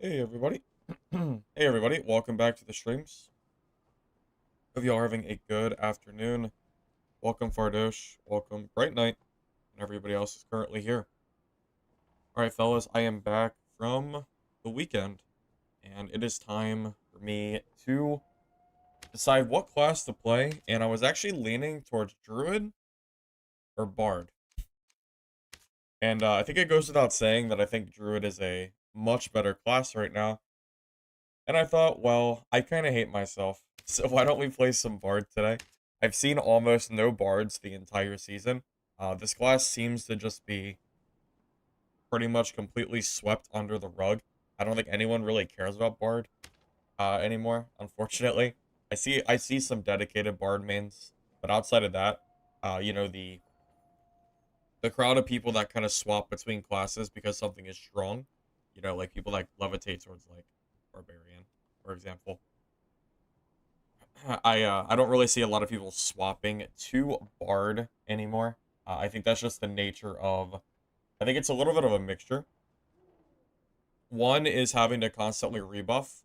Hey everybody. Hey everybody, welcome back to the streams. Hope y'all are having a good afternoon. Welcome Fardosh, welcome Bright Knight, and everybody else is currently here. Alright fellas, I am back from the weekend, and it is time for me to decide what class to play, and I was actually leaning towards Druid or Bard. And I think it goes without saying that I think Druid is a much better class right now. And I thought, well, I kind of hate myself, so why don't we play some Bard today? I've seen almost no Bards the entire season. This class seems to just be pretty much completely swept under the rug. I don't think anyone really cares about Bard anymore, unfortunately. I see some dedicated Bard mains, but outside of that, the crowd of people that kind of swap between classes because something is strong, like people that levitate towards like Barbarian, for example. I don't really see a lot of people swapping to Bard anymore. I think that's just the nature of. I think it's a little bit of a mixture. One is having to constantly rebuff,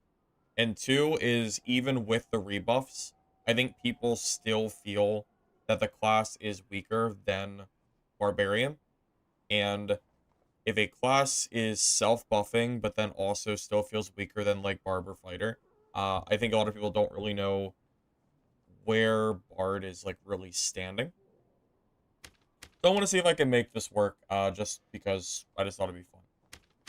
and two is even with the rebuffs, I think people still feel that the class is weaker than Barbarian. And if a class is self-buffing, but then also still feels weaker than like Barber Fighter, I think a lot of people don't really know where Bard is like really standing. So I want to see if I can make this work, just because I just thought it'd be fun.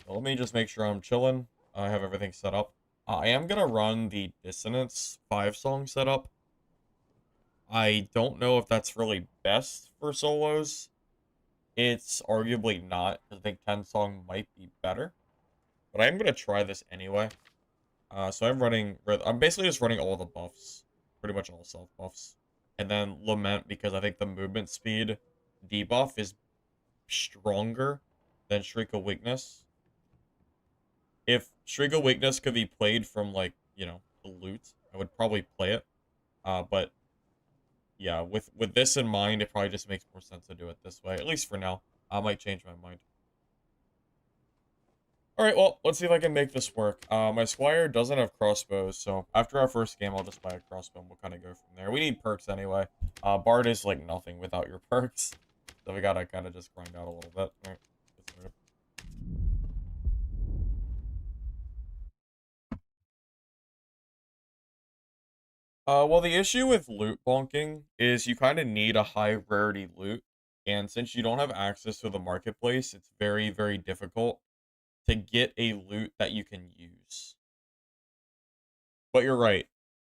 So let me just make sure I'm chilling. I have everything set up. I am gonna run the Dissonance 5-song setup. I don't know if that's really best for solos. It's arguably not, because I think 10-song might be better. But I am gonna try this anyway. So I'm basically just running all the buffs. Pretty much all self buffs. And then Lament, because I think the movement speed debuff is stronger than Shriek of Weakness. If Shriek of Weakness could be played from, like, the loot, I would probably play it. But, yeah, with this in mind, it probably just makes more sense to do it this way. At least for now. I might change my mind. Alright, well, let's see if I can make this work. My Squire doesn't have crossbows, so after our first game, I'll just buy a crossbow and we'll kind of go from there. We need perks anyway. Bard is, like, nothing without your perks. So we gotta kind of just grind out a little bit. Alright, get started. Well, the issue with loot bonking is you kind of need a high rarity loot. And since you don't have access to the marketplace, it's very, very difficult to get a loot that you can use. But you're right.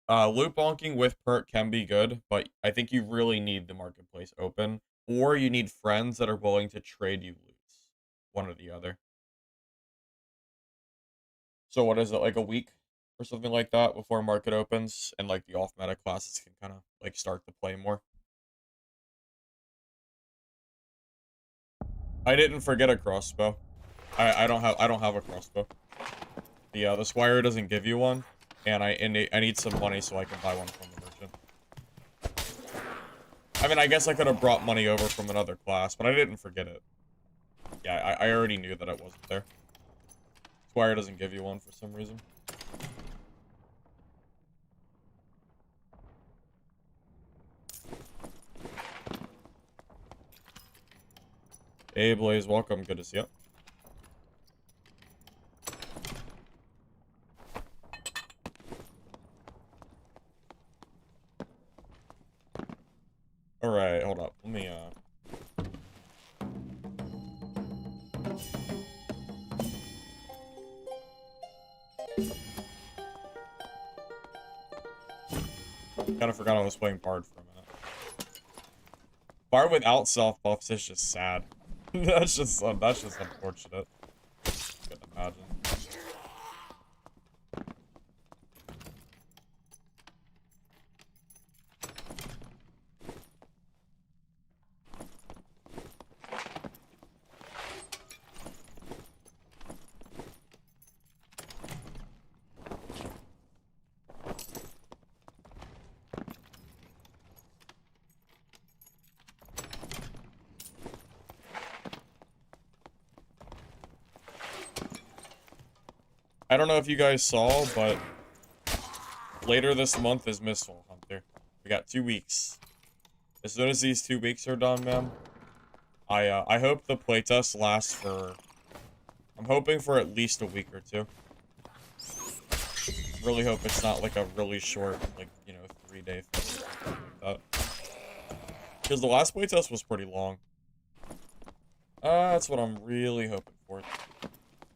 Loot bonking with perk can be good, but I think you really need the marketplace open, or you need friends that are willing to trade you loots. One or the other. So what is it, like a week or something like that before market opens, and like the off-meta classes can kind of like start to play more? I didn't forget a crossbow. I don't have a crossbow. The squire doesn't give you one, and I need some money so I can buy one from the merchant. I mean, I guess I could have brought money over from another class, but I didn't forget it. Yeah, I already knew that it wasn't there. Squire doesn't give you one for some reason. Hey, Blaze, welcome. Good to see you. Alright, hold up. Let me, kind of forgot I was playing Bard for a minute. Bard without self buffs is just sad. That's just unfortunate. Couldn't imagine. I don't know if you guys saw, but later this month is Missile Hunter. We got 2 weeks. As soon as these 2 weeks are done, man, I hope the playtest lasts for... I'm hoping for at least a week or 2. Really hope it's not like a really short, like, you know, 3-day thing or something like that. Because the last playtest was pretty long. That's what I'm really hoping for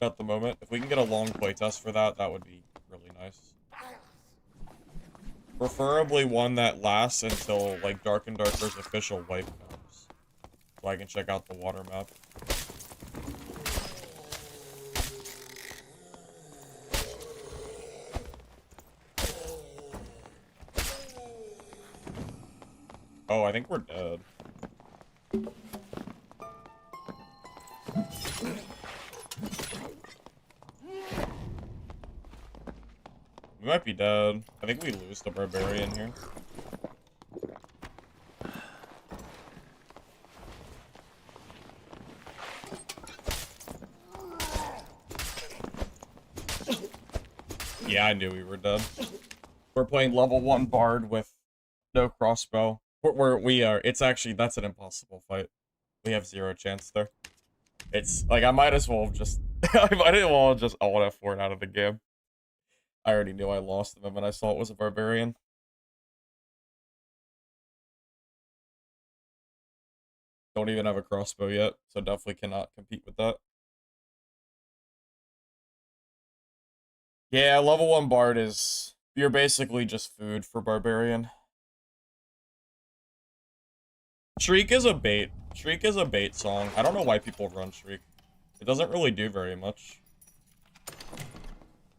at the moment. If we can get a long playtest for that, that would be really nice. Preferably one that lasts until, like, Dark and Darker's official wipe comes. So I can check out the water map. Oh, I think we're dead. We might be dead. I think we lose the barbarian here. Yeah, I knew we were dead. We're playing level 1 bard with no crossbow. It's actually, that's an impossible fight. We have 0 chance there. It's, like, I might as well just, I might as well just alt F4 out of the game. I already knew I lost them when I saw it was a barbarian. Don't even have a crossbow yet, so definitely cannot compete with that. Yeah, level 1 bard is, you're basically just food for barbarian. Shriek is a bait. Shriek is a bait song. I don't know why people run Shriek. It doesn't really do very much.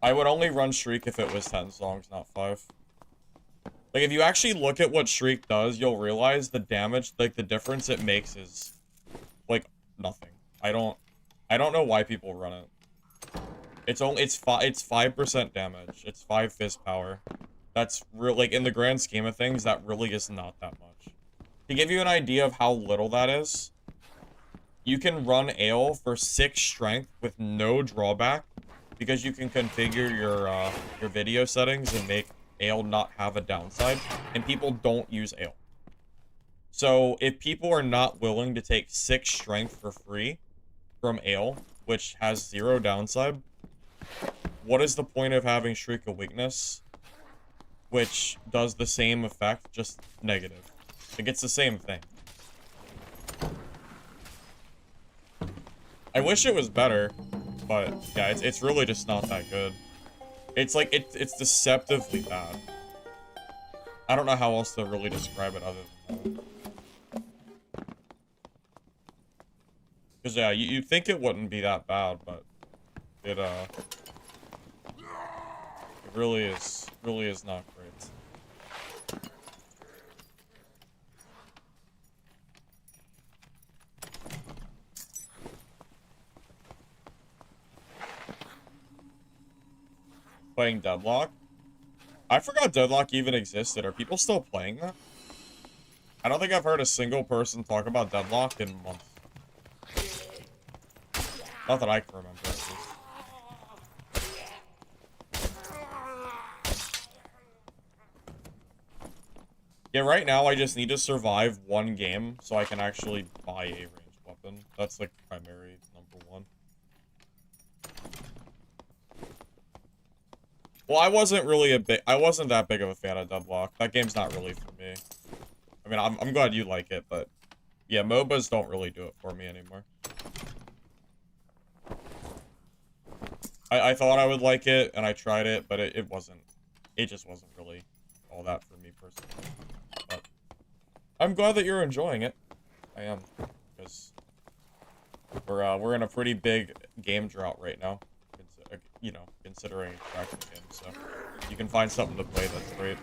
I would only run Shriek if it was 10 songs, not 5. Like, if you actually look at what Shriek does, you'll realize the damage, like, the difference it makes is, like, nothing. I don't know why people run it. It's 5% damage. It's 5 fist power. That's real, like, in the grand scheme of things, that really is not that much. To give you an idea of how little that is, you can run Ale for 6 strength with no drawback, because you can configure your video settings and make Ale not have a downside, and people don't use Ale. So, if people are not willing to take 6 strength for free from Ale, which has 0 downside, what is the point of having Shriek of Weakness, which does the same effect, just negative? Like, it's the same thing. I wish it was better, but yeah, it's really just not that good. It's like, it's deceptively bad. I don't know how else to really describe it other than that. Because yeah, you think it wouldn't be that bad, but it really is not great. Playing Deadlock? I forgot Deadlock even existed. Are people still playing that? I don't think I've heard a single person talk about Deadlock in months. Not that I can remember, at least. Yeah, right now I just need to survive 1 game so I can actually buy a ranged weapon. That's like primary number 1. Well, I wasn't that big of a fan of Deadlock. That game's not really for me. I mean, I'm glad you like it, but yeah, MOBAs don't really do it for me anymore. I thought I would like it, and I tried it, but it just wasn't really all that for me personally. But I'm glad that you're enjoying it. I am, because we're in a pretty big game drought right now. You know, considering attracting games, so you can find something to play that's great.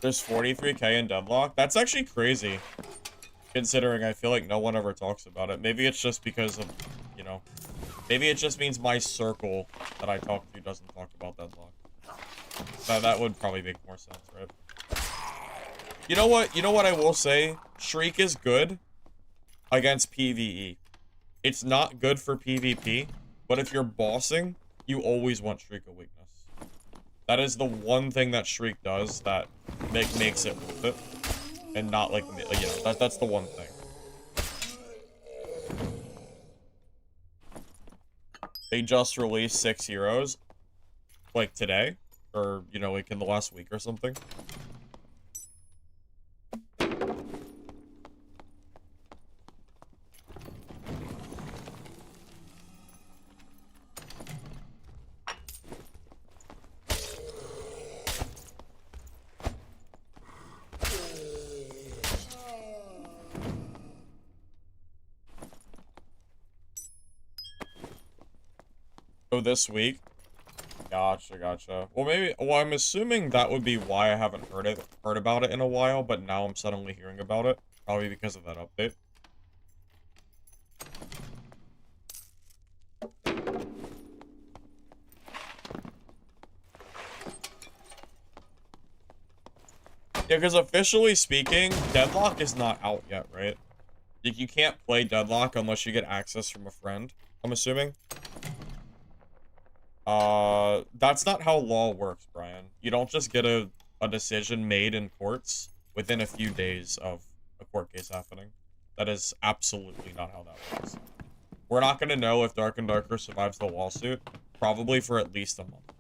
There's 43k in Deadlock? That's actually crazy, considering I feel like no one ever talks about it. Maybe it's just because of, you know, maybe it just means my circle that I talk to doesn't talk about Deadlock. That would probably make more sense, right? You know what I will say? Shriek is good against PvE. It's not good for PvP, but if you're bossing, you always want Shriek of Weakness. That is the one thing that Shriek does that makes it worth it. And not like, you know, that's the one thing. They just released 6 heroes, like today, or, you know, like in the last week or something. Oh, this week? Gotcha. Well, maybe, well, I'm assuming that would be why I haven't heard about it in a while, but now I'm suddenly hearing about it. Probably because of that update. Yeah, because officially speaking, Deadlock is not out yet, right? Like, you can't play Deadlock unless you get access from a friend, I'm assuming. That's not how law works, Brian. You don't just get a decision made in courts within a few days of a court case happening. That is absolutely not how that works. We're not going to know if Dark and Darker survives the lawsuit, probably for at least a month.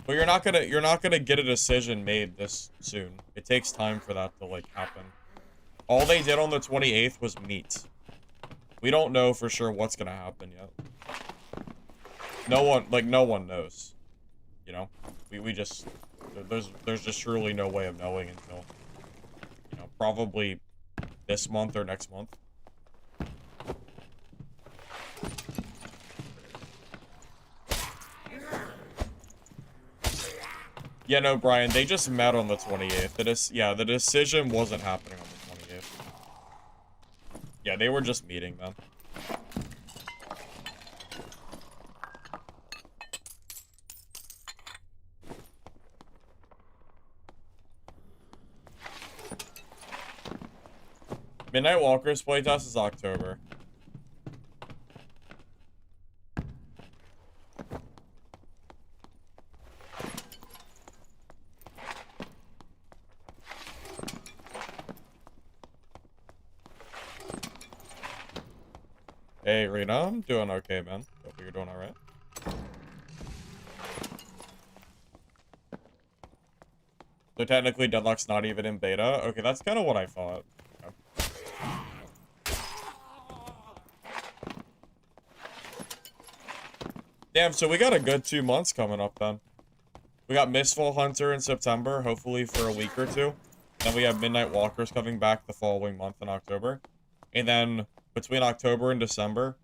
But you're not gonna get a decision made this soon. It takes time for that to, like, happen. All they did on the 28th was meet. We don't know for sure what's gonna happen yet. No one knows. You know? We just... There's just truly no way of knowing until, you know, probably this month or next month. Yeah, no, Brian, they just met on the 28th. Yeah, the decision wasn't happening on the 28th. Yeah, they were just meeting then. Midnight Walker's playtest is October. Hey, Rena, I'm doing okay, man. Hope you're doing alright. So technically, Deadlock's not even in beta? Okay, that's kind of what I thought. Okay. Damn, so we got a good 2 months coming up, then. We got Mistfall Hunter in September, hopefully for a week or two. Then we have Midnight Walkers coming back the following month in October. And then, between October and December,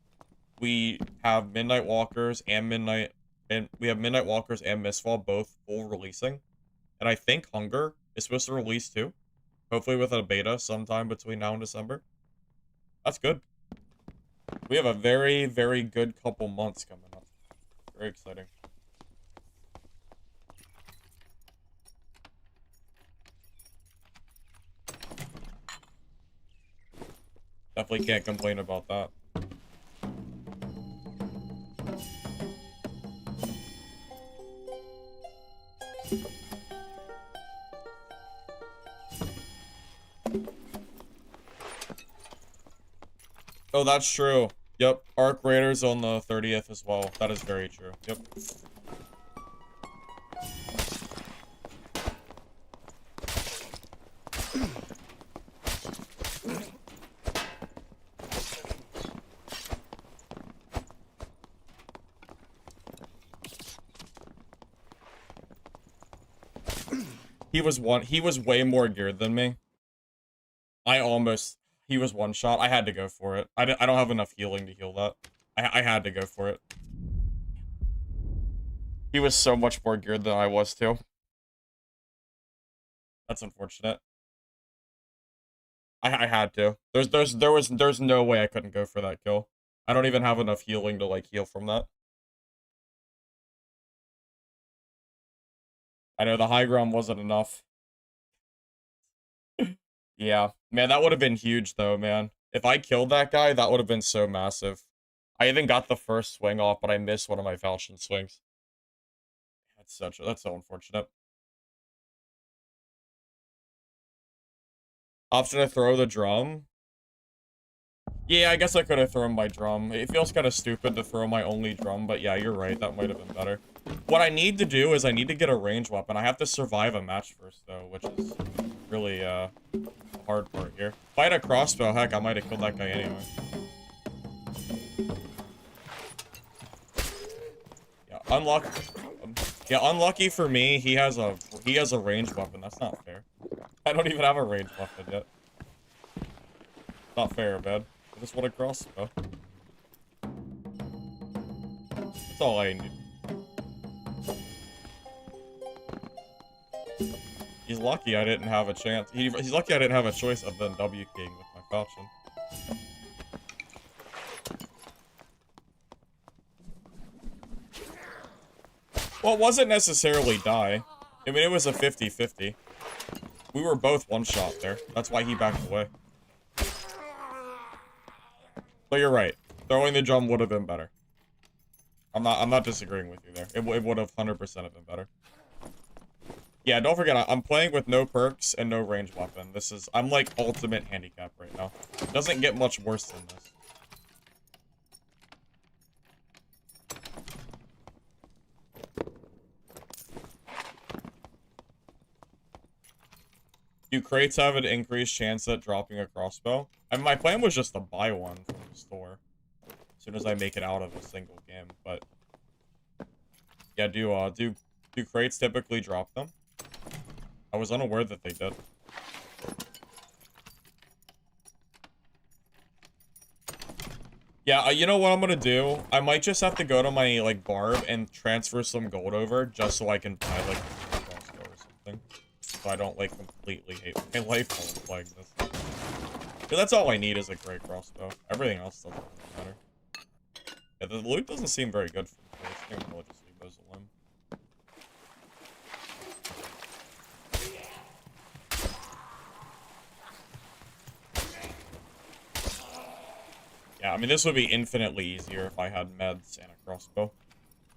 we have Midnight Walkers and Midnight Walkers and Mistfall both full releasing. And I think Hunger is supposed to release too. Hopefully with a beta sometime between now and December. That's good. We have a very, very good couple months coming up. Very exciting. Definitely can't complain about that. Oh, that's true. Yep, Arc Raiders on the 30th as well. That is very true. Yep. He was way more geared than me. He was one shot. I had to go for it. I don't have enough healing to heal that. I had to go for it. He was so much more geared than I was too. That's unfortunate. I had to. There's no way I couldn't go for that kill. I don't even have enough healing to, like, heal from that. I know the high ground wasn't enough. Yeah. Man, that would have been huge, though, man. If I killed that guy, that would have been so massive. I even got the first swing off, but I missed one of my falchion swings. That's so unfortunate. Option to throw the drum. Yeah, I guess I could have thrown my drum. It feels kind of stupid to throw my only drum, but yeah, you're right. That might have been better. What I need to do is I need to get a ranged weapon. I have to survive a match first, though, which is really, the hard part here. If I had a crossbow, heck, I might have killed that guy anyway. Yeah, unlucky. Yeah, unlucky for me, he has a ranged weapon. That's not fair. I don't even have a ranged weapon yet. Not fair, man. I just want a crossbow. That's all I need. He's lucky I didn't have a chance. He's lucky I didn't have a choice of then W King with my falchion. Well, it wasn't necessarily die. I mean, it was a 50-50. We were both one-shot there. That's why he backed away. But you're right. Throwing the drum would have been better. I'm not disagreeing with you there. It would have 100% have been better. Yeah, don't forget, I'm playing with no perks and no ranged weapon. I'm like ultimate handicap right now. It doesn't get much worse than this. Do crates have an increased chance at dropping a crossbow? I mean, my plan was just to buy one from the store as soon as I make it out of a single game, but yeah, do crates typically drop them? I was unaware that they did. Yeah, you know what I'm gonna do? I might just have to go to my, like, barb and transfer some gold over just so I can buy, like, a crossbow or something. So I don't, like, completely hate my life while I'm playing this. But that's all I need is a great crossbow. Everything else doesn't really matter. Yeah, the loot doesn't seem very good for me. I think I'm gonna just leave those alone. Yeah, I mean, this would be infinitely easier if I had meds and a crossbow.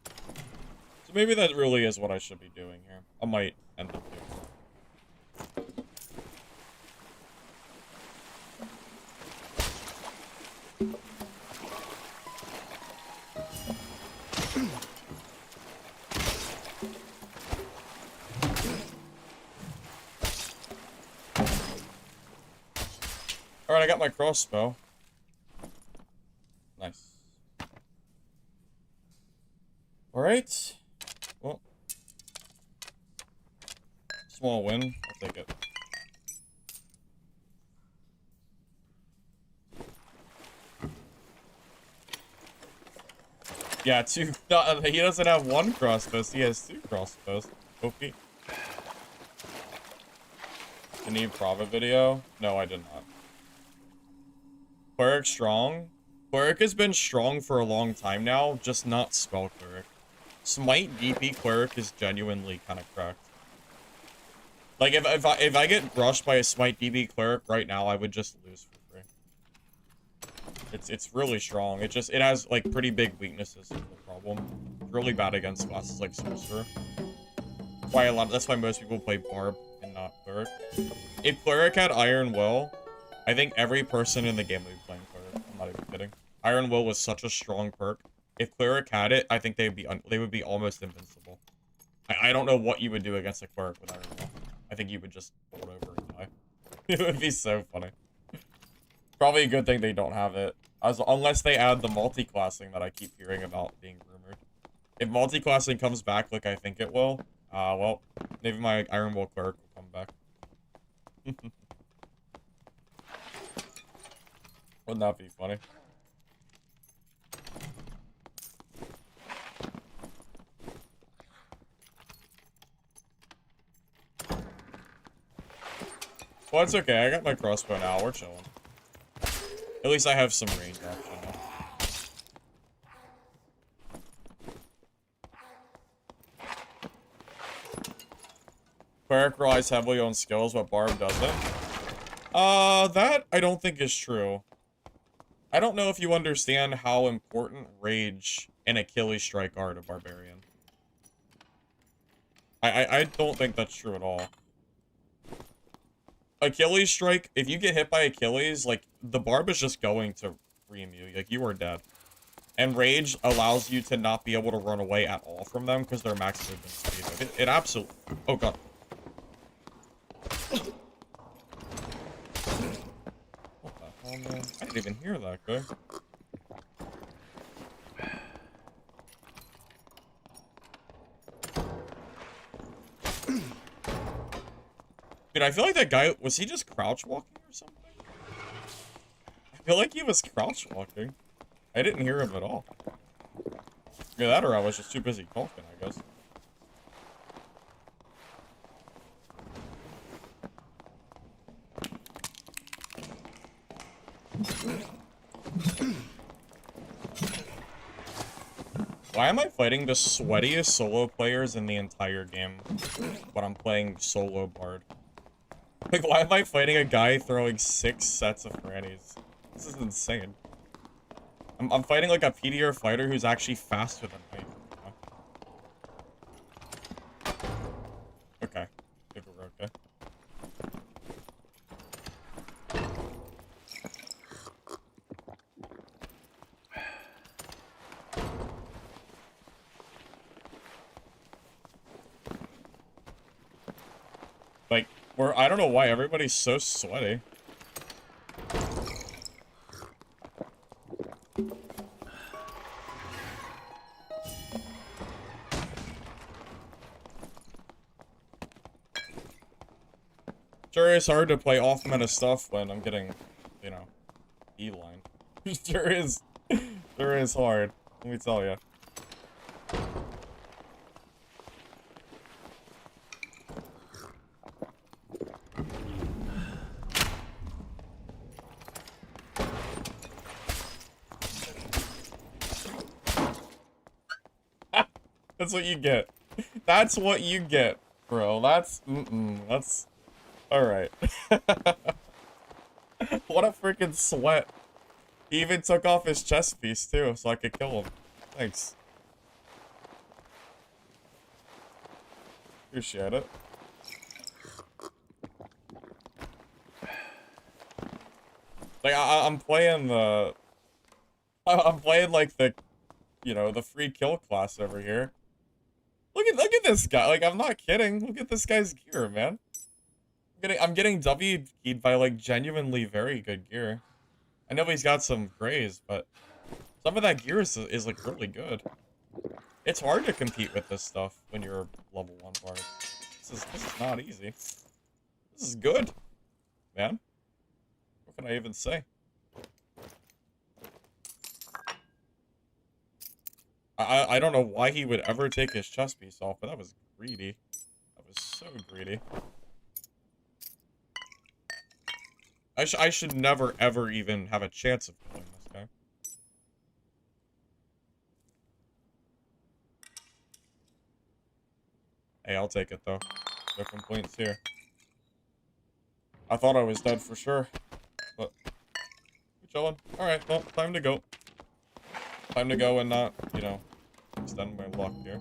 So maybe that really is what I should be doing here. I might end up doing that. Alright, I got my crossbow. Nice. Alright. Well. Small win. I'll take it. Yeah, two. No, he doesn't have one crossbow, he has two crossbows. Okay. You need Prava video? No, I did not. Cleric strong? Cleric has been strong for a long time now, just not spell cleric. Smite DP cleric is genuinely kind of cracked. Like, if I get brushed by a smite DP cleric right now, I would just lose for free. It's really strong. It has like pretty big weaknesses. Is the problem. It's really bad against classes like sorcerer. That's why most people play barb and not cleric. If cleric had Iron Will, I think every person in the game would be playing cleric. I'm not even kidding. Iron Will was such a strong perk. If cleric had it, I think they would be almost invincible. I don't know what you would do against a cleric with Iron Will. I think you would just hold over and die. It would be so funny. Probably a good thing they don't have it. Unless they add the multi-classing that I keep hearing about being rumored. If multi-classing comes back like I think it will, well, maybe my Iron Will cleric will come back. Wouldn't that be funny? Well, it's okay. I got my crossbow now. We're chilling. At least I have some range option now. Cleric relies heavily on skills, but Barb doesn't. That I don't think is true. I don't know if you understand how important Rage and Achilles Strike are to Barbarian. I don't think that's true at all. Achilles Strike, if you get hit by Achilles, like, the Barb is just going to ream you. Like, you are dead. And Rage allows you to not be able to run away at all from them because they're max movement speed. It absolutely... Oh, God. What the hell, man? I didn't even hear that guy. Dude, I feel like that guy... Was he just crouch walking or something? I feel like he was crouch walking. I didn't hear him at all. Either that or I was just too busy talking, I guess. Why am I fighting the sweatiest solo players in the entire game when I'm playing solo Bard? Like, why am I fighting a guy throwing 6 sets of frannies? This is insane. I'm fighting like a PDR fighter who's actually faster than me. Okay. If we're okay. Like, I don't know why everybody's so sweaty. Sure is hard to play off-meta stuff when I'm getting, you know, E-line. Sure is hard, let me tell you. That's what you get. That's what you get, bro. That's alright. What a freaking sweat. He even took off his chest piece, too, so I could kill him. Thanks. Appreciate it. Like, I'm playing the... I'm playing, like, the... You know, the free kill class over here. Look at this guy. Like, I'm not kidding. Look at this guy's gear, man. I'm getting W-keyed by, like, genuinely very good gear. I know he's got some grays, but some of that gear is like, really good. It's hard to compete with this stuff when you're level 1 bard. This is not easy. This is good, man. What can I even say? I don't know why he would ever take his chest piece off, but that was greedy. That was so greedy. I should never, ever even have a chance of killing this guy. Hey, I'll take it, though. No complaints here. I thought I was dead for sure, but... We're chilling. Alright, well, time to go. Time to go and not, you know, extend my luck here.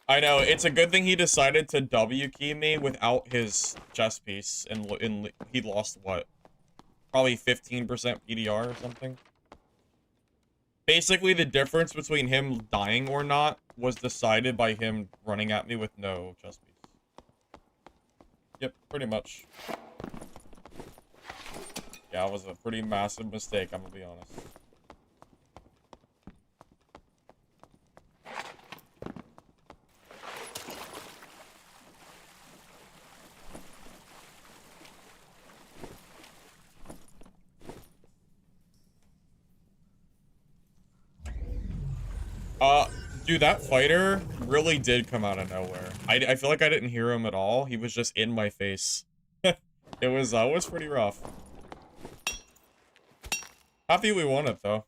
I know, it's a good thing he decided to W-key me without his chest piece, and he lost, what? Probably 15% PDR or something? Basically, the difference between him dying or not was decided by him running at me with no chest piece. Yep, pretty much. Yeah, it was a pretty massive mistake, I'm gonna be honest. Dude, that fighter really did come out of nowhere. I feel like I didn't hear him at all. He was just in my face. It was pretty rough. Happy we won it though.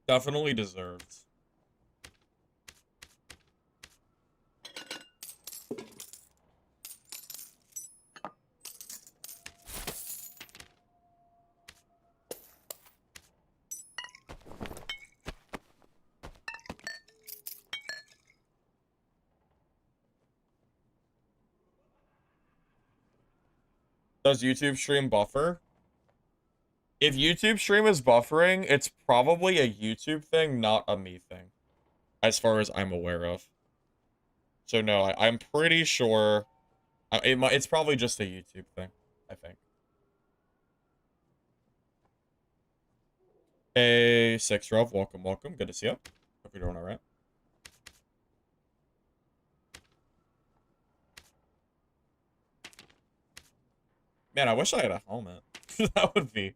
Definitely deserved. Does YouTube stream buffer? If YouTube stream is buffering, it's probably a YouTube thing, not a me thing. As far as I'm aware of. So no, I'm pretty sure it's probably just a YouTube thing, I think. Hey, 6Rev, welcome, welcome. Good to see you. Hope you're doing alright. Man, I wish I had a helmet. That would be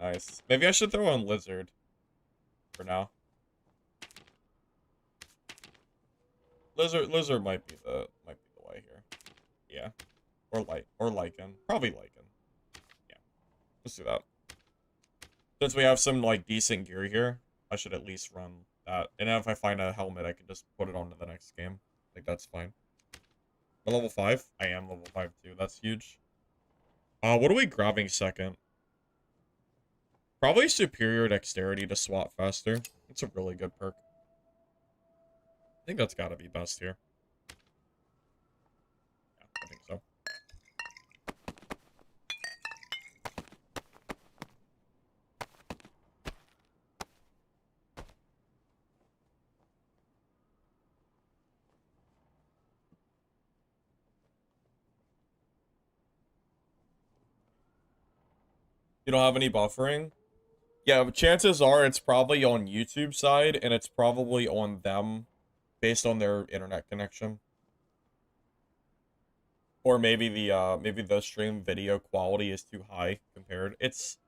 nice. Maybe I should throw on Lizard for now. Lizard might be the way here. Yeah. Or Lycan. Probably Lycan. Yeah. Let's do that. Since we have some like decent gear here, I should at least run that. And if I find a helmet, I can just put it on to the next game. Like that's fine. I'm level 5? I am level 5 too. That's huge. What are we grabbing second? Probably superior dexterity to swap faster. It's a really good perk. I think that's gotta be best here. Yeah, I think so. You don't have any buffering? Yeah, but chances are it's probably on YouTube side, and it's probably on them based on their internet connection. Or maybe the stream video quality is too high compared. It's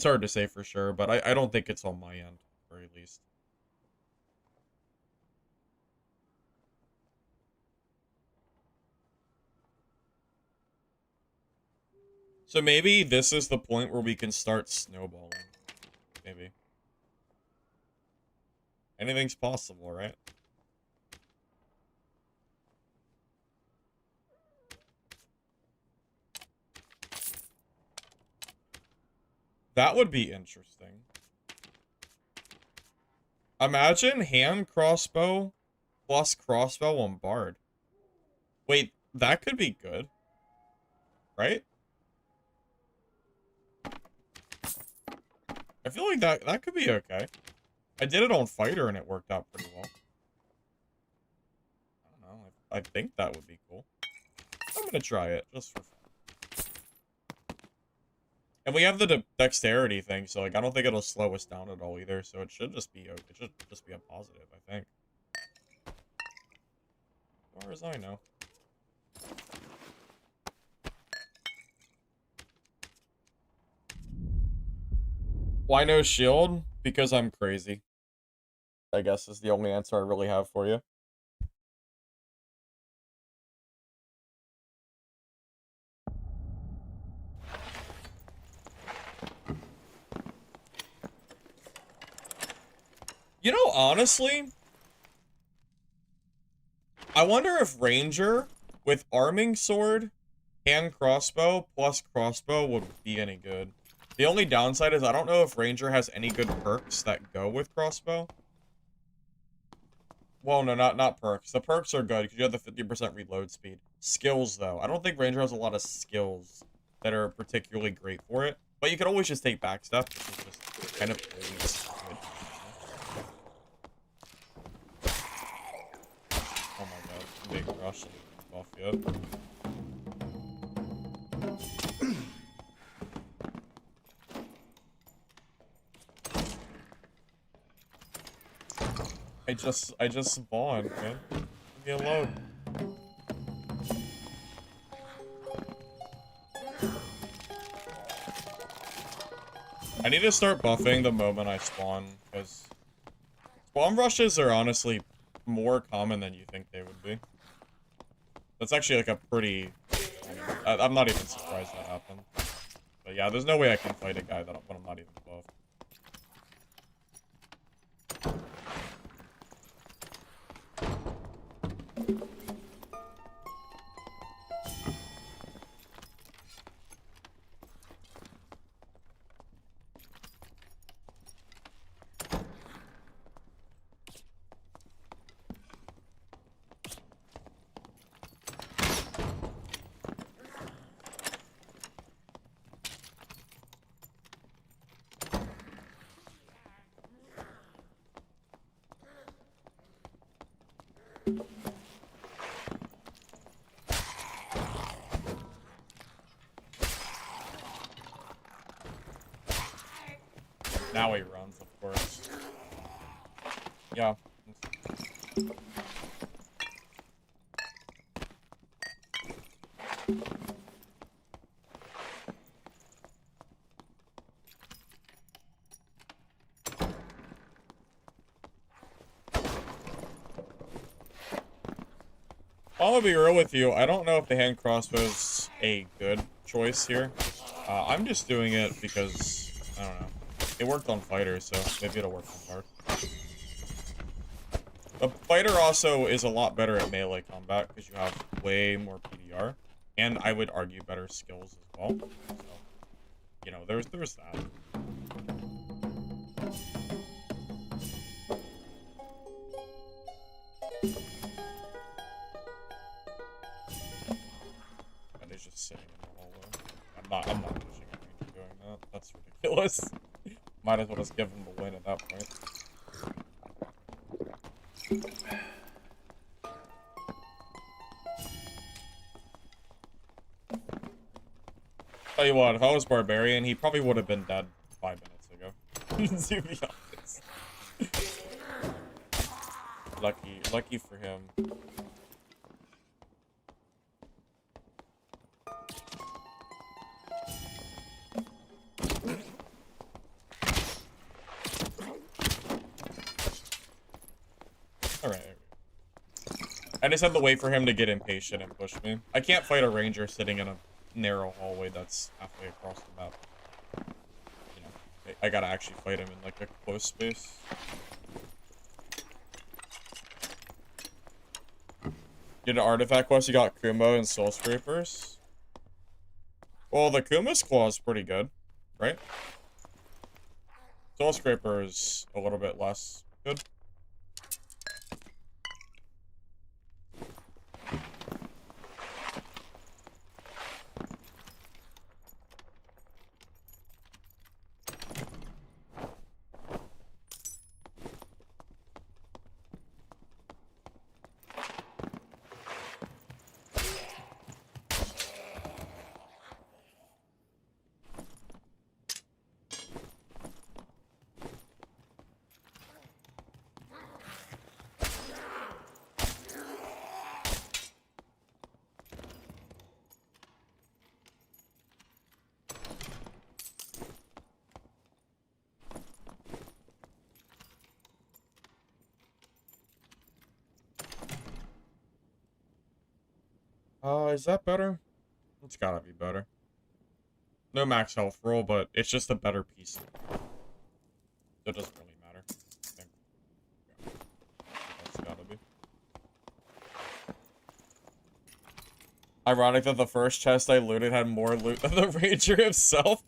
hard to say for sure, but I don't think it's on my end, at the very least. So maybe this is the point where we can start snowballing. Maybe. Anything's possible, right? That would be interesting. Imagine hand crossbow plus crossbow on bard. Wait, that could be good. Right? I feel like that could be okay. I did it on fighter and it worked out pretty well. I don't know. I think that would be cool. I'm gonna try it just for fun. And we have the dexterity thing, so like I don't think it'll slow us down at all either. So it should just be a positive, I think. As far as I know. Why no shield? Because I'm crazy. I guess is the only answer I really have for you. You know, honestly, I wonder if Ranger with arming sword and crossbow plus crossbow would be any good. The only downside is I don't know if Ranger has any good perks that go with crossbow. Well, no, not perks. The perks are good because you have the 50% reload speed. Skills, though. I don't think Ranger has a lot of skills that are particularly great for it. But you can always just take backstep, which is just kind of always good. Oh my god, big rush buff yet. I just spawned, man. Leave me alone. I need to start buffing the moment I spawn, because spawn rushes are honestly more common than you think they would be. That's actually like a pretty... I'm not even surprised that happened. But yeah, there's no way I can fight a guy that when I'm not even buffed. Now he runs, of course. Yeah. I'm gonna be real with you. I don't know if the hand crossbow is a good choice here. I'm just doing it because, I don't know. It worked on fighter, so maybe it'll work on Perk. The fighter also is a lot better at melee combat because you have way more PDR, and I would argue better skills as well. So, you know, there's that. And he's just sitting in the hallway. I'm not pushing anything doing that. That's ridiculous. Might as well just give him the win at that point. Tell you what, if I was Barbarian, he probably would have been dead 5 minutes ago. To be honest. Lucky for him. Alright. I just had to wait for him to get impatient and push me. I can't fight a ranger sitting in a narrow hallway that's halfway across the map. You know, I gotta actually fight him in like a close space. Get an artifact quest, you got Kumo and Soul Scrapers. Well, the Kuma's claw is pretty good, right? Soul Scraper is a little bit less good. Is that better? It's gotta be better. No max health roll, but it's just a better piece. It doesn't really matter. I think. Yeah. That's gotta be. Ironic that the first chest I looted had more loot than the Ranger himself.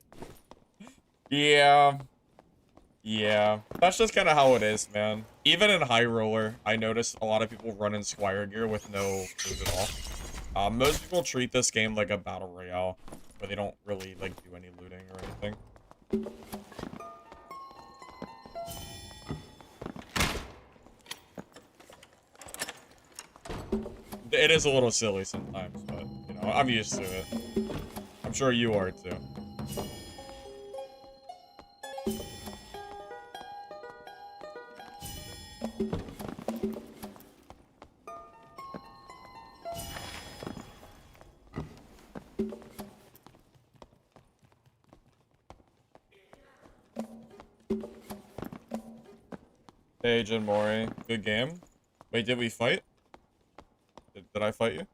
Yeah. Yeah. That's just kind of how it is, man. Even in High Roller, I noticed a lot of people run in Squire gear with no loot at all. Most people treat this game like a battle royale, where they don't really like do any looting or anything. It is a little silly sometimes, but you know, I'm used to it. I'm sure you are too. Hey, Jin Mori. Good game. Wait, did we fight? Did I fight you?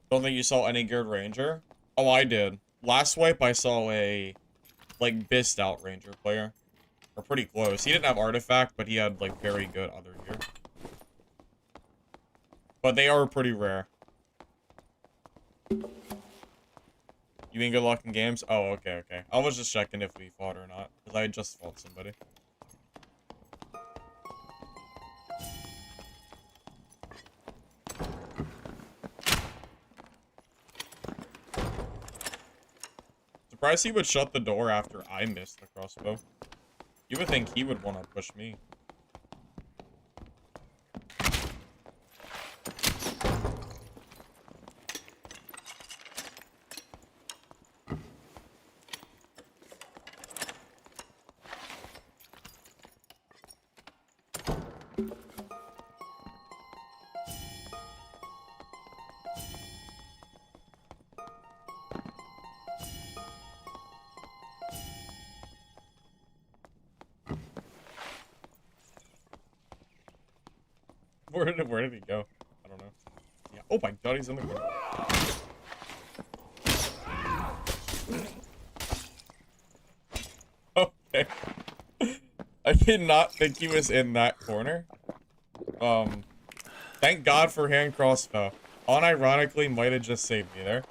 Don't think you saw any geared ranger? Oh, I did. Last swipe, I saw a, like, Bist out ranger player. Or pretty close. He didn't have artifact, but he had, like, very good other gear. But they are pretty rare. You mean good luck in games? Oh, okay, okay. I was just checking if we fought or not. Because I just fought somebody. Surprised he would shut the door after I missed the crossbow. You would think he would want to push me. Where did he go? I don't know. Yeah. Oh my god, he's in the corner. Okay. I did not think he was in that corner. Thank God for hand crossbow. Unironically, might have just saved me there.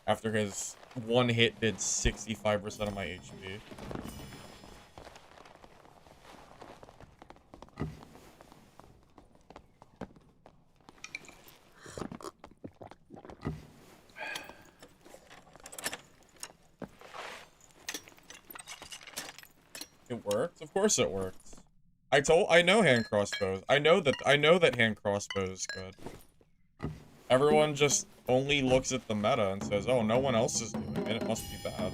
After his one hit did 65% of my HP. It worked? Of course it worked. I know hand crossbows. I know that hand crossbow is good. Everyone just only looks at the meta and says, oh, no one else is doing it, it must be bad.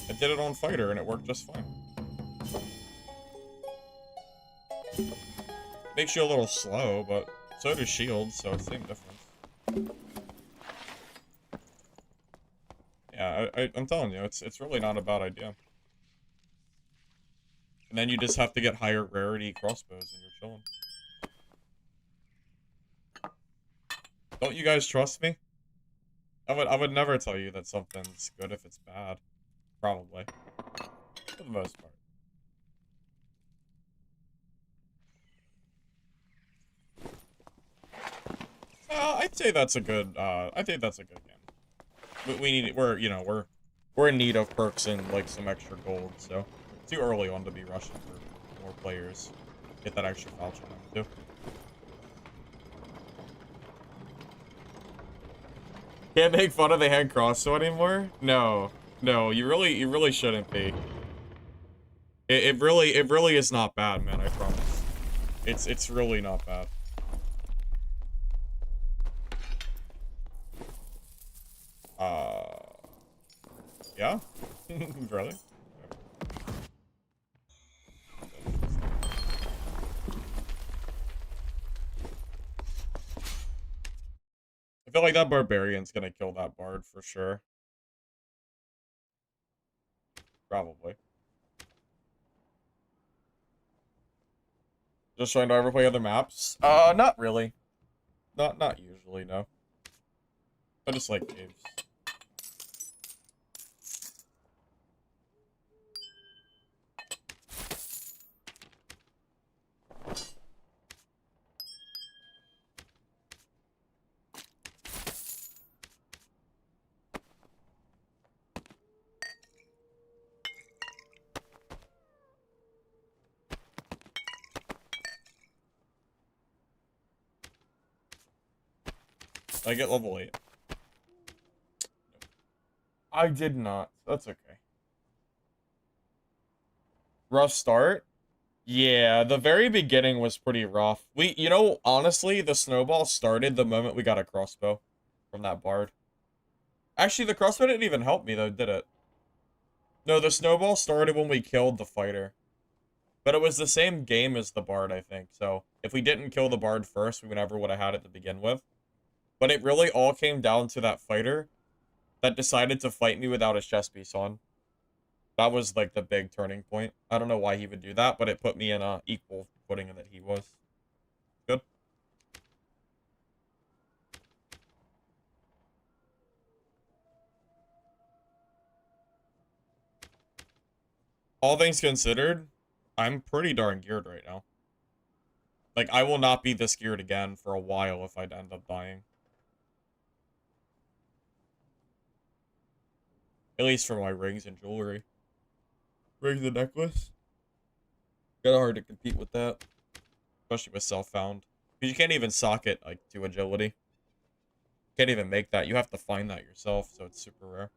I did it on fighter and it worked just fine. Makes you a little slow, but so does shield, so it's the same difference. Yeah, I'm telling you, it's really not a bad idea. And then you just have to get higher rarity crossbows and you're chilling. Don't you guys trust me? I would never tell you that something's good if it's bad. Probably. For the most part. I'd say that's a good, I think that's a good game. We need, we're in need of perks and, like, some extra gold, so. Too early on to be rushing for more players. Get that extra voucher now, too. Can't make fun of the hand crossbow anymore? No. No, you really shouldn't be. It really is not bad, man, I promise. It's really not bad. Yeah? Really? I feel like that barbarian's gonna kill that bard for sure. Probably. Just trying to ever play other maps? Not really. Not usually, no. I just like caves. I get level 8. I did not. That's okay. Rough start? Yeah, the very beginning was pretty rough. Honestly, the snowball started the moment we got a crossbow from that bard. Actually, the crossbow didn't even help me, though, did it? No, the snowball started when we killed the fighter. But it was the same game as the bard, I think. So if we didn't kill the bard first, we never would have had it to begin with. But it really all came down to that fighter that decided to fight me without his chest piece on. That was like the big turning point. I don't know why he would do that, but it put me in a equal footing that he was. Good. All things considered, I'm pretty darn geared right now. Like, I will not be this geared again for a while if I'd end up dying. At least for my rings and jewelry. Rings and necklace. Kinda hard to compete with that. Especially with self-found. Because you can't even sock it, like, to agility. Can't even make that. You have to find that yourself, so it's super rare.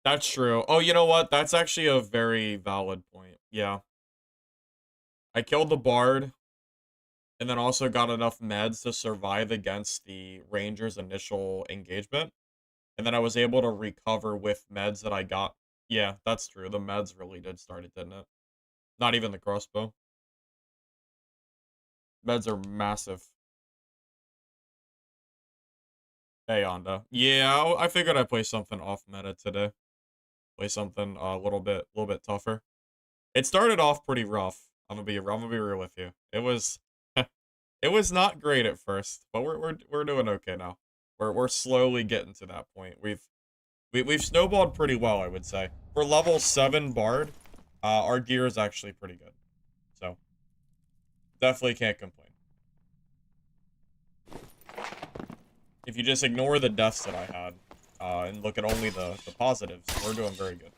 That's true. Oh, you know what? That's actually a very valid point. Yeah. I killed the bard, and then also got enough meds to survive against the ranger's initial engagement. And then I was able to recover with meds that I got. Yeah, that's true. The meds really did start it, didn't it? Not even the crossbow. Meds are massive. Hey, Onda. Yeah, I figured I'd play something off meta today. Play something a little bit tougher. It started off pretty rough. I'm gonna be real with you. It was, it was not great at first, but we're doing okay now. We're slowly getting to that point. We've snowballed pretty well, I would say. For level 7 bard, our gear is actually pretty good. So definitely can't complain. If you just ignore the deaths that I had, and look at only the positives, we're doing very good.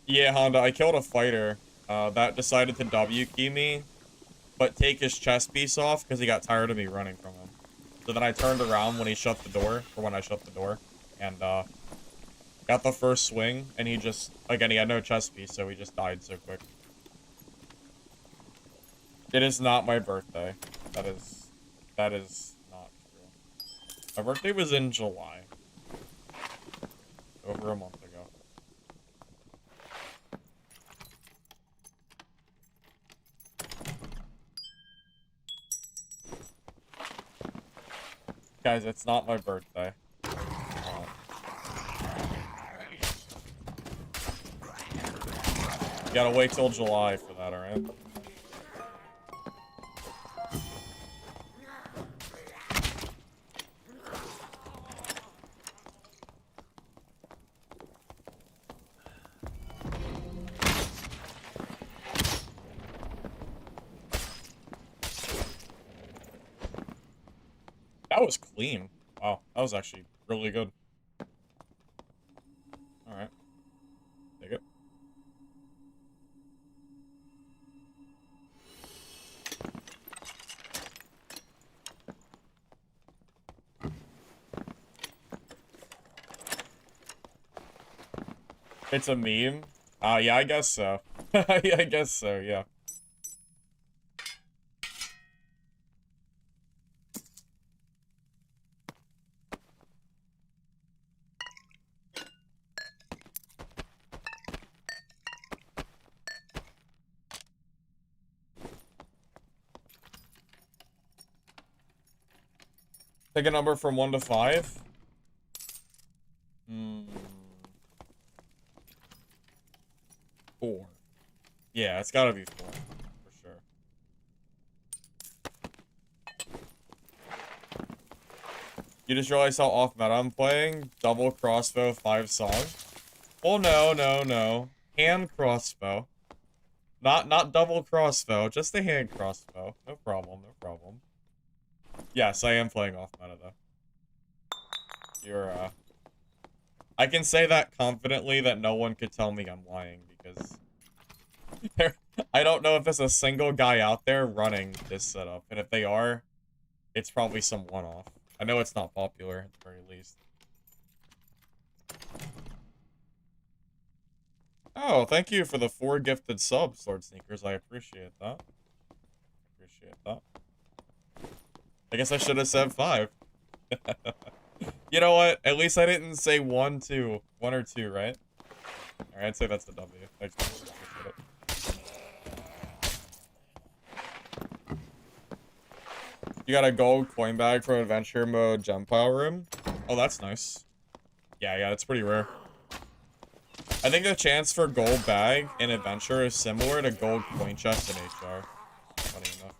Yeah, Honda, I killed a fighter that decided to W key me, but take his chest piece off because he got tired of me running from him. So then I turned around when he shut the door, or when I shut the door, and got the first swing, and he just, again, he had no chest piece, so he just died so quick. It is not my birthday. That is not true. My birthday was in July. Over a month ago. Guys, it's not my birthday. You gotta wait till July for that, alright? That was clean. Wow, that was actually really good. Alright. Take it. It's a meme? Yeah, I guess so. Yeah, I guess so, yeah. Pick a number from 1 to 5. 4. Yeah, it's gotta be 4, for sure. You just realized how off meta I'm playing? Double crossbow, 5 song. Oh no, no, no. Hand crossbow. Not double crossbow, just a hand crossbow. No problem, no problem. Yes, I am playing off meta though. You're I can say that confidently that no one could tell me I'm lying because I don't know if there's a single guy out there running this setup, and if they are, it's probably some one-off. I know it's not popular at the very least. Oh, thank you for the 4 gifted subs, Sword Sneakers. I appreciate that. Appreciate that. I guess I should have said 5. You know what? At least I didn't say 1, 2. 1 or 2, right? Alright, I'd say that's the W. Thanks, man. Appreciate it. You got a gold coin bag from Adventure Mode Gem Pile Room? Oh, that's nice. Yeah, it's pretty rare. I think the chance for gold bag in Adventure is similar to gold coin chest in HR. Funny enough.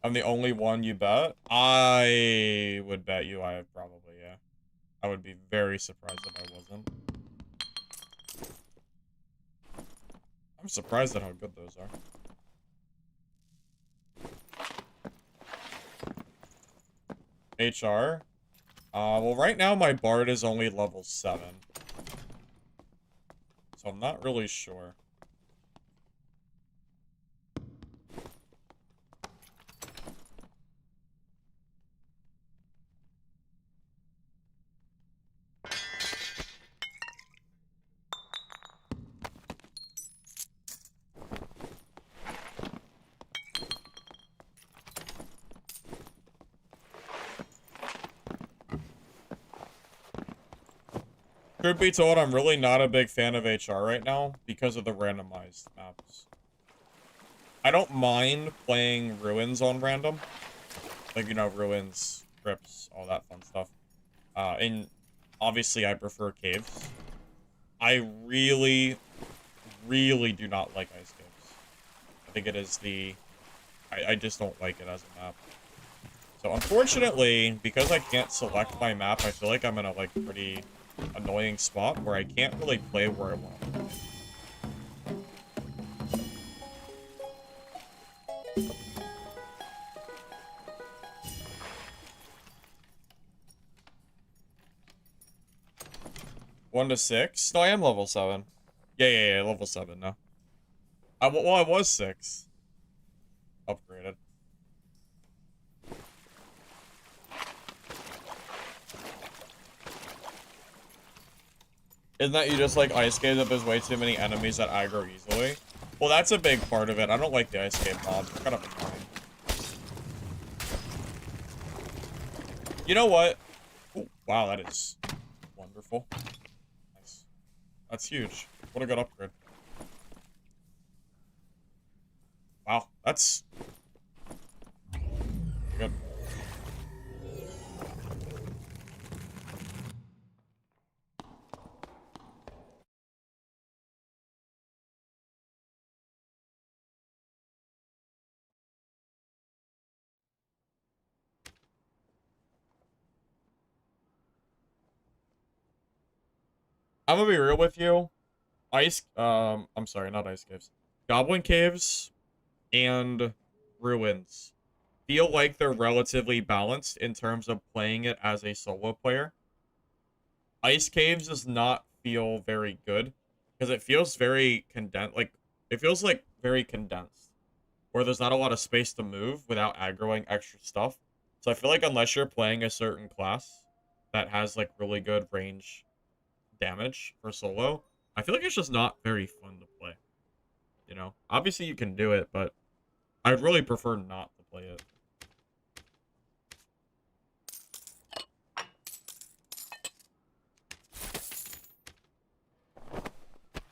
I'm the only one you bet? I would bet you I probably, yeah. I would be very surprised if I wasn't. I'm surprised at how good those are. HR? Well, right now my Bard is only level 7. So I'm not really sure. Truth be told, I'm really not a big fan of HR right now because of the randomized maps. I don't mind playing Ruins on random. Like, you know, Ruins, Crypts, all that fun stuff. And obviously I prefer Caves. I really, really do not like Ice Caves. I think it is the... I just don't like it as a map. So unfortunately, because I can't select my map, I feel like I'm in a, like, pretty annoying spot where I can't really play where I want. One to 6? No, I am level 7. Yeah, level 7 now. Well, I was 6. Upgraded. Isn't that you just like Ice Caves if there's way too many enemies that aggro easily? Well, that's a big part of it. I don't like the Ice Cave mobs. They're kind of annoying. You know what? Ooh, wow, that is wonderful. Nice. That's huge. What a good upgrade. Wow, that's good. I'm gonna be real with you. I'm sorry, not Ice Caves. Goblin Caves and Ruins feel like they're relatively balanced in terms of playing it as a solo player. Ice Caves does not feel very good because it feels very condensed. Like, it feels like very condensed where there's not a lot of space to move without aggroing extra stuff. So I feel like unless you're playing a certain class that has like really good range damage for solo, I feel like it's just not very fun to play. You know, obviously you can do it, but I'd really prefer not to play it.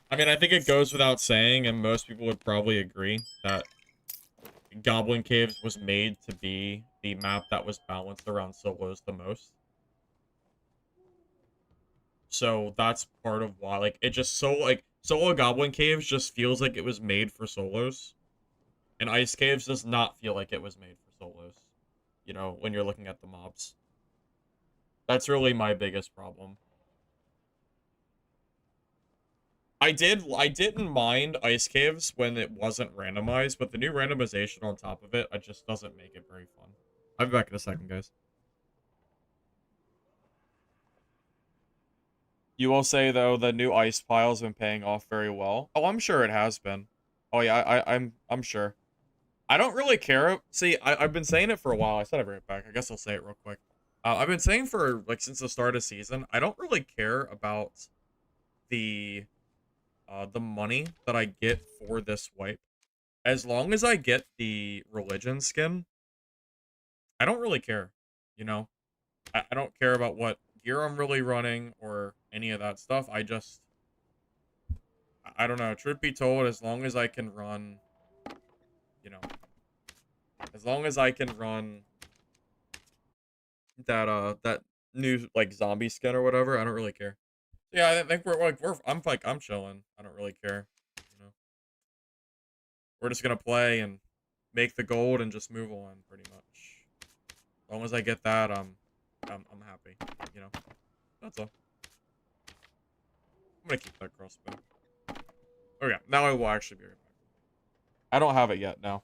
I mean, I think it goes without saying, and most people would probably agree, that Goblin Caves was made to be the map that was balanced around solos the most. So that's part of why, like, it just solo Goblin Caves just feels like it was made for solos. And Ice Caves does not feel like it was made for solos. You know, when you're looking at the mobs. That's really my biggest problem. I didn't mind ice caves when it wasn't randomized, but the new randomization on top of it, it just doesn't make it very fun. I'll be back in a second, guys. You will say though the new ice pile's been paying off very well. Oh, I'm sure it has been. Oh yeah, I'm sure. I don't really care. See, I've been saying it for a while. I said it right back. I guess I'll say it real quick. I've been saying for like since the start of season, I don't really care about the the money that I get for this wipe. As long as I get the religion skin, I don't really care. You know, I don't care about what gear I'm really running or any of that stuff. I don't know. Truth be told, as long as I can run, you know, as long as I can run that new like zombie skin or whatever, I don't really care. Yeah, I think I'm chilling. I don't really care. You know, we're just gonna play and make the gold and just move on pretty much. As long as I get that, I'm happy. You know, that's all. I'm gonna keep that crossbow. Okay, now I will actually be right back. I don't have it yet now.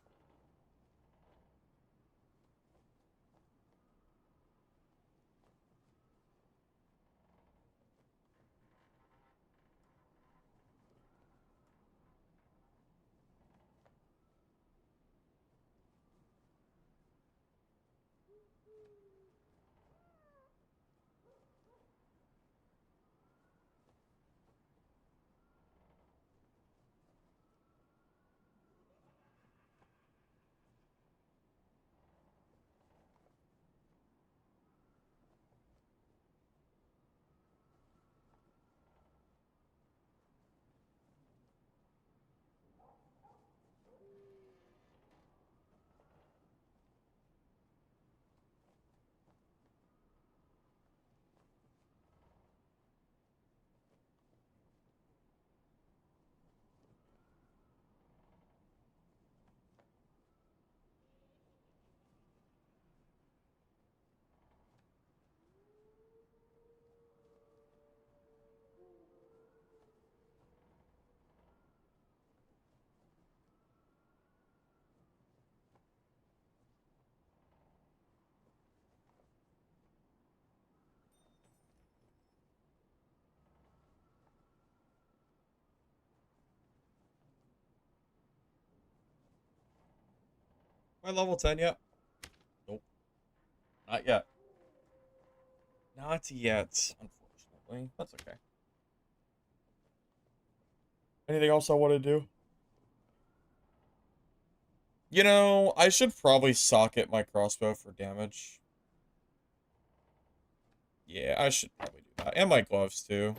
Am I level 10 yet? Nope, not yet. Not yet, unfortunately. That's okay. Anything else I want to do? You know, I should probably socket my crossbow for damage. Yeah, I should probably do that. And my gloves, too.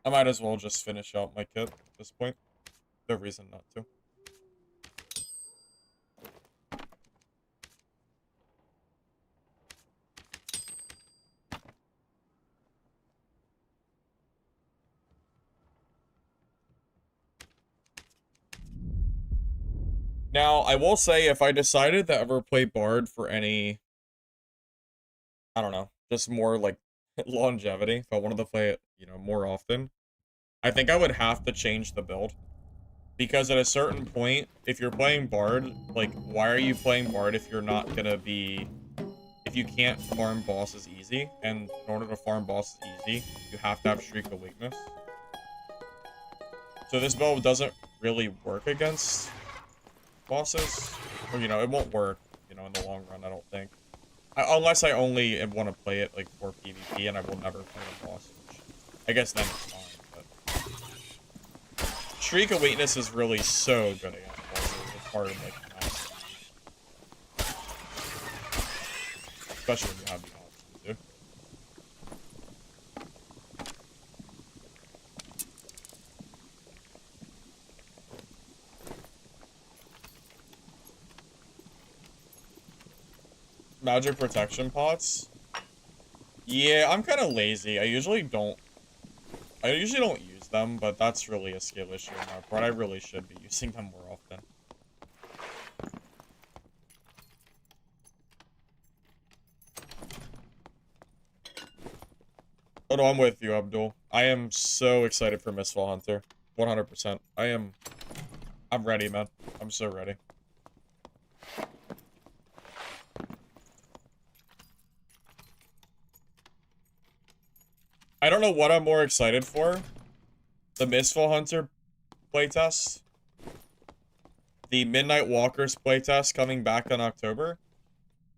I might as well just finish out my kit at this point. No reason not to. Now, I will say, if I decided to ever play Bard for any, I don't know, just more, like, longevity, if I wanted to play it, you know, more often, I think I would have to change the build. Because at a certain point, if you're playing Bard, like, why are you playing Bard if you're not gonna be... If you can't farm bosses easy, and in order to farm bosses easy, you have to have Shriek of Weakness. So this build doesn't really work against bosses. Or, you know, it won't work, you know, in the long run, I don't think. Unless I only want to play it, like, for PvP, and I will never play a boss, which I guess then it's fine, but... Shriek of Weakness is really so good against bosses. It's hard to, like, master. Especially when you have the option to. Magic protection pots? Yeah, I'm kind of lazy. I usually don't use them, but that's really a skill issue on my part. I really should be using them more often. Oh no, I'm with you, Abdul. I am so excited for Mistfall Hunter. 100%. I'm ready, man. I'm so ready. I don't know what I'm more excited for. The Mistfall Hunter playtest. The Midnight Walkers playtest coming back in October.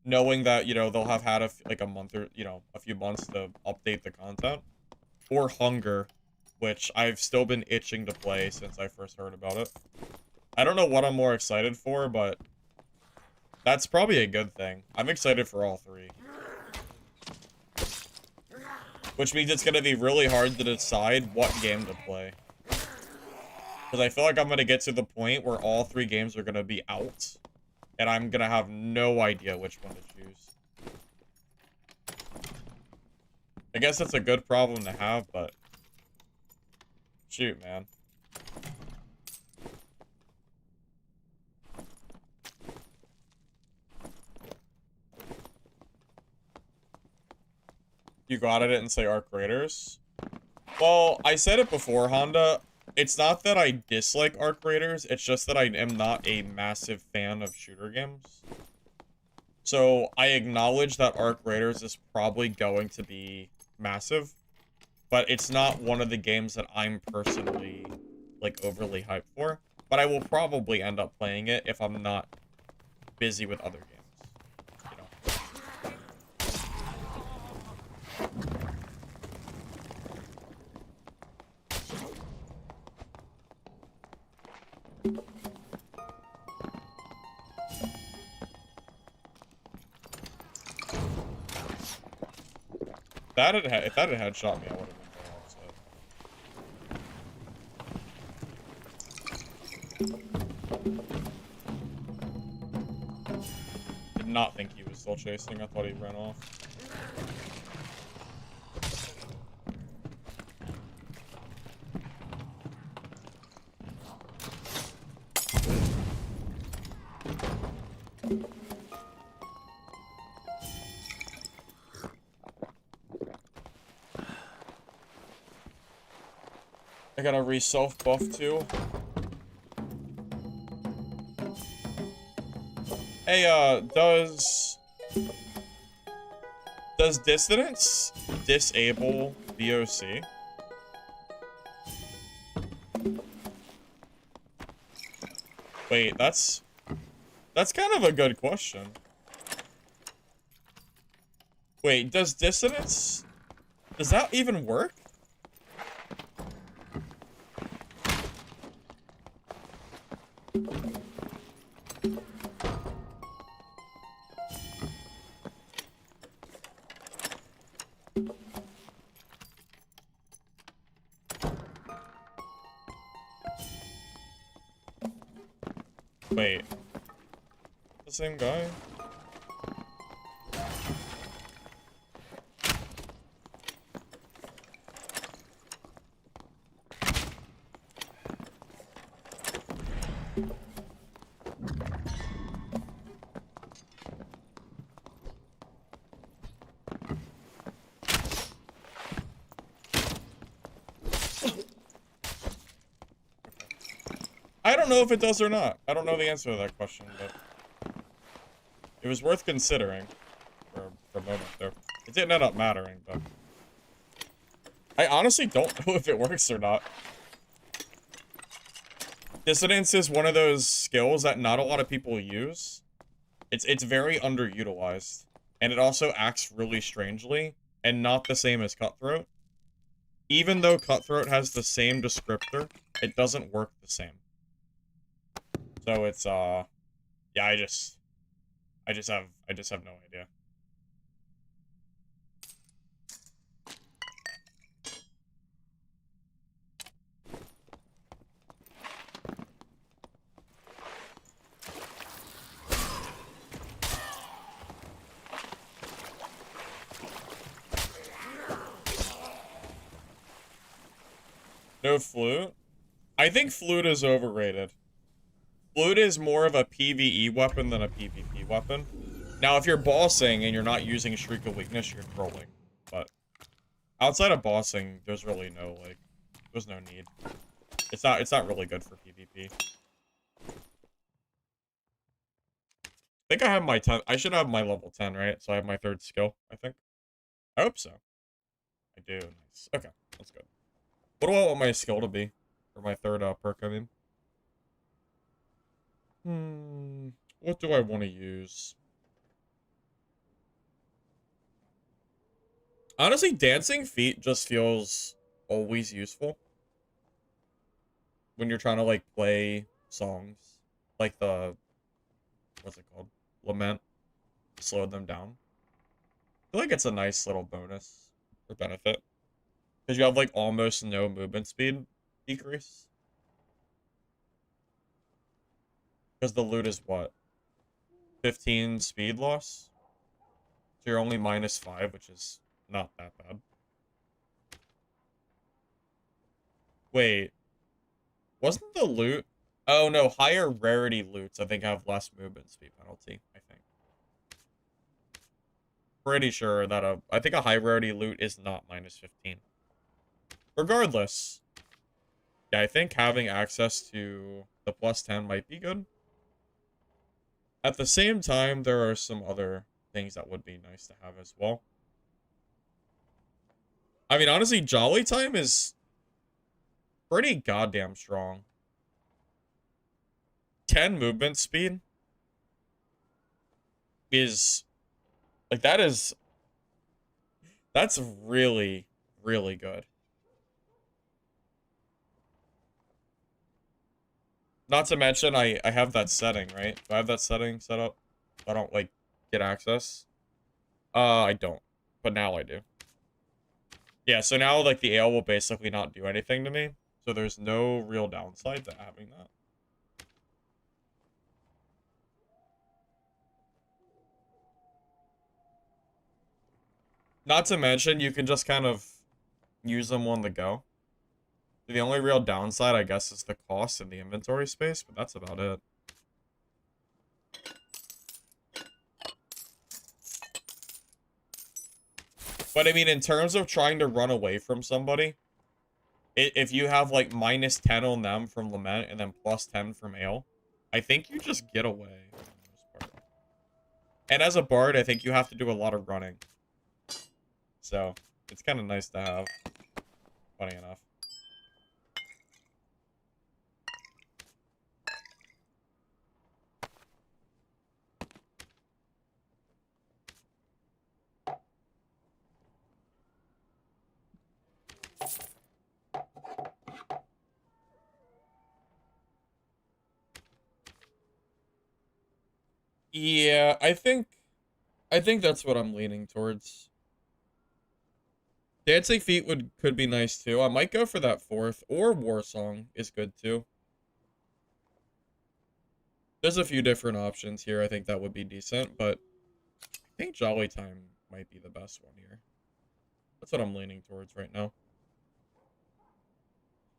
Knowing that, you know, they'll have had a month or, you know, a few months to update the content. Or Hunger, which I've still been itching to play since I first heard about it. I don't know what I'm more excited for, but that's probably a good thing. I'm excited for all three. Which means it's going to be really hard to decide what game to play. Because I feel like I'm going to get to the point where all three games are going to be out. And I'm going to have no idea which one to choose. I guess that's a good problem to have, but... Shoot, man. You got it and say Arc Raiders? Well, I said it before, Honda. It's not that I dislike Arc Raiders, it's just that I am not a massive fan of shooter games. So, I acknowledge that Arc Raiders is probably going to be massive, but it's not one of the games that I'm personally, like, overly hyped for. But I will probably end up playing it if I'm not busy with other games. You know? If that had headshot me, I would have been very upset. Did not think he was still chasing. I thought he ran off. I gotta re-self buff too. Hey, does Dissonance disable VOC? Wait, that's kind of a good question. Wait, does Dissonance, does that even work? Wait. The same guy? I don't know if it does or not. I don't know the answer to that question, but it was worth considering for a moment there. It didn't end up mattering, but I honestly don't know if it works or not. Dissonance is one of those skills that not a lot of people use. It's very underutilized, and it also acts really strangely and not the same as Cutthroat. Even though Cutthroat has the same descriptor, it doesn't work the same. So it's yeah, I just have no idea. No flute? I think flute is overrated. Flute is more of a PvE weapon than a PvP weapon. Now, if you're bossing and you're not using Shriek of Weakness, you're trolling. But Outside of bossing, there's really no, like, there's no need. It's not really good for PvP. I think I have my 10, I should have my level 10, right? So I have my third skill, I think. I hope so. I do, nice. Okay, that's good. What do I want my skill to be? Or my third perk, I mean. What do I want to use? Honestly, dancing feet just feels always useful. When you're trying to, like, play songs. Like the, what's it called? Lament. Slow them down. I feel like it's a nice little bonus or benefit. Because you have, like, almost no movement speed decrease. Because the loot is what? 15 speed loss? So you're only -5, which is not that bad. Wait. Wasn't the loot... Oh, no. Higher rarity loots, I think, have less movement speed penalty, I think. Pretty sure that I think a high rarity loot is not -15. Regardless. Yeah, I think having access to the +10 might be good. At the same time, there are some other things that would be nice to have as well. I mean, honestly, Jolly Time is pretty goddamn strong. 10 movement speed is, like, that's really, really good. Not to mention, I have that setting, right? Do I have that setting set up? I don't, like, get access. I don't. But now I do. Yeah, so now, like, the ale will basically not do anything to me. So there's no real downside to having that. Not to mention, you can just kind of use them on the go. The only real downside, I guess, is the cost and the inventory space, but that's about it. But I mean, in terms of trying to run away from somebody, if you have like -10 on them from Lament and then +10 from Ale, I think you just get away for the most part. And as a bard, I think you have to do a lot of running. So, it's kind of nice to have. Funny enough. Yeah, I think that's what I'm leaning towards. Dancing Feet could be nice too. I might go for that fourth, or War Song is good too. There's a few different options here. I think that would be decent, but I think Jolly Time might be the best one here. That's what I'm leaning towards right now.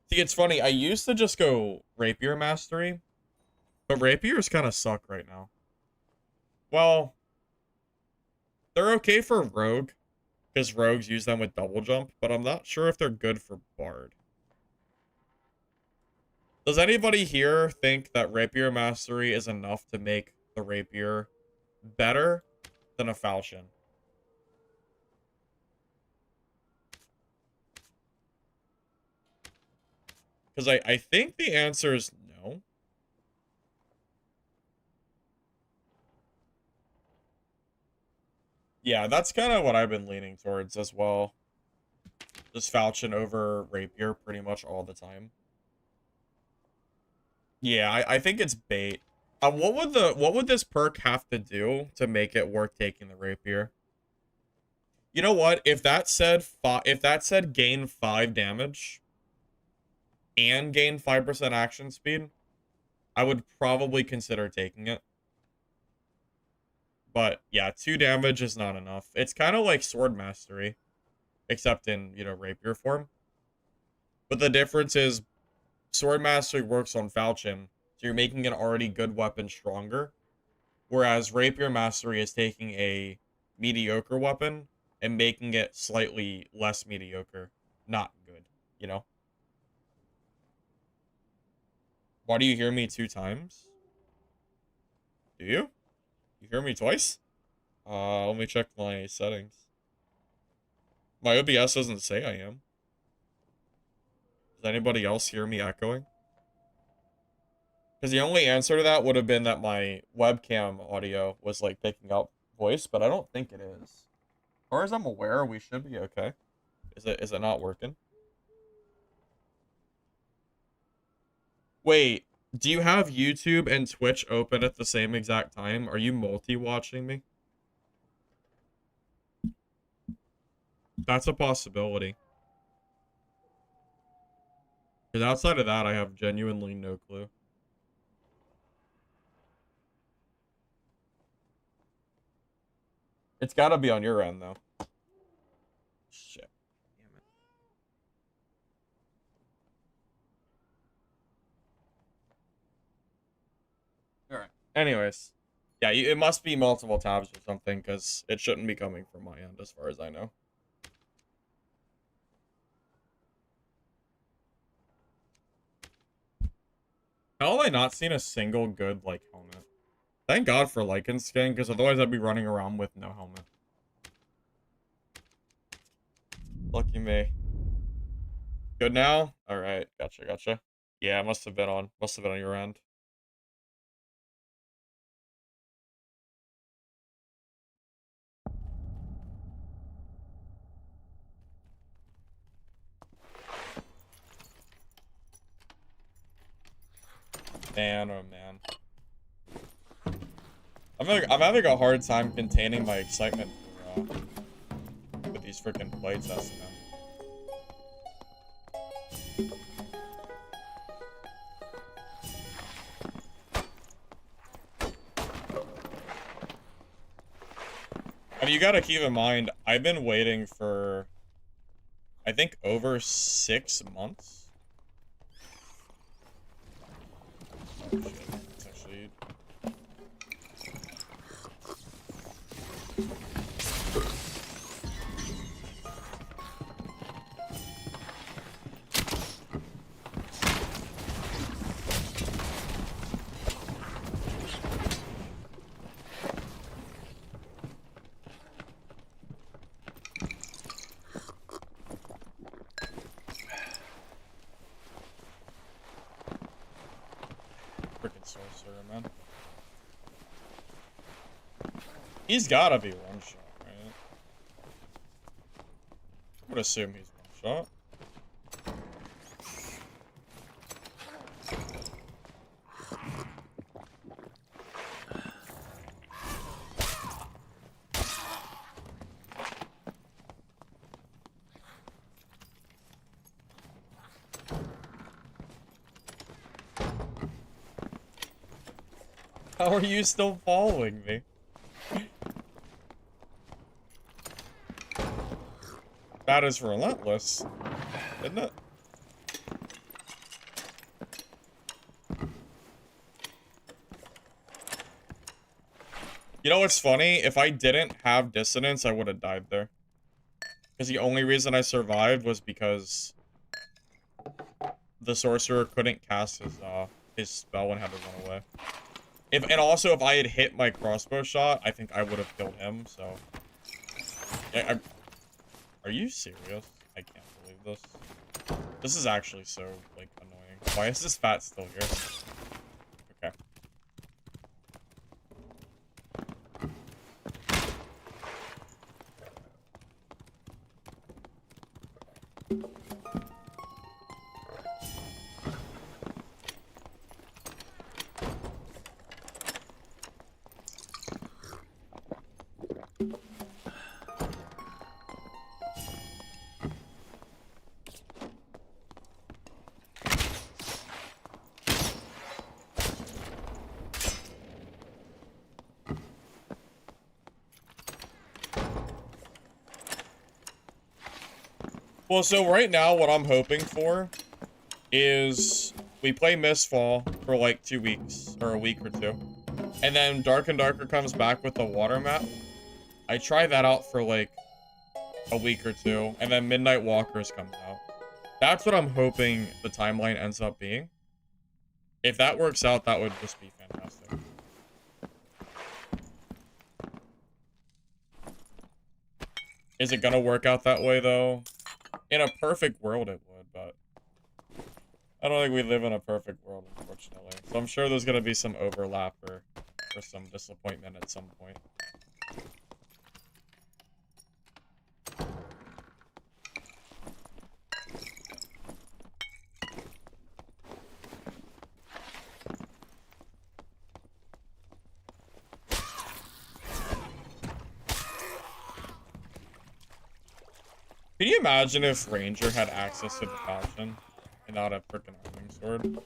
See, it's funny. I used to just go Rapier Mastery, but Rapiers kind of suck right now. Well, they're okay for Rogue, because Rogues use them with double jump, but I'm not sure if they're good for Bard. Does anybody here think that Rapier Mastery is enough to make the Rapier better than a Falchion? Because I think the answer is no. Yeah, that's kind of what I've been leaning towards as well. Just Falchion over Rapier pretty much all the time. Yeah, I think it's bait. What would this perk have to do to make it worth taking the Rapier? You know what? If that said gain 5 damage and gain 5% action speed, I would probably consider taking it. But yeah, 2 damage is not enough. It's kind of like Sword Mastery, except in, you know, Rapier form. But the difference is Sword Mastery works on Falchion, so you're making an already good weapon stronger. Whereas Rapier Mastery is taking a mediocre weapon and making it slightly less mediocre. Not good, you know? Why do you hear me 2 times? Do you? You hear me twice? Let me check my settings. My OBS doesn't say I am. Does anybody else hear me echoing? Because the only answer to that would have been that my webcam audio was, like, picking up voice, but I don't think it is. As far as I'm aware, we should be okay. Is it not working? Wait, do you have YouTube and Twitch open at the same exact time? Are you multi-watching me? That's a possibility. Because outside of that, I have genuinely no clue. It's gotta be on your end, though. Shit. Damn it. Alright. Anyways. Yeah, it must be multiple tabs or something, because it shouldn't be coming from my end, as far as I know. How have I not seen a single good, like, helmet? Thank God for Lycan skin, because otherwise I'd be running around with no helmet. Lucky me. Good now? Alright, gotcha. Yeah, must have been on your end. Man, oh man. I'm having a hard time containing my excitement for, with these freaking playtests, man. I mean, you gotta keep in mind, I've been waiting for, I think, over 6 months. Oh shit, it's actually... Freaking sorcerer, man. He's gotta be one shot, right? I would assume he's one shot. How are you still following me? That is relentless, isn't it? You know what's funny? If I didn't have Dissonance, I would have died there. Because the only reason I survived was because the sorcerer couldn't cast his spell and had to run away. And also, if I had hit my crossbow shot, I think I would have killed him, so... Yeah, are you serious? I can't believe this. This is actually so, like, annoying. Why is this fat still here? Okay. Well, so right now, what I'm hoping for is we play Mistfall for like 2 weeks, or a week or 2. And then Dark and Darker comes back with the water map. I try that out for like a week or two, and then Midnight Walkers comes out. That's what I'm hoping the timeline ends up being. If that works out, that would just be fantastic. Is it gonna work out that way, though? In a perfect world, it would, but I don't think we live in a perfect world, unfortunately. So I'm sure there's gonna be some overlap or some disappointment at some point. Can you imagine if Ranger had access to the Falchion and not a freaking arming sword?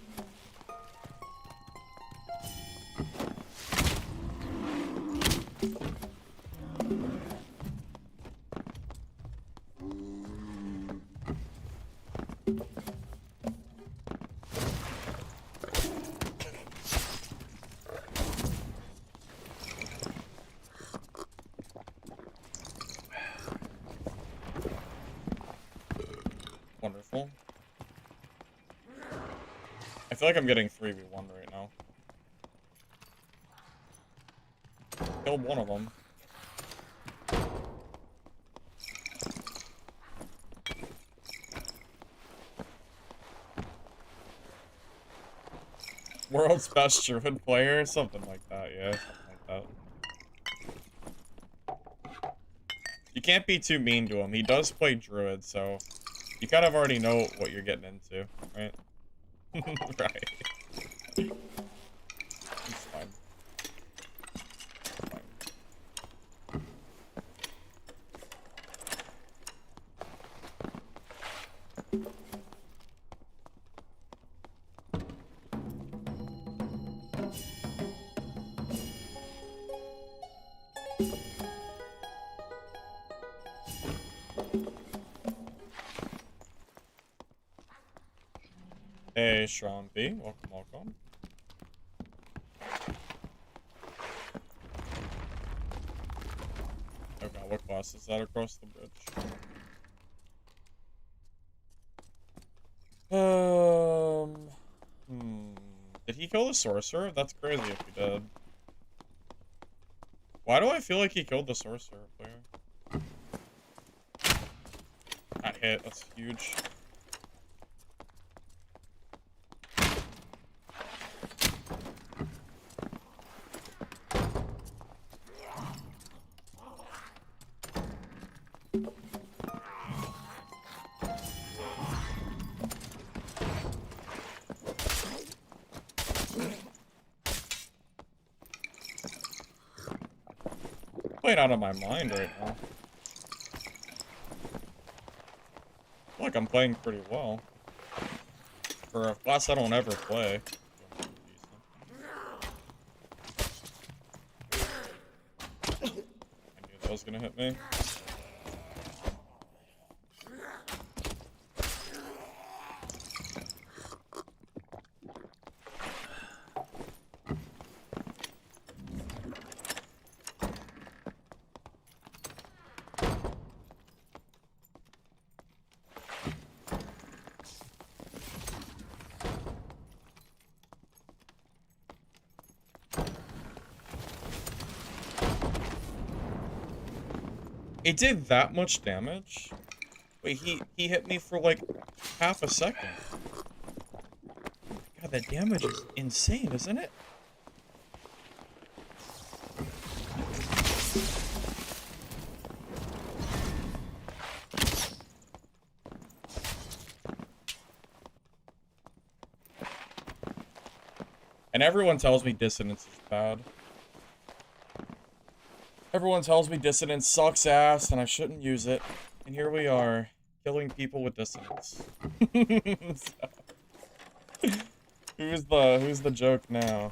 Wonderful. I feel like I'm getting 3v1 right now. Killed one of them. World's best Druid player? Something like that, yeah. Something like that. You can't be too mean to him. He does play Druid, so you kind of already know what you're getting into, right? Right. It's fine. It's fine. Hey, Sean B. Welcome, welcome. Okay, what class is that across the bridge? Did he kill the sorcerer? That's crazy if he did. Why do I feel like he killed the sorcerer player? That hit, that's huge. Playing out of my mind right now. I feel like I'm playing pretty well. For a class I don't ever play. I knew that was gonna hit me. It did that much damage? Wait, he hit me for like half a second. God, that damage is insane, isn't it? And everyone tells me Dissonance is bad. Everyone tells me Dissonance sucks ass and I shouldn't use it. And here we are, killing people with Dissonance. Who's the joke now?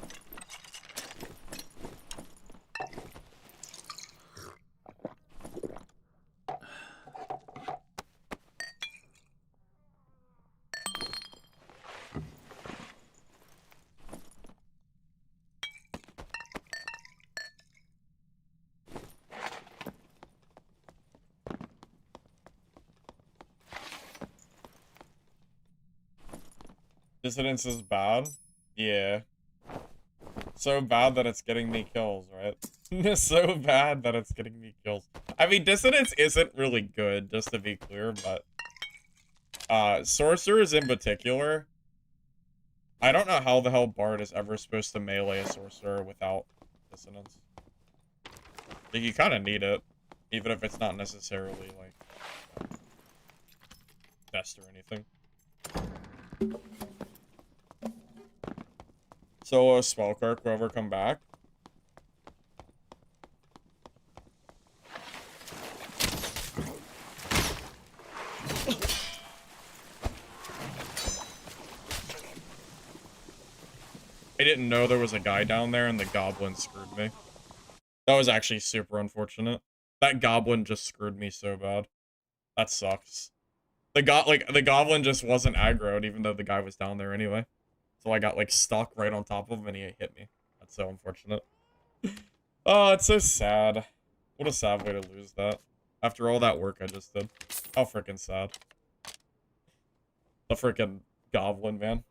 Dissonance is bad? Yeah. So bad that it's getting me kills, right? So bad that it's getting me kills. I mean, Dissonance isn't really good, just to be clear, but... Sorcerers in particular... I don't know how the hell Bard is ever supposed to melee a Sorcerer without Dissonance. Like, you kind of need it, even if it's not necessarily, like, best or anything. So, Spellkirk will ever come back? I didn't know there was a guy down there and the goblin screwed me. That was actually super unfortunate. That goblin just screwed me so bad. That sucks. The goblin just wasn't aggroed even though the guy was down there anyway. So I got like stuck right on top of him and he hit me. That's so unfortunate. Oh, it's so sad. What a sad way to lose that. After all that work I just did. How freaking sad. The freaking goblin, man.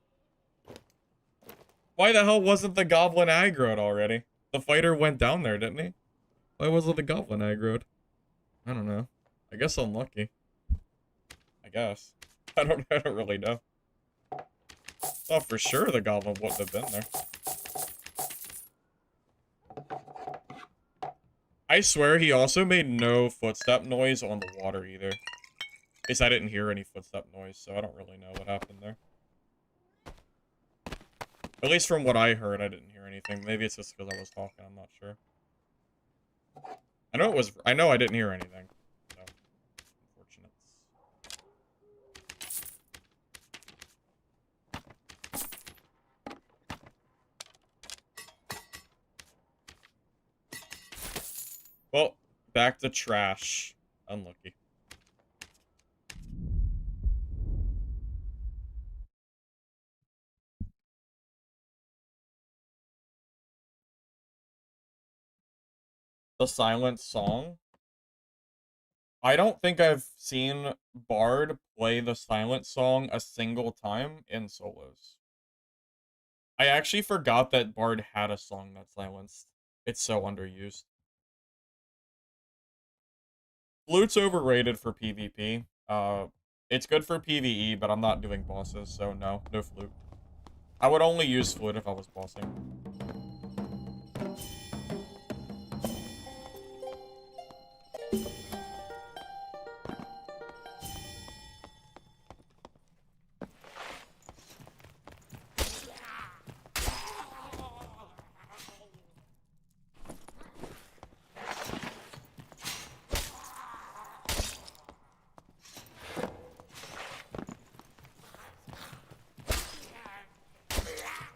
Why the hell wasn't the goblin aggroed already? The fighter went down there, didn't he? Why wasn't the goblin aggroed? I don't know. I guess unlucky. I guess. I don't really know. Oh, for sure the goblin wouldn't have been there. I swear he also made no footstep noise on the water either. At least I didn't hear any footstep noise, so I don't really know what happened there. At least from what I heard, I didn't hear anything. Maybe it's just because I was talking, I'm not sure. I know I didn't hear anything. So, unfortunate. Well, back to trash. Unlucky. The Silent Song? I don't think I've seen Bard play the Silent Song a single time in solos. I actually forgot that Bard had a song that silenced. It's so underused. Flute's overrated for PvP. It's good for PvE, but I'm not doing bosses, so no flute. I would only use flute if I was bossing.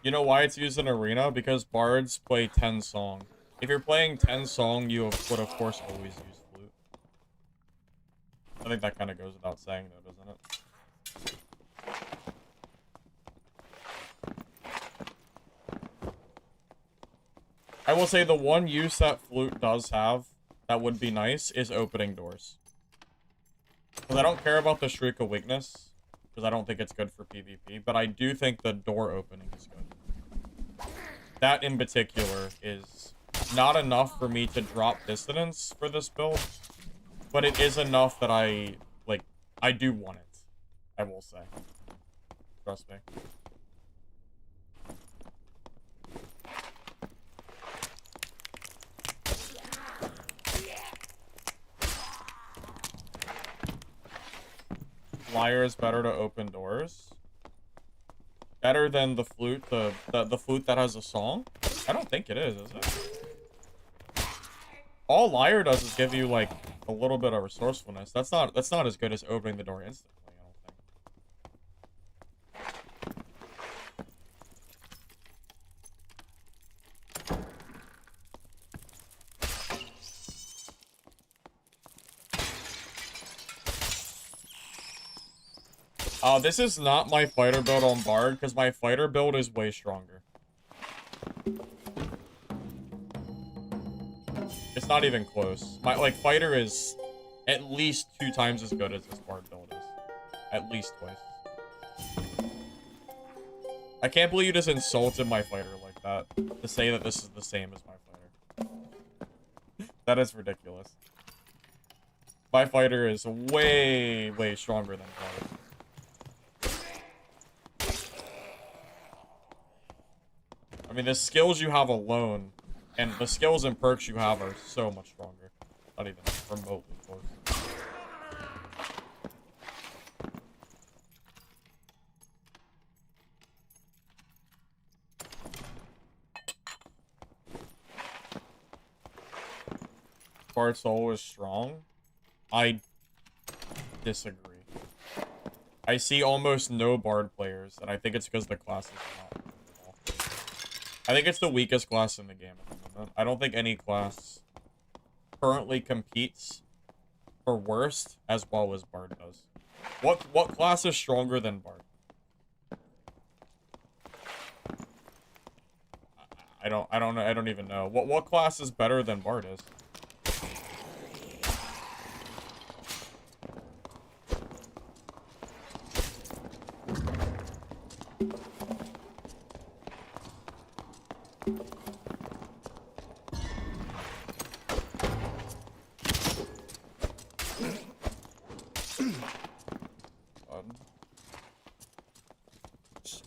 You know why it's used in Arena? Because bards play 10 song. If you're playing 10 song, you would of course always use flute. I think that kind of goes without saying though, doesn't it? I will say the one use that flute does have that would be nice is opening doors. Because I don't care about the Shriek of Weakness, because I don't think it's good for PvP, but I do think the door opening is good. That in particular is not enough for me to drop Dissonance for this build, but it is enough that I do want it, I will say. Trust me. Lyre is better to open doors. Better than the flute, the flute that has a song? I don't think it is it? All Lyre does is give you like a little bit of resourcefulness. That's not as good as opening the door instantly, I don't think. This is not my fighter build on Bard, because my fighter build is way stronger. It's not even close. My, fighter is at least 2 times as good as this Bard build is. At least twice. I can't believe you just insulted my fighter like that. To say that this is the same as my fighter. That is ridiculous. My fighter is way, way stronger than Bard. I mean, the skills you have alone, and the skills and perks you have are so much stronger. Not even remotely close. Bard soul is strong? I disagree. I see almost no Bard players, and I think it's because the class is not at all. I think it's the weakest class in the game at the moment. I don't think any class currently competes for worst as well as Bard does. What class is stronger than Bard? I don't know. I don't even know. What class is better than Bard is?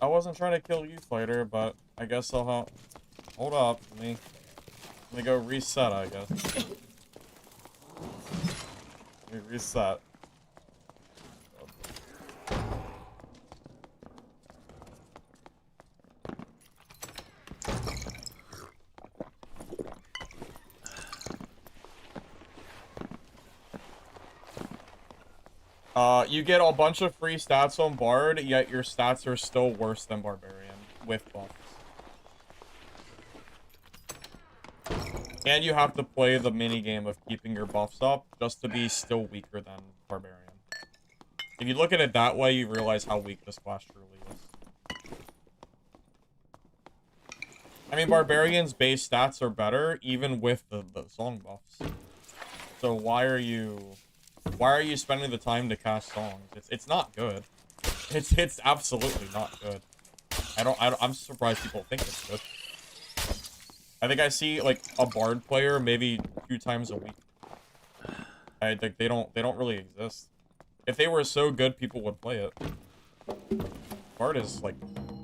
I wasn't trying to kill you, fighter, but I guess I'll help. Hold up, let me go reset, I guess. Let me reset. You get a bunch of free stats on Bard, yet your stats are still worse than Barbarian with buffs. And you have to play the minigame of keeping your buffs up just to be still weaker than Barbarian. If you look at it that way, you realize how weak this class truly is. I mean, Barbarian's base stats are better, even with the song buffs. So why are you spending the time to cast songs? It's not good. It's absolutely not good. I'm surprised people think it's good. I think I see like a Bard player maybe 2 times a week. I think they don't really exist. If they were so good, people would play it. Bard is like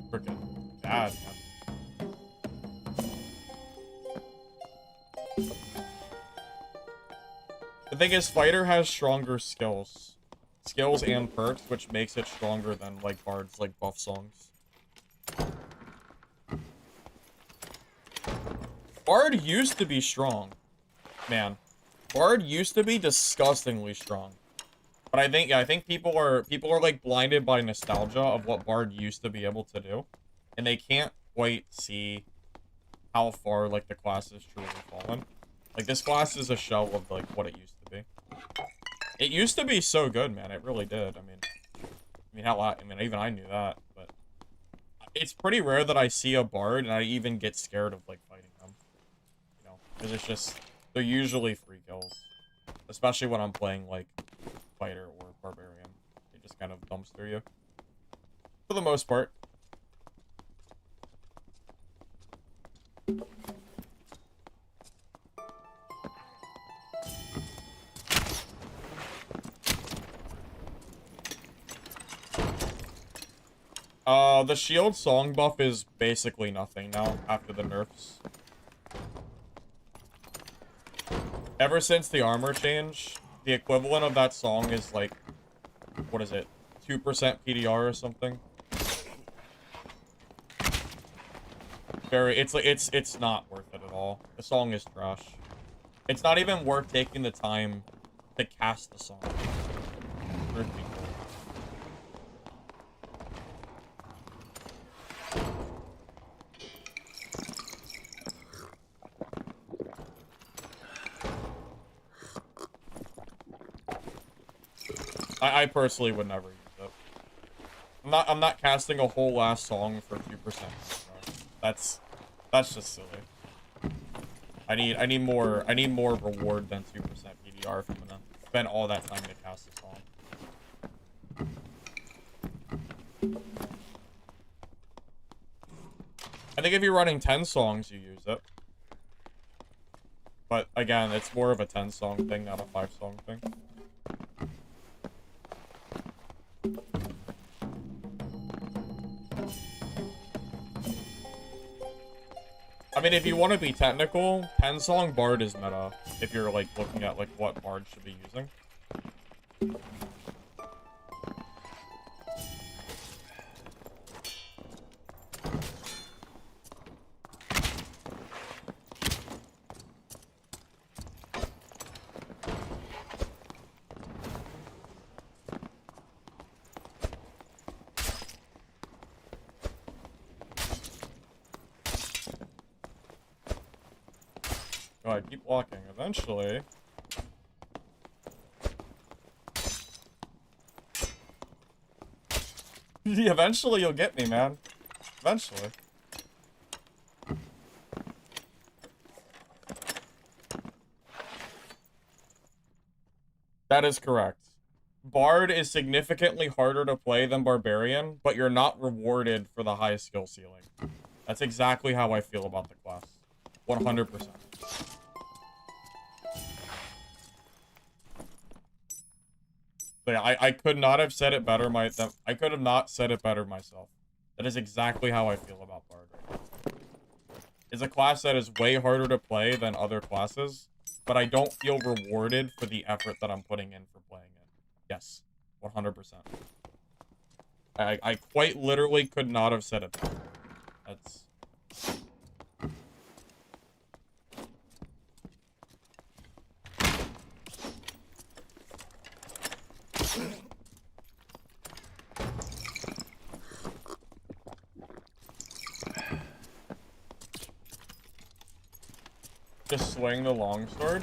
freaking bad, man. The thing is, fighter has stronger skills and perks, which makes it stronger than like Bard's like buff songs. Bard used to be strong, man. Bard used to be disgustingly strong, but I think people are like blinded by nostalgia of what Bard used to be able to do, and they can't quite see how far like the class has truly fallen. Like this class is a shell of like what it used to be. It used to be so good, man. It really did. I mean, even I knew that, but it's pretty rare that I see a Bard and I even get scared of like fighting them. You know, because it's just they're usually free kills, especially when I'm playing like fighter or barbarian. They just kind of dumpster you for the most part. The shield song buff is basically nothing now after the nerfs. Ever since the armor change, the equivalent of that song is like, what is it? 2% PDR or something? It's not worth it at all. The song is trash. It's not even worth taking the time to cast the song. Truth be told. I personally would never use it. I'm not casting a whole last song for 2%. That's just silly. I need more reward than 2% PDR if I'm gonna spend all that time to cast a song. I think if you're running 10 songs, you use it. But again, it's more of a 10-song thing, not a 5-song thing. I mean, if you want to be technical, 10-song bard is meta. If you're, like, looking at, like, what bard should be using. Go ahead, keep walking. Eventually... Eventually you'll get me, man. Eventually. That is correct. Bard is significantly harder to play than Barbarian, but you're not rewarded for the high skill ceiling. That's exactly how I feel about the class. 100%. So yeah, I could not have said it better I could have not said it better myself. That is exactly how I feel about Bard right now. It's a class that is way harder to play than other classes, but I don't feel rewarded for the effort that I'm putting in for playing it. Yes, 100%. I quite literally could not have said it better. That's... Just swing the longsword.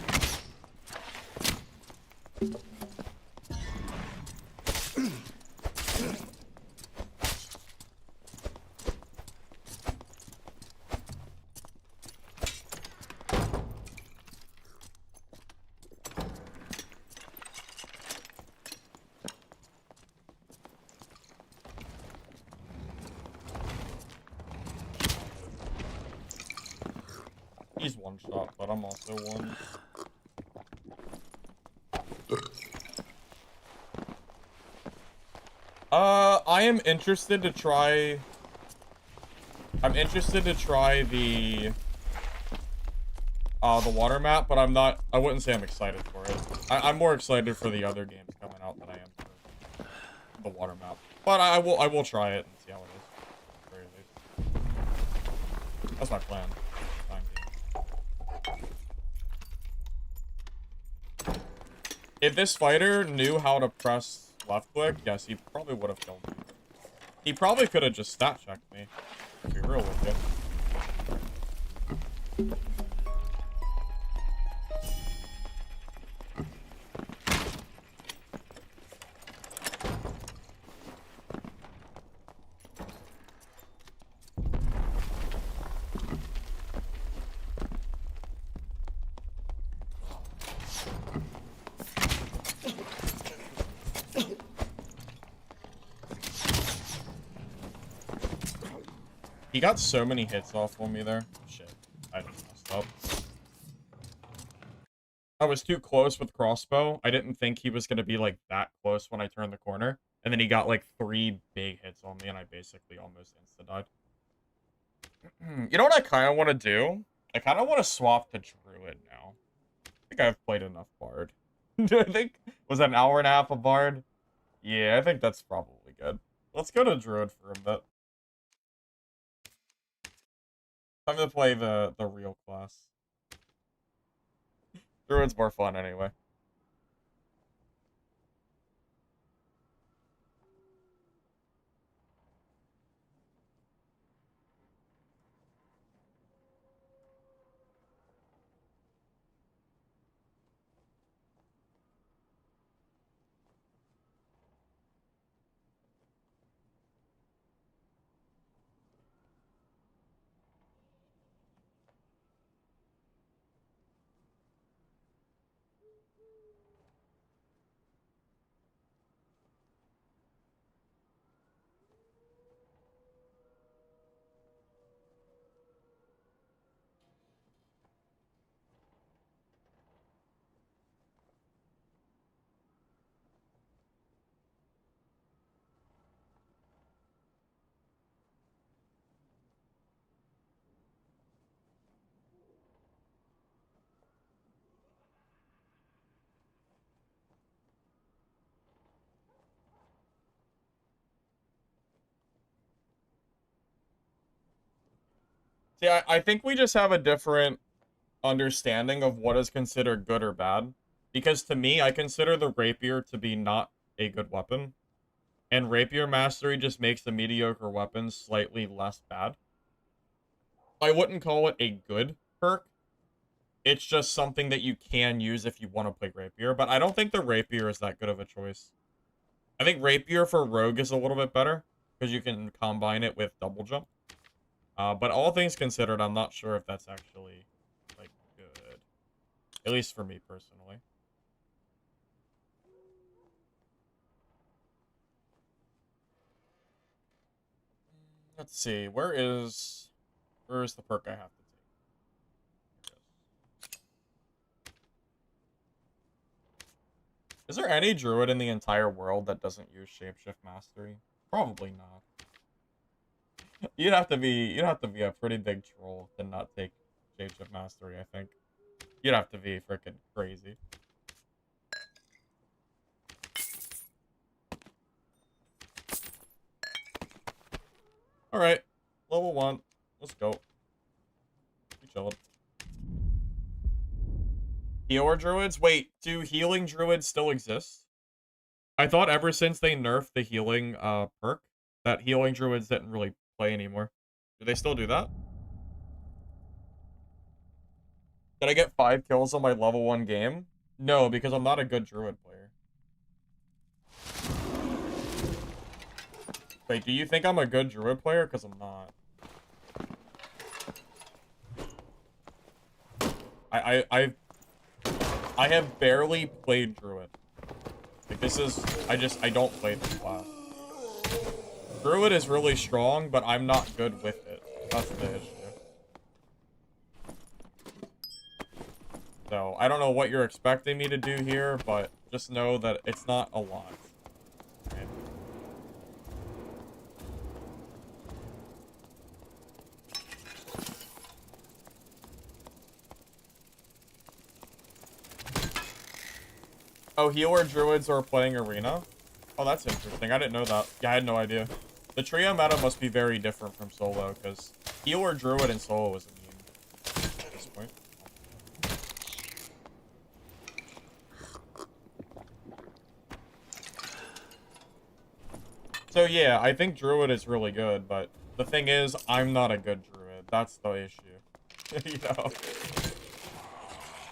He's one shot, but I'm also one. I am interested to try... I'm interested to try the water map, but I wouldn't say I'm excited for it. I'm more excited for the other games coming out than I am for the water map. But I will try it and see how it is. At the very least. That's my plan. If this fighter knew how to press left click, yes, he probably would have killed me. He probably could have just stat checked me. To be real with you. He got so many hits off on me there. Shit. I just messed up. I was too close with crossbow. I didn't think he was going to be, like, that close when I turned the corner. And then he got, like, 3 big hits on me, and I basically almost insta-died. You know what I kind of want to do? I kind of want to swap to Druid now. I think I've played enough Bard. Do I think... Was that an hour and a half of Bard? Yeah, I think that's probably good. Let's go to Druid for a bit. Time to play the real class. Druid's more fun anyway. See, I think we just have a different understanding of what is considered good or bad. Because to me, I consider the rapier to be not a good weapon. And rapier mastery just makes the mediocre weapons slightly less bad. I wouldn't call it a good perk. It's just something that you can use if you want to play rapier. But I don't think the rapier is that good of a choice. I think rapier for rogue is a little bit better. Because you can combine it with double jump. But all things considered, I'm not sure if that's actually, like, good. At least for me, personally. Let's see. Where is the perk I have to take? Is there any druid in the entire world that doesn't use shapeshift mastery? Probably not. You'd have to be a pretty big troll to not take shapeshift mastery, I think. You'd have to be freaking crazy. Alright. Level 1. Let's go. We chillin'. Healer druids? Wait, do healing druids still exist? I thought ever since they nerfed the healing perk, that healing druids didn't really play anymore. Do they still do that? Did I get 5 kills on my level 1 game? No, because I'm not a good druid player. Wait, do you think I'm a good druid player? Because I'm not. I have barely played druid. Like, this is... I don't play this class. Druid is really strong, but I'm not good with it. That's the issue. So, I don't know what you're expecting me to do here, but just know that it's not a lot. Okay. Oh, healer druids are playing arena? Oh, that's interesting. I didn't know that. Yeah, I had no idea. The trio meta must be very different from solo, because healer druid and solo is a meme at this point. So yeah, I think druid is really good, but the thing is, I'm not a good druid. That's the issue. You know?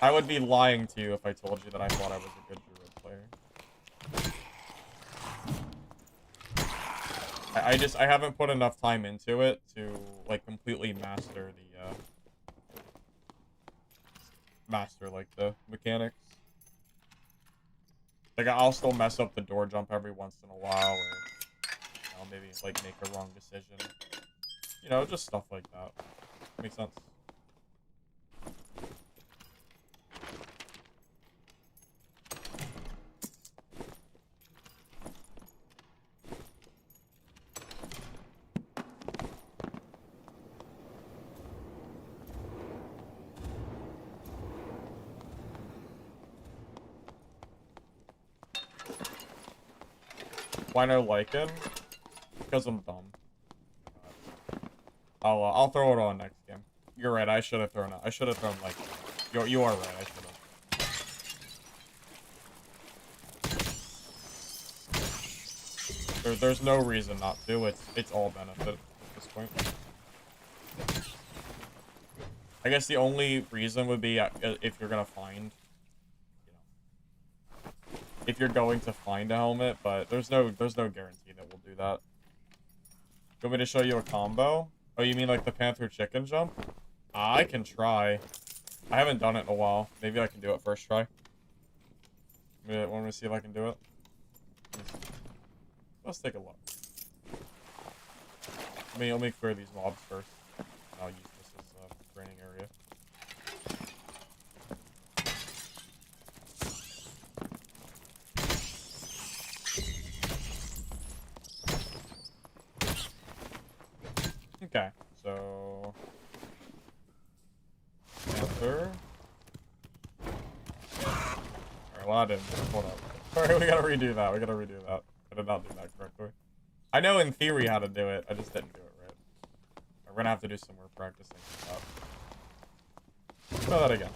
I would be lying to you if I told you that I thought I was a good druid player. I haven't put enough time into it to, like, completely master the mechanics. Like, I'll still mess up the door jump every once in a while, or, you know, maybe, like, make a wrong decision. You know, just stuff like that. Makes sense. Why no Lycan? Because I'm dumb. I'll throw it on next game. You're right. I should have thrown it. I should have thrown Lycan. You are right. I should have. There's no reason not to. It's all benefit at this point. I guess the only reason would be if you're gonna find. If you're going to find a helmet, but there's no guarantee that we'll do that. You want me to show you a combo? Oh, you mean like the Panther chicken jump? I can try. I haven't done it in a while. Maybe I can do it first try. Want me to see if I can do it? Let's take a look. Let me clear these mobs first. I'll use this as a training area. Okay, so Panther. Alright, well I didn't. Hold up. Sorry, we gotta redo that. I did not do that correctly. I know in theory how to do it, I just didn't do it right. We're gonna have to do some more practicing for that. Try that again.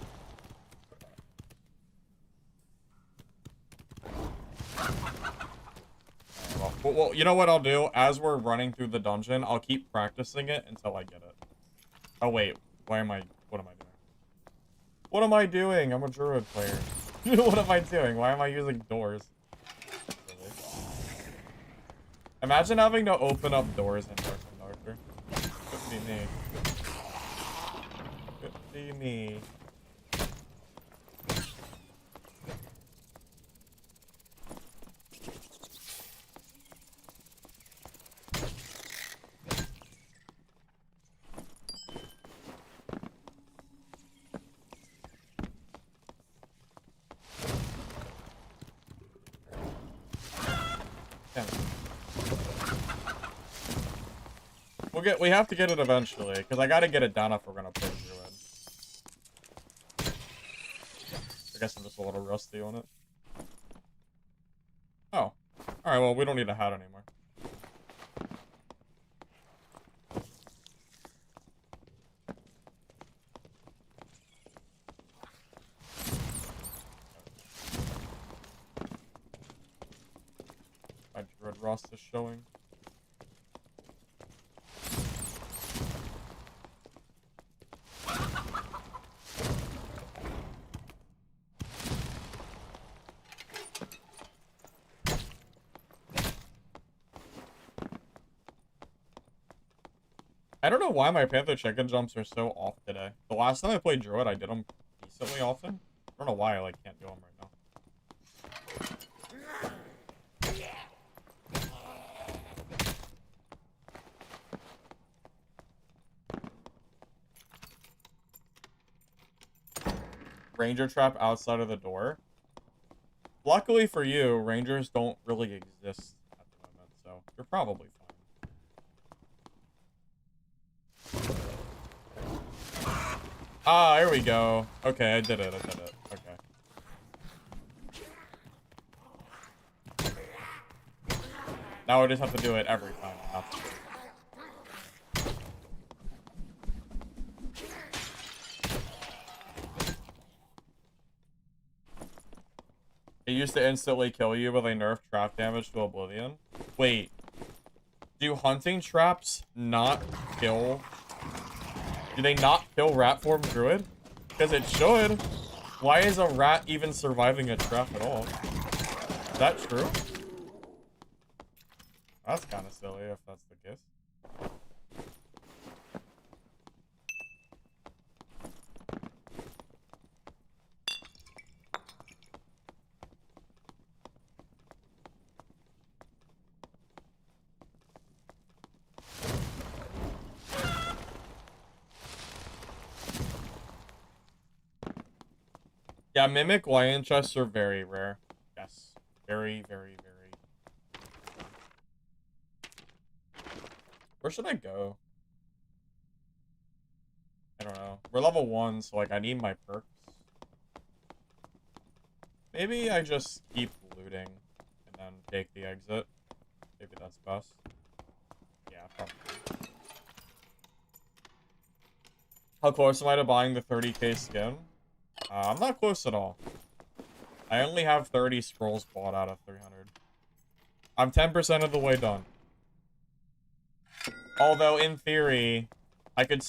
Well, you know what I'll do? As we're running through the dungeon, I'll keep practicing it until I get it. Oh, wait. What am I doing? What am I doing? I'm a druid player. What am I doing? Why am I using doors? Really? Imagine having to open up doors in Dark and Darker. Could be me. Could be me. We have to get it eventually, because I gotta get it down if we're gonna play Druid. I guess I'm just a little rusty on it. Oh. Alright, well, we don't need a hat anymore. My Druid Rust is showing. I don't know why my Panther chicken jumps are so off today. The last time I played Druid, I did them decently often. I don't know why I can't do them right now. Ranger trap outside of the door. Luckily for you, rangers don't really exist at the moment, so you're probably fine. Ah, here we go. Okay, I did it. Okay. Now I just have to do it every time. It used to instantly kill you, but they nerfed trap damage to oblivion. Wait. Do hunting traps not kill... Do they not kill rat form druid? Because it should. Why is a rat even surviving a trap at all? Is that true? That's kind of silly if that's the case. Yeah, mimic lion chests are very rare. Yes. Very, very, very. Where should I go? I don't know. We're level 1, so like I need my perks. Maybe I just keep looting and then take the exit. Maybe that's best. Yeah, probably. How close am I to buying the 30k skin? I'm not close at all. I only have 30 scrolls bought out of 300. I'm 10% of the way done. Although, in theory, I could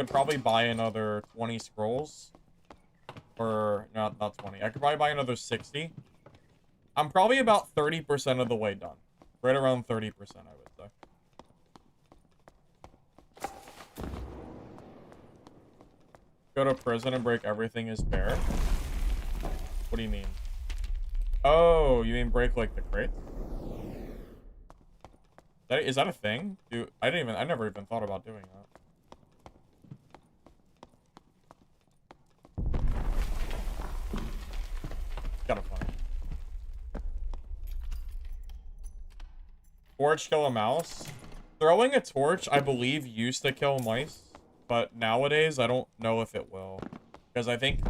probably buy another 20 scrolls. Or, no, not 20. I could probably buy another 60. I'm probably about 30% of the way done. Right around 30%, I would say. Go to prison and break everything is bare? What do you mean? Oh, you mean break, like, the crates? Is that a thing? Dude, I never even thought about doing that. Gotta find. Torch kill a mouse? Throwing a torch, I believe, used to kill mice. But nowadays, I don't know if it will. Because I think...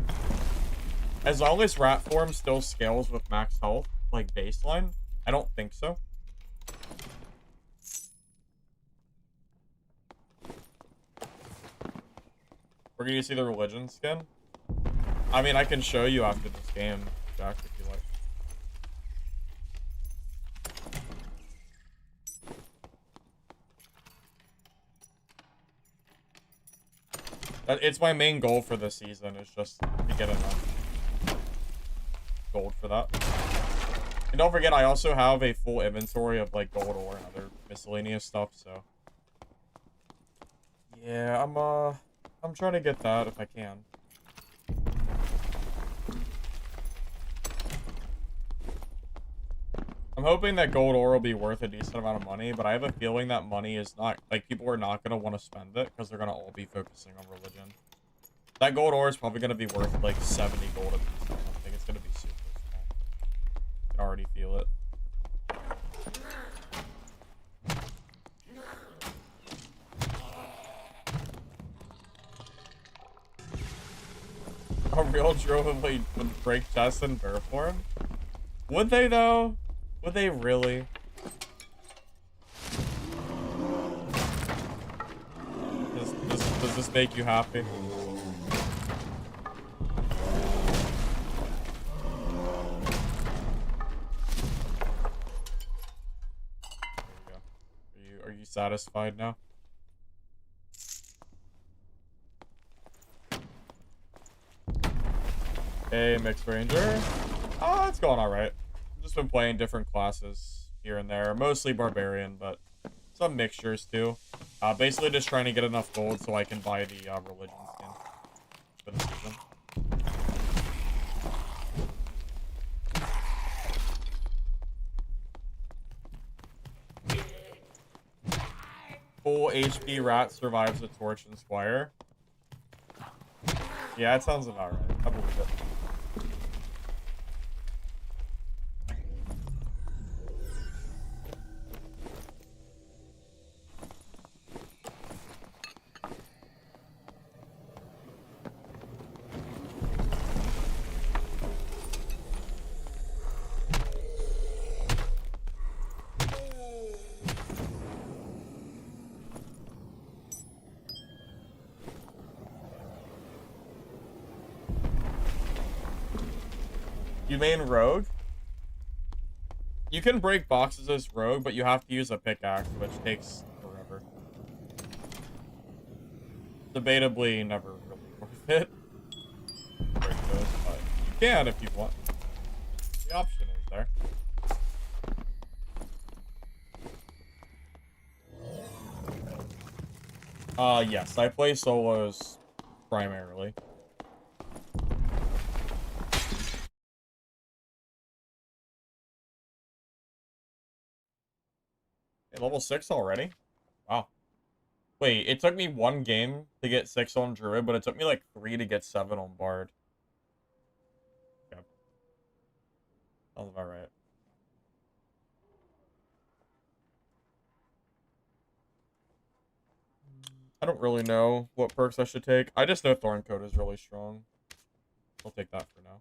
as long as rat form still scales with max health, like baseline, I don't think so. We're gonna see the religion skin. I mean, I can show you after this game, Jack, if you like. It's my main goal for this season, is just to get enough gold for that. And don't forget, I also have a full inventory of like gold ore and other miscellaneous stuff, so. Yeah, I'm trying to get that if I can. I'm hoping that gold ore will be worth a decent amount of money, but I have a feeling that money is not, like, people are not going to want to spend it because they're going to all be focusing on religion. That gold ore is probably going to be worth, like, 70 gold a piece or something. It's going to be super small. I can already feel it. A real Druid would break chests in bear form? Would they, though? Would they really? Does this make you happy? There you go. Are you satisfied now? Hey, Mixed Ranger. Oh, it's going alright. Just been playing different classes here and there, mostly barbarian, but some mixtures too. Basically just trying to get enough gold so I can buy the religion skin for the season. Full HP rat survives a torch and squire. Yeah, that sounds about right. I believe it. You main rogue? You can break boxes as rogue, but you have to use a pickaxe, which takes forever. Debatably never really worth it. Break those, but you can if you want. The option is there. Yes, I play solos primarily. Level 6 already? Wow. Wait, it took me one game to get 6 on Druid, but it took me like 3 to get 7 on Bard. Okay. Sounds about right. I don't really know what perks I should take. I just know Thorncoat is really strong. I'll take that for now.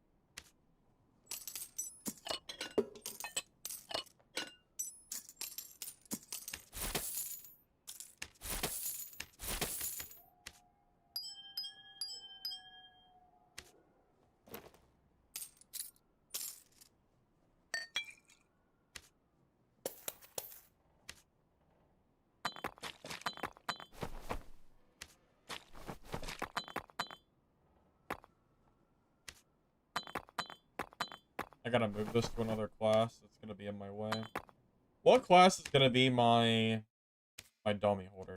I gotta move this to another class. It's gonna be in my way. What class is gonna be my dummy holder?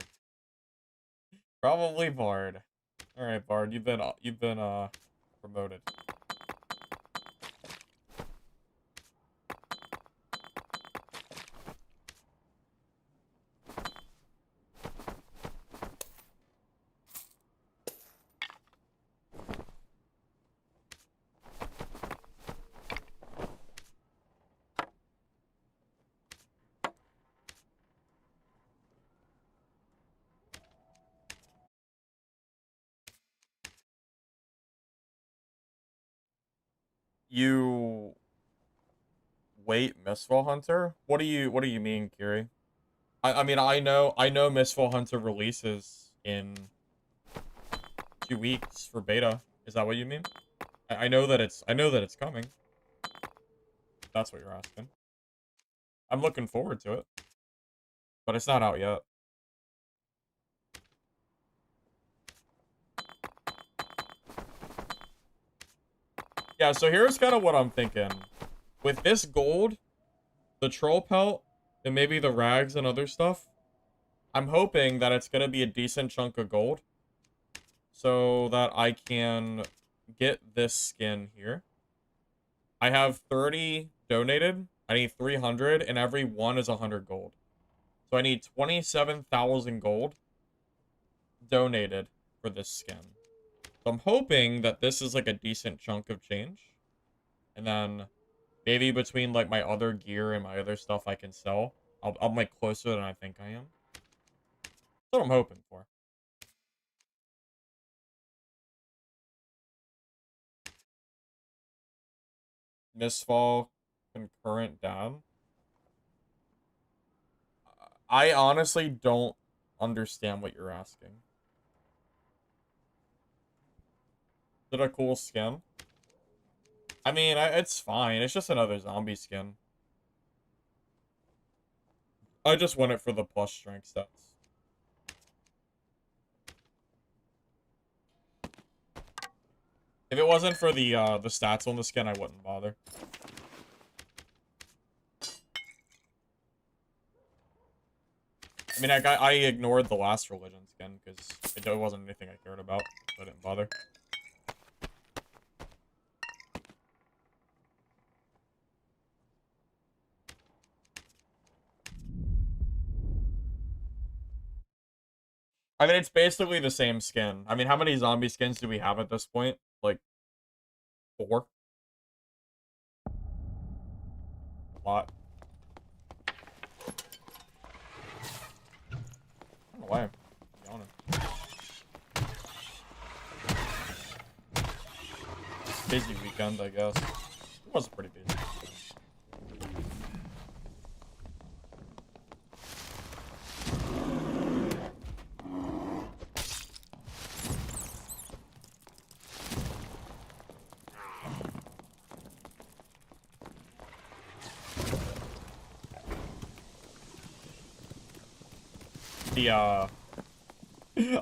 Probably Bard. All right, Bard, you've been promoted. You wait, Mistfall Hunter? What do you mean, Kiri? I mean I know Mistfall Hunter releases in 2 weeks for beta. Is that what you mean? I know that it's coming. That's what you're asking. I'm looking forward to it. But it's not out yet. Yeah, so here's kind of what I'm thinking. With this gold, the troll pelt, and maybe the rags and other stuff, I'm hoping that it's going to be a decent chunk of gold. So that I can get this skin here. I have 30 donated. I need 300, and every one is 100 gold. So I need 27,000 gold donated for this skin. So I'm hoping that this is like a decent chunk of change. And then maybe between like my other gear and my other stuff I can sell, I'm like closer than I think I am. That's what I'm hoping for. Mistfall concurrent down. I honestly don't understand what you're asking. Is it a cool skin? I mean, it's fine. It's just another zombie skin. I just want it for the plus strength stats. If it wasn't for the stats on the skin, I wouldn't bother. I mean, I ignored the last religion skin because it wasn't anything I cared about, so I didn't bother. I mean, it's basically the same skin. I mean, how many zombie skins do we have at this point? Like, 4? A lot. I don't know why I'm yawning. Busy weekend, I guess. It was pretty busy weekend.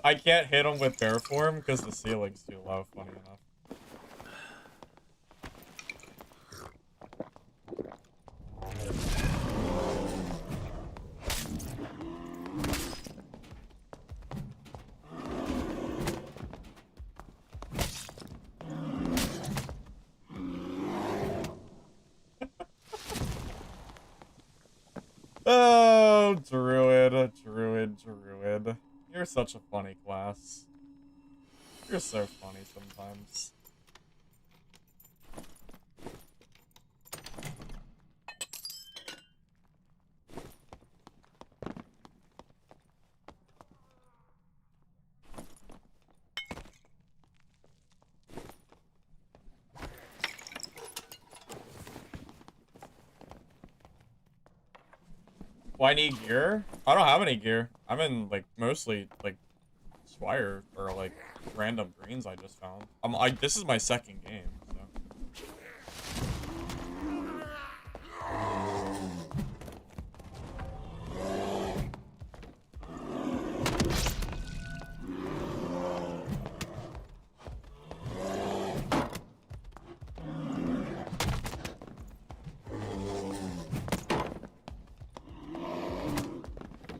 I can't hit him with bear form because the ceiling's too low, funny enough. Oh, Druid. You're such a funny class. You're so funny sometimes. Well, I need gear? I don't have any gear. I'm in, like, mostly, like, Swire, or, like, random greens I just found. This is my second game, so.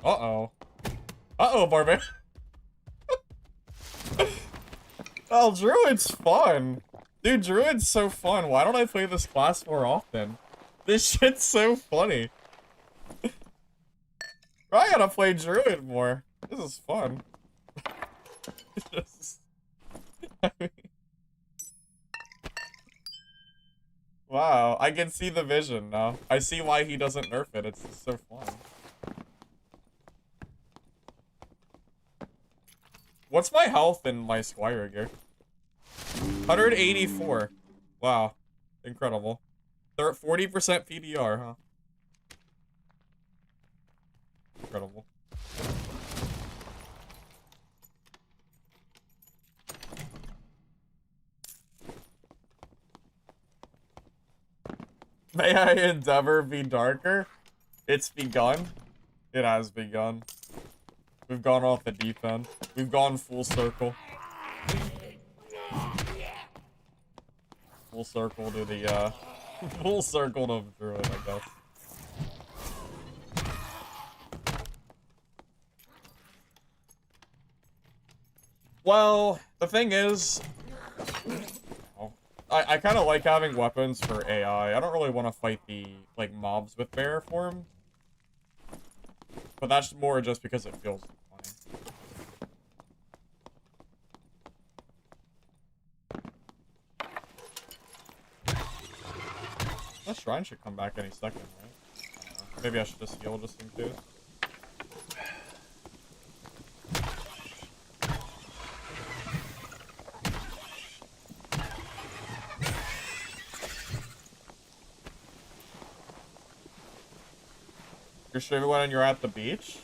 Uh-oh. Uh-oh, Barbarian. Oh, Druid's fun. Dude, Druid's so fun. Why don't I play this class more often? This shit's so funny. I gotta play Druid more. This is fun. I mean, wow, I can see the vision now. I see why he doesn't nerf it. It's just so fun. What's my health in my Squire gear? 184. Wow. Incredible. They're at 40% PDR, huh? Incredible. May I endeavor be darker? It's begun. It has begun. We've gone off the deep end. We've gone full circle. Full circle to the, full circle to Druid, I guess. Well, the thing is, I kind of like having weapons for AI. I don't really want to fight the, like, mobs with bear form. But that's more just because it feels funny. That shrine should come back any second, right? I don't know. Maybe I should just heal just in case. You're streaming when you're at the beach?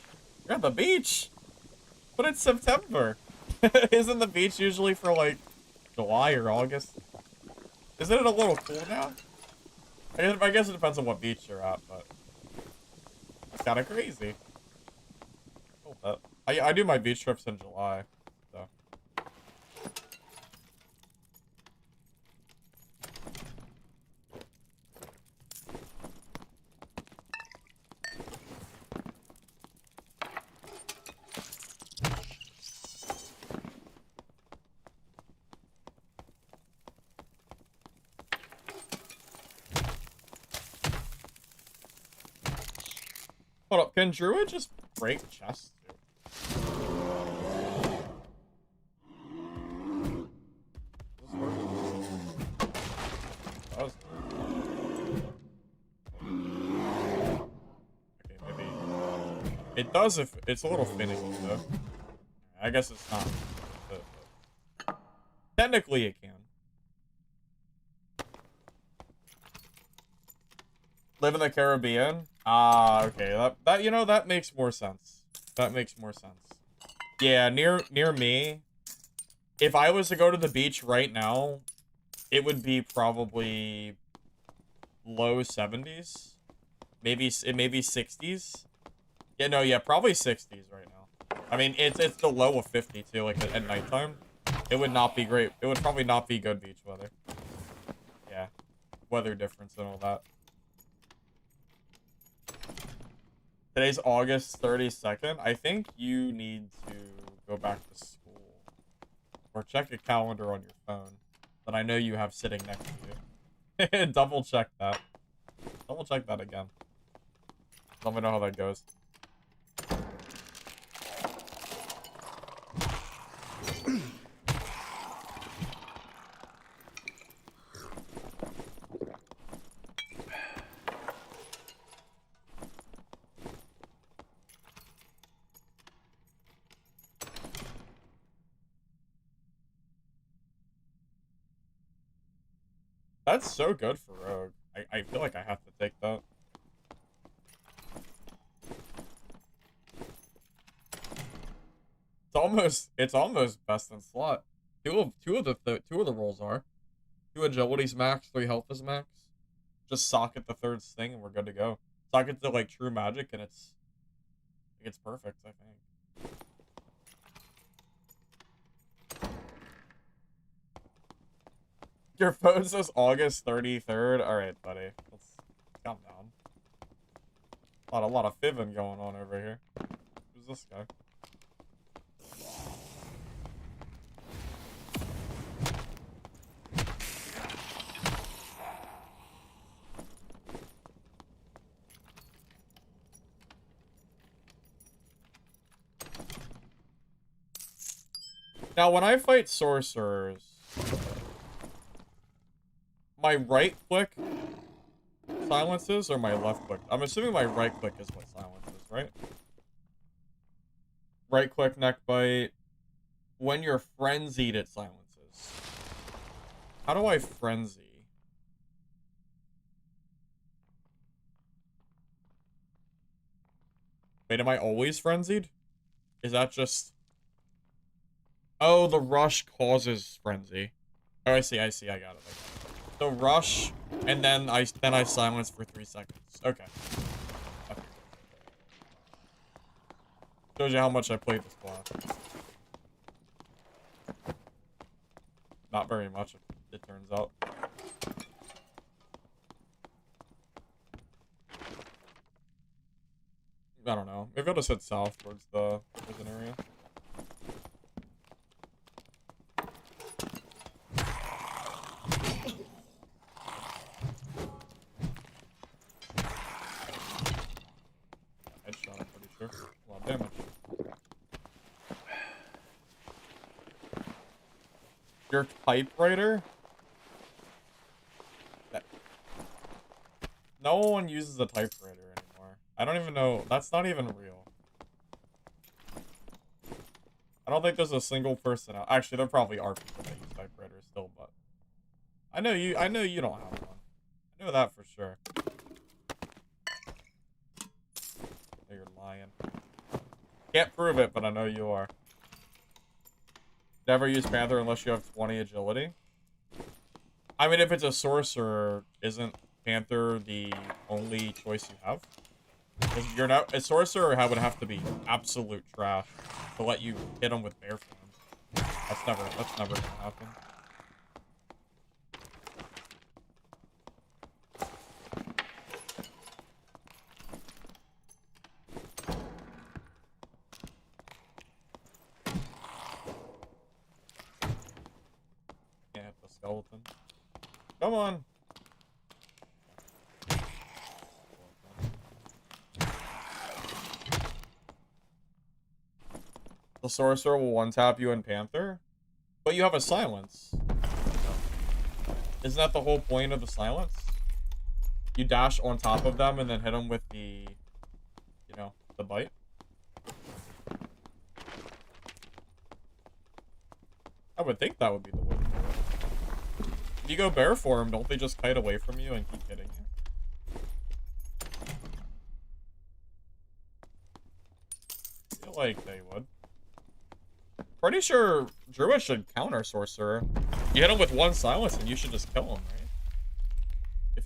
You're at the beach? But it's September. Isn't the beach usually for, like, July or August? Isn't it a little cool now? I guess it depends on what beach you're at, but it's kind of crazy. I do my beach trips in July, so. Hold up, can Druid just break chests? It does if it's a little finicky though. I guess it's not. But technically it can. Live in the Caribbean? Ah, okay. That you know, that makes more sense. That makes more sense. Yeah, near me. If I was to go to the beach right now, it would be probably low 70s. Maybe 60s. Yeah, no, yeah, probably 60s right now. I mean, it's the low of 50 too, like at nighttime. It would not be great. It would probably not be good beach weather. Yeah. Weather difference and all that. Today's August 32nd. I think you need to go back to school. Or check a calendar on your phone that I know you have sitting next to you. Double check that. Double check that again. Let me know how that goes. That's so good for Rogue. I feel like I have to take that. It's almost best in slot. Two of the rolls are. 2 agility's max, 3 health is max. Just socket the third sting and we're good to go. Socket to like true magic and it's perfect, I think. Your phone says August 33rd. Alright, buddy. Let's calm down. A lot of fibbing going on over here. Who's this guy? Now, when I fight sorcerers, my right click silences or my left click? I'm assuming my right click is what silences, right? Right click, neck bite. When you're frenzied, it silences. How do I frenzy? Wait, am I always frenzied? Is that just... Oh, the rush causes frenzy. Oh, I see, I got it. So rush, and then I silence for 3 seconds. Okay. Shows you how much I played this class. Not very much, it turns out. I don't know. Maybe I'll just head south towards the prison area. Headshot, I'm pretty sure. A lot of damage. Your typewriter? No one uses a typewriter anymore. I don't even know. That's not even real. I don't think there's a single person out. Actually, there probably are people that use typewriters still, but I know you don't have one. I know that for sure. No, you're lying. Can't prove it, but I know you are. Never use Panther unless you have 20 agility. I mean, if it's a sorcerer, isn't Panther the only choice you have? Because you're not a sorcerer would have to be absolute trash to let you hit him with bear form. That's never gonna happen. Can't hit the skeleton. Come on. The sorcerer will one-tap you in Panther, but you have a silence. Isn't that the whole point of the silence? You dash on top of them and then hit them with the, you know, the bite. I would think that would be the way to do it. If you go bear form, don't they just kite away from you and keep hitting you? I feel like they would. Pretty sure Druid should counter Sorcerer. You hit him with one silence and you should just kill him, right?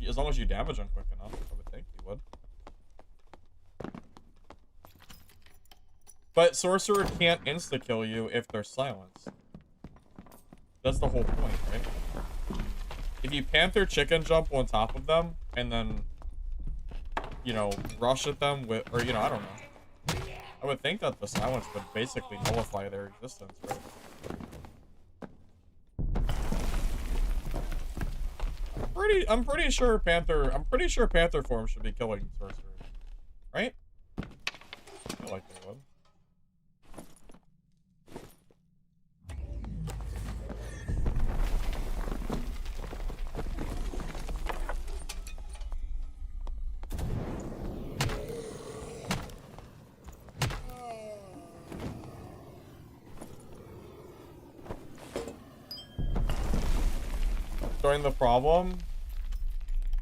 As long as you damage him quick enough, I would think you would. But Sorcerer can't insta-kill you if they're silenced. That's the whole point, right? If you Panther chicken jump on top of them and then, you know, rush at them with, or, you know, I don't know. I would think that the silence would basically nullify their existence, right? I'm pretty sure Panther form should be killing sorcerers, right? I feel like they would. Join the problem?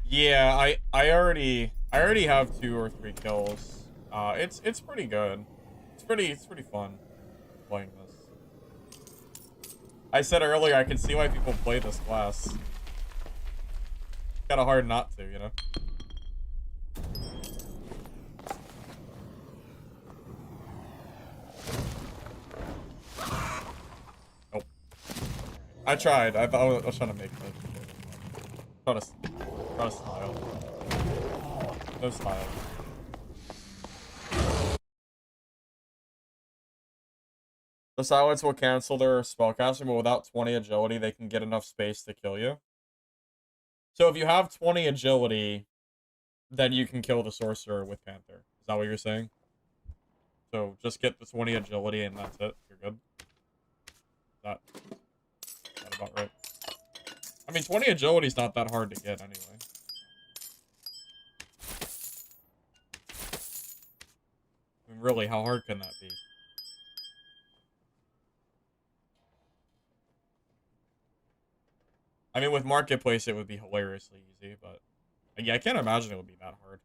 Yeah, I already have 2 or 3 kills. It's pretty good. It's pretty fun playing this. I said earlier I can see why people play this class. Kind of hard not to, you know. Nope. I tried. I thought I was trying to make it. Try to smile. No smile. The silence will cancel their spellcasting, but without 20 agility, they can get enough space to kill you. So if you have 20 agility, then you can kill the sorcerer with Panther. Is that what you're saying? So just get the 20 agility and that's it. You're good. Is that about right? I mean, 20 agility is not that hard to get anyway. I mean, really, how hard can that be? I mean, with Marketplace, it would be hilariously easy, but yeah, I can't imagine it would be that hard.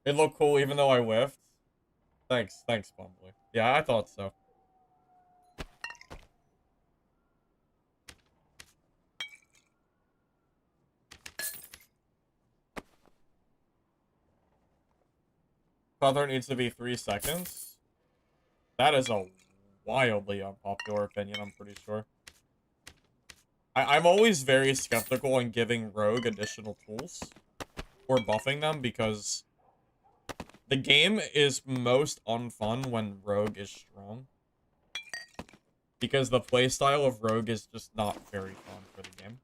It looked cool even though I whiffed. Thanks, Bumbly. Yeah, I thought so. Feather needs to be 3 seconds. That is a wildly unpopular opinion, I'm pretty sure. I'm always very skeptical on giving Rogue additional tools or buffing them because the game is most unfun when Rogue is strong. Because the playstyle of Rogue is just not very fun for the game.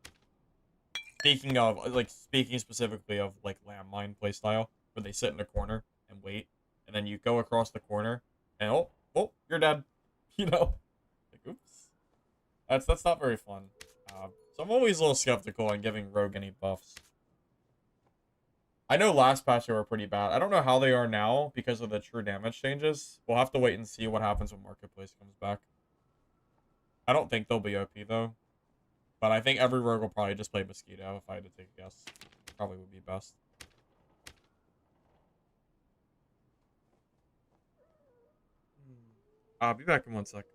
Speaking specifically of, like, landmine playstyle, where they sit in a corner and wait, and then you go across the corner, and oh, you're dead. You know? Like, oops. That's not very fun. So I'm always a little skeptical on giving Rogue any buffs. I know last patch they were pretty bad. I don't know how they are now because of the true damage changes. We'll have to wait and see what happens when Marketplace comes back. I don't think they'll be OP, though. But I think every rogue will probably just play Mosquito, if I had to take a guess. Probably would be best. I'll be back in 1 sec.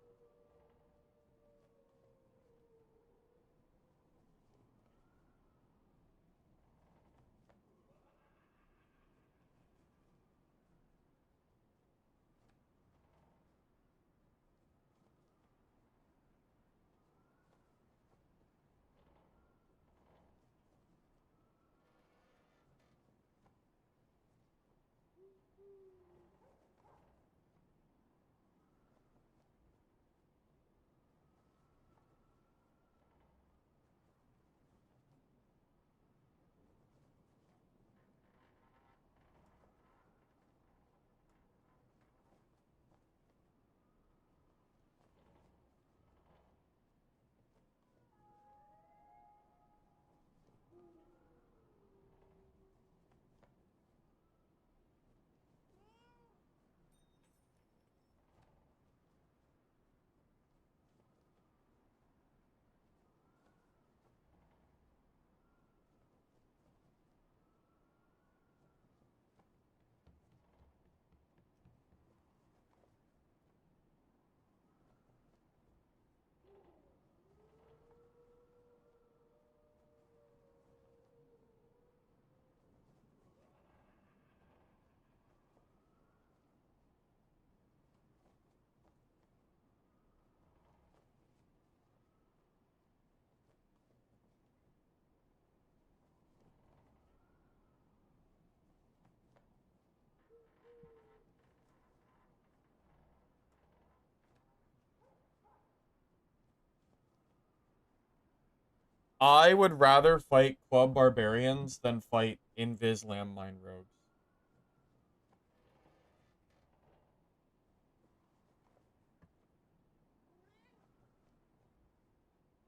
I would rather fight Club Barbarians than fight Invis Landmine Rogues.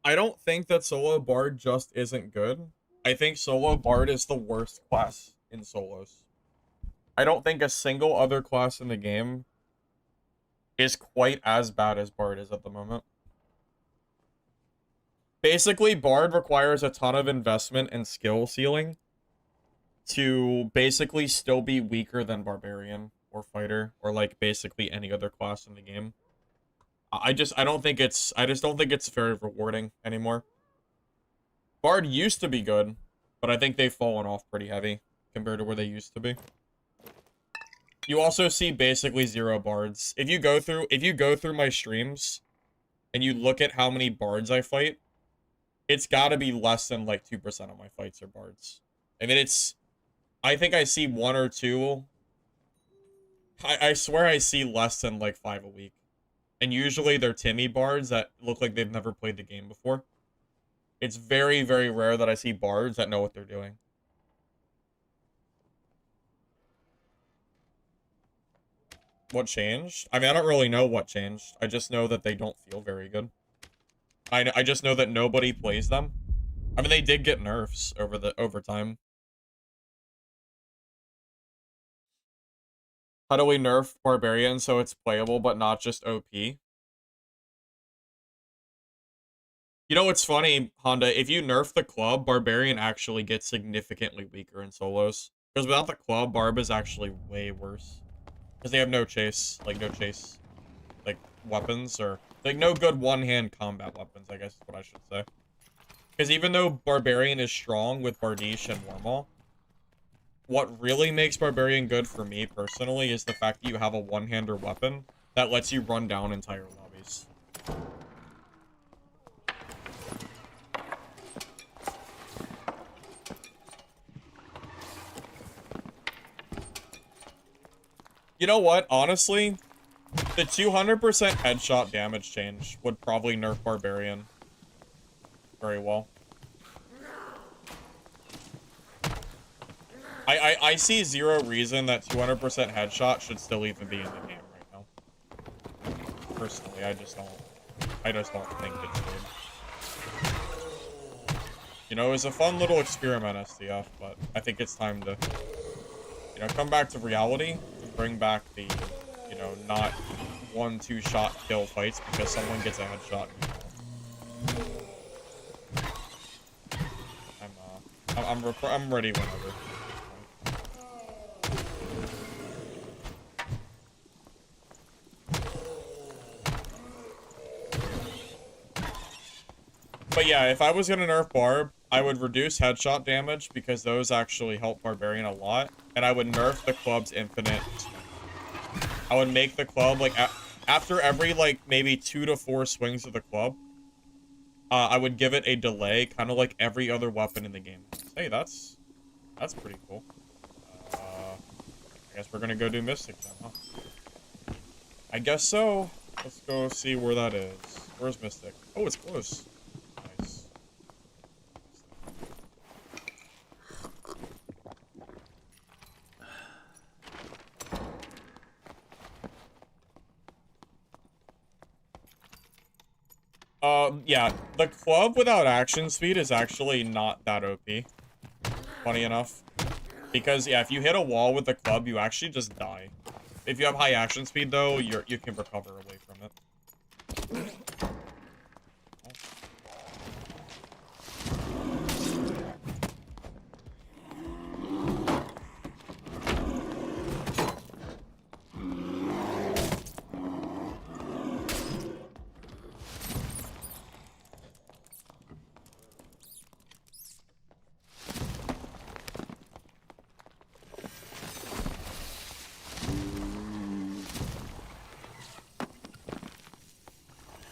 I don't think that Solo Bard just isn't good. I think Solo Bard is the worst class in solos. I don't think a single other class in the game is quite as bad as Bard is at the moment. Basically, Bard requires a ton of investment and skill ceiling to basically still be weaker than Barbarian or Fighter or, like, basically any other class in the game. I just don't think it's very rewarding anymore. Bard used to be good, but I think they've fallen off pretty heavy compared to where they used to be. You also see basically 0 bards. If you go through my streams and you look at how many bards I fight, it's got to be less than like 2% of my fights are bards. I mean, I think I see 1 or 2. I swear I see less than like 5 a week. And usually they're Timmy bards that look like they've never played the game before. It's very, very rare that I see bards that know what they're doing. What changed? I mean, I don't really know what changed. I just know that they don't feel very good. I just know that nobody plays them. I mean, they did get nerfs over time. How do we nerf Barbarian so it's playable but not just OP? You know what's funny, Honda? If you nerf the club, Barbarian actually gets significantly weaker in solos. Because without the club, Barb is actually way worse. Because they have no chase, like, weapons, or, like, no good one-hand combat weapons, I guess is what I should say. Because even though Barbarian is strong with Bardiche and Wormhole, what really makes Barbarian good for me personally is the fact that you have a one-hander weapon that lets you run down entire lobbies. You know what? Honestly, the 200% headshot damage change would probably nerf Barbarian very well. I see zero reason that 200% headshot should still even be in the game right now. Personally, I just don't think it should. You know, it was a fun little experiment, STF, but I think it's time to, you know, come back to reality and bring back the, you know, not 1-2 shot kill fights because someone gets a headshot. I'm ready whenever. But yeah, if I was gonna nerf Barb, I would reduce headshot damage because those actually help Barbarian a lot, and I would nerf the club's infinite. I would make the club like after every like maybe 2 to 4 swings of the club, I would give it a delay, kind of like every other weapon in the game. Hey, that's pretty cool. I guess we're gonna go do Mystic then, huh? I guess so. Let's go see where that is. Where's Mystic? Oh, it's close. Nice. Yeah, the club without action speed is actually not that OP. Funny enough. Because, yeah, if you hit a wall with the club, you actually just die. If you have high action speed, though, you can recover away from it.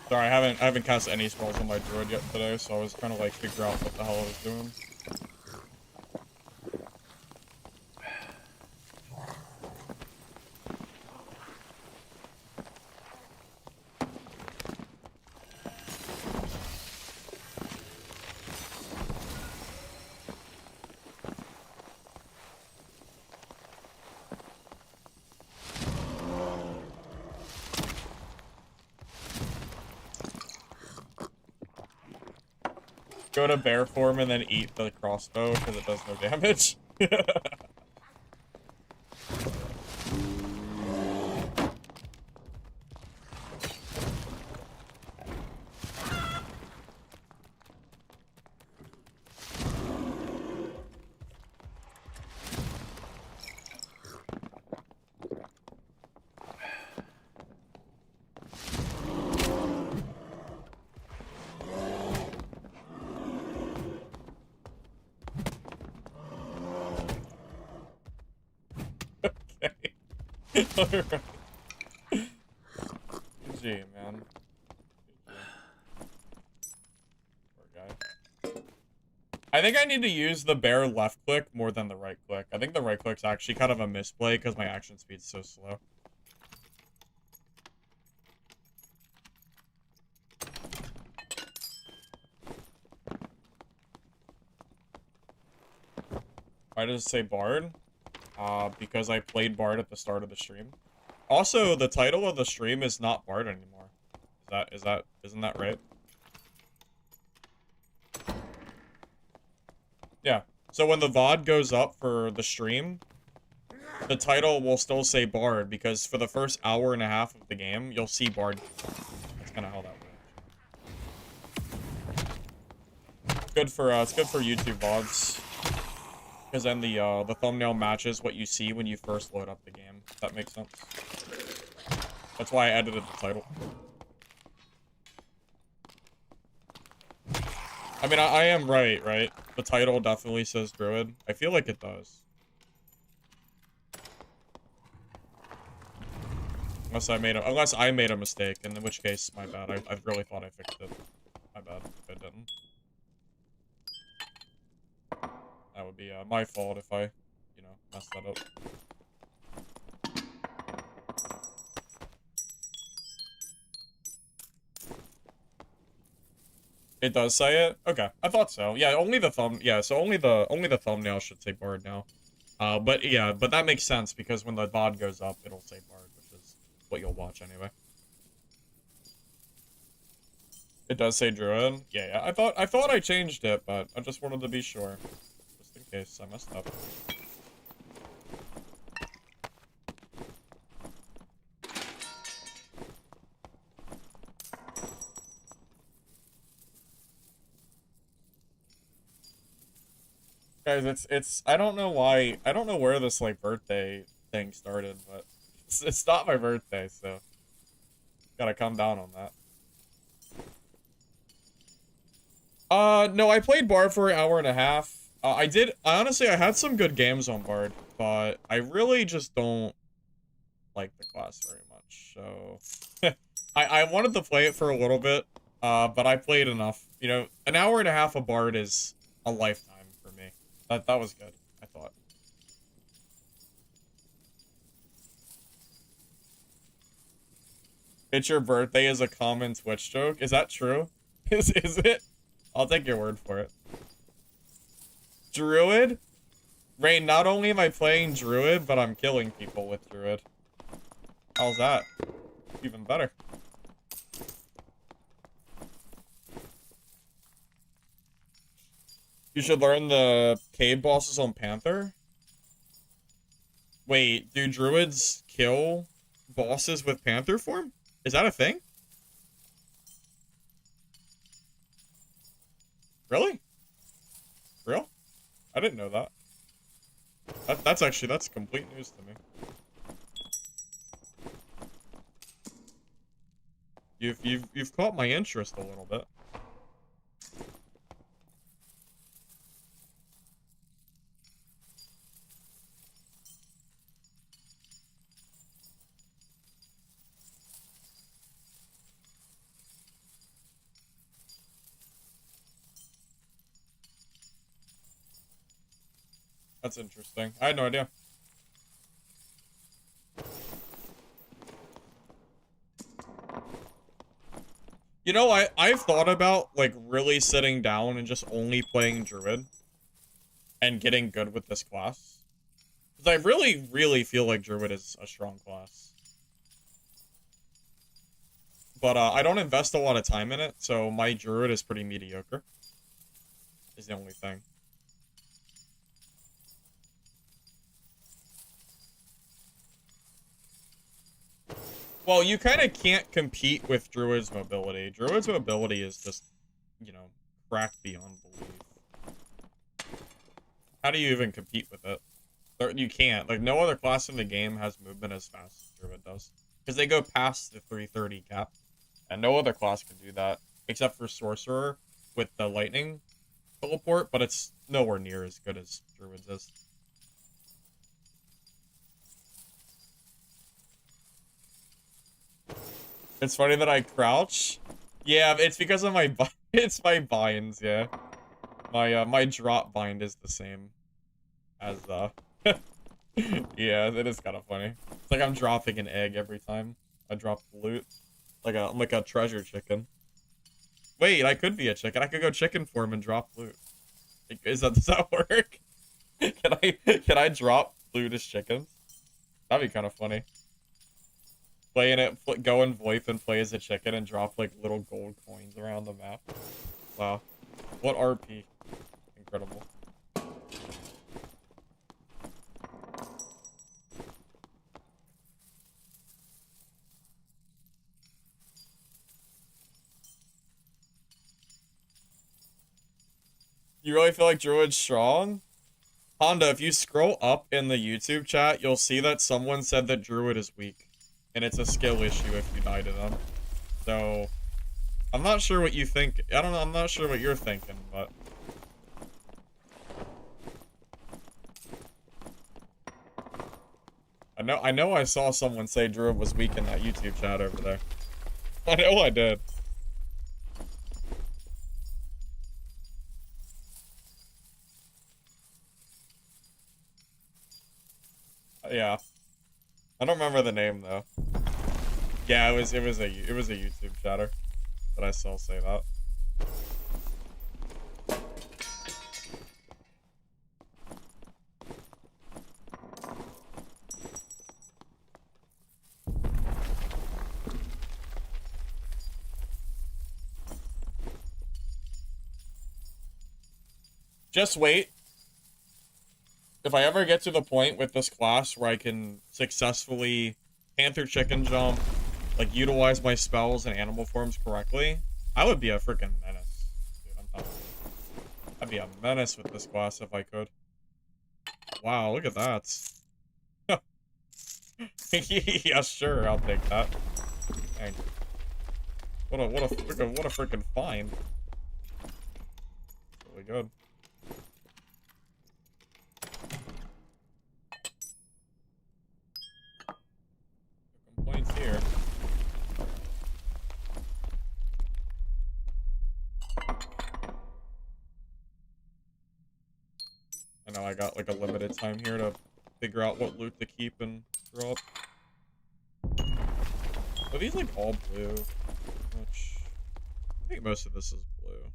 Sorry, I haven't cast any spells on my Druid yet today, so I was trying to like figure out what the hell I was doing. Go to bear form and then eat the crossbow because it does no damage. Alright. GG, man. Poor guy. I think I need to use the bear left click more than the right click. I think the right click's actually kind of a misplay because my action speed's so slow. Why does it say Bard? Because I played Bard at the start of the stream. Also, the title of the stream is not Bard anymore. Isn't that right? Yeah. So when the VOD goes up for the stream, the title will still say Bard because for the first hour and a half of the game, you'll see Bard. That's kind of how that works. It's good for YouTube VODs. Because then the thumbnail matches what you see when you first load up the game. If that makes sense. That's why I edited the title. I mean, I am right? The title definitely says Druid. I feel like it does. Unless I made a mistake, in which case, my bad. I really thought I fixed it. My bad if I didn't. That would be my fault if I, you know, messed that up. It does say it? Okay, I thought so. Yeah, only the thumbnail should say Bard now. But yeah, but that makes sense because when the VOD goes up, it'll say Bard, which is what you'll watch anyway. It does say Druid. Yeah. I thought I changed it, but I just wanted to be sure, just in case I messed up. Guys, I don't know why, I don't know where this, like, birthday thing started, but it's not my birthday, so gotta calm down on that. No, I played Bard for an hour and a half. Honestly, I had some good games on Bard, but I really just don't like the class very much, so I wanted to play it for a little bit, but I played enough. You know, an hour and a half of Bard is a lifetime for me. That was good, I thought. It's your birthday is a common Twitch joke. Is that true? Is it? I'll take your word for it. Druid? Rain, not only am I playing Druid, but I'm killing people with Druid. How's that? Even better. You should learn the cave bosses on Panther. Wait, do druids kill bosses with Panther form? Is that a thing? Really? Real? I didn't know that. That's complete news to me. You've caught my interest a little bit. That's interesting. I had no idea. You know, I've thought about, like, really sitting down and just only playing Druid and getting good with this class. Because I really, really feel like Druid is a strong class. But I don't invest a lot of time in it, so my Druid is pretty mediocre. Is the only thing. Well, you kind of can't compete with Druid's mobility. Druid's mobility is just, you know, cracked beyond belief. How do you even compete with it? You can't. Like, no other class in the game has movement as fast as Druid does. Because they go past the 330 cap. And no other class can do that. Except for Sorcerer with the lightning teleport. But it's nowhere near as good as Druid's is. It's funny that I crouch. Yeah, it's because of my it's my binds, yeah. My drop bind is the same as yeah, it is kind of funny. It's like I'm dropping an egg every time I drop the loot. I'm like a treasure chicken. Wait, I could be a chicken. I could go chicken form and drop loot. Does that work? Can I drop loot as chickens? That'd be kind of funny. Go in VoIP and play as a chicken and drop, like, little gold coins around the map. Wow. What RP. Incredible. You really feel like Druid's strong? Honda, if you scroll up in the YouTube chat, you'll see that someone said that Druid is weak. And it's a skill issue if you die to them. So, I'm not sure what you think. I don't know, I'm not sure what you're thinking, but... I know I saw someone say Druid was weak in that YouTube chat over there. I know I did. Yeah. I don't remember the name though. Yeah, it was a YouTube chatter that I saw say that. Just wait. If I ever get to the point with this class where I can successfully Panther Chicken Jump, like, utilize my spells and animal forms correctly, I would be a freaking menace. Dude, I'm telling you. I'd be a menace with this class if I could. Wow, look at that. Yeah, sure, I'll take that. Dang. What a freaking find. Really good. No complaints here. I know I got like a limited time here to figure out what loot to keep and drop. Are these like all blue? Which I think most of this is blue.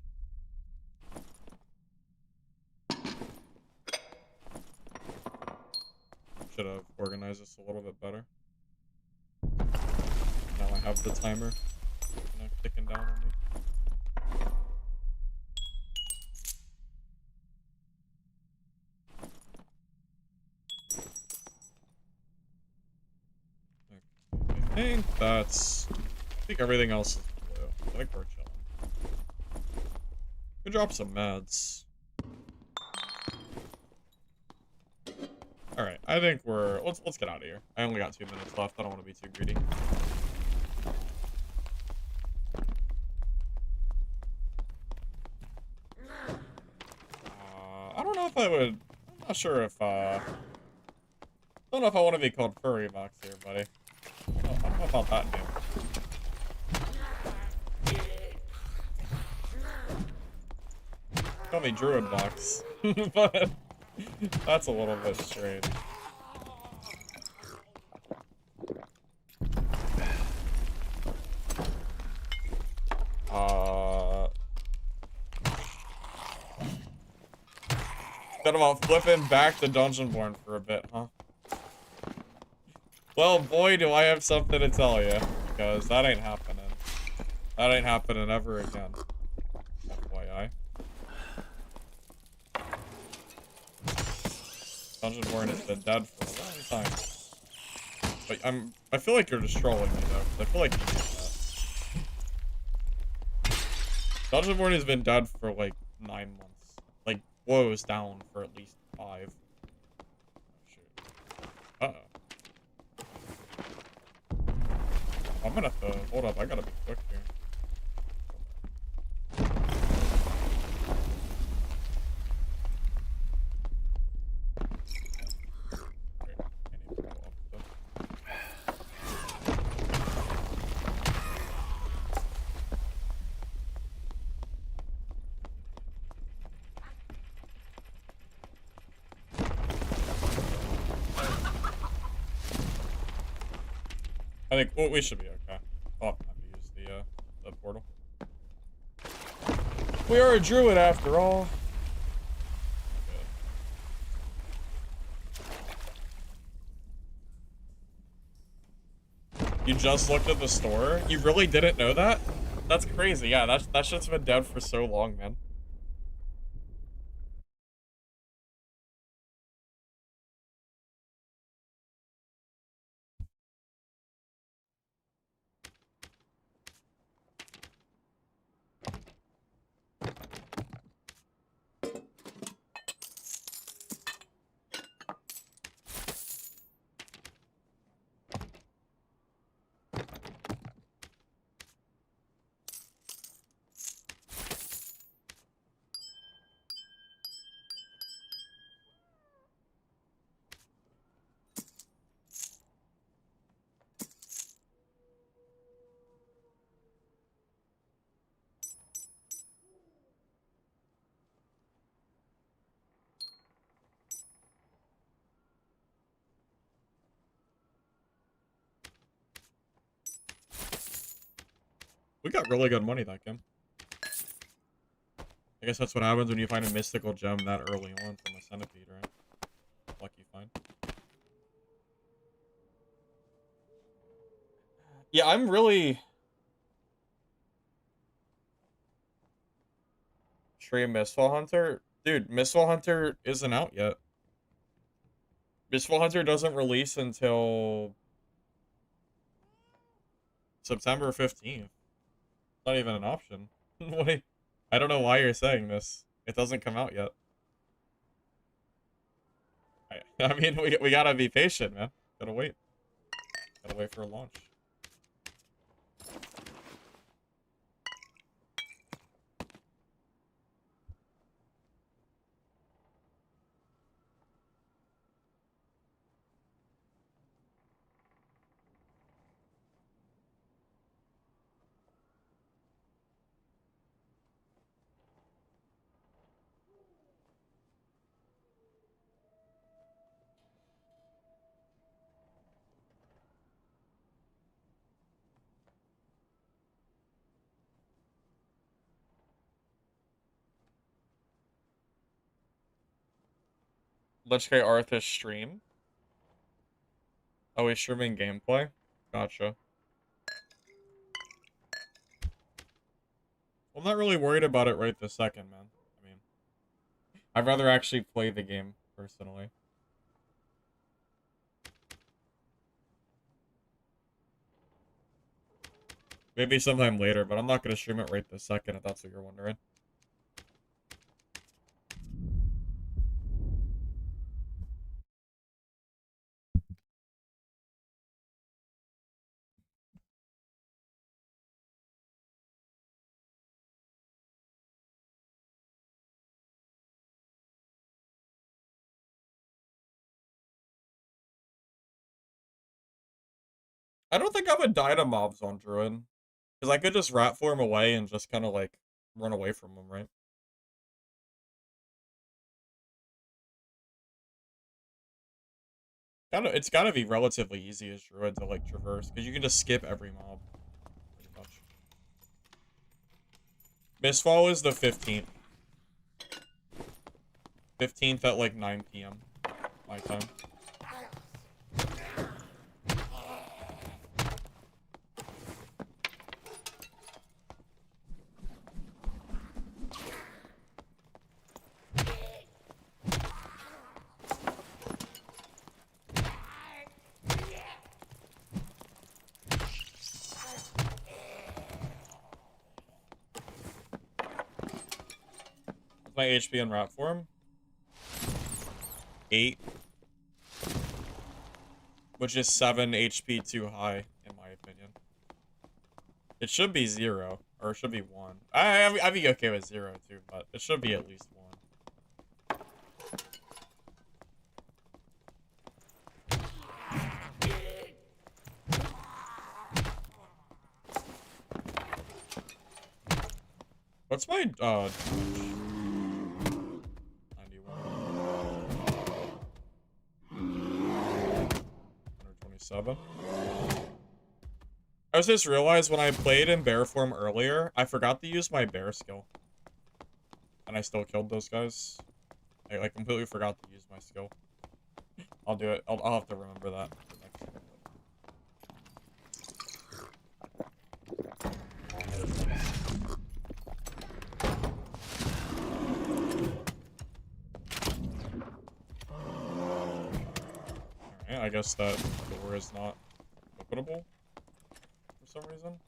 Should have organized this a little bit better. Now I have the timer ticking down on me. I think everything else is blue. I think we're chilling. Could drop some meds. Alright, I think we're let's get out of here. I only got 2 minutes left. I don't want to be too greedy. I don't know if I would. I'm not sure if I don't know if I want to be called Furry Box here, buddy. I don't know about that name. Call me Druid Box. But that's a little bit strange. Instead of flipping back to Dungeonborn for a bit, huh? Well, boy, do I have something to tell you, because that ain't happening. That ain't happening ever again. FYI. Dungeonborn has been dead for a long time. But I feel like you're just trolling me though, 'cause I feel like you knew that. Dungeonborn has been dead for like 9 months. Like, woes down for at least 5. Oh, shoot. Uh-oh. I'm gonna have to, hold up, I gotta be quick here. I think, well, we should be okay. I'll have time to use the portal. We are a druid after all. Okay. You just looked at the store? You really didn't know that? That's crazy. Yeah, that shit's been dead for so long, man. We got really good money that game. I guess that's what happens when you find a mystical gem that early on from a centipede, right? Lucky find. Yeah, I'm really... Tree Mistfall Hunter? Dude, Mistfall Hunter isn't out yet. Mistfall Hunter doesn't release until September 15th. Not even an option. Wait, I don't know why you're saying this. It doesn't come out yet. I mean, we gotta be patient, man. Gotta wait. Gotta wait for a launch. Let's get Arthur's stream. Oh, he's streaming gameplay? Gotcha. Well, I'm not really worried about it right this second, man. I mean, I'd rather actually play the game, personally. Maybe sometime later, but I'm not gonna stream it right this second, if that's what you're wondering. I don't think I would die to mobs on Druid. Because I could just rat form away and just kind of, like, run away from them, right? It's gotta be relatively easy as Druid to, like, traverse. Because you can just skip every mob. Pretty much. Mistfall is the 15th. 15th at, like, 9 p.m. my time. My HP in rat form? 8. Which is 7 HP too high, in my opinion. It should be 0, or it should be 1. I'd be okay with 0 too, but it should be at least 1. What's my, 127. I just realized when I played in bear form earlier, I forgot to use my bear skill. And I still killed those guys. I completely forgot to use my skill. I'll do it. I'll have to remember that for next time. Alright, I guess that door is not openable for some reason.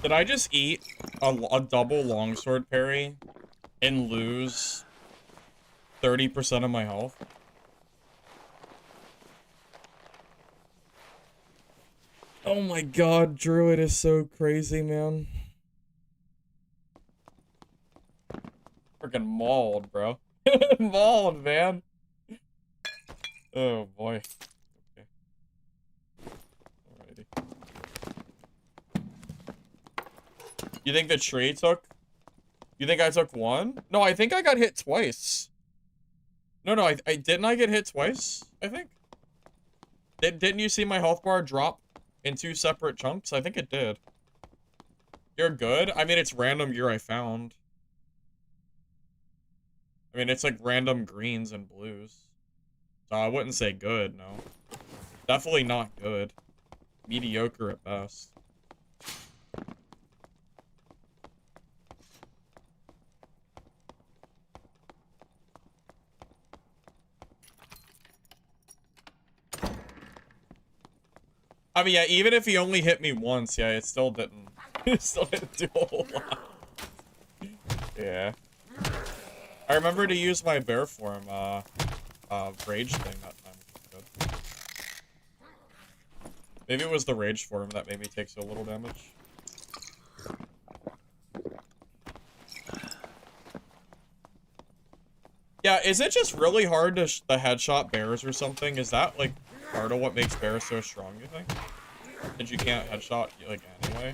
Did I just eat a double longsword parry and lose 30% of my health? Oh my god, Druid is so crazy, man. Freaking mauled, bro. Mauled, man. Oh boy. Okay. Alrighty. You think the tree took? You think I took one? No, I think I got hit twice. No, I didn't I get hit twice? I think. Didn't you see my health bar drop in 2 separate chunks? I think it did. You're good? I mean, it's random gear I found. I mean, it's like random greens and blues. So I wouldn't say good, no. Definitely not good. Mediocre at best. I mean, yeah, even if he only hit me once, yeah, it still didn't. It still didn't do a whole lot. Yeah. I remember to use my bear form, rage thing that time. Good. Maybe it was the rage form that made me take so little damage. Yeah, is it just really hard to the headshot bears or something? Is that, like, part of what makes bears so strong, you think? That you can't headshot, like, anyway?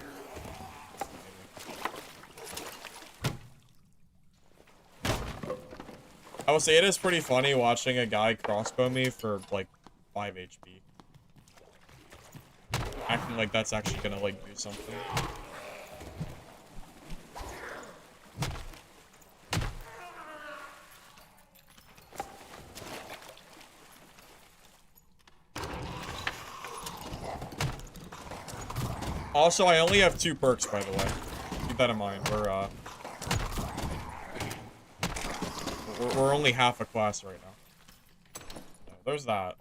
I would say it is pretty funny watching a guy crossbow me for, like, 5 HP. Acting like that's actually gonna, like, do something. Also, I only have 2 perks, by the way. Keep that in mind. We're only half a class right now. So, there's that.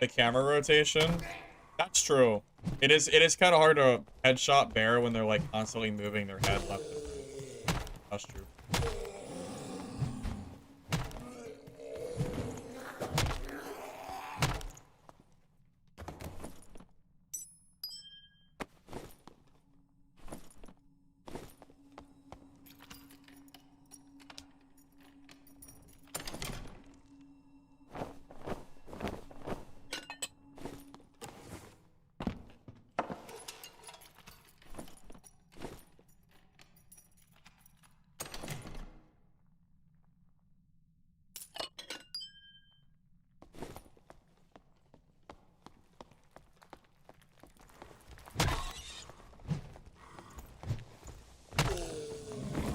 The camera rotation. That's true. It is kind of hard to headshot bear when they're like constantly moving their head left and right. That's true.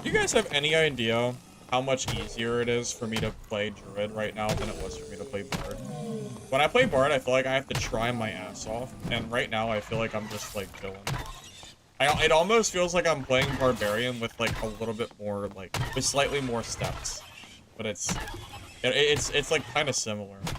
Do you guys have any idea how much easier it is for me to play Druid right now than it was for me to play Bard? When I play Bard, I feel like I have to try my ass off, and right now I feel like I'm just, like, chilling. It almost feels like I'm playing Barbarian with, like, a little bit more, like, with slightly more steps. But it's like, kind of similar, you know?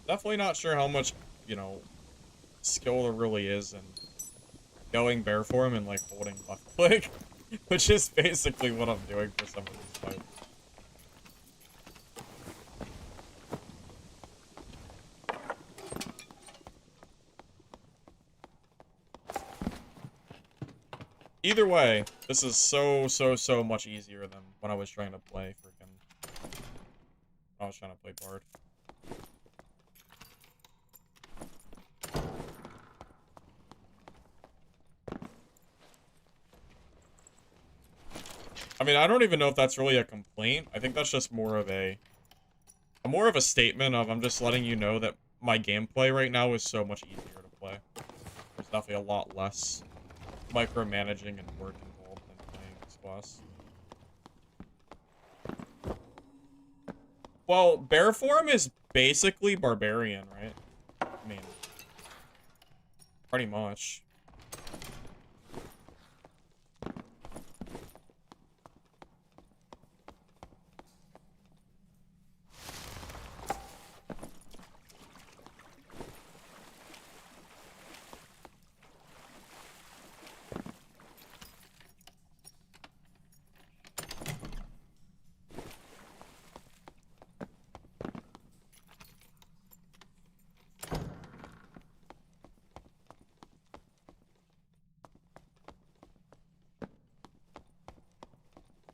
Definitely not sure how much, you know, skill there really is in going bear form and, like, holding left click, which is basically what I'm doing for some of these fights. Either way, this is so much easier than when I was trying to play Bard. I mean, I don't even know if that's really a complaint. I think that's just more of a statement of I'm just letting you know that my gameplay right now is so much easier to play. There's definitely a lot less micromanaging and work involved in playing this class. Well, bear form is basically barbarian, right? I mean, pretty much.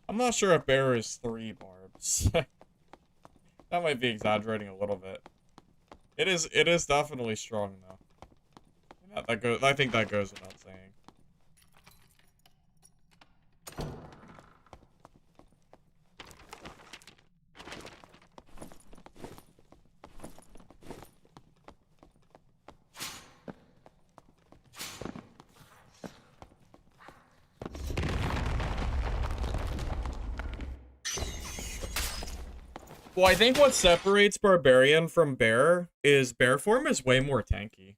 I'm not sure if bear is 3 barbs. That might be exaggerating a little bit. It is definitely strong though. I think that goes without saying. Well, I think what separates Barbarian from Bear is Bear form is way more tanky.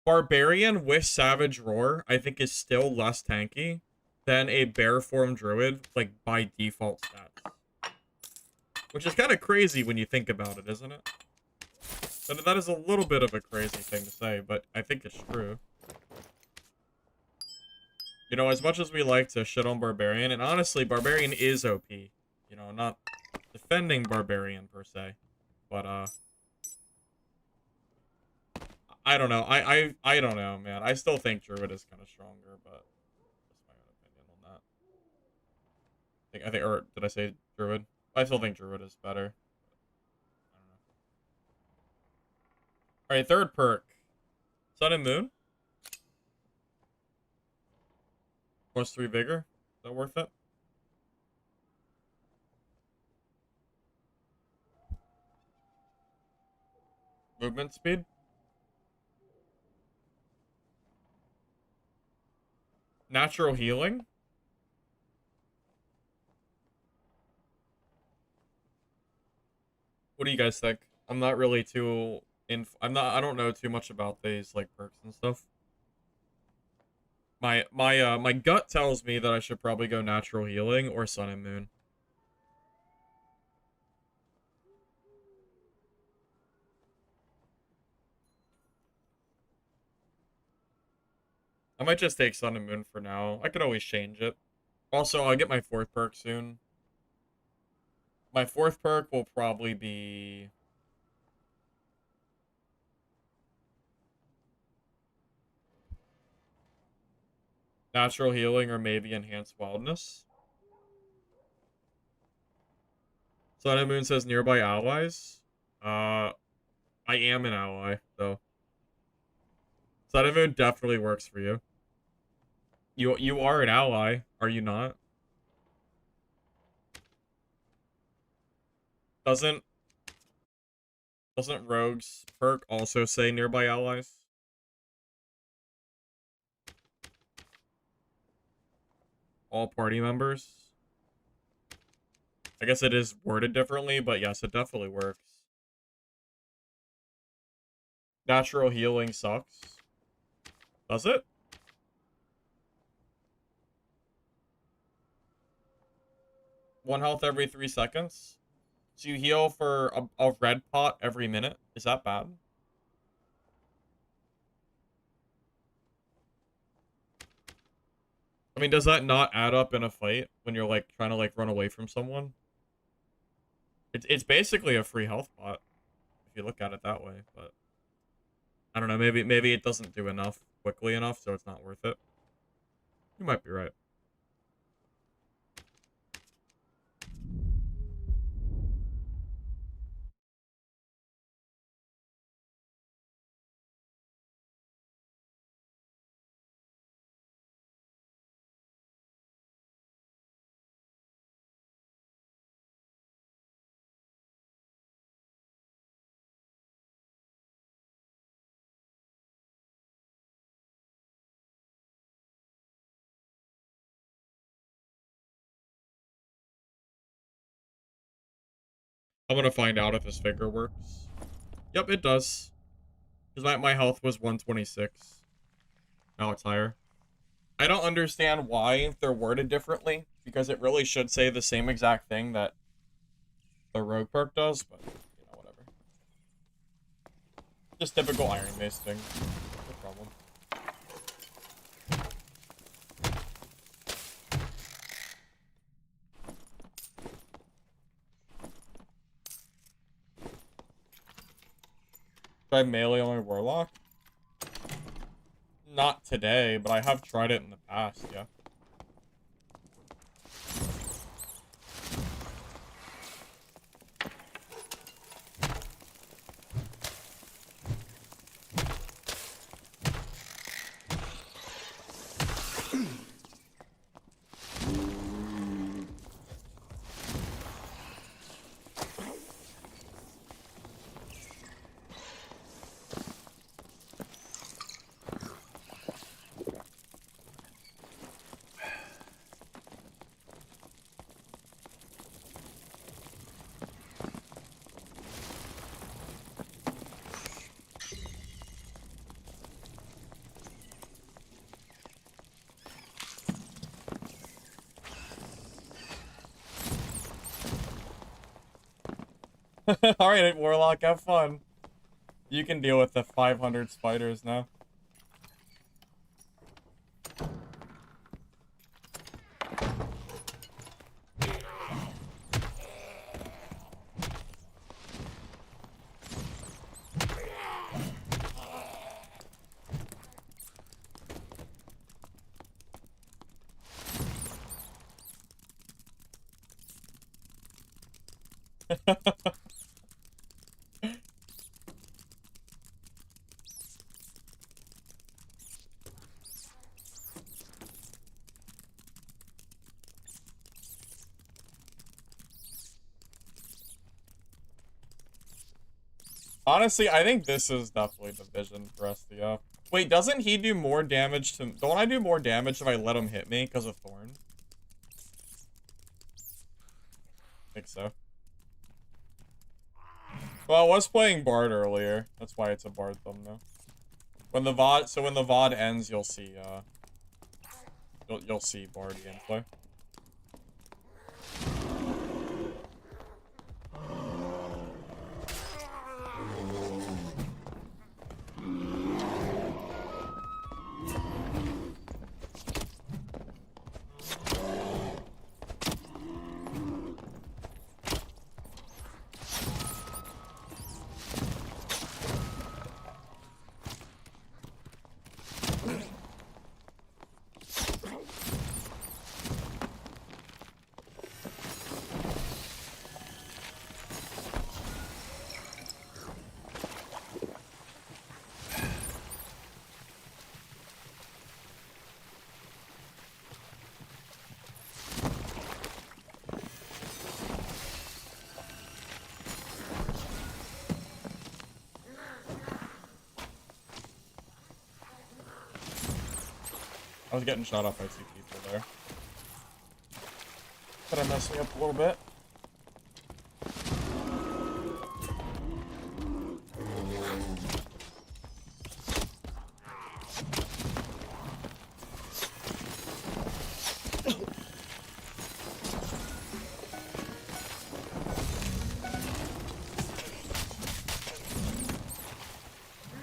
Barbarian with Savage Roar, I think, is still less tanky than a Bear form Druid, like, by default stats. Which is kind of crazy when you think about it, isn't it? That is a little bit of a crazy thing to say, but I think it's true. You know, as much as we like to shit on Barbarian, and honestly, Barbarian is OP. You know, not defending Barbarian per se, but I don't know. I don't know, man. I still think Druid is kind of stronger, but that's my own opinion on that. Or did I say Druid? I still think Druid is better. I don't know. All right, third perk, Sun and Moon. +3 vigor. Is that worth it? Movement speed. Natural healing. What do you guys think? I'm not really too I don't know too much about these like perks and stuff. My gut tells me that I should probably go natural healing or Sun and Moon. I might just take Sun and Moon for now. I could always change it. Also, I'll get my 4th perk soon. My 4th perk will probably be natural healing or maybe enhanced wildness. Sun and Moon says nearby allies. I am an ally, though. Sun and Moon definitely works for you. You are an ally, are you not? Doesn't Rogue's perk also say nearby allies? All party members? I guess it is worded differently, but yes, it definitely works. Natural healing sucks. Does it? One health every 3 seconds? So you heal for a red pot every minute? Is that bad? I mean, does that not add up in a fight when you're, like, trying to, like, run away from someone? It's basically a free health pot, if you look at it that way, but I don't know, maybe it doesn't do enough quickly enough, so it's not worth it. You might be right. I'm gonna find out if this figure works. Yep, it does. Because my health was 126. Now it's higher. I don't understand why they're worded differently, because it really should say the same exact thing that the rogue perk does, but, you know, whatever. Just typical iron-based thing. No problem. Try melee on my warlock? Not today, but I have tried it in the past, yeah. Alright, Warlock, have fun. You can deal with the 500 spiders now. Honestly, I think this is definitely the vision for SDF. Wait, doesn't he do more damage to... Don't I do more damage if I let him hit me because of Thorn? I think so. Well, I was playing Bard earlier. That's why it's a Bard thumbnail. When the VOD... So when the VOD ends, you'll see, You'll see Bard gameplay. I was getting shot off by 2 people there. But I messed me up a little bit.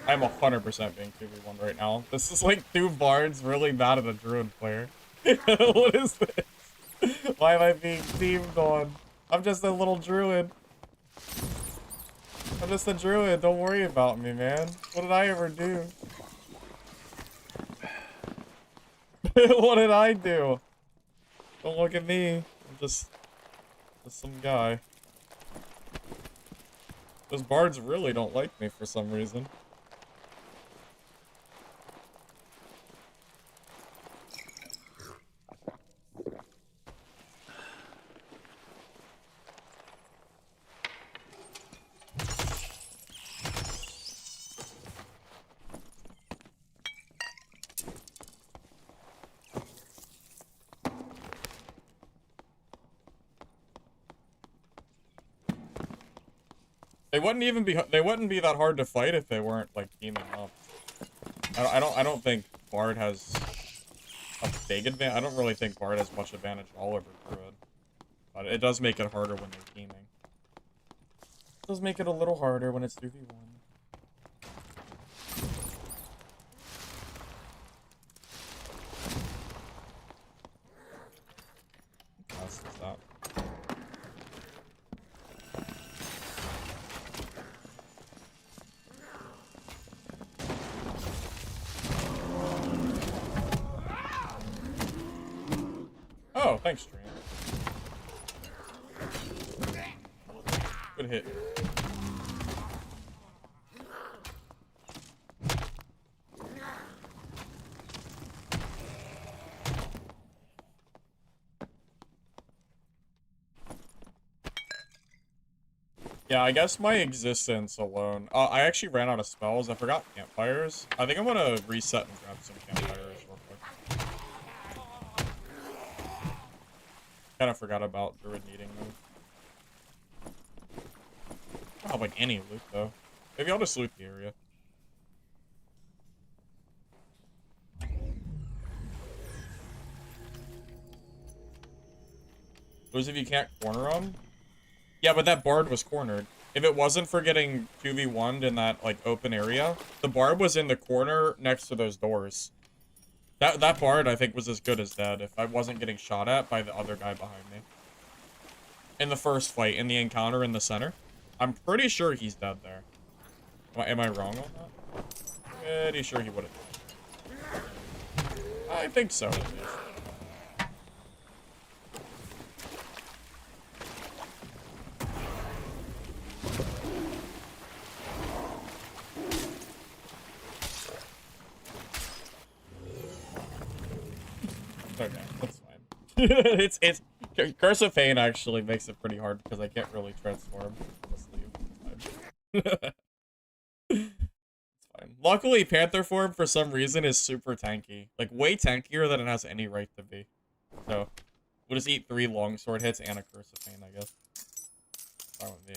I'm 100% being 2v1 right now. This is like 2 bards really bad at a druid player. What is this? Why am I being teamed on? I'm just a little druid. I'm just a druid. Don't worry about me, man. What did I ever do? What did I do? Don't look at me. I'm just some guy. Those bards really don't like me for some reason. They wouldn't even be that hard to fight if they weren't like teaming up. I don't think Bard has a big advantage. I don't really think Bard has much advantage all over Druid. But it does make it harder when they're teaming. It does make it a little harder when it's 2v1. That's that. Oh, thanks, Stream. Good hit. Yeah, I guess my existence alone. I actually ran out of spells. I forgot campfires. I think I'm gonna reset and grab some campfires real quick. Kind of forgot about Druid needing them. I don't have like any loot though. Maybe I'll just loot the area. Those if you can't corner them. Yeah, but that Bard was cornered. If it wasn't for getting 2v1'd in that like open area, the Bard was in the corner next to those doors. That Bard I think was as good as dead if I wasn't getting shot at by the other guy behind me. In the first fight, in the encounter in the center. I'm pretty sure he's dead there. Am I wrong on that? Pretty sure he would have. I think so. Okay, that's fine. it's Curse of Pain actually makes it pretty hard because I can't really transform. It's fine. Luckily, Panther form for some reason is super tanky, like way tankier than it has any right to be. So we'll just eat 3 longsword hits and a Curse of Pain, I guess. Fine with me.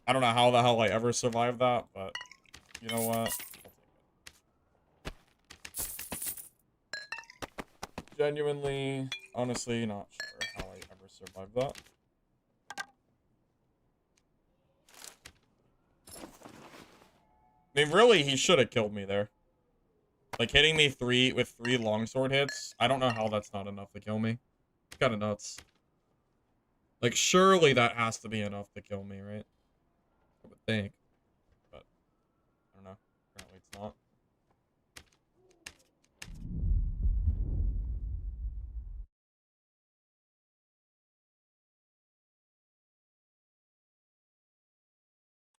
I don't know how the hell I ever survived that, but you know what? Genuinely, honestly, not sure how I ever survived that. I mean, really, he should have killed me there. Like, hitting me with 3 longsword hits, I don't know how that's not enough to kill me. It's kind of nuts. Like, surely that has to be enough to kill me, right? I would think. But, I don't know. Apparently it's not.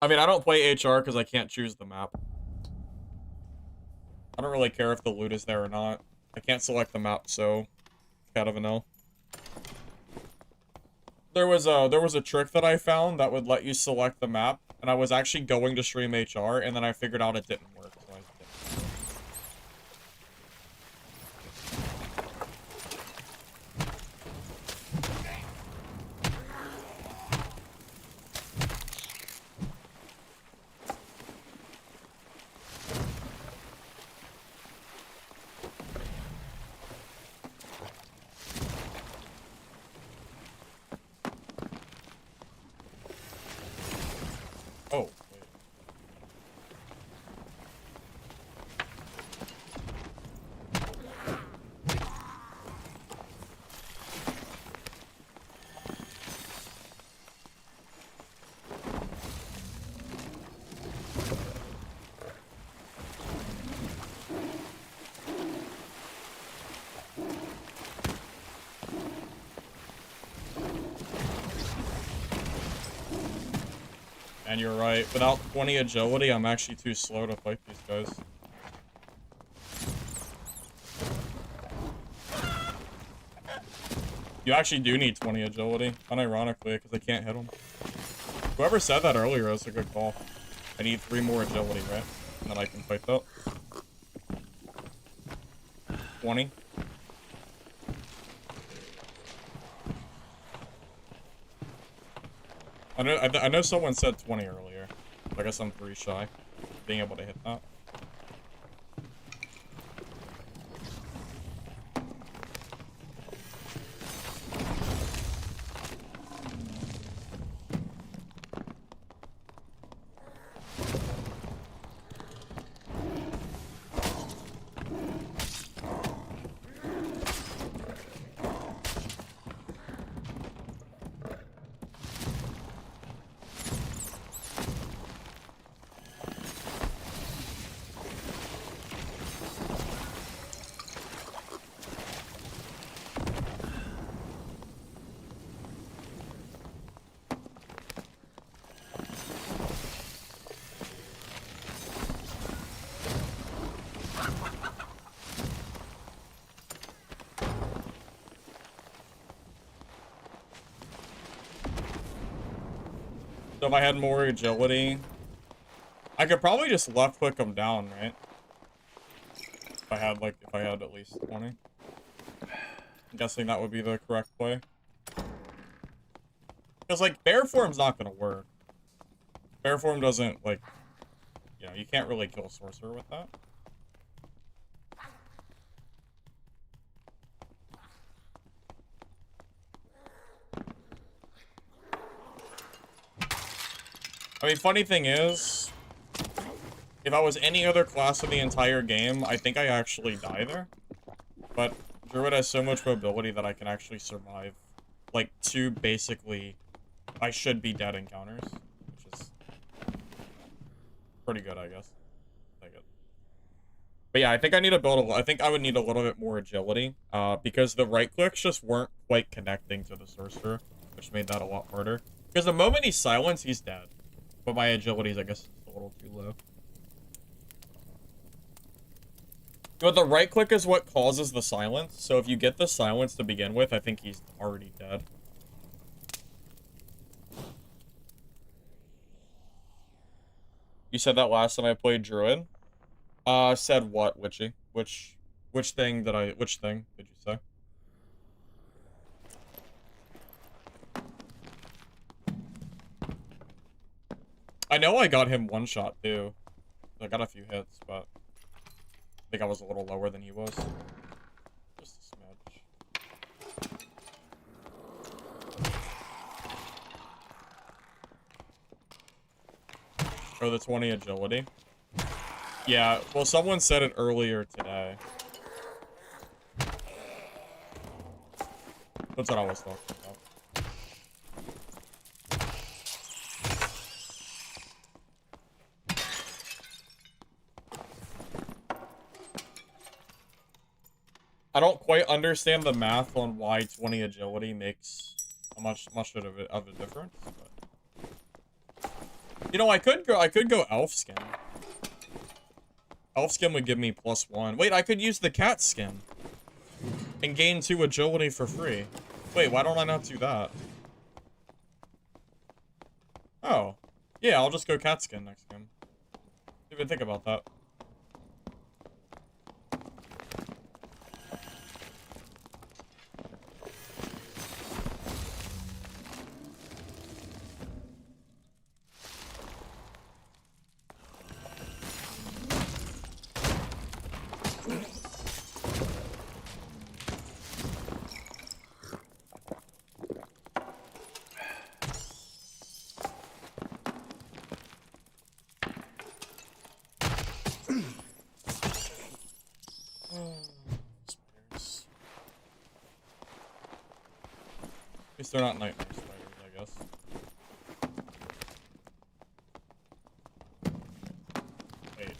I mean, I don't play HR because I can't choose the map. I don't really care if the loot is there or not. I can't select the map, so kind of a no. There was a trick that I found that would let you select the map, and I was actually going to stream HR, and then I figured out it didn't work, so I didn't. Oh, wait. And you're right. Without 20 agility, I'm actually too slow to fight these guys. You actually do need 20 agility, unironically, because I can't hit them. Whoever said that earlier was a good call. I need 3 more agility, right? And then I can fight that. 20. I know someone said 20 earlier. I guess I'm pretty shy of being able to hit that. So if I had more agility, I could probably just left click them down, right? If I had at least 20. I'm guessing that would be the correct play. Because, like, bear form's not gonna work. Bear form doesn't, like, you know, you can't really kill a sorcerer with that. I mean, funny thing is, if I was any other class in the entire game, I think I actually die there. But Druid has so much mobility that I can actually survive, like, 2 basically I should be dead encounters, which is pretty good, I guess. Take it. But yeah, I think I need to build I think I would need a little bit more agility, because the right clicks just weren't quite connecting to the sorcerer, which made that a lot harder. Because the moment he's silenced, he's dead. But my agility is, I guess, a little too low. But the right click is what causes the silence. So if you get the silence to begin with, I think he's already dead. You said that last time I played Druid? Said what, Witchy? Which thing did you say? I know I got him one shot too. I got a few hits, but I think I was a little lower than he was. Just a smidge. Oh, the 20 agility. Yeah, well, someone said it earlier today. That's what I was talking about. I don't quite understand the math on why 20 agility makes much of a difference, but you know, I could go elf skin. Elf skin would give me +1. Wait, I could use the cat skin and gain 2 agility for free. Wait, why don't I not do that? Oh, yeah, I'll just go cat skin next game. Didn't even think about that. Spiders. At least they're not nightmare spiders, I guess. Wait.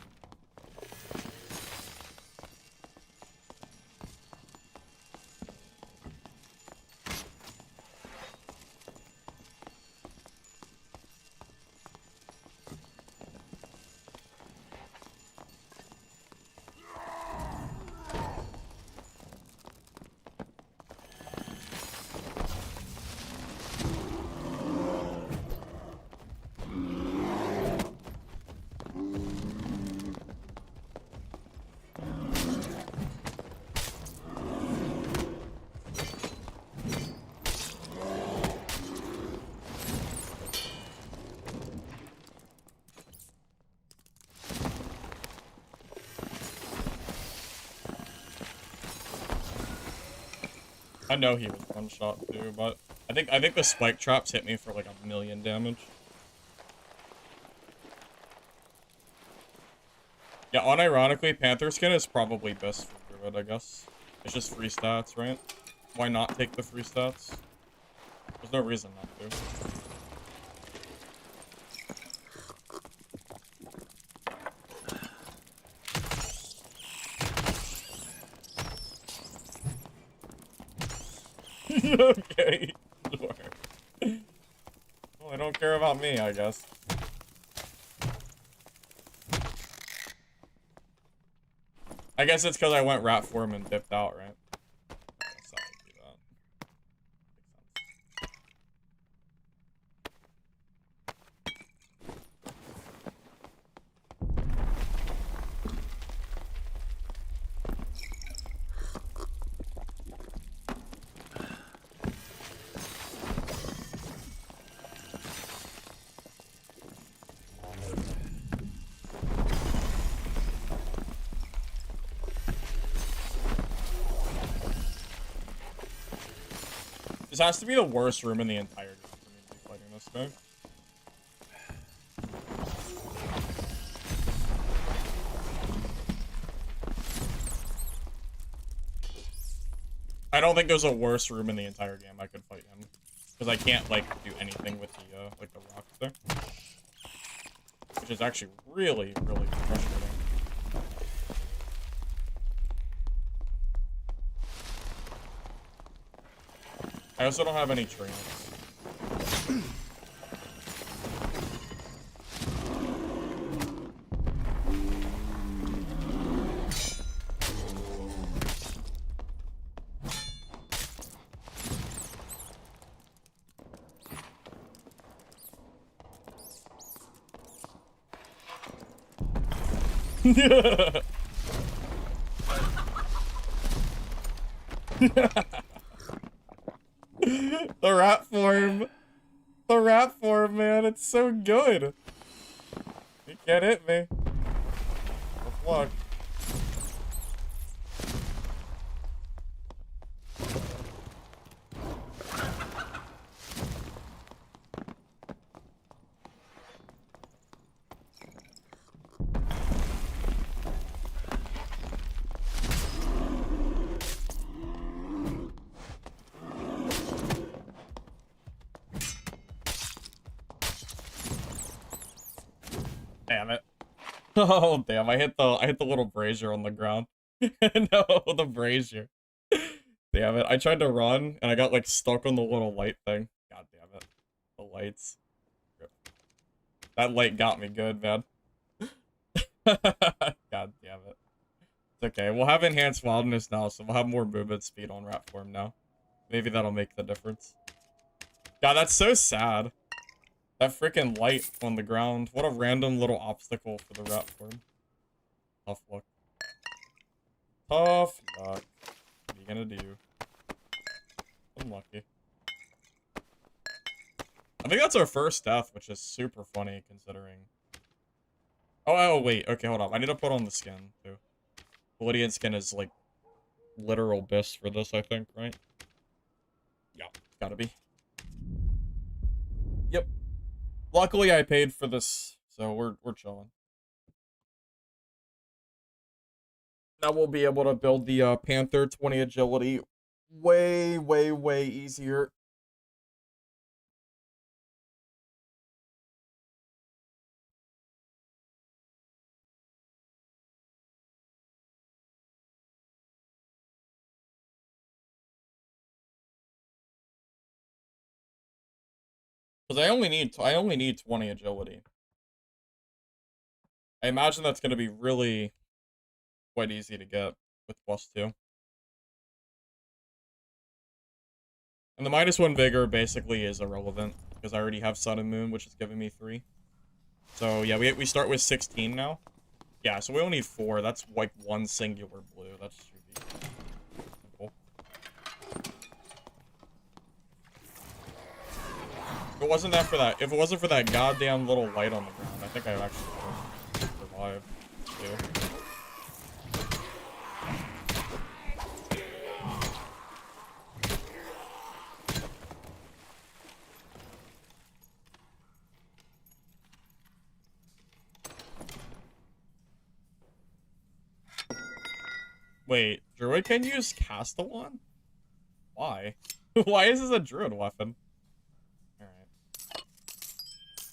I know he was one shot too, but I think the spike traps hit me for like 1,000,000 damage. Yeah, unironically, Panther skin is probably best for Druid, I guess. It's just free stats, right? Why not take the free stats? There's no reason not to. Okay, sure. Well, they don't care about me, I guess. I guess it's because I went rat form and dipped out, right? That's how I do that. This has to be the worst room in the entire game for me to be fighting this guy. I don't think there's a worse room in the entire game I could fight him. Because I can't, like, do anything with the, like, the rocks there. Which is actually really, really frustrating. I also don't have any trains. The rat form. The rat form, man. It's so good. You can't hit me. Tough luck. Damn it. Oh damn, I hit the little brazier on the ground. No, the brazier. Damn it. I tried to run and I got like stuck on the little light thing. God damn it. The lights. Rip. That light got me good, man. God damn it. It's okay. We'll have enhanced wildness now, so we'll have more movement speed on rat form now. Maybe that'll make the difference. God, that's so sad. That freaking light on the ground. What a random little obstacle for the rat form. Tough luck. Tough luck. What are you gonna do? Unlucky. I think that's our first death, which is super funny considering. Oh, wait. Okay, hold on. I need to put on the skin, too. Validian skin is, like, literal bis for this, I think, right? Yeah, gotta be. Yep. Luckily, I paid for this, so we're chilling. Now we'll be able to build the Panther 20 agility way, way, way easier. Because I only need 20 agility. I imagine that's going to be really quite easy to get with +2. And the -1 vigor basically is irrelevant because I already have Sun and Moon, which is giving me 3. So yeah, we start with 16 now. Yeah, so we only need 4. That's like 1 singular blue. That should be simple. If it wasn't for that goddamn little light on the ground, I think I actually would have survived too. Wait, Druid can use Castellan? Why? Why is this a Druid weapon? Alright.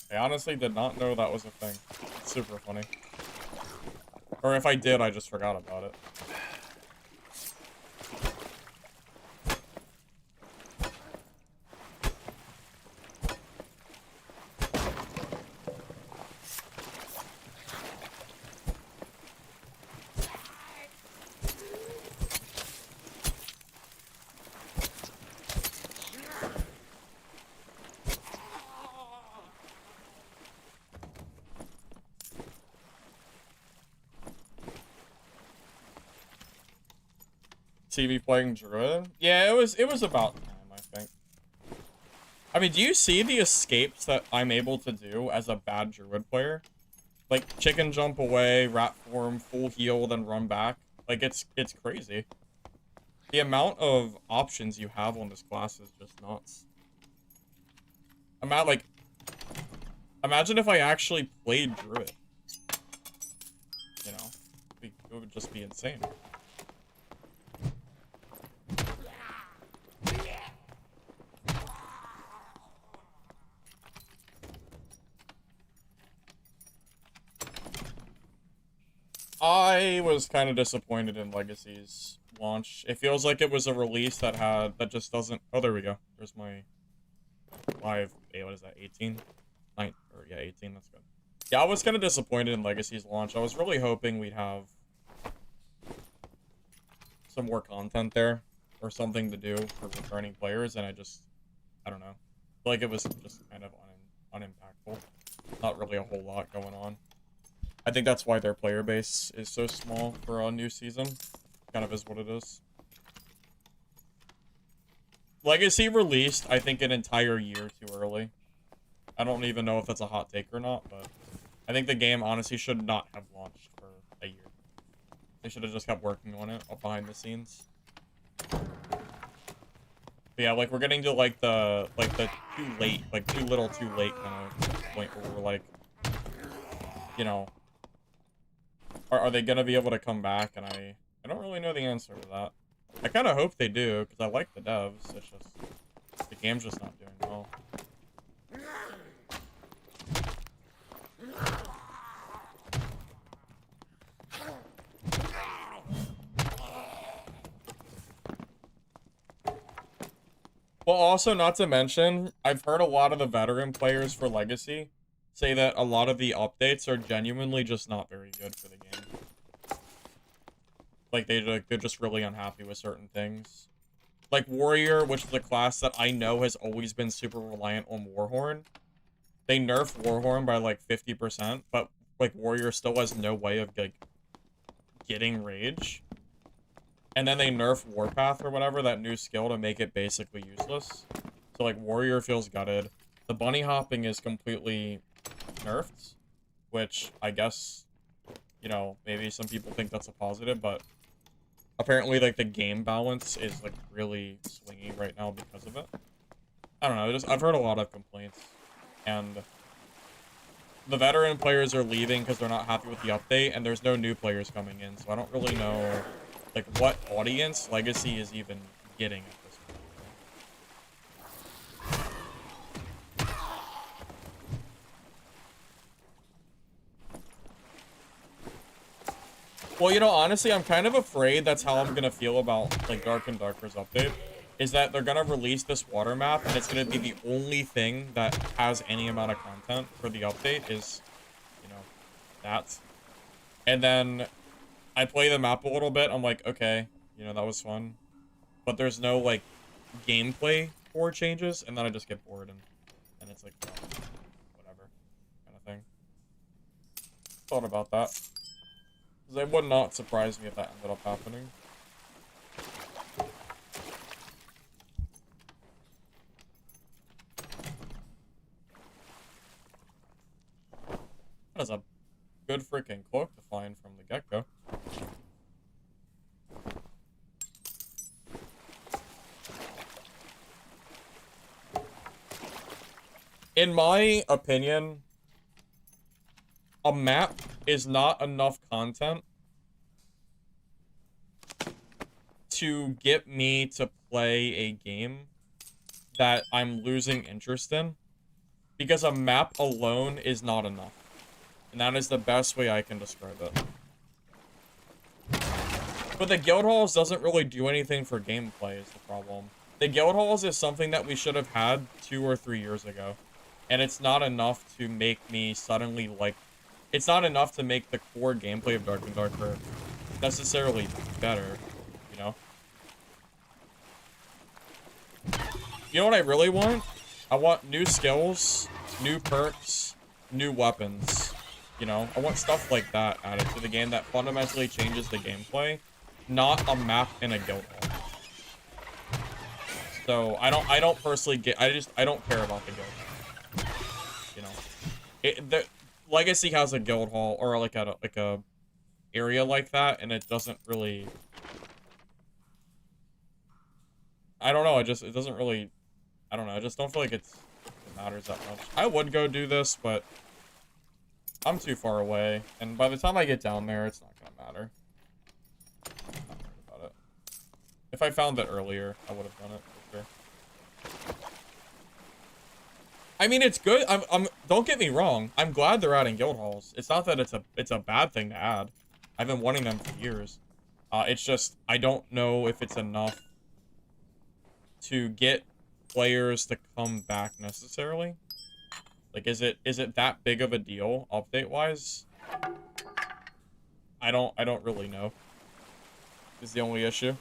I honestly did not know that was a thing. It's super funny. Or if I did, I just forgot about it. TV playing Druid? Yeah, it was about time, I think. I mean, do you see the escapes that I'm able to do as a bad Druid player? Like, chicken jump away, rat form, full heal, then run back. Like, it's crazy. The amount of options you have on this class is just nuts. Imagine if I actually played Druid. You know, it would just be insane. I was kind of disappointed in Legacy's launch. It feels like it was a release that just doesn't... Oh, there we go. There's my live... Hey, what is that? 18? 9, or yeah, 18. That's good. Yeah, I was kind of disappointed in Legacy's launch. I was really hoping we'd have some more content there or something to do for returning players, and I don't know. I feel like it was just kind of unimpactful. Not really a whole lot going on. I think that's why their player base is so small for a new season. Kind of is what it is. Legacy released, I think, an entire year too early. I don't even know if that's a hot take or not, but I think the game honestly should not have launched for a year. They should have just kept working on it behind the scenes. But yeah, like we're getting to like the too late, like too little too late kind of point where we're like, you know, are they gonna be able to come back? And I don't really know the answer to that. I kind of hope they do, because I like the devs. It's just the game's just not doing well. Well, also, not to mention, I've heard a lot of the veteran players for Legacy say that a lot of the updates are genuinely just not very good for the game. Like, they're just really unhappy with certain things. Like, Warrior, which is a class that I know has always been super reliant on Warhorn. They nerfed Warhorn by, like, 50%, but, like, Warrior still has no way of, like, getting Rage. And then they nerf Warpath or whatever, that new skill, to make it basically useless. So, like, Warrior feels gutted. The bunny hopping is completely nerfed, which I guess, you know, maybe some people think that's a positive, but apparently, like, the game balance is, like, really swingy right now because of it. I don't know, I've heard a lot of complaints, and the veteran players are leaving because they're not happy with the update, and there's no new players coming in, so I don't really know, like, what audience Legacy is even getting at this point. Well, you know, honestly, I'm kind of afraid that's how I'm gonna feel about, like, Dark and Darker's update. Is that they're gonna release this water map, and it's gonna be the only thing that has any amount of content for the update is, you know, that. And then I play the map a little bit, I'm like, okay, you know, that was fun. But there's no, like, gameplay or changes, and then I just get bored, and it's like, well, whatever, kind of thing. Thought about that. Because it would not surprise me if that ended up happening. That is a good freaking cloak to find from the get-go. In my opinion, a map is not enough content to get me to play a game that I'm losing interest in, because a map alone is not enough. And that is the best way I can describe it. But the guild halls doesn't really do anything for gameplay is the problem. The guild halls is something that we should have had 2 or 3 years ago. And it's not enough to make me suddenly like... It's not enough to make the core gameplay of Dark and Darker necessarily better, you know? You know what I really want? I want new skills, new perks, new weapons. You know, I want stuff like that added to the game that fundamentally changes the gameplay, not a map in a guild hall. So I don't personally get. I don't care about the guild hall. You know, the Legacy has a guild hall or like a area like that, and it doesn't really. I don't know. It doesn't really. I don't know. I just don't feel like it matters that much. I would go do this, but I'm too far away, and by the time I get down there, it's not gonna matter. I'm not worried about it. If I found it earlier, I would have done it for sure. I mean, it's good. Don't get me wrong. I'm glad they're adding guild halls. It's not that it's a bad thing to add. I've been wanting them for years. It's just I don't know if it's enough to get players to come back necessarily. Like, is it that big of a deal update wise? I don't really know. Is the only issue.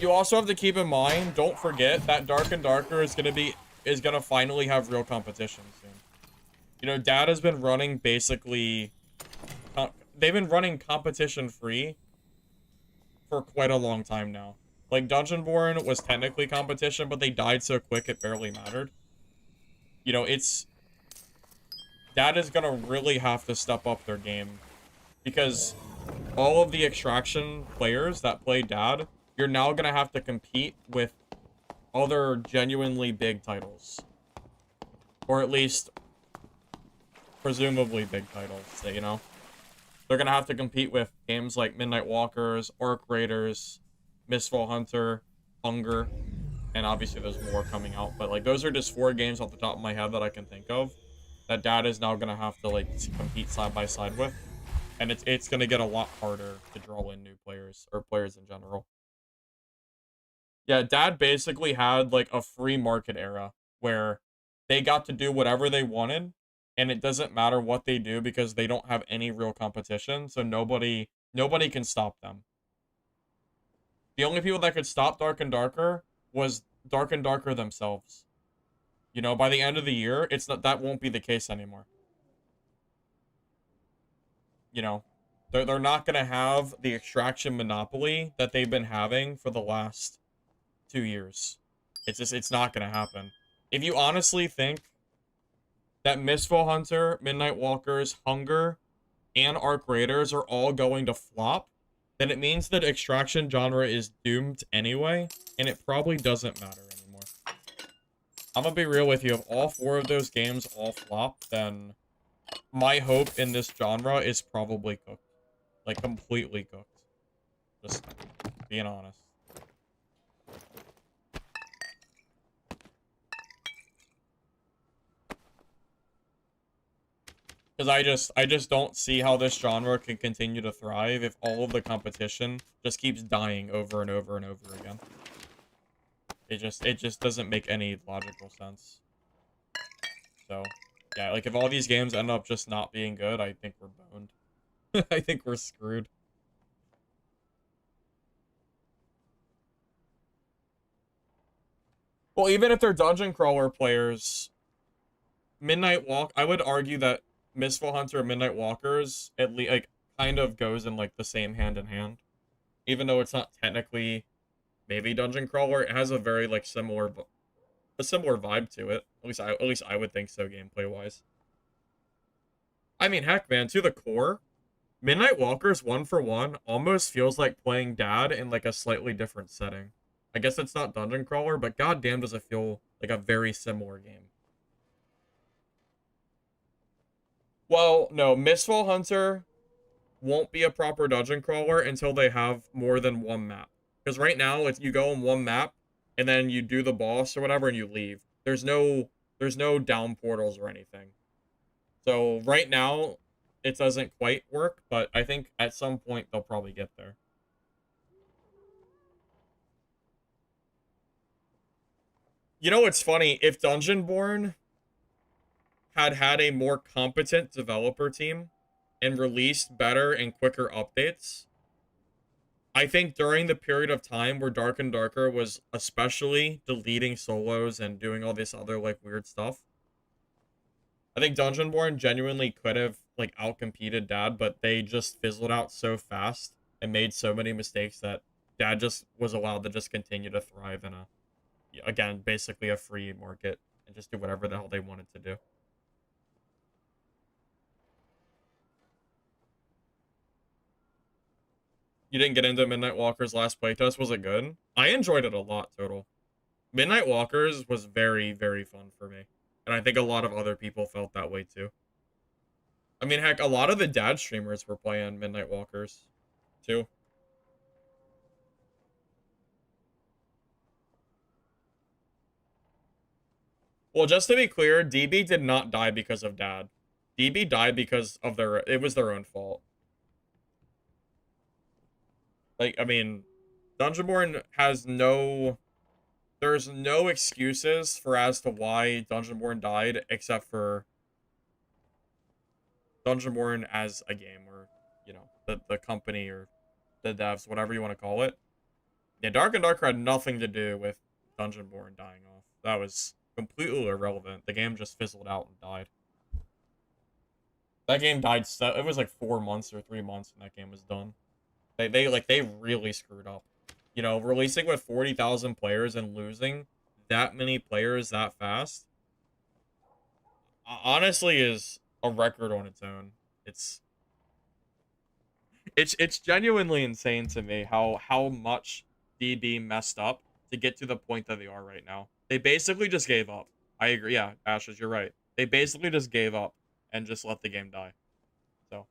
You also have to keep in mind, don't forget that Dark and Darker is gonna finally have real competition soon. You know, Dad has been running basically... They've been running competition free for quite a long time now. Like, Dungeonborn was technically competition, but they died so quick it barely mattered. You know, Dad is gonna really have to step up their game. Because all of the extraction players that play Dad, you're now gonna have to compete with other genuinely big titles. Or at least... presumably big titles, you know? They're gonna have to compete with games like Midnight Walkers, Orc Raiders, Mistfall Hunter, Hunger, and obviously there's more coming out, but like those are just 4 games off the top of my head that I can think of that Dad is now gonna have to like compete side by side with, and it's gonna get a lot harder to draw in new players, or players in general. Yeah, Dad basically had like a free market era where they got to do whatever they wanted, and it doesn't matter what they do because they don't have any real competition, so nobody can stop them. The only people that could stop Dark and Darker was Dark and Darker themselves. You know, by the end of the year, that won't be the case anymore. You know, they're not gonna have the extraction monopoly that they've been having for the last 2 years. It's not gonna happen. If you honestly think that Mistfall Hunter, Midnight Walkers, Hunger, and Arc Raiders are all going to flop, then it means that extraction genre is doomed anyway, and it probably doesn't matter anymore. I'm gonna be real with you, if all 4 of those games all flop, then my hope in this genre is probably cooked. Like, completely cooked. Just being honest. Because I just don't see how this genre can continue to thrive if all of the competition just keeps dying over and over and over again. It just doesn't make any logical sense. So, yeah, like if all these games end up just not being good, I think we're boned. I think we're screwed. Well, even if they're dungeon crawler players, Midnight Walk, I would argue that Mistfall Hunter and Midnight Walkers at least like kind of goes in like the same hand in hand, even though it's not technically maybe dungeon crawler. It has a very like similar vibe to it. At least I would think so, gameplay wise. I mean, heck, man, to the core, Midnight Walkers 1 for 1 almost feels like playing Dad in like a slightly different setting. I guess it's not Dungeon Crawler, but goddamn does it feel like a very similar game. Well, no, Mistfall Hunter won't be a proper Dungeon Crawler until they have more than one map. Because right now, if you go on one map and then you do the boss or whatever and you leave, there's no down portals or anything. So right now, it doesn't quite work, but I think at some point they'll probably get there. You know what's funny? If Dungeonborn had a more competent developer team and released better and quicker updates, I think during the period of time where Dark and Darker was especially deleting solos and doing all this other like weird stuff, I think Dungeonborn genuinely could have like outcompeted Dad, but they just fizzled out so fast and made so many mistakes that Dad just was allowed to just continue to thrive in a, again, basically a free market and just do whatever the hell they wanted to do. You didn't get into Midnight Walker's last playtest. Was it good? I enjoyed it a lot total. Midnight Walkers was very, very fun for me. And I think a lot of other people felt that way too. I mean, heck, a lot of the dad streamers were playing Midnight Walkers too. Well, just to be clear, DB did not die because of dad. DB died because of it was their own fault. Like, I mean, Dungeonborn has there's no excuses for as to why Dungeonborn died except for Dungeonborn as a game, or the company or the devs, whatever you want to call it. Yeah, Dark and Darker had nothing to do with Dungeonborn dying off. That was completely irrelevant. The game just fizzled out and died. That game died. It was like 4 months or 3 months, and that game was done. They really screwed up. Releasing with 40,000 players and losing that many players that fast, honestly, is a record on its own. It's genuinely insane to me how much DB messed up to get to the point that they are right now. They basically just gave up. I agree. Yeah, Ashes, you're right. They basically just gave up and just let the game die. So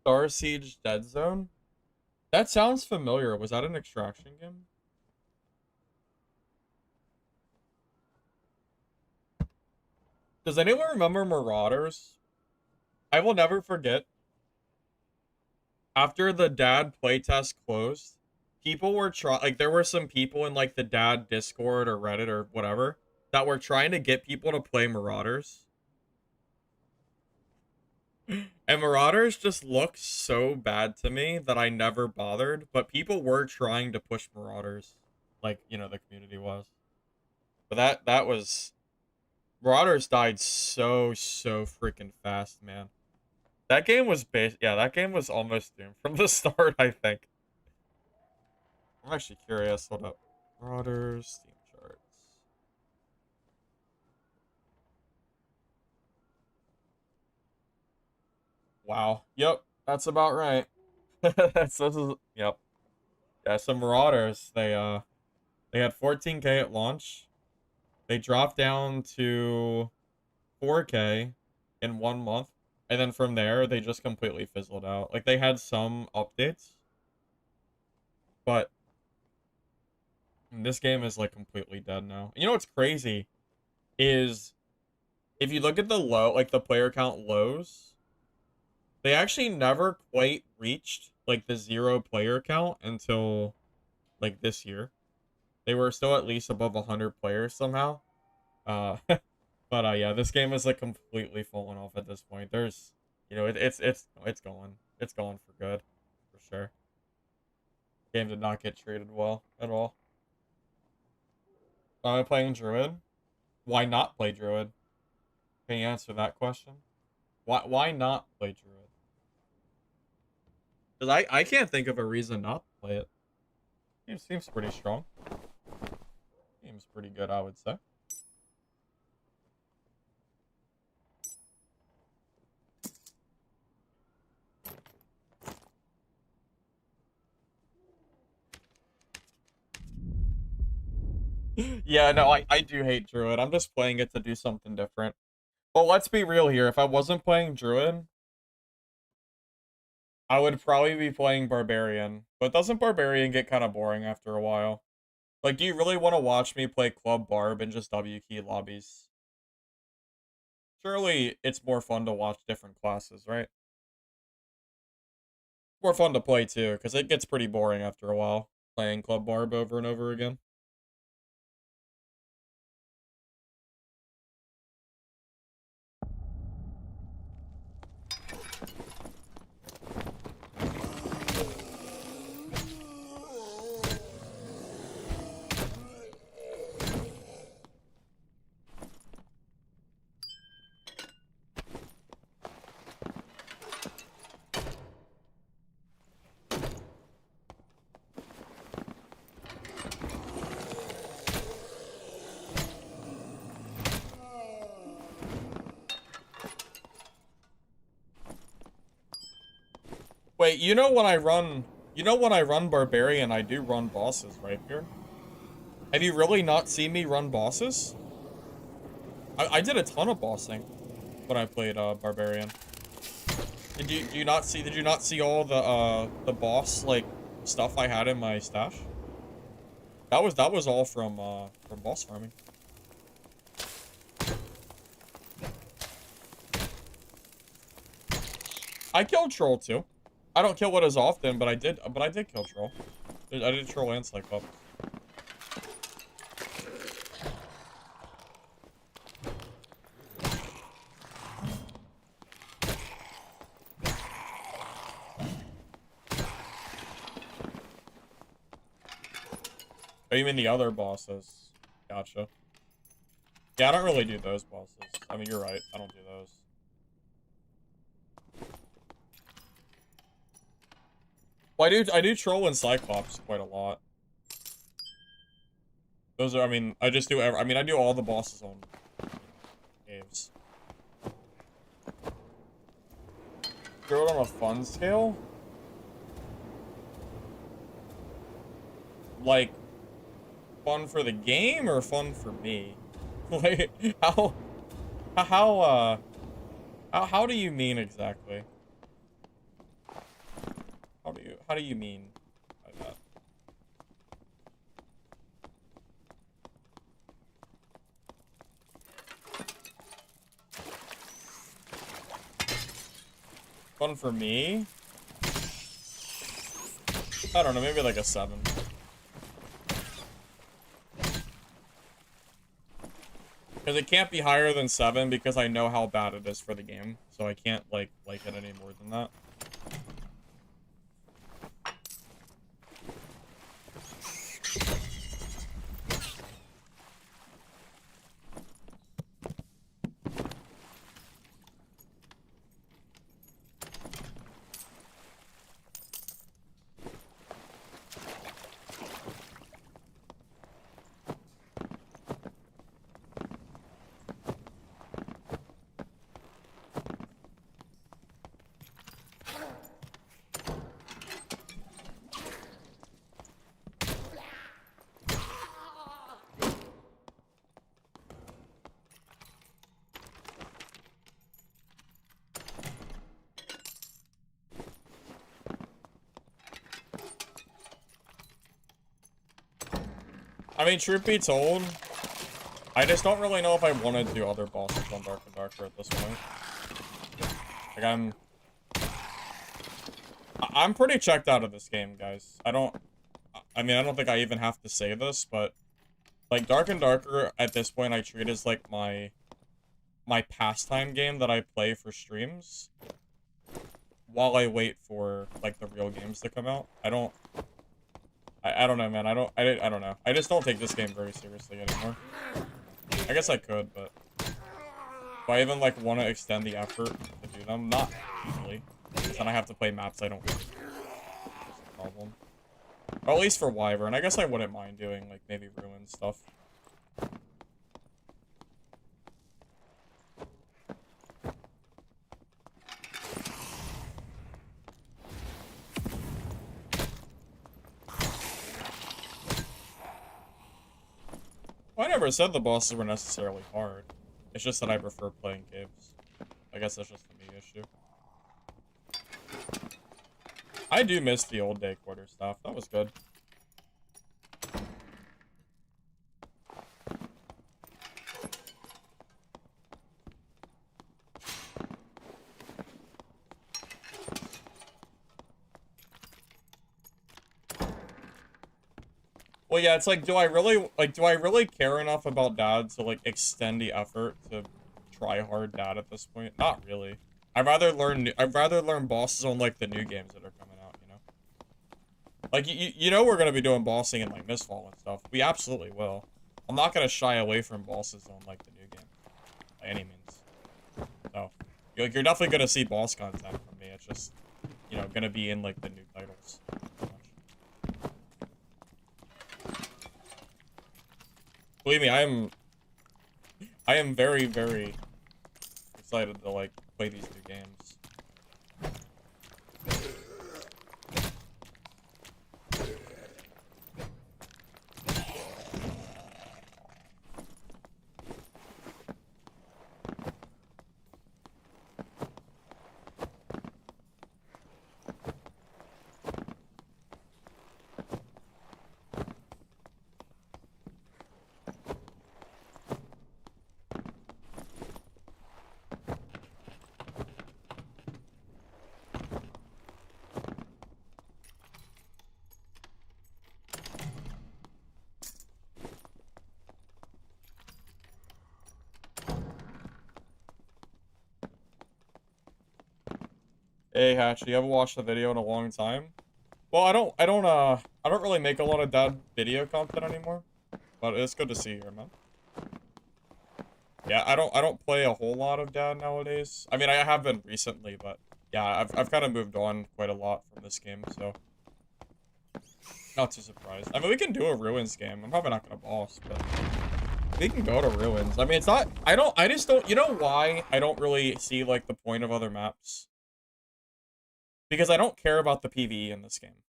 Star Siege Dead Zone. That sounds familiar. Was that an extraction game? Does anyone remember Marauders? I will never forget. After the dad playtest closed, people were trying. Like, there were some people in like the dad Discord or Reddit or whatever that were trying to get people to play Marauders. And Marauders just looked so bad to me that I never bothered. But people were trying to push Marauders, like the community was. But that was Marauders died so freaking fast, man. That game was yeah, that game was almost doomed from the start, I think. I'm actually curious. Hold up. Marauders, Steam charts. Wow. Yep, that's about right. This is yep. Yeah, some Marauders. They had 14K at launch. They dropped down to 4K in 1 month. And then from there, they just completely fizzled out. Like, they had some updates, but this game is, like, completely dead now. You know what's crazy is if you look at the low, like, the player count lows, they actually never quite reached, like, the 0 player count until, like, this year. They were still at least above 100 players somehow. Uh, but yeah, this game is like completely falling off at this point. There's, you know, it's going for good, for sure. Game did not get treated well at all. Am I playing Druid? Why not play Druid? Can you answer that question? Why not play Druid? Because I can't think of a reason not to play it. It seems pretty strong. Seems pretty good, I would say. Yeah, no, I do hate Druid. I'm just playing it to do something different. But let's be real here. If I wasn't playing Druid, I would probably be playing Barbarian. But doesn't Barbarian get kind of boring after a while? Like, do you really want to watch me play Club Barb and just W key lobbies? Surely it's more fun to watch different classes, right? More fun to play too, because it gets pretty boring after a while playing Club Barb over and over again. Wait, you know when I run Barbarian, I do run bosses right here. Have you really not seen me run bosses? I did a ton of bossing when I played Barbarian. Did you not see all the boss like stuff I had in my stash? That was all from boss farming. I killed troll too. I don't kill it as often, but I did kill troll. I did troll and Cyclops. Oh, you mean the other bosses? Gotcha. Yeah, I don't really do those bosses. I mean, you're right. I don't do those. Well, I do troll and Cyclops quite a lot. Those are, I mean, I just do I mean, I do all the bosses on caves. Throw it on a fun scale? Like, fun for the game or fun for me? Like, how, how do you mean exactly? How do you mean by that? Fun for me? I don't know, maybe like a 7. Because it can't be higher than 7 because I know how bad it is for the game. So I can't, like it any more than that. mean, truth be told, I just don't really know if I want to do other bosses on Dark and Darker at this point. Like, I'm pretty checked out of this game, guys. I mean, I don't think I even have to say this, but, like, Dark and Darker, at this point, I treat as, like, my pastime game that I play for streams while I wait for, like, the real games to come out. I don't know, man. I don't know. I just don't take this game very seriously anymore. I guess I could, but do I even, like, want to extend the effort to do them? Not really. Because then I have to play maps I don't really do. That's the problem. Or at least for Wyvern. I guess I wouldn't mind doing, like, maybe Ruin stuff. Well, I never said the bosses were necessarily hard. It's just that I prefer playing caves. I guess that's just the me issue. I do miss the old day quarter stuff. That was good. Well, yeah, it's like, do I really care enough about dad to, like, extend the effort to try hard dad at this point? Not really. I'd rather learn bosses on, like, the new games that are coming out, you know? Like, you know we're gonna be doing bossing in, like, Mistfall and stuff. We absolutely will. I'm not gonna shy away from bosses on, like, the new game. By any means. So, you're definitely gonna see boss content from me. It's just, you know, gonna be in, like, the new titles. Believe me, I am very, very excited to, like, play these new games. Hey Hatch, you haven't watched the video in a long time? Well, I don't really make a lot of dad video content anymore, but it's good to see you here, man. Yeah, I don't play a whole lot of dad nowadays. I mean, I have been recently, but yeah, I've kind of moved on quite a lot from this game, so not too surprised. I mean, we can do a Ruins game. I'm probably not gonna boss, but we can go to Ruins. I mean, it's not. I just don't. You know why I don't really see, like, the point of other maps? Because I don't care about the PvE in this game.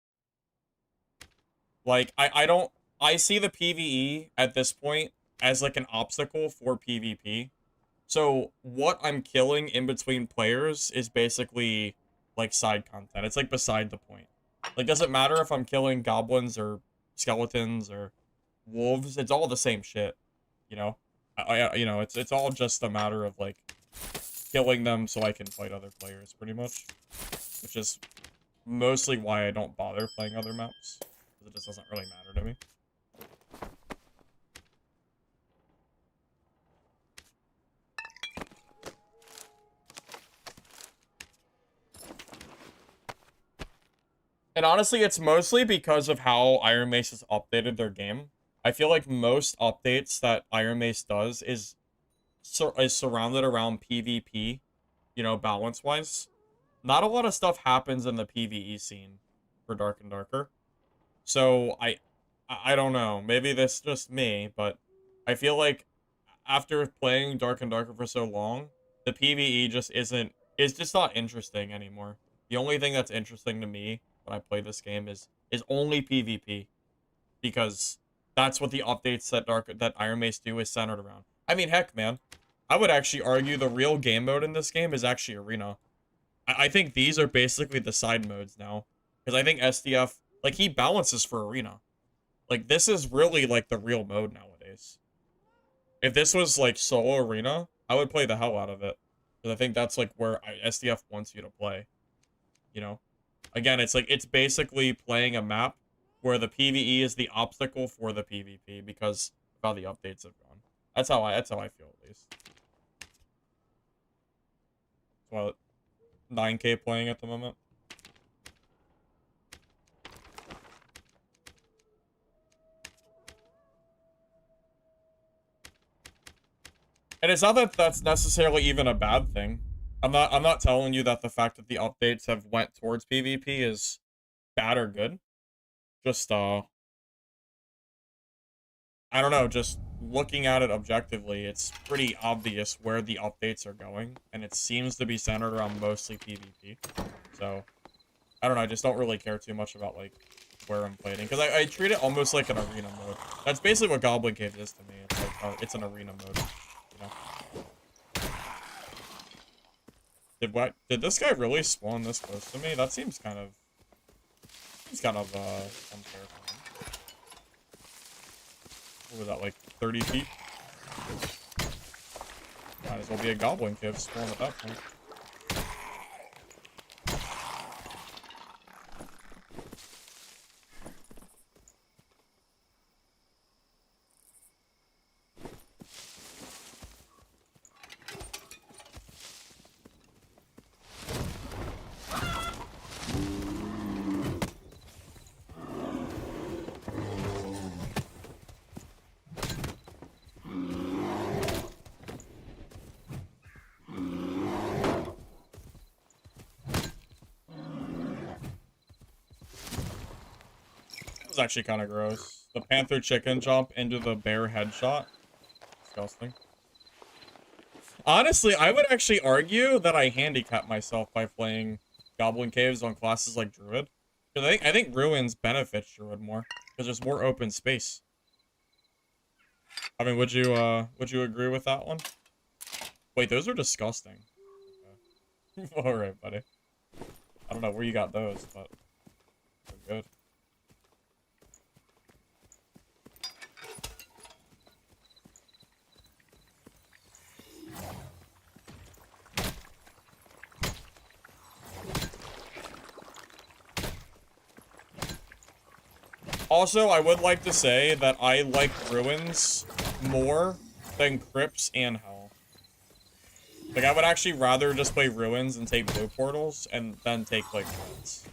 Like, I see the PvE at this point as, like, an obstacle for PvP. So, what I'm killing in between players is basically, like, side content. It's, like, beside the point. Like, doesn't matter if I'm killing goblins or skeletons or wolves. It's all the same shit, you know? You know, it's all just a matter of, like, killing them so I can fight other players, pretty much. Which is mostly why I don't bother playing other maps. Because it just doesn't really matter to me. And honestly, it's mostly because of how Iron Mace has updated their game. I feel like most updates that Iron Mace does is surrounded around PvP, you know, balance-wise. Not a lot of stuff happens in the PvE scene for Dark and Darker. So, I don't know. Maybe that's just me, but I feel like after playing Dark and Darker for so long, the PvE just isn't... It's just not interesting anymore. The only thing that's interesting to me when I play this game is only PvP. Because that's what the updates that Iron Mace do is centered around. I mean, heck, man. I would actually argue the real game mode in this game is actually Arena. I think these are basically the side modes now. Because I think SDF, like, he balances for Arena. Like, this is really, like, the real mode nowadays. If this was, like, solo arena, I would play the hell out of it. Because I think that's, like, where SDF wants you to play. You know? Again, it's, like, it's basically playing a map where the PvE is the obstacle for the PvP because of how the updates have gone. That's how I feel, at least. Well, 9K playing at the moment. And it's not that that's necessarily even a bad thing. I'm not telling you that the fact that the updates have went towards PvP is bad or good. Just I don't know, just looking at it objectively, it's pretty obvious where the updates are going, and it seems to be centered around mostly PvP. So I don't know, I just don't really care too much about like where I'm playing, because I treat it almost like an arena mode. That's basically what Goblin Cave is to me. It's like it's an arena mode, you know. Did this guy really spawn this close to me? That seems kind of unfair for him. What was that, like 30 feet? Might as well be a Goblin Cave spawn at that point. Was actually kind of gross. The panther chicken jump into the bear headshot. Disgusting. Honestly, I would actually argue that I handicap myself by playing Goblin Caves on classes like Druid. Because I think Ruins benefits Druid more. Because there's more open space. I mean, would you agree with that one? Wait, those are disgusting. Okay. Alright, buddy. I don't know where you got those, but they're good. Also, I would like to say that I like Ruins more than Crypts and Hell. Like, I would actually rather just play Ruins and take blue portals and then take, like, Crypts.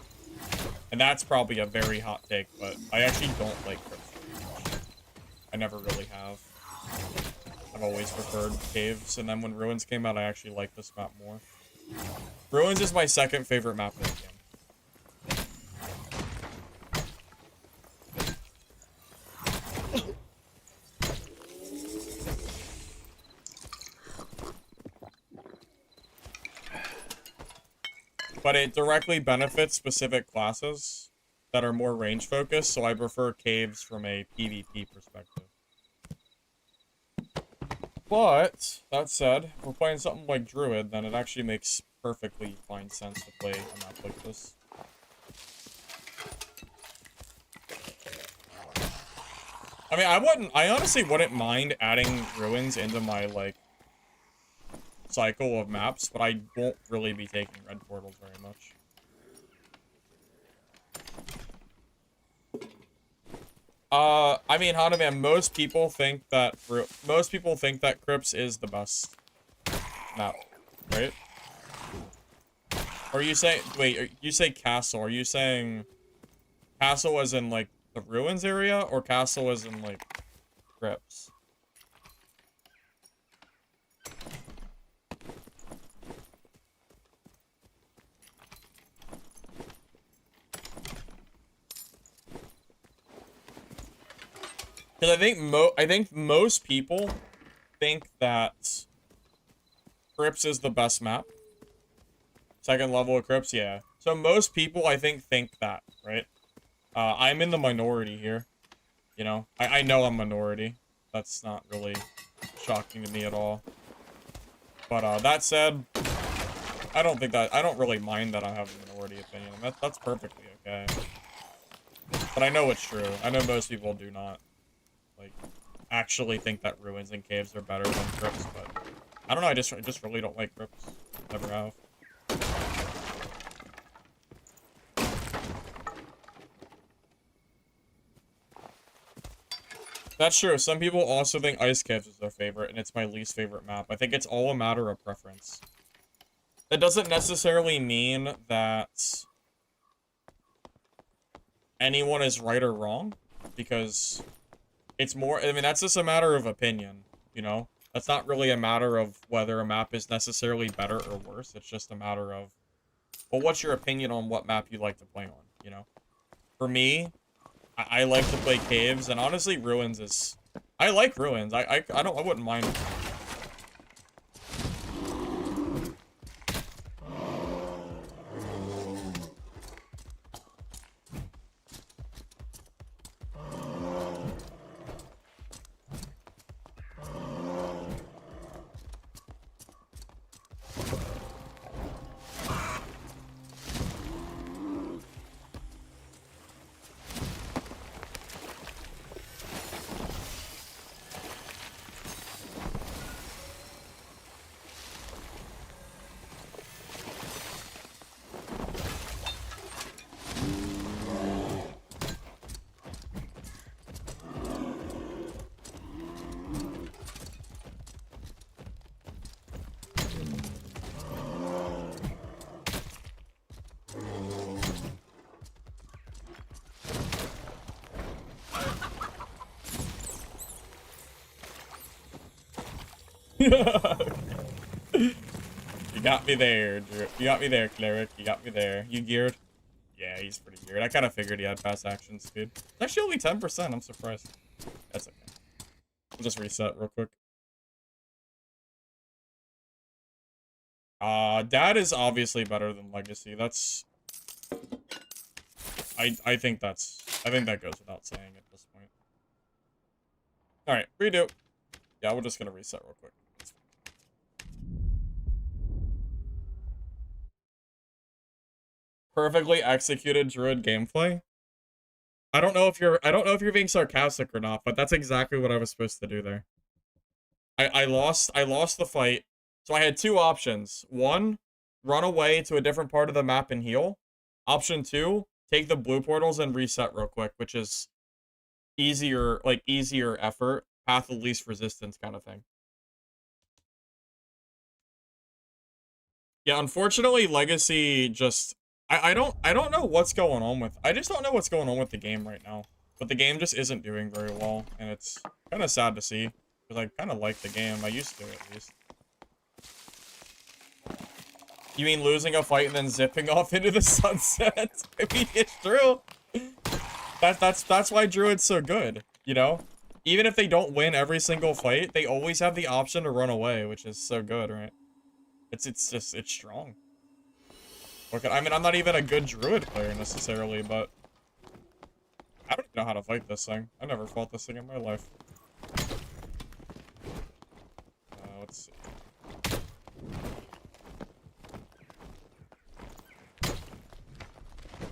And that's probably a very hot take, but I actually don't like Crypts very much. I never really have. I've always preferred Caves, and then when Ruins came out, I actually liked this map more. Ruins is my second favorite map in the game. But it directly benefits specific classes that are more range focused, so I prefer Caves from a PvP perspective. But, that said, if we're playing something like Druid, then it actually makes perfectly fine sense to play a map like this. I mean, I honestly wouldn't mind adding Ruins into my, like, cycle of maps, but I won't really be taking red portals very much. I mean, Hanaman, most people think that Crypts is the best map, right? Or you say, wait, you say Castle, are you saying Castle as in, like, the Ruins area, or Castle as in, like, Crypts? Because I think most people think that Crypts is the best map. Second level of Crypts, yeah. So most people, I think that, right? I'm in the minority here. You know, I know I'm minority. That's not really shocking to me at all. But that said, I don't really mind that I have a minority opinion. That's perfectly okay. But I know it's true. I know most people do not, like, actually think that ruins and caves are better than crypts, but I don't know, I just really don't like crypts. Never have. That's true. Some people also think Ice Caves is their favorite, and it's my least favorite map. I think it's all a matter of preference. That doesn't necessarily mean that anyone is right or wrong, because it's more, I mean, that's just a matter of opinion, you know? That's not really a matter of whether a map is necessarily better or worse. It's just a matter of, well, what's your opinion on what map you like to play on, you know? For me, I like to play caves, and honestly, ruins is... I like ruins. I wouldn't mind. You got me there, Drew. You got me there, Cleric. You got me there. You geared? Yeah, he's pretty geared. I kind of figured he had fast action speed. It's actually only 10%. I'm surprised. That's okay. We'll just reset real quick. Dad is obviously better than Legacy. That's... I think that goes without saying at this point. Alright, redo. Yeah, we're just gonna reset real quick. Perfectly executed Druid gameplay. I don't know if you're being sarcastic or not, but that's exactly what I was supposed to do there. I lost the fight. So I had two options. One, run away to a different part of the map and heal. Option two, take the blue portals and reset real quick, which is easier effort, path of least resistance kind of thing. Yeah, unfortunately, Legacy just... I don't know what's going on with... I just don't know what's going on with the game right now. But the game just isn't doing very well, and it's kind of sad to see. Because I kind of like the game. I used to, at least. You mean losing a fight and then zipping off into the sunset? I mean, it's true. That's why Druid's so good, you know? Even if they don't win every single fight, they always have the option to run away, which is so good, right? It's strong. Okay, I mean, I'm not even a good Druid player necessarily, but I don't know how to fight this thing. I never fought this thing in my life. Let's see.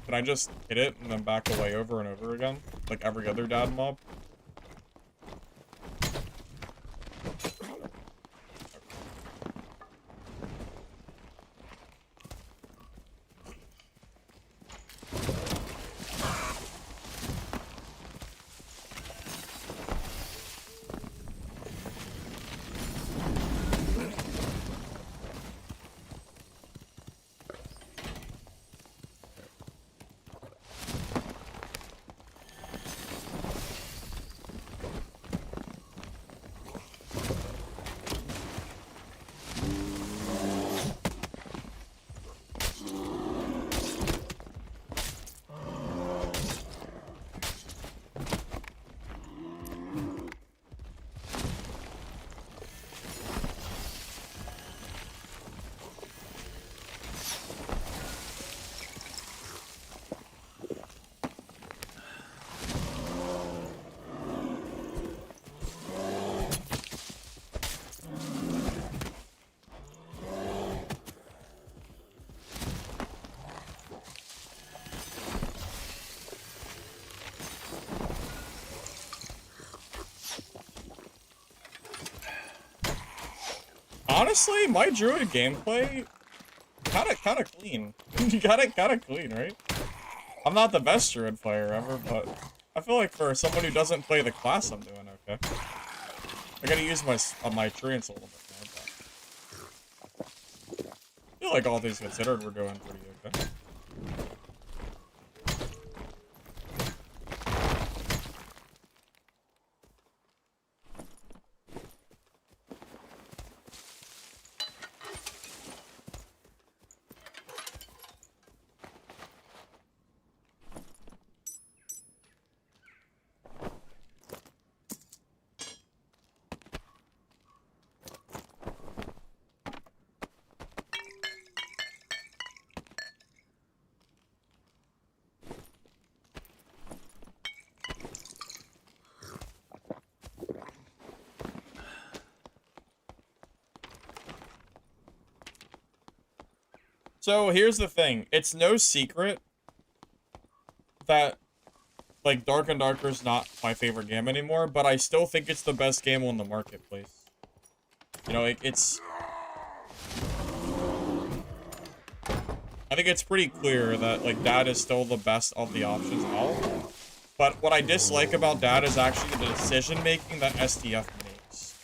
Can I just hit it and then back away over and over again? Like every other dad mob? Honestly, my Druid gameplay, kinda clean. You got it kinda clean, right? I'm not the best Druid player ever, but I feel like for someone who doesn't play the class, I'm doing okay. I gotta use my treants a little bit more, but I feel like all things considered, we're doing pretty okay. So here's the thing. It's no secret that, like, Dark and Darker is not my favorite game anymore, but I still think it's the best game on the marketplace. You know, it's... I think it's pretty clear that, like, Dad is still the best of the options out. But what I dislike about Dad is actually the decision-making that STF makes.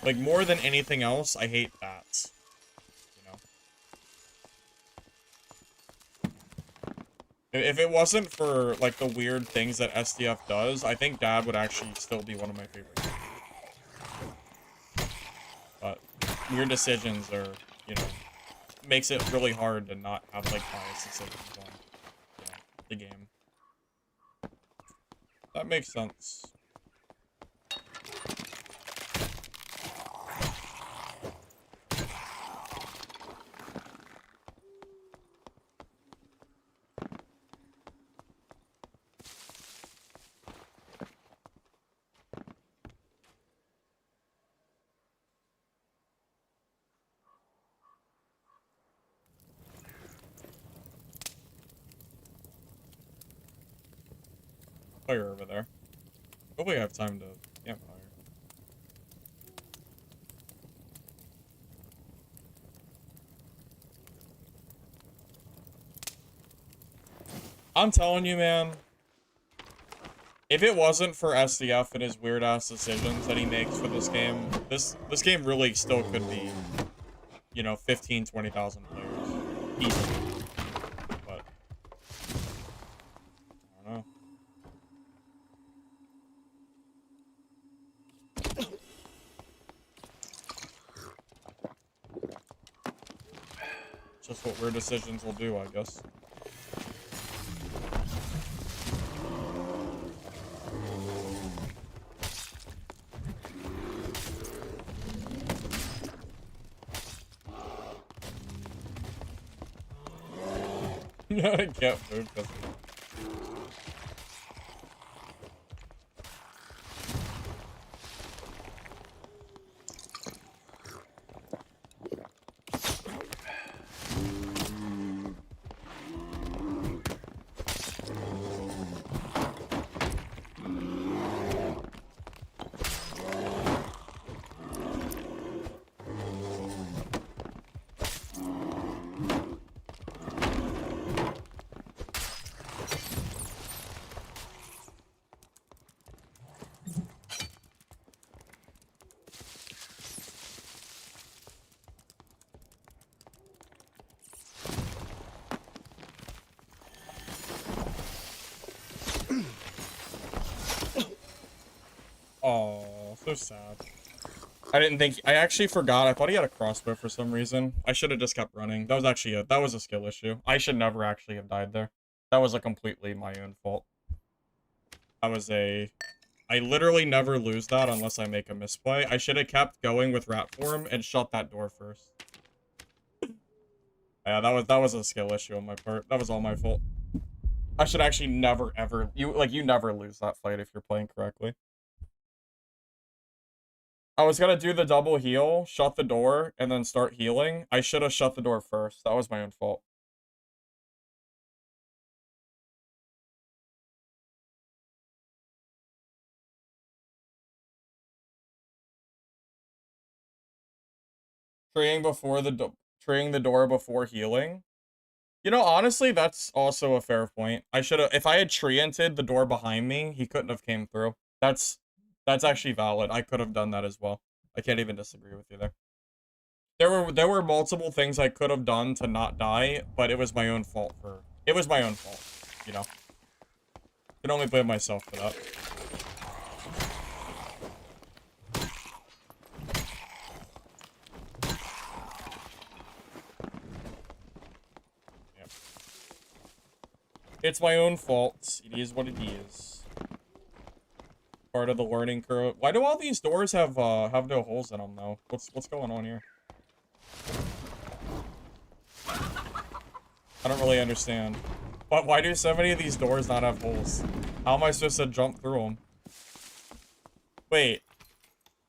Like, more than anything else, I hate that. If it wasn't for, like, the weird things that SDF does, I think Dad would actually still be one of my favorites. But weird decisions are, you know, makes it really hard to not have, like, biased decisions on, you know, the game. That makes sense. Fire over there. Hopefully I have time to campfire. I'm telling you, man. If it wasn't for SDF and his weird-ass decisions that he makes for this game, this game really still could be, you know, 15, 20,000 players. Easily. But, I don't know. Just what weird decisions will do, I guess. I can't move because oh, so sad. I didn't think... I actually forgot. I thought he had a crossbow for some reason. I should have just kept running. That was actually a... That was a skill issue. I should never actually have died there. That was a completely my own fault. That was a... I literally never lose that unless I make a misplay. I should have kept going with rat form and shut that door first. Yeah, that was a skill issue on my part. That was all my fault. I should actually never, ever... You never lose that fight if you're playing correctly. I was gonna do the double heal, shut the door, and then start healing. I should have shut the door first. That was my own fault. treeing treeing the door before healing. You know, honestly, that's also a fair point. I should have, if I had tree-ented the door behind me, he couldn't have came through. That's actually valid. I could have done that as well. I can't even disagree with you there. There were multiple things I could have done to not die, but it was my own fault it was my own fault, you know. I can only blame myself for that. Yeah. It's my own fault. It is what it is. Part of the learning curve. Why do all these doors have no holes in them though? What's going on here? I don't really understand. But why do so many of these doors not have holes? How am I supposed to jump through them? Wait.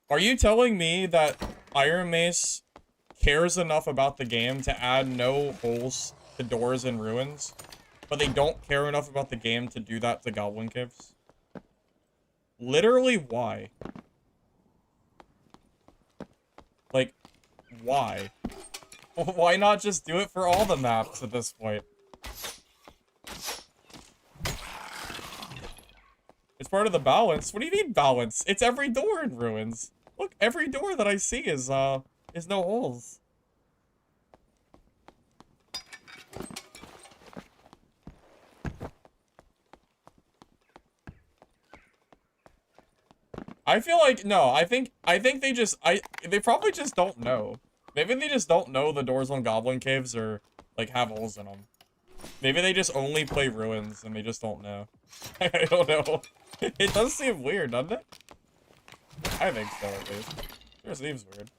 Are you telling me that Iron Mace cares enough about the game to add no holes to doors in ruins, but they don't care enough about the game to do that to Goblin Caves? Literally, why? Like, why? Why not just do it for all the maps at this point? It's part of the balance. What do you mean balance? It's every door in ruins. Look, every door that I see is no holes. I feel like no, I think they probably just don't know. Maybe they just don't know the doors on Goblin Caves are like have holes in them. Maybe they just only play ruins and they just don't know. I don't know. It does seem weird, doesn't it? I think so, at least. It just seems weird.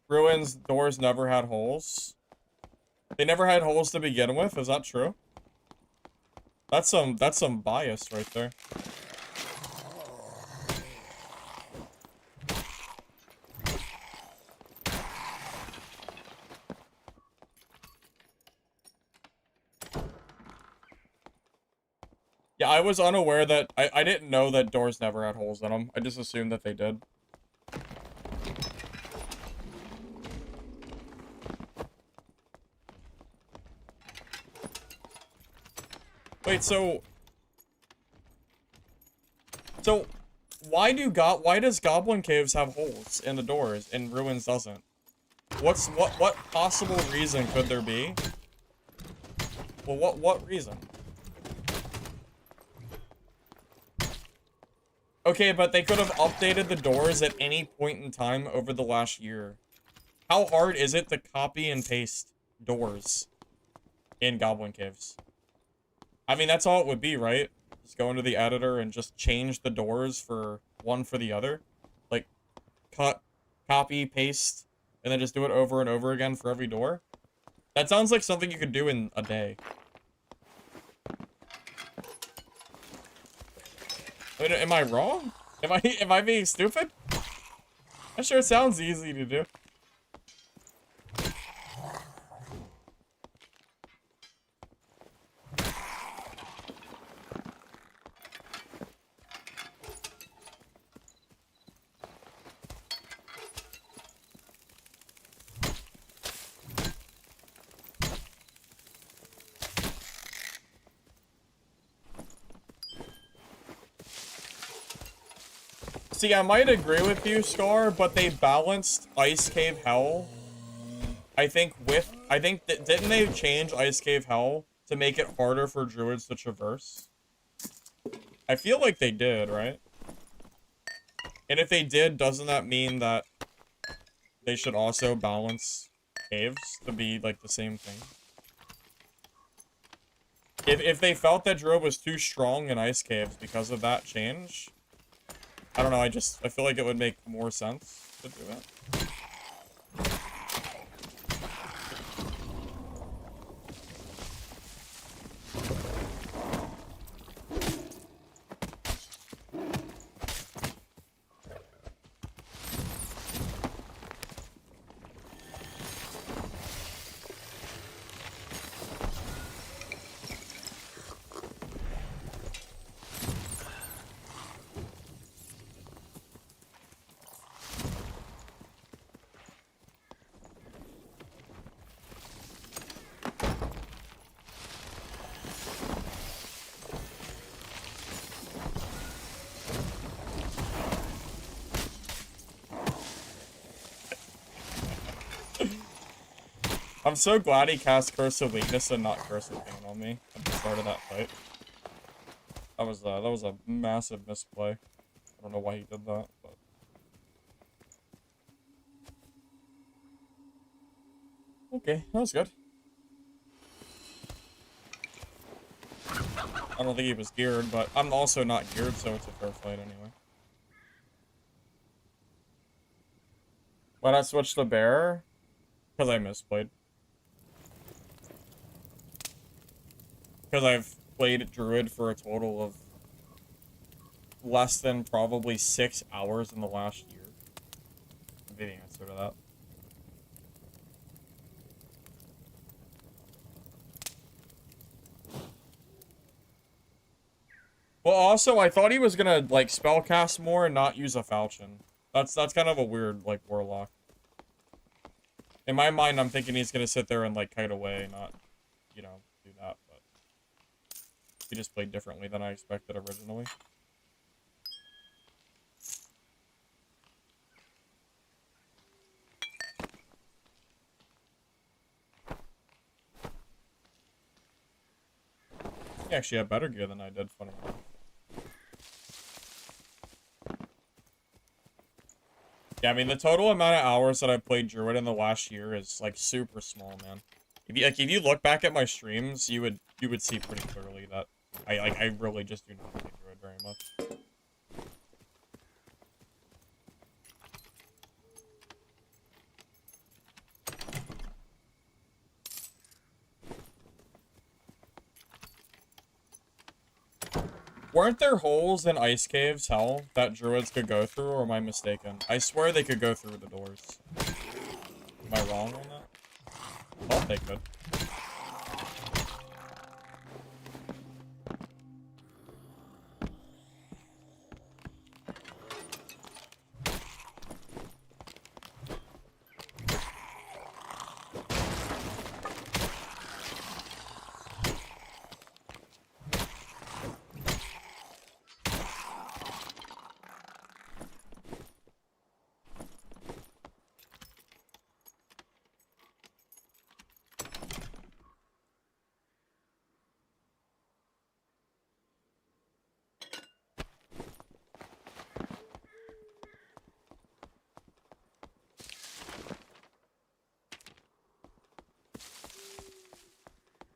Ruins doors never had holes. They never had holes to begin with. Is that true? That's some bias right there. Yeah, I was unaware that I didn't know that doors never had holes in them. I just assumed that they did. Wait, so why does Goblin Caves have holes in the doors and Ruins doesn't? What possible reason could there be? Well, what reason? Okay, but they could have updated the doors at any point in time over the last year. How hard is it to copy and paste doors in Goblin Caves? I mean, that's all it would be, right? Just go into the editor and just change the doors for one for the other. Like, cut, copy, paste, and then just do it over and over again for every door. That sounds like something you could do in a day. I mean, am I wrong? Am I being stupid? I'm sure it sounds easy to do. See, I might agree with you, Scar, but they balanced Ice Cave Hell. Didn't they change Ice Cave Hell to make it harder for druids to traverse? I feel like they did, right? And if they did, doesn't that mean that they should also balance caves to be like the same thing? If they felt that druid was too strong in ice caves because of that change, I don't know, I feel like it would make more sense to do it. I'm so glad he cast Curse of Weakness and not Curse of Pain on me at the start of that fight. That was a massive misplay. I don't know why he did that, but... Okay, that was good. I don't think he was geared, but I'm also not geared, so it's a fair fight anyway. Why'd I switch to bear? Because I misplayed. Because I've played Druid for a total of less than probably 6 hours in the last year. Would be the answer to that. Well, also, I thought he was gonna, like, spellcast more and not use a falchion. That's kind of a weird, like, warlock. In my mind, I'm thinking he's gonna sit there and, like, kite away, not, you know, do that, but... He just played differently than I expected originally. He actually had better gear than I did, funny enough. Yeah, I mean, the total amount of hours that I played Druid in the last year is, like, super small, man. If you look back at my streams, you would see pretty clearly that I really just do not play Druid very much. Weren't there holes in ice caves, hell, that druids could go through, or am I mistaken? I swear they could go through the doors. Am I wrong on that? I thought they could.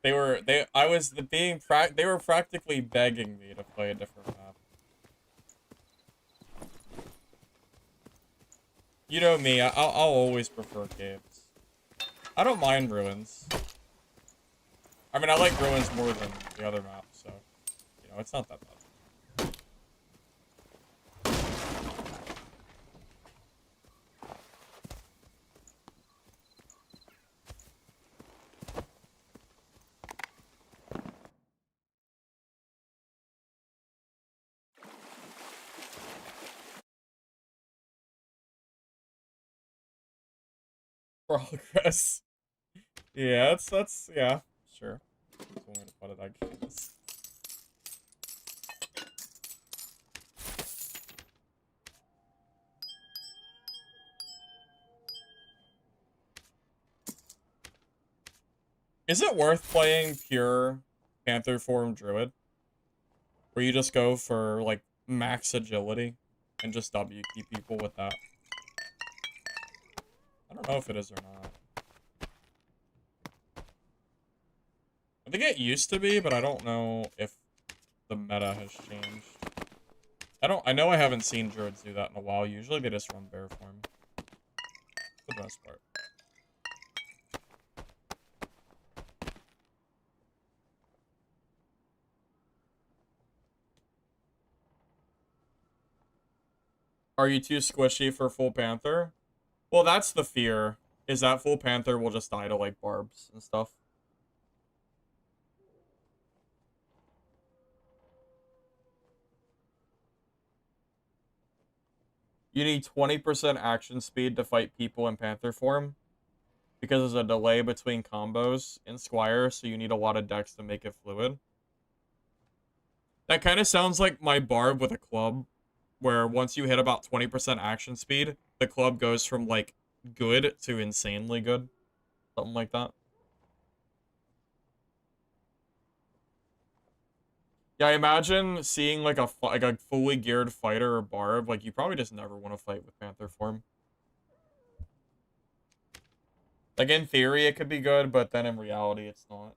They were practically begging me to play a different map. You know me, I'll always prefer caves. I don't mind ruins. I mean, I like ruins more than the other maps, so, you know, it's not that bad. Progress. Yeah, yeah, sure. That's one way to put it, I guess. Is it worth playing pure Panther form Druid? Where you just go for, like, max agility and just WQ people with that? I don't know if it is or not. I think it used to be, but I don't know if the meta has changed. I know I haven't seen Druids do that in a while. Usually they just run bear form. For the most part. Are you too squishy for full Panther? Well, that's the fear, is that full Panther will just die to, like, barbs and stuff. You need 20% action speed to fight people in Panther form, because there's a delay between combos in Squire, so you need a lot of dex to make it fluid. That kind of sounds like my barb with a club, where once you hit about 20% action speed, the club goes from, like, good to insanely good. Something like that. Yeah, I imagine seeing like a fully geared fighter or barb. Like, you probably just never want to fight with Panther form. Like, in theory, it could be good, but then in reality, it's not.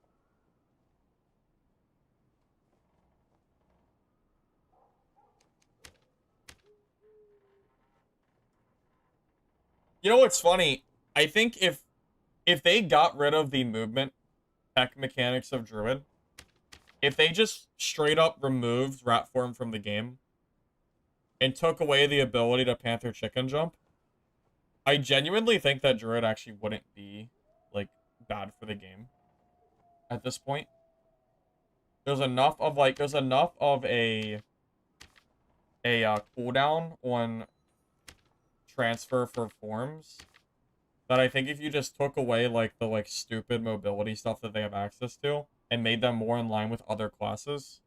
You know what's funny? I think if they got rid of the movement tech mechanics of Druid, if they just straight up removed rat form from the game and took away the ability to Panther chicken jump, I genuinely think that Druid actually wouldn't be, like, bad for the game at this point. There's enough of a cooldown on transfer for forms that I think if you just took away like the stupid mobility stuff that they have access to and made them more in line with other classes,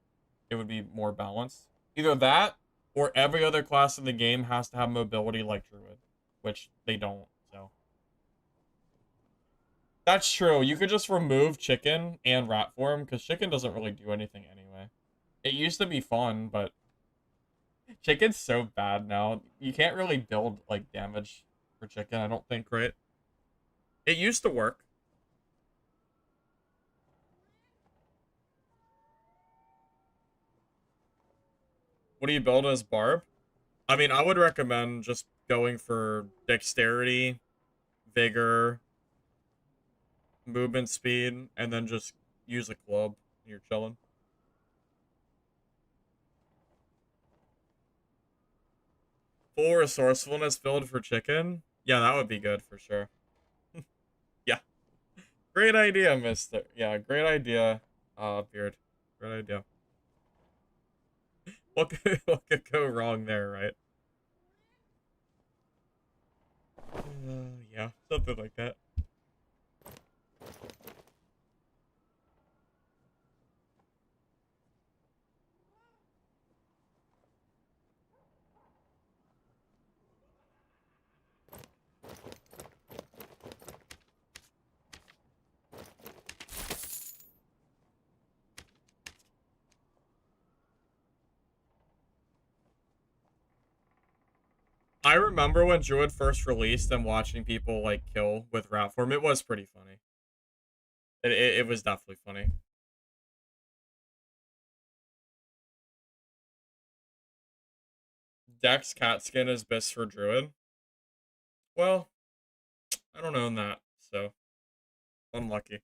it would be more balanced. Either that or every other class in the game has to have mobility like Druid, which they don't, so. That's true. You could just remove chicken and rat form because chicken doesn't really do anything anyway. It used to be fun, but chicken's so bad now. You can't really build like damage for chicken, I don't think, right? It used to work. What do you build as barb? I mean, I would recommend just going for dexterity, vigor, movement speed, and then just use a club. You're chilling. Full resourcefulness build for chicken? Yeah, that would be good for sure. Yeah. Great idea, mister. Yeah, great idea, Beard. Great idea. What could go wrong there, right? Yeah, something like that. I remember when Druid first released and watching people like kill with rat form. It was pretty funny. It was definitely funny. Dex cat skin is best for Druid. Well, I don't own that, so unlucky.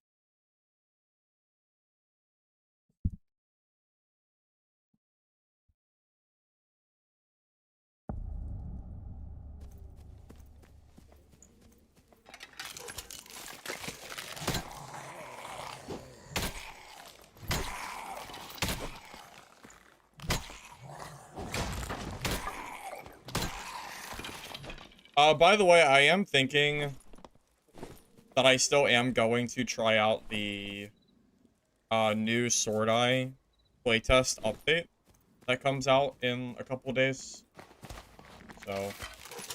By the way, I am thinking that I still am going to try out the new Sword Eye playtest update that comes out in a couple days. So,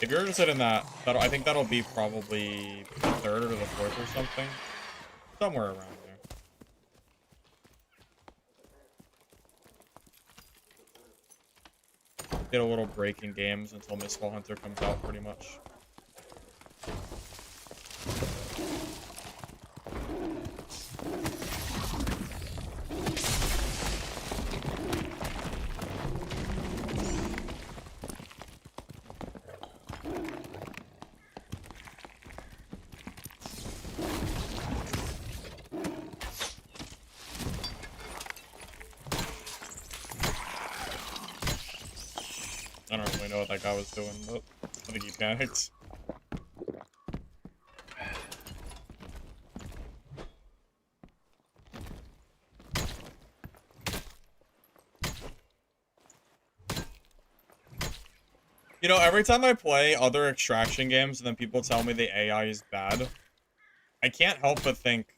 if you're interested in that, I think that'll be probably the 3rd or the 4th or something. Somewhere around there. Get a little break in games until Mistfall Hunter comes out, pretty much. I don't really know what that guy was doing, but I think he panicked. You know, every time I play other extraction games and then people tell me the AI is bad, I can't help but think,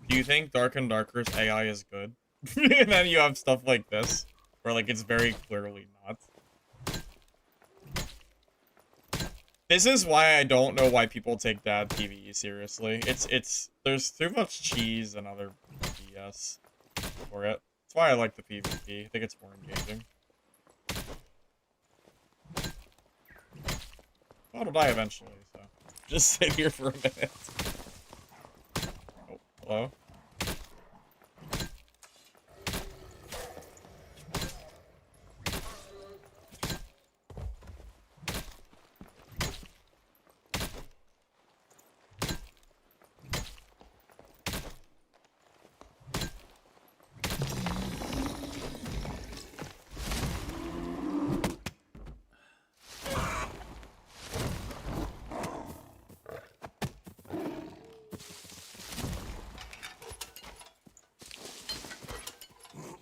do you think Dark and Darker's AI is good? And then you have stuff like this, where like it's very clearly not. This is why I don't know why people take Dad PvE seriously. There's too much cheese and other BS for it. That's why I like the PvP. I think it's more engaging. Well, it'll die eventually, so just sit here for a minute. Oh, hello?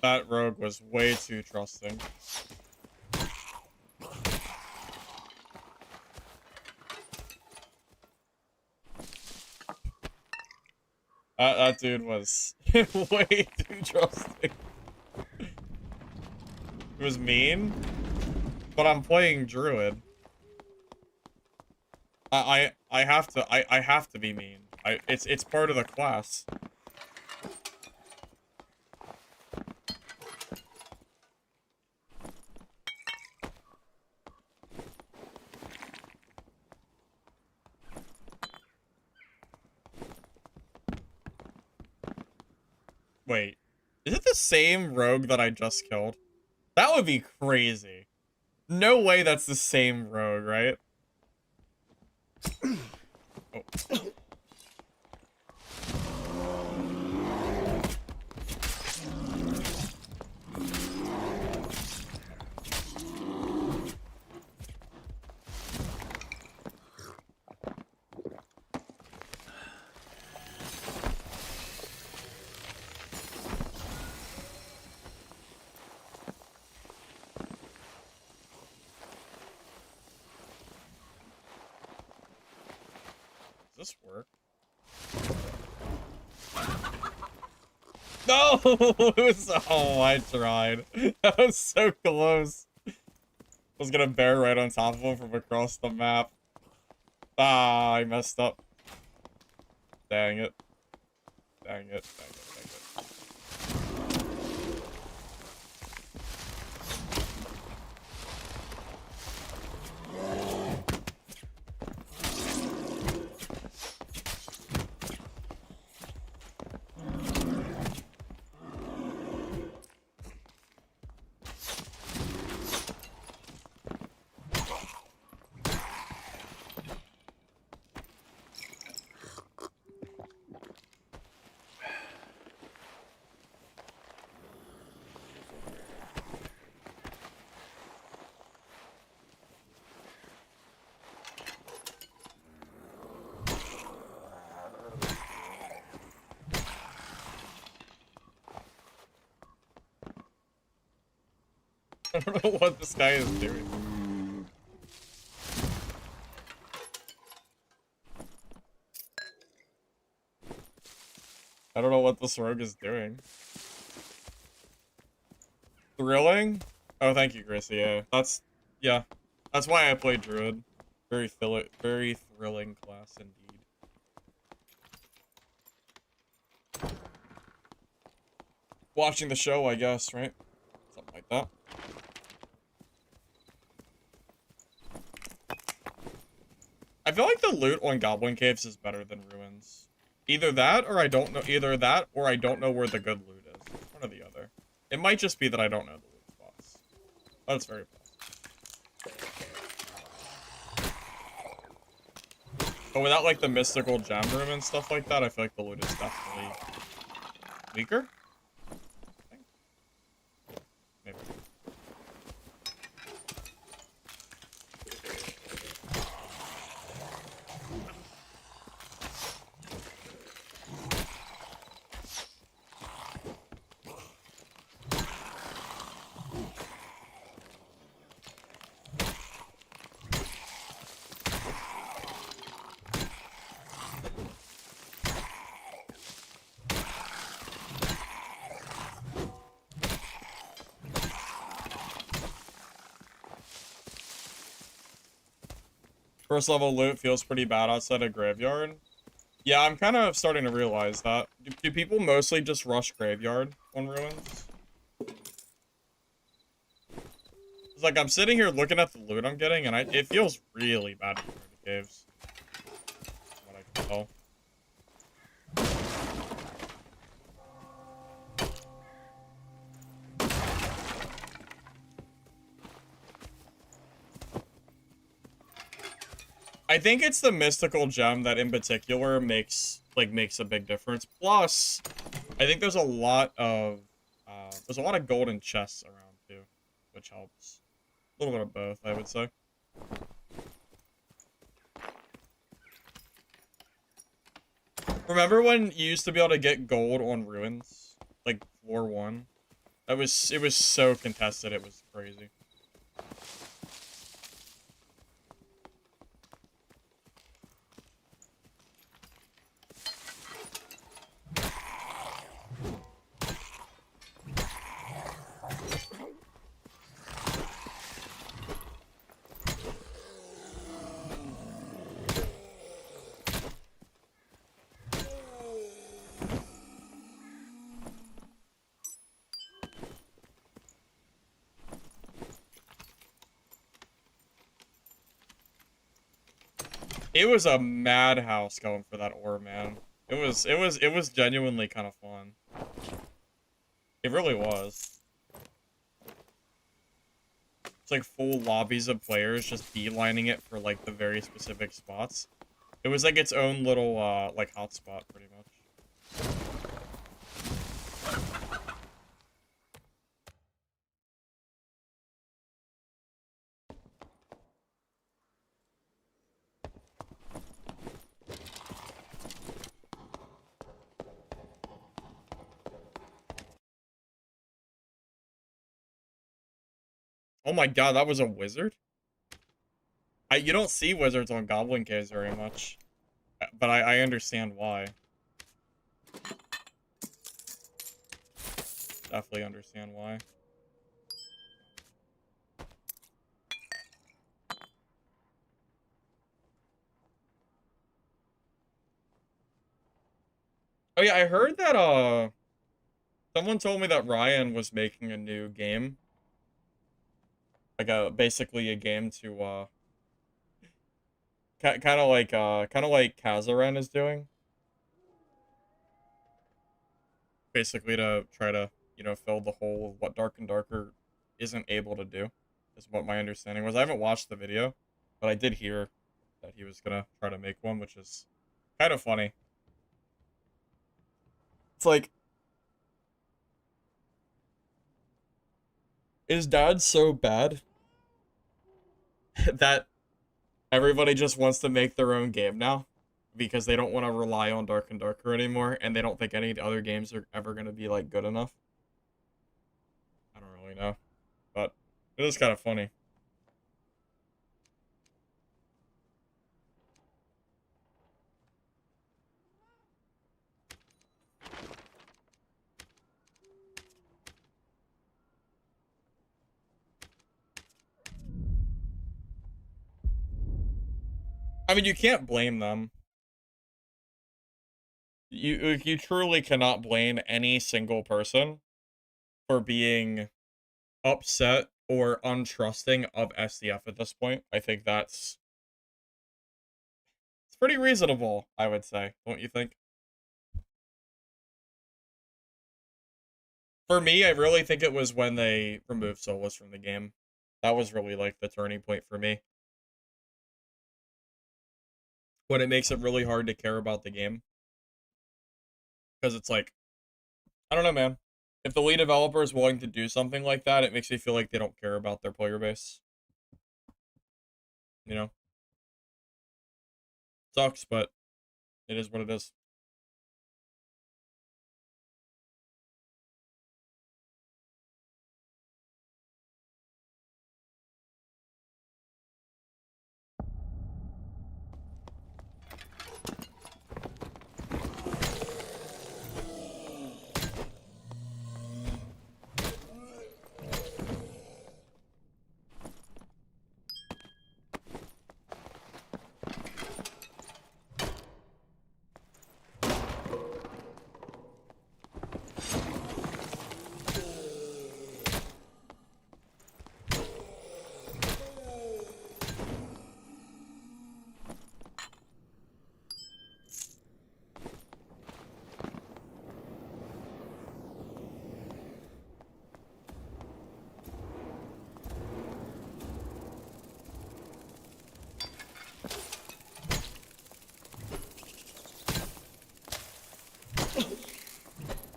That rogue was way too trusting. That dude was way too trusting. It was mean, but I'm playing Druid. I have to be mean. It's part of the class. Wait, is it the same rogue that I just killed? That would be crazy. No way that's the same rogue, right? Oh. Does this work? No! It was, oh, I tried. That was so close. I was gonna bear right on top of him from across the map. Ah, I messed up. Dang it. Dang it, dang it, dang it. I don't know what this guy is doing. I don't know what this rogue is doing. Thrilling? Oh, thank you, Chris. Yeah, yeah. That's why I played Druid. Very thrilling class indeed. Watching the show, I guess, right? Something like that. I feel like the loot on Goblin Caves is better than Ruins. Either that, or I don't know. Either that, or I don't know where the good loot is. One or the other. It might just be that I don't know the loot spots. That's very possible. But without like the mystical gem room and stuff like that, I feel like the loot is definitely weaker. Maybe. First level loot feels pretty bad outside a graveyard. Yeah, I'm kind of starting to realize that. Do people mostly just rush graveyard on Ruins? It's like I'm sitting here looking at the loot I'm getting, and it feels really bad to go to caves. From what I can tell. I think it's the mystical gem that in particular makes a big difference. Plus, I think there's a lot of golden chests around too, which helps. A little bit of both, I would say. Remember when you used to be able to get gold on ruins? Like floor 1? It was so contested, it was crazy. It was a madhouse going for that ore, man. It was genuinely kind of fun. It really was. It's like full lobbies of players just beelining it for like the very specific spots. It was like its own little like hotspot pretty much. Oh my god, that was a wizard? You don't see wizards on Goblin Caves very much. But I understand why. Definitely understand why. Oh yeah, I heard that someone told me that Ryan was making a new game. Like basically a game to kind of like Kazaran is doing. Basically to try to, you know, fill the hole of what Dark and Darker isn't able to do. Is what my understanding was. I haven't watched the video, but I did hear that he was gonna try to make one, which is kind of funny. It's like, is Dad so bad that everybody just wants to make their own game now? Because they don't want to rely on Dark and Darker anymore, and they don't think any other games are ever going to be, like, good enough? I don't really know. But it is kind of funny. I mean, you can't blame them. You truly cannot blame any single person for being upset or untrusting of SDF at this point. I think it's pretty reasonable, I would say. Don't you think? For me, I really think it was when they removed Solus from the game. That was really like the turning point for me. When it makes it really hard to care about the game. Because it's like, I don't know, man. If the lead developer is willing to do something like that, it makes me feel like they don't care about their player base. You know? Sucks, but it is what it is.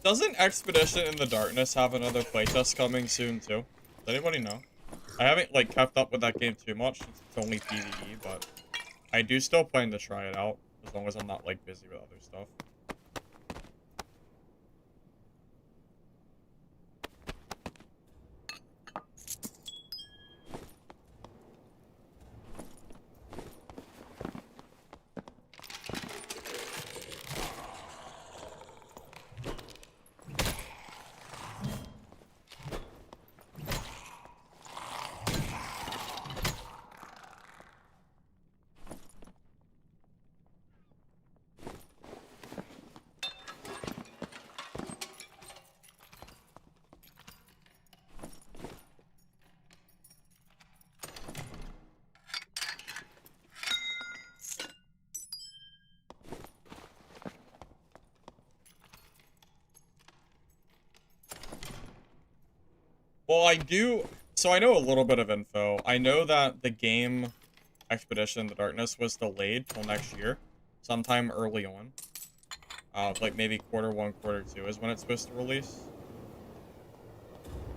Doesn't Expedition in the Darkness have another playtest coming soon too? Does anybody know? I haven't like kept up with that game too much since it's only PvE, but I do still plan to try it out as long as I'm not like busy with other stuff. Well, so I know a little bit of info. I know that the game Expedition in the Darkness was delayed till next year, sometime early on. Like maybe Q1, Q2 is when it's supposed to release.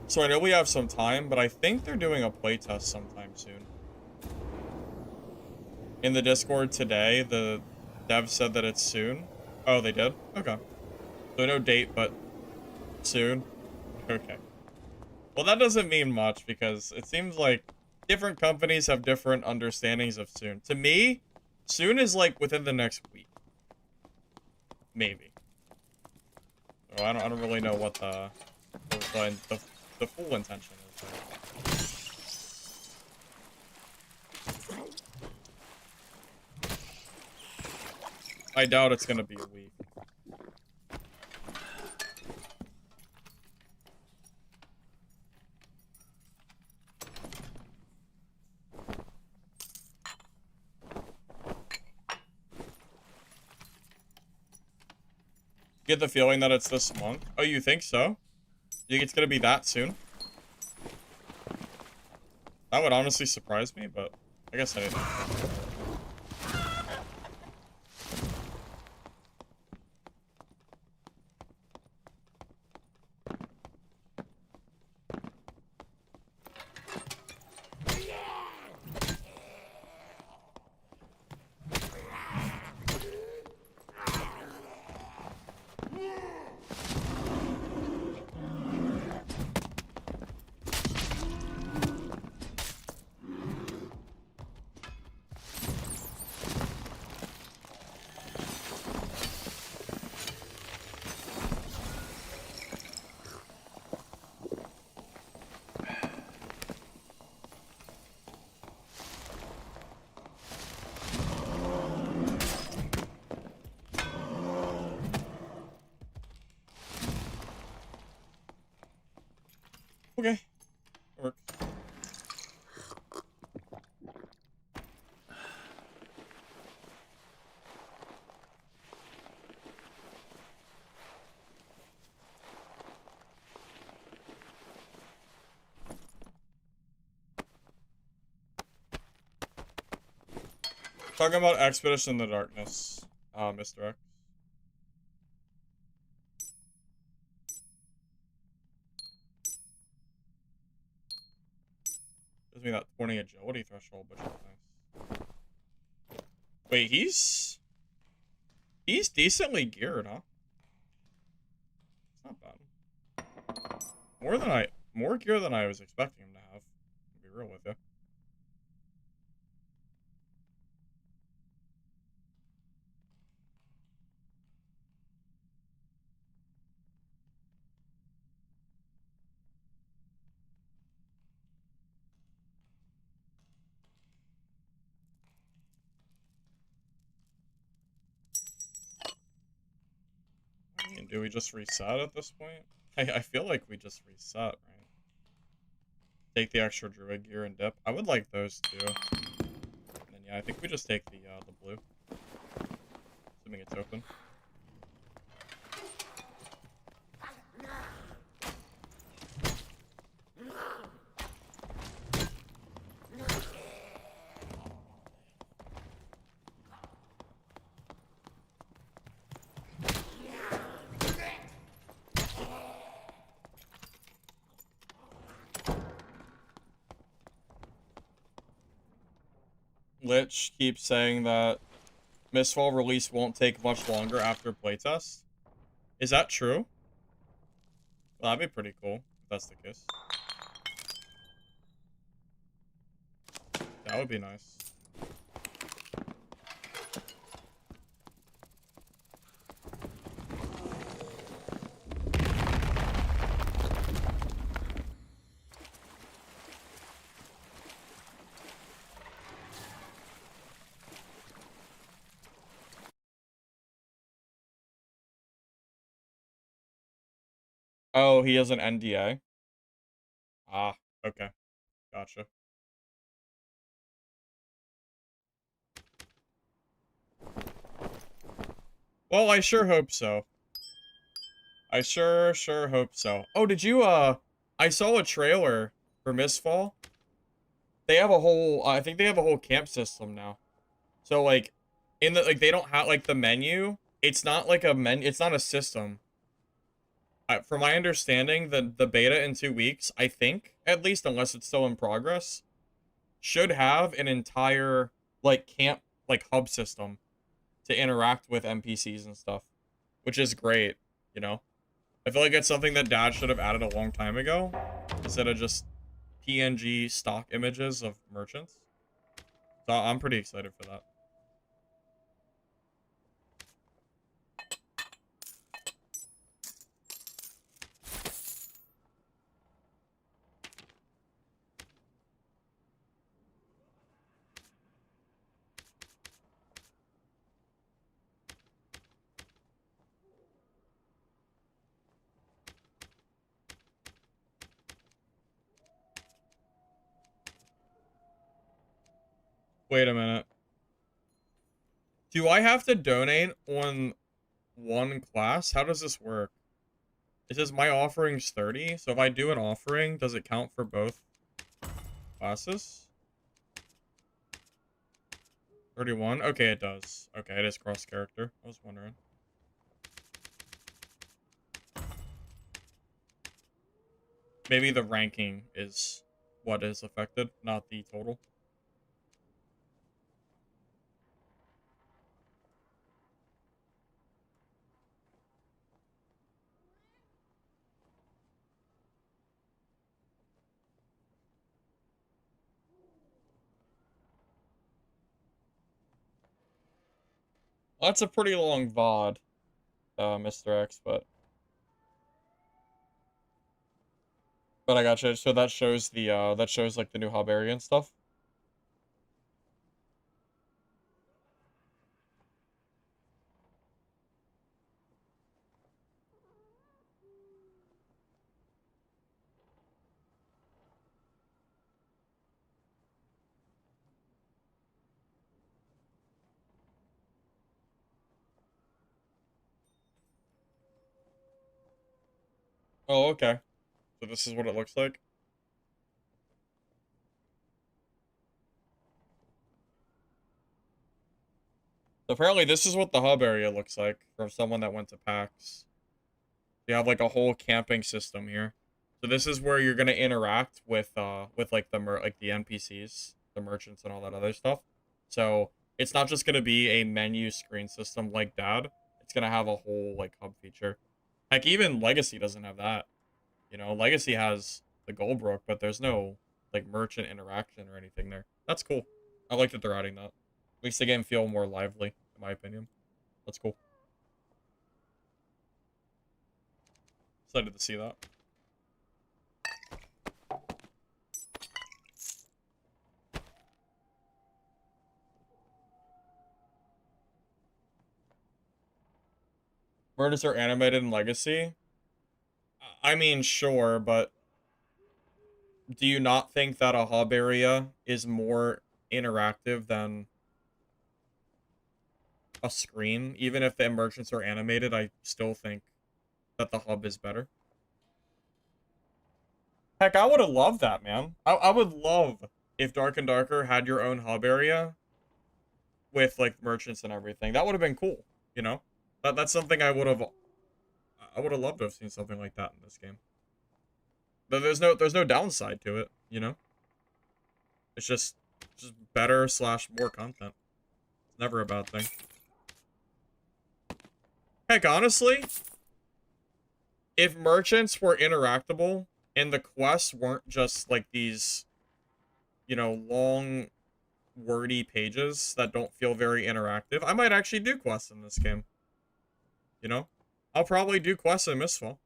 So I know we have some time, but I think they're doing a playtest sometime soon. In the Discord today, the dev said that it's soon. Oh, they did? Okay. So no date, but soon? Okay. Well, that doesn't mean much because it seems like different companies have different understandings of soon. To me, soon is like within the next week. Maybe. So I don't really know what the full intention is there. I doubt it's gonna be a week. Get the feeling that it's this month. Oh, you think so? You think it's gonna be that soon? That would honestly surprise me, but I guess anything. Okay. That works. Talking about Expedition in the Darkness, Mr. X. Gives me that 20 agility threshold, which is nice. Wait, he's decently geared, huh? It's not bad. More gear than I was expecting him to have. To be real with you. I mean, do we just reset at this point? I feel like we just reset, right? Take the extra Druid gear and dip. I would like those too. And then yeah, I think we just take the blue. Assuming it's open. Lich keeps saying that Mistfall release won't take much longer after playtest. Is that true? Well, that'd be pretty cool if that's the case. That would be nice. Oh, he has an NDA? Ah, okay. Gotcha. Well, I sure hope so. I sure hope so. Oh, did you, I saw a trailer for Mistfall. They have a whole, I think they have a whole camp system now. So, like, in the, like, they don't have, like, the menu. It's not like a menu, it's not a system. From my understanding, the beta in 2 weeks, I think, at least, unless it's still in progress, should have an entire, like, camp, like, hub system to interact with NPCs and stuff, which is great, you know? I feel like it's something that Dad should have added a long time ago, instead of just PNG stock images of merchants. So I'm pretty excited for that. Wait a minute. Do I have to donate on one class? How does this work? It says my offering's 30, so if I do an offering, does it count for both classes? 31? Okay, it does. Okay, it is cross character. I was wondering. Maybe the ranking is what is affected, not the total. Well, that's a pretty long VOD, Mr. X, but I gotcha. So that shows the that shows like the new hub area and stuff. Oh, okay. So this is what it looks like. So apparently this is what the hub area looks like from someone that went to PAX. You have like a whole camping system here. So this is where you're gonna interact with like the NPCs, the merchants and all that other stuff. So it's not just gonna be a menu screen system like Dad. It's gonna have a whole like hub feature. Like even Legacy doesn't have that. You know, Legacy has the Goldbrook, but there's no like merchant interaction or anything there. That's cool. I like that they're adding that. Makes the game feel more lively, in my opinion. That's cool. Excited to see that. Murders are animated in Legacy. I mean, sure, but do you not think that a hub area is more interactive than a screen? Even if the merchants are animated, I still think that the hub is better. Heck, I would have loved that, man. I would love if Dark and Darker had your own hub area with like merchants and everything. That would have been cool, you know? That's something I would have loved to have seen something like that in this game. But there's no downside to it, you know? It's just Just better slash more content. It's never a bad thing. Heck, honestly, if merchants were interactable and the quests weren't just like these, you know, long, wordy pages that don't feel very interactive, I might actually do quests in this game. You know? I'll probably do quests in Mistfall.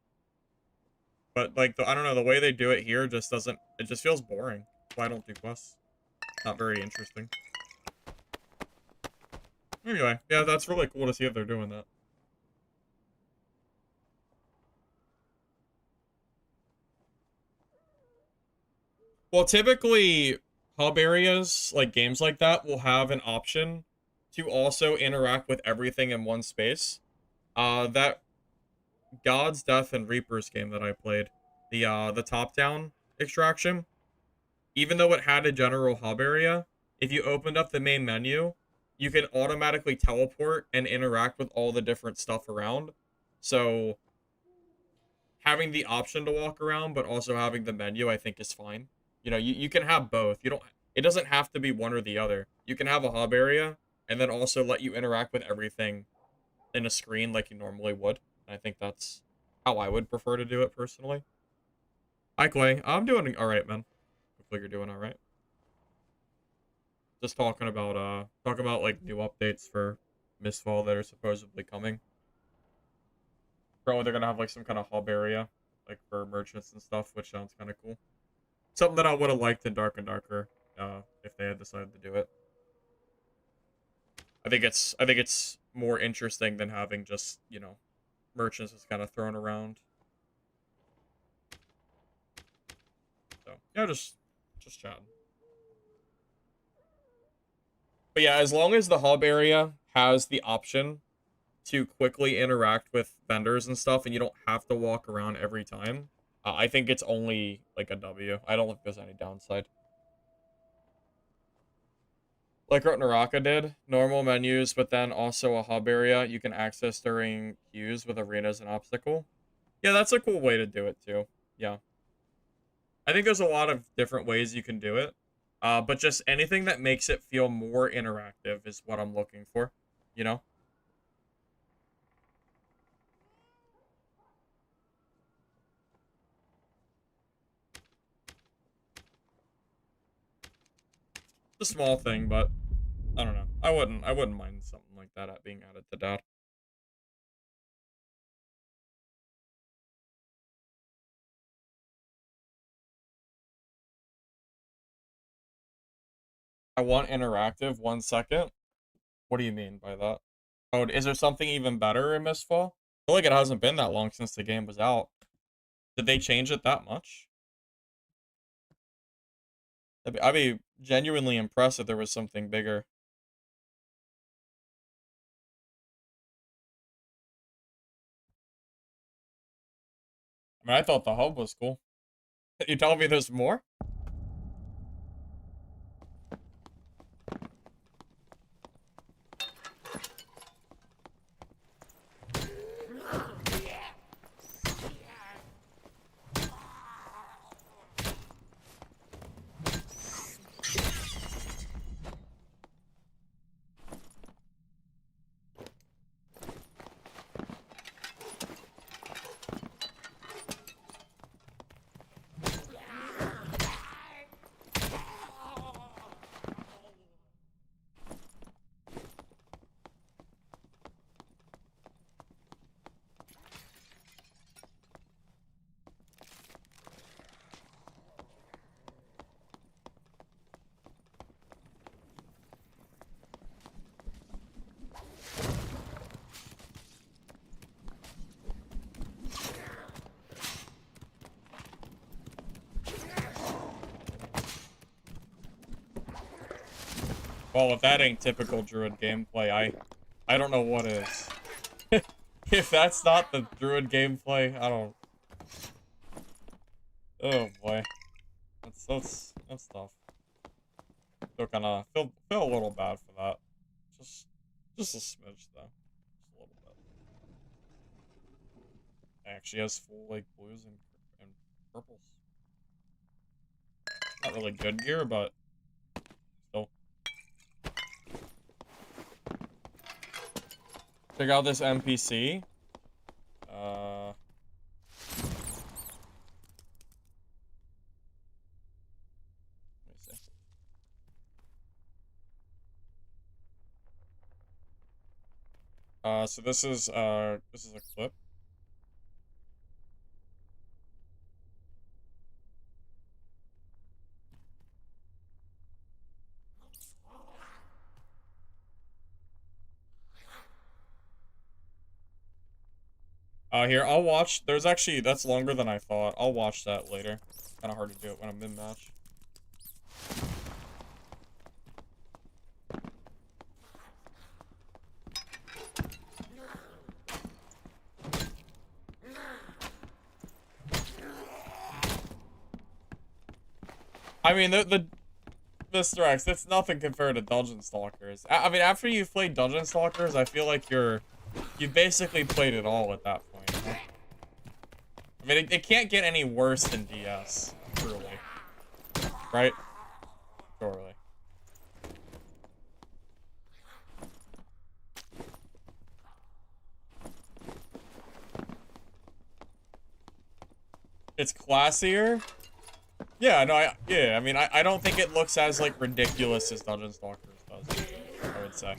But, like, I don't know, the way they do it here just doesn't, it just feels boring. That's why I don't do quests. Not very interesting. Anyway, yeah, that's really cool to see if they're doing that. Well, typically, hub areas, like games like that, will have an option to also interact with everything in one space. That God's Death and Reapers game that I played, the top-down extraction, even though it had a general hub area, if you opened up the main menu, you can automatically teleport and interact with all the different stuff around. So having the option to walk around, but also having the menu, I think is fine. You know, you can have both. You don't, it doesn't have to be one or the other. You can have a hub area and then also let you interact with everything in a screen like you normally would. I think that's how I would prefer to do it personally. Hi, Clay. I'm doing all right, man. Hopefully you're doing all right. Just talking about like new updates for Mistfall that are supposedly coming. Probably they're gonna have like some kind of hub area, like for merchants and stuff, which sounds kind of cool. Something that I would have liked in Dark and Darker, if they had decided to do it. I think it's more interesting than having just, you know, merchants just kind of thrown around. So yeah, just chatting. But yeah, as long as the hub area has the option to quickly interact with vendors and stuff, and you don't have to walk around every time, I think it's only like a W. I don't think there's any downside. Like what Naraka did, normal menus, but then also a hub area you can access during queues with arenas and obstacle. Yeah, that's a cool way to do it too. Yeah. I think there's a lot of different ways you can do it. But just anything that makes it feel more interactive is what I'm looking for, you know? It's a small thing, but I don't know. I wouldn't mind something like that at being added to that. I want interactive, 1 second. What do you mean by that? Oh, is there something even better in Mistfall? I feel like it hasn't been that long since the game was out. Did they change it that much? I'd be genuinely impressed if there was something bigger. I mean, I thought the hub was cool. You telling me there's more? Well, if that ain't typical Druid gameplay, I don't know what is. If that's not the Druid gameplay, I don't. Oh boy, that's tough. Feel kind of feel a little bad for that. Just just a smidge though, just a little bit. Actually has full like blues and purples. Not really good gear, but still. Check out this NPC. Let me see. So this is a clip. Here, I'll watch. There's actually, that's longer than I thought. I'll watch that later. Kind of hard to do it when I'm mid-match. I mean, Mr. X, it's nothing compared to Dungeon Stalkers. I mean, after you've played Dungeon Stalkers, I feel like you've basically played it all at that point. Huh? I mean, it can't get any worse than DS, truly. Right? Surely. It's classier? Yeah, no, I mean, I don't think it looks as, like, ridiculous as Dungeon Stalkers does, I would say.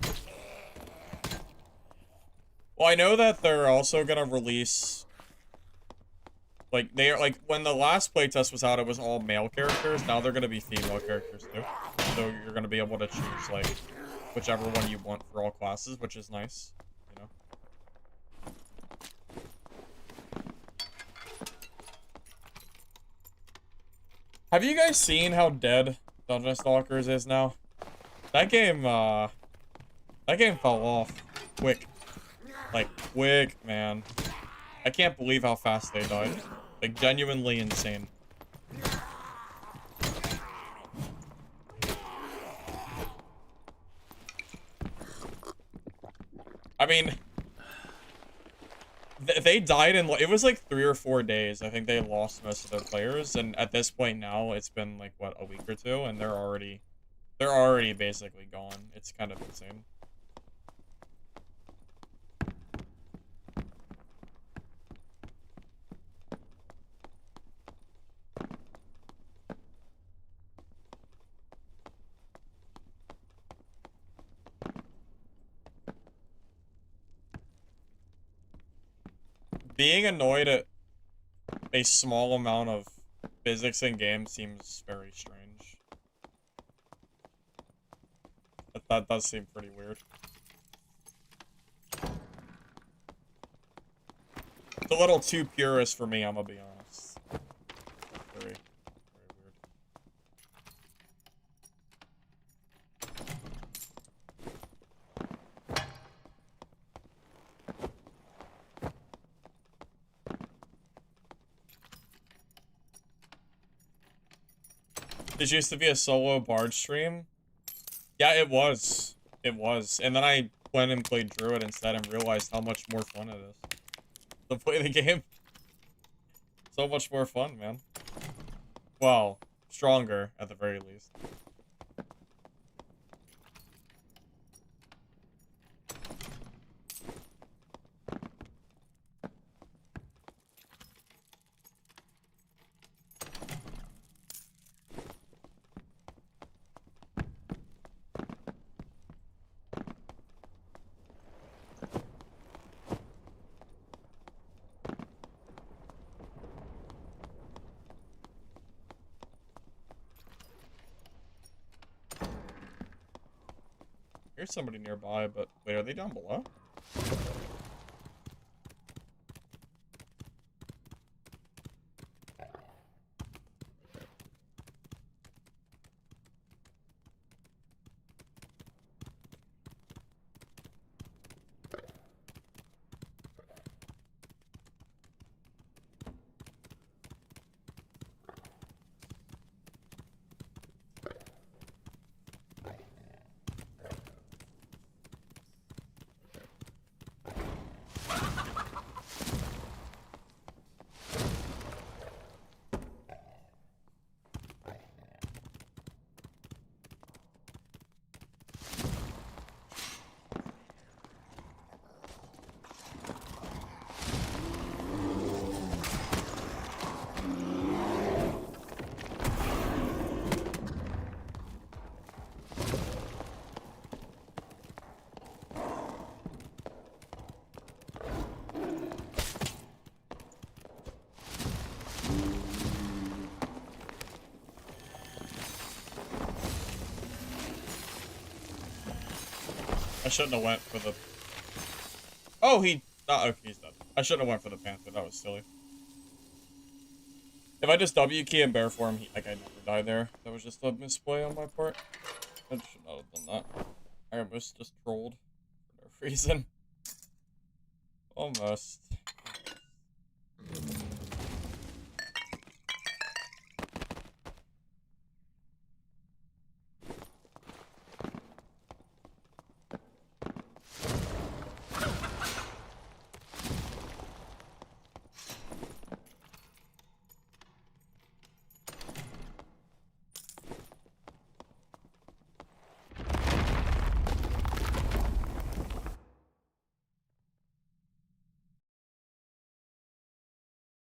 Well, I know that they're also gonna release, like, when the last playtest was out, it was all male characters. Now they're gonna be female characters, too. So you're gonna be able to choose, like, whichever one you want for all classes, which is nice, you know? Have you guys seen how dead Dungeon Stalkers is now? That game fell off quick. Like, quick, man. I can't believe how fast they died. Like, genuinely insane. I mean, they died in, it was like 3 or 4 days. I think they lost most of their players, and at this point now, it's been like, what, a week or two, and they're already basically gone. It's kind of insane. Being annoyed at a small amount of physics in game seems very strange. That does seem pretty weird. It's a little too purist for me, I'm gonna be honest. Very, very weird. This used to be a solo bard stream. Yeah, it was. It was. And then I went and played Druid instead and realized how much more fun it is to play the game. So much more fun, man. Well, stronger at the very least. Here's somebody nearby, but wait, are they down below? I shouldn't have went for the... Oh, he... okay, he's dead. I shouldn't have went for the Panther. That was silly. If I just W key and bear form, like, I'd never die there. That was just a misplay on my part. I should not have done that. I almost just trolled for no reason. Almost.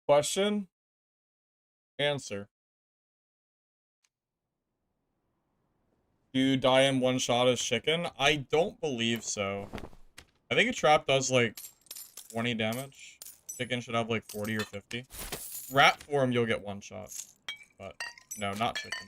Question? Answer. Do you die in one shot as chicken? I don't believe so. I think a trap does like 20 damage. Chicken should have like 40 or 50. Rat form, you'll get one shot. But no, not chicken.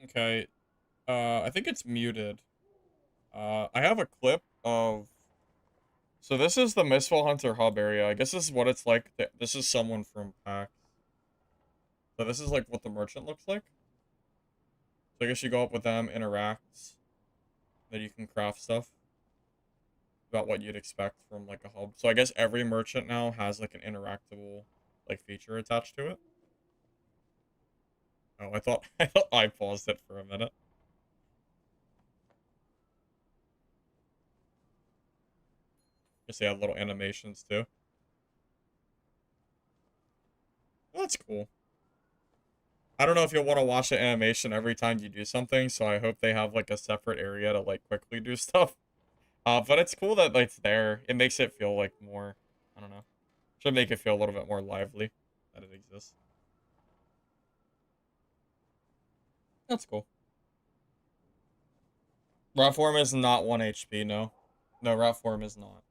Okay. I think it's muted. I have a clip of... So this is the Mistfall Hunter hub area. I guess this is what it's like. This is someone from PAX. So this is like what the merchant looks like. So I guess you go up with them, interact. Then you can craft stuff. About what you'd expect from like a hub. So I guess every merchant now has like an interactable like feature attached to it. Oh, I thought I paused it for a minute. Guess they have little animations too. Well, that's cool. I don't know if you'll want to watch the animation every time you do something, so I hope they have like a separate area to like quickly do stuff. But it's cool that like, it's there. It makes it feel like more, I don't know. Should make it feel a little bit more lively that it exists. That's cool. Rat form is not 1 HP, no. No, rat form is not.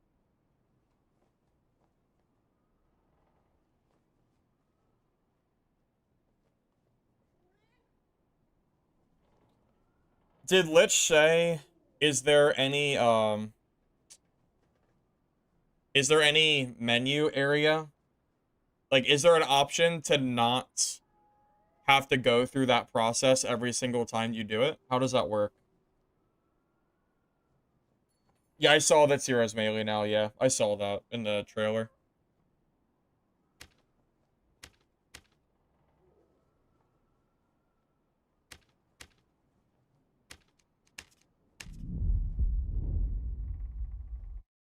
Did Lich say, is there any menu area? Like, is there an option to not have to go through that process every single time you do it? How does that work? Yeah, I saw that's Zero's melee now, yeah. I saw that in the trailer.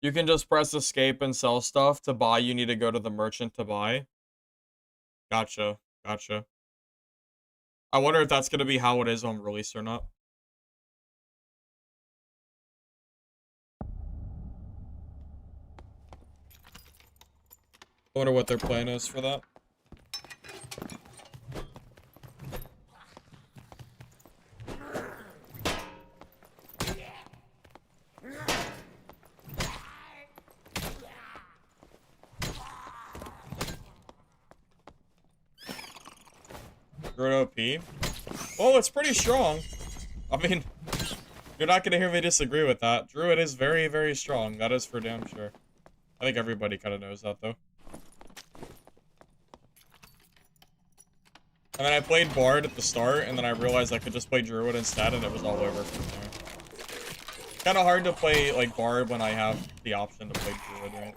You can just press escape and sell stuff. To buy, you need to go to the merchant to buy. Gotcha. Gotcha. I wonder if that's going to be how it is on release or not. I wonder what their plan is for that. Druid OP? Well, it's pretty strong. I mean, you're not going to hear me disagree with that. Druid is very, very strong. That is for damn sure. I think everybody kind of knows that, though. And then I played Bard at the start, and then I realized I could just play Druid instead, and it was all over from there. Kind of hard to play, like, Bard when I have the option to play Druid, right?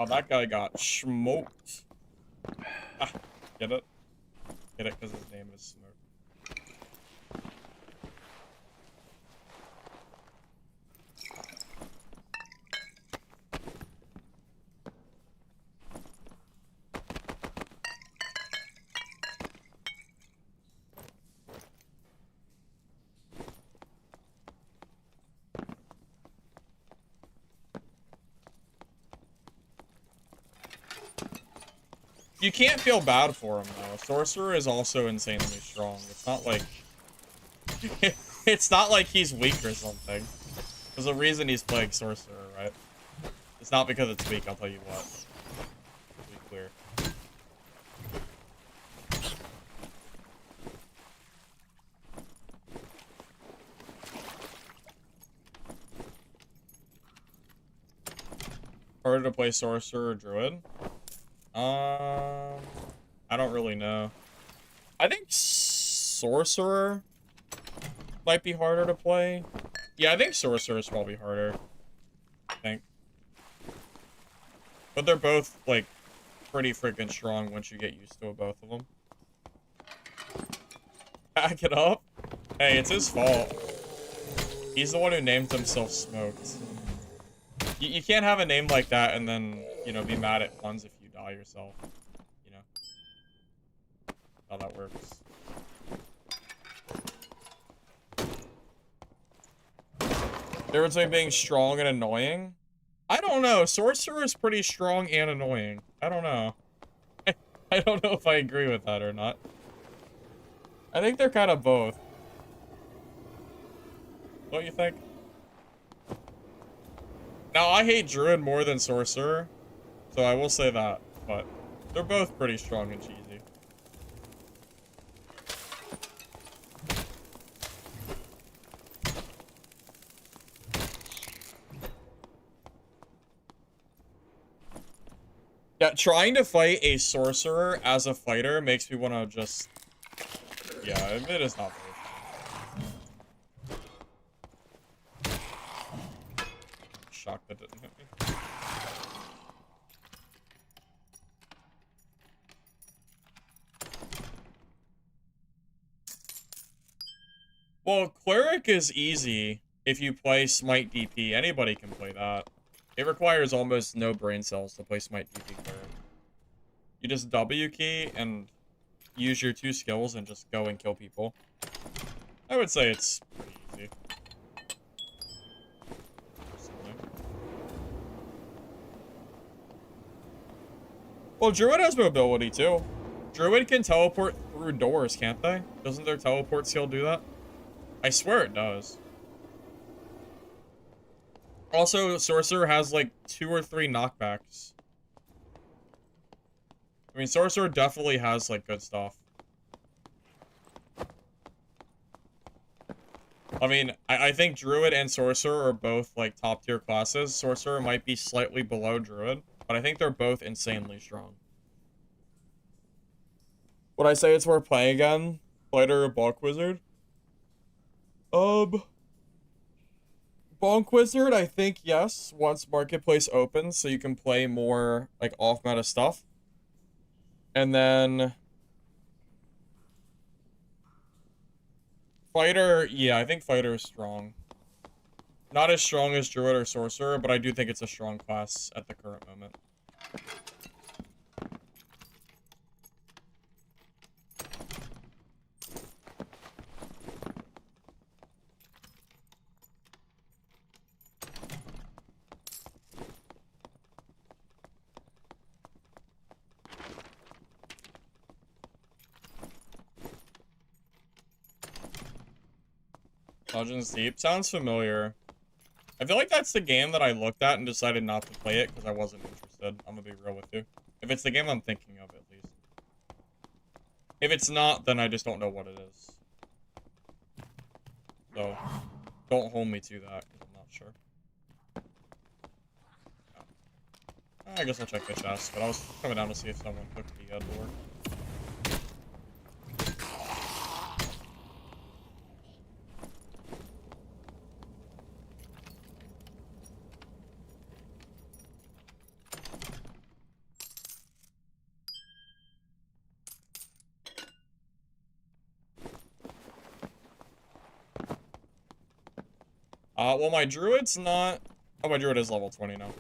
Oh, that guy got smoked. Ah, get it? Get it because his name is Smoke. You can't feel bad for him, though. Sorcerer is also insanely strong. It's not like... it's not like he's weak or something. There's a reason he's playing Sorcerer, right? It's not because it's weak, I'll tell you what. To be clear. Harder to play Sorcerer or Druid? I don't really know. I think Sorcerer might be harder to play. Yeah, I think Sorcerer is probably harder. I think. But they're both, like, pretty freaking strong once you get used to both of them. Back it up? Hey, it's his fault. He's the one who named himself Smoked. You can't have a name like that and then, you know, be mad at puns if you die yourself. You know? How that works. Difference between being strong and annoying? I don't know. Sorcerer is pretty strong and annoying. I don't know. I don't know if I agree with that or not. I think they're kind of both. Don't you think? Now, I hate Druid more than Sorcerer, so I will say that, but they're both pretty strong and cheesy. Yeah, trying to fight a Sorcerer as a fighter makes me want to just... Yeah, it is not very fun. Shocked that didn't hit me. Well, Cleric is easy if you play Smite DP. Anybody can play that. It requires almost no brain cells to play Smite DP Cleric. You just W key and use your 2 skills and just go and kill people. I would say it's pretty easy. Well, Druid has mobility too. Druid can teleport through doors, can't they? Doesn't their teleport skill do that? I swear it does. Also, Sorcerer has like 2 or 3 knockbacks. I mean, Sorcerer definitely has like good stuff. I mean, I think Druid and Sorcerer are both like top tier classes. Sorcerer might be slightly below Druid, but I think they're both insanely strong. Would I say it's worth playing again? Fighter or Bonk Wizard? Bonk Wizard, I think yes, once Marketplace opens, so you can play more, like, off-meta stuff. And then... Fighter, yeah, I think Fighter is strong. Not as strong as Druid or Sorcerer, but I do think it's a strong class at the current moment. Legends Deep sounds familiar. I feel like that's the game that I looked at and decided not to play it because I wasn't interested. I'm gonna be real with you. If it's the game I'm thinking of, at least. If it's not, then I just don't know what it is. So, don't hold me to that because I'm not sure. I guess I'll check the chest, but I was coming down to see if someone took the door. Well, my Druid's not... Oh, my Druid is level 20 now.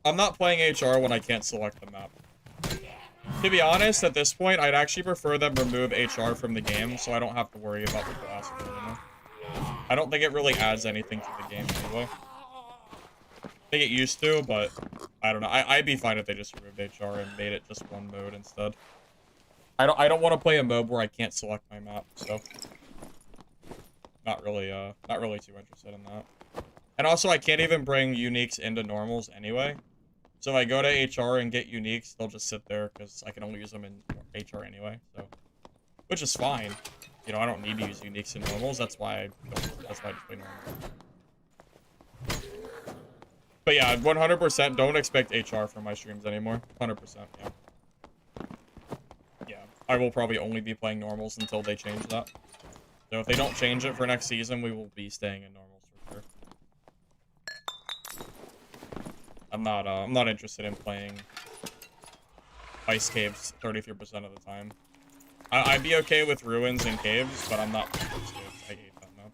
I'm not playing HR when I can't select the map. To be honest, at this point, I'd actually prefer them remove HR from the game, so I don't have to worry about the class anymore. I don't think it really adds anything to the game anyway. I think it used to, but I don't know. I'd be fine if they just removed HR and made it just one mode instead. I don't want to play a mode where I can't select my map, so not really too interested in that. And also, I can't even bring uniques into normals anyway. So if I go to HR and get uniques, they'll just sit there because I can only use them in HR anyway. So, which is fine. You know, I don't need to use uniques in normals. That's why I just play normals. But yeah, 100% don't expect HR from my streams anymore. 100%, yeah. Yeah, I will probably only be playing normals until they change that. So if they don't change it for next season, we will be staying in normals for sure. I'm not interested in playing ice caves 33% of the time. I'd be okay with ruins and caves, but I'm not interested. I hate that map.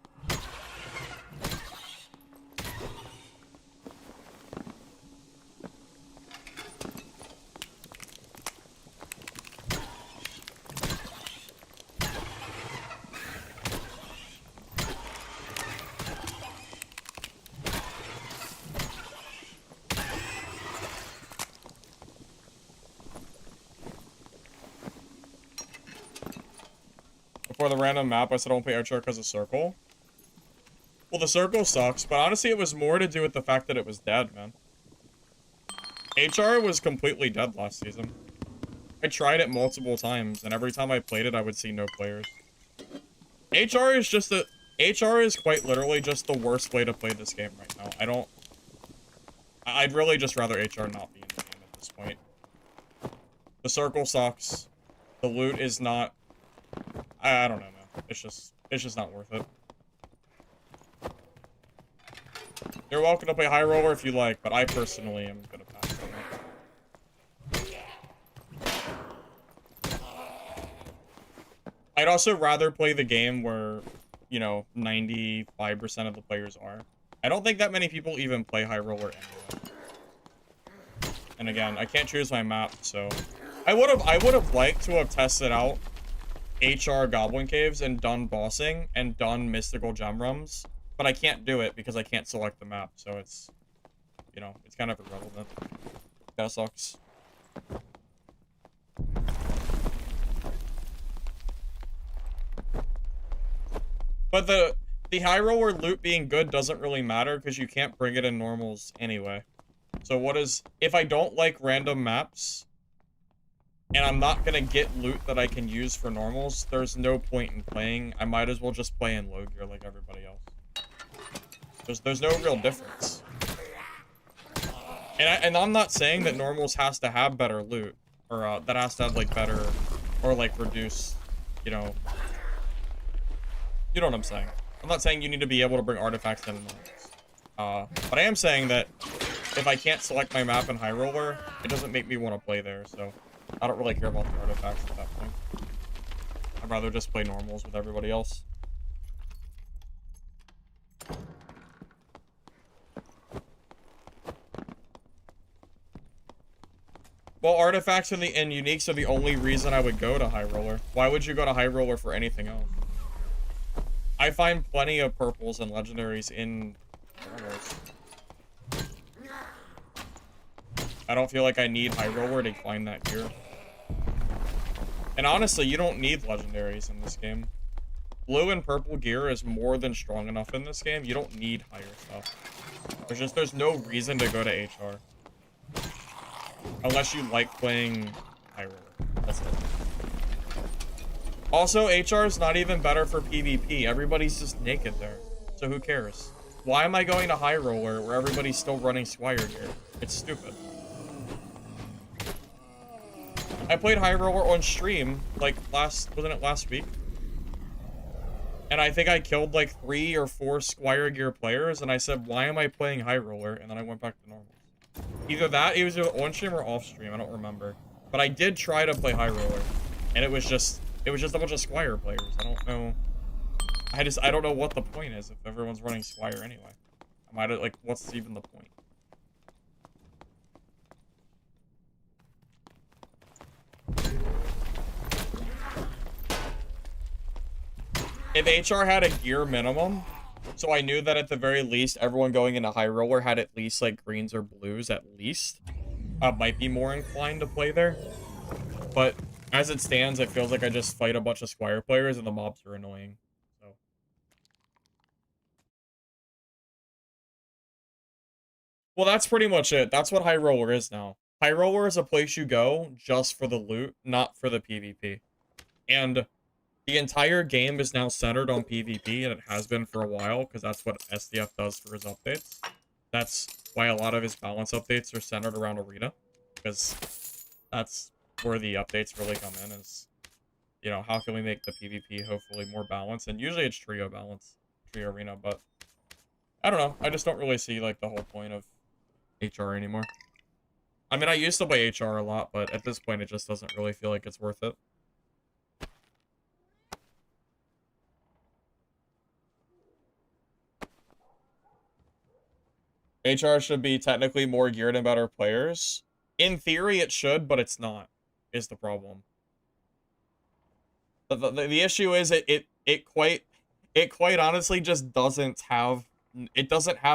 For the random map, I said don't play HR because of circle. Well, the circle sucks, but honestly, it was more to do with the fact that it was dead, man. HR was completely dead last season. I tried it multiple times, and every time I played it, I would see no players. HR is just a... HR is quite literally just the worst way to play this game right now. I'd really just rather HR not be in the game at this point. The circle sucks. The loot is not... I don't know, man. It's just not worth it. You're welcome to play High Roller if you like, but I personally am gonna pass on that. I'd also rather play the game where, you know, 95% of the players are. I don't think that many people even play High Roller anyway. And again, I can't choose my map, so I would have liked to have tested out HR Goblin Caves and done bossing and done mystical gem rums, but I can't do it because I can't select the map, so it's, you know, it's kind of irrelevant. That sucks. But the high roller loot being good doesn't really matter because you can't bring it in normals anyway. So what is, if I don't like random maps, and I'm not gonna get loot that I can use for normals, there's no point in playing. I might as well just play in low gear like everybody else. There's no real difference. And I'm not saying that normals has to have better loot, or that has to have like better, or like reduce, you know what I'm saying. I'm not saying you need to be able to bring artifacts into normals. But I am saying that if I can't select my map in High Roller, it doesn't make me want to play there, so I don't really care about the artifacts at that point. I'd rather just play normals with everybody else. Well, artifacts and uniques are the only reason I would go to High Roller. Why would you go to High Roller for anything else? I find plenty of purples and legendaries in normals. I don't feel like I need High Roller to find that gear. And honestly, you don't need legendaries in this game. Blue and purple gear is more than strong enough in this game. You don't need higher stuff. There's no reason to go to HR. Unless you like playing High Roller. That's it. Also, HR is not even better for PvP. Everybody's just naked there. So who cares? Why am I going to High Roller where everybody's still running Squire gear? It's stupid. I played High Roller on stream, like wasn't it last week? And I think I killed like 3 or 4 Squire gear players, and I said, why am I playing High Roller? And then I went back to normal. Either that, it was either on stream or off stream, I don't remember. But I did try to play High Roller, and it was just a bunch of Squire players. I don't know. I don't know what the point is if everyone's running Squire anyway. I might like, what's even the point? If HR had a gear minimum, so I knew that at the very least, everyone going into high roller had at least like greens or blues at least, I might be more inclined to play there. But as it stands, it feels like I just fight a bunch of Squire players and the mobs are annoying. So. Well, that's pretty much it. That's what high roller is now. High roller is a place you go just for the loot, not for the PvP. And the entire game is now centered on PvP, and it has been for a while, because that's what SDF does for his updates. That's why a lot of his balance updates are centered around Arena, because that's where the updates really come in, is, you know, how can we make the PvP hopefully more balanced? And usually it's trio balance, trio Arena, but I don't know. I just don't really see, like, the whole point of HR anymore. I mean, I used to play HR a lot, but at this point, it just doesn't really feel like it's worth it. HR should be technically more geared and better players. In theory, it should, but it's not, is the problem. The issue is it quite honestly just doesn't have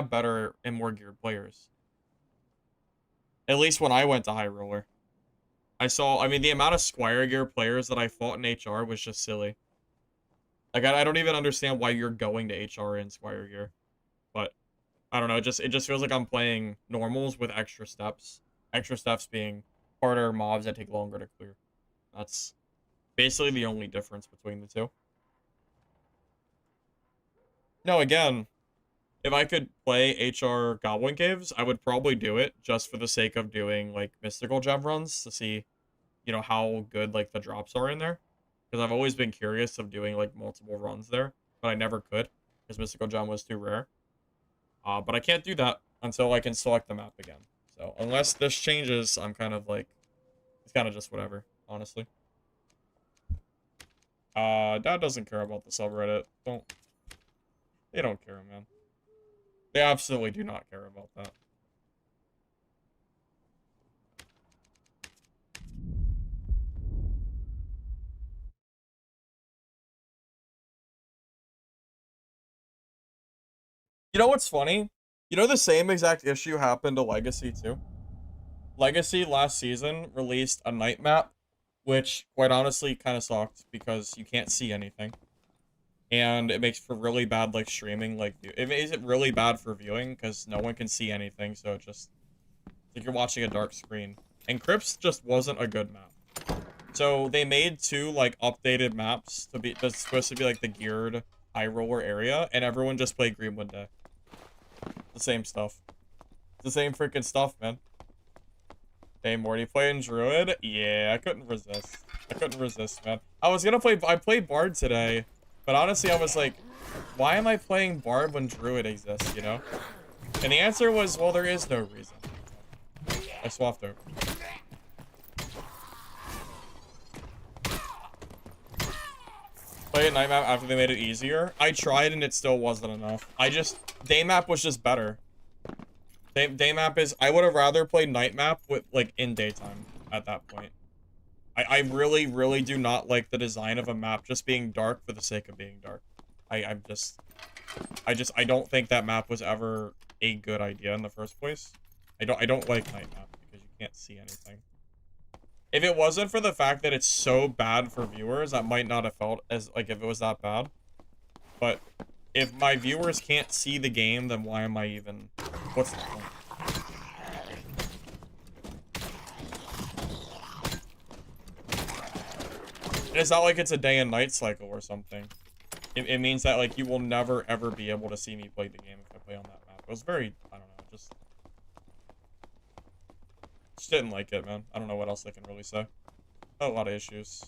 better and more geared players. At least when I went to high roller. I mean, the amount of Squire gear players that I fought in HR was just silly. Like, I don't even understand why you're going to HR in Squire gear. But I don't know, it just feels like I'm playing normals with extra steps. Extra steps being harder mobs that take longer to clear. That's basically the only difference between the two. No, again, if I could play HR Goblin Caves, I would probably do it just for the sake of doing, like, mystical gem runs to see, you know, how good, like, the drops are in there. Because I've always been curious of doing, like, multiple runs there, but I never could because mystical gem was too rare. But I can't do that until I can select the map again. So unless this changes, I'm kind of like, it's kind of just whatever, honestly. Dad doesn't care about the subreddit. They don't care, man. They absolutely do not care about that. You know what's funny? You know the same exact issue happened to Legacy too? Legacy last season released a night map, which quite honestly kind of sucked because you can't see anything. And it makes for really bad, like, streaming, like, it makes it really bad for viewing because no one can see anything, so it just, it's like you're watching a dark screen. And Crypts just wasn't a good map. So they made two, like, updated maps that's supposed to be, like, the geared high roller area, and everyone just played Greenwood Day. The same stuff. It's the same freaking stuff, man. Hey, Morty playing Druid? Yeah, I couldn't resist. I couldn't resist, man. I played Bard today, but honestly, I was like, why am I playing Bard when Druid exists, you know? And the answer was, well, there is no reason. I swapped over. Play a night map after they made it easier. I tried and it still wasn't enough. Day map was just better. Day map is, I would have rather played night map with, like, in daytime at that point. I really, really do not like the design of a map just being dark for the sake of being dark. I don't think that map was ever a good idea in the first place. I don't like night map because you can't see anything. If it wasn't for the fact that it's so bad for viewers, I might not have felt as, like, if it was that bad. But if my viewers can't see the game, then why am I even, what's the point? It's not like it's a day and night cycle or something. It means that, like, you will never, ever be able to see me play the game if I play on that map. It was very, I don't know, just didn't like it, man. I don't know what else I can really say. A lot of issues.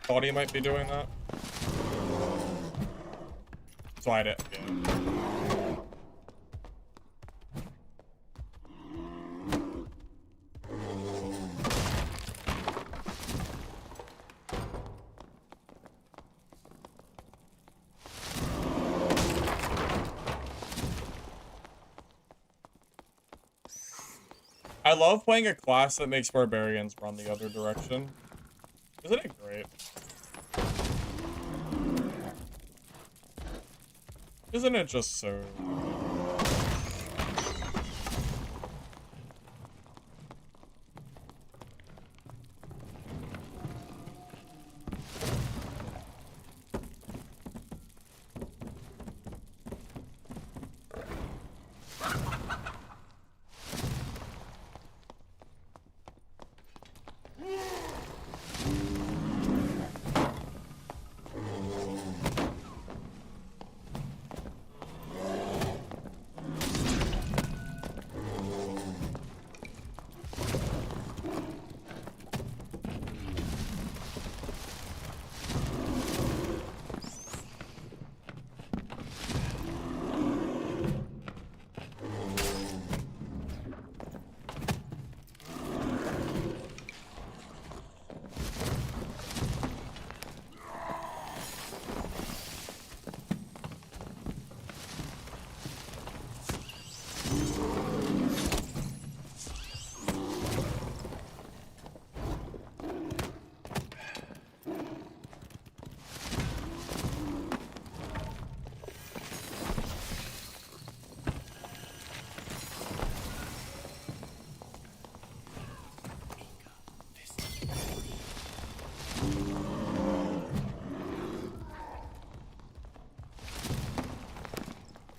Thought he might be doing that. That's why I didn't. Yeah. I love playing a class that makes barbarians run the other direction. Isn't it great? Isn't it just so...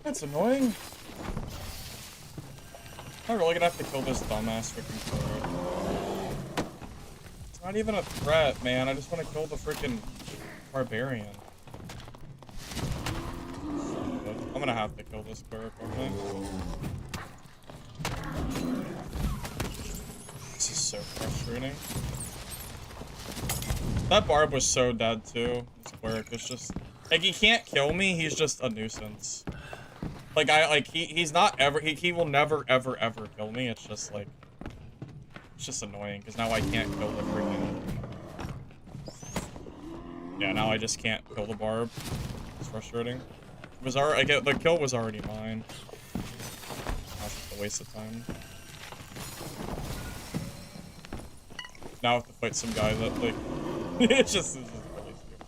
That's annoying. I'm really gonna have to kill this dumbass freaking turret. It's not even a threat, man. I just want to kill the freaking barbarian. I'm gonna have to kill this Perk, okay? This is so frustrating. That barb was so dead too. This Perk is just like, he can't kill me. He's just a nuisance. Like, he's not ever, he will never, ever, ever kill me. It's just, like, it's just annoying, because now I can't kill the freaking... Yeah, now I just can't kill the barb. It's frustrating. It was already, the kill was already mine. That's just a waste of time. Now I have to fight some guy that, like, it's just really stupid.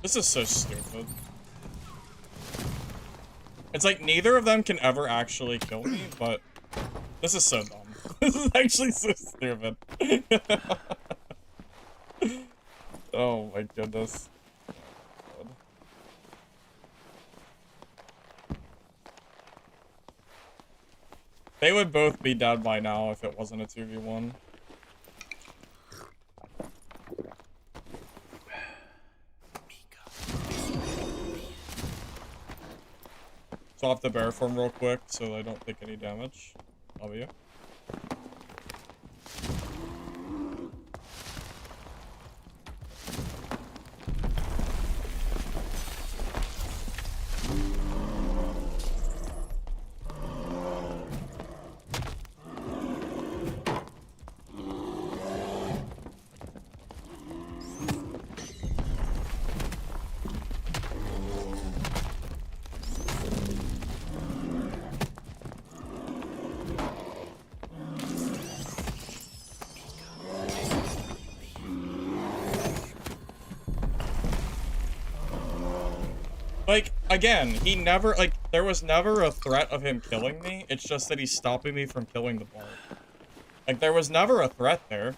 This is so stupid. It's like neither of them can ever actually kill me, but this is so dumb. This is actually so stupid. Oh my goodness. God. They would both be dead by now if it wasn't a 2v1. Off the bear form real quick so I don't take any damage. Love you. Like, again, he never, like, there was never a threat of him killing me. It's just that he's stopping me from killing the barb. Like, there was never a threat there.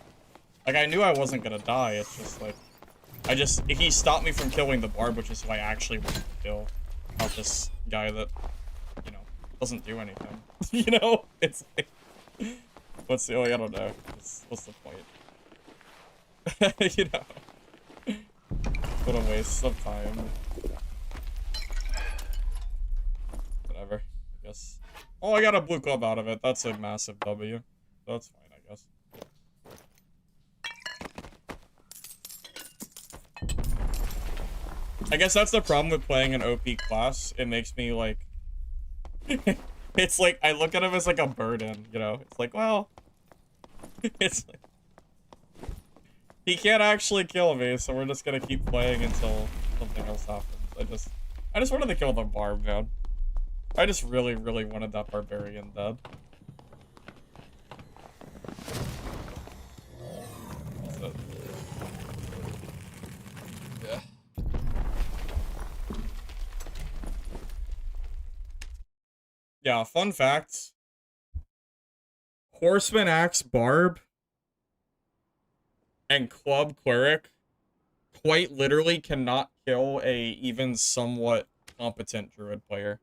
Like, I knew I wasn't gonna die. It's just, like, He stopped me from killing the barb, which is who I actually wanted to kill. Not this guy that, you know, doesn't do anything. You know? It's like, what's the, I don't know. What's the point? You know? What a waste of time. Whatever, I guess. Oh, I got a blue club out of it. That's a massive W. That's fine, I guess. I guess that's the problem with playing an OP class. It makes me, like... It's like, I look at him as, like, a burden, you know? It's like, well... It's like... He can't actually kill me, so we're just gonna keep playing until something else happens. I just wanted to kill the barb, man. I just really, really wanted that barbarian dead. That's it. Yeah. Yeah, fun fact. Horseman Axe Barb and Club Cleric quite literally cannot kill a even somewhat competent Druid player.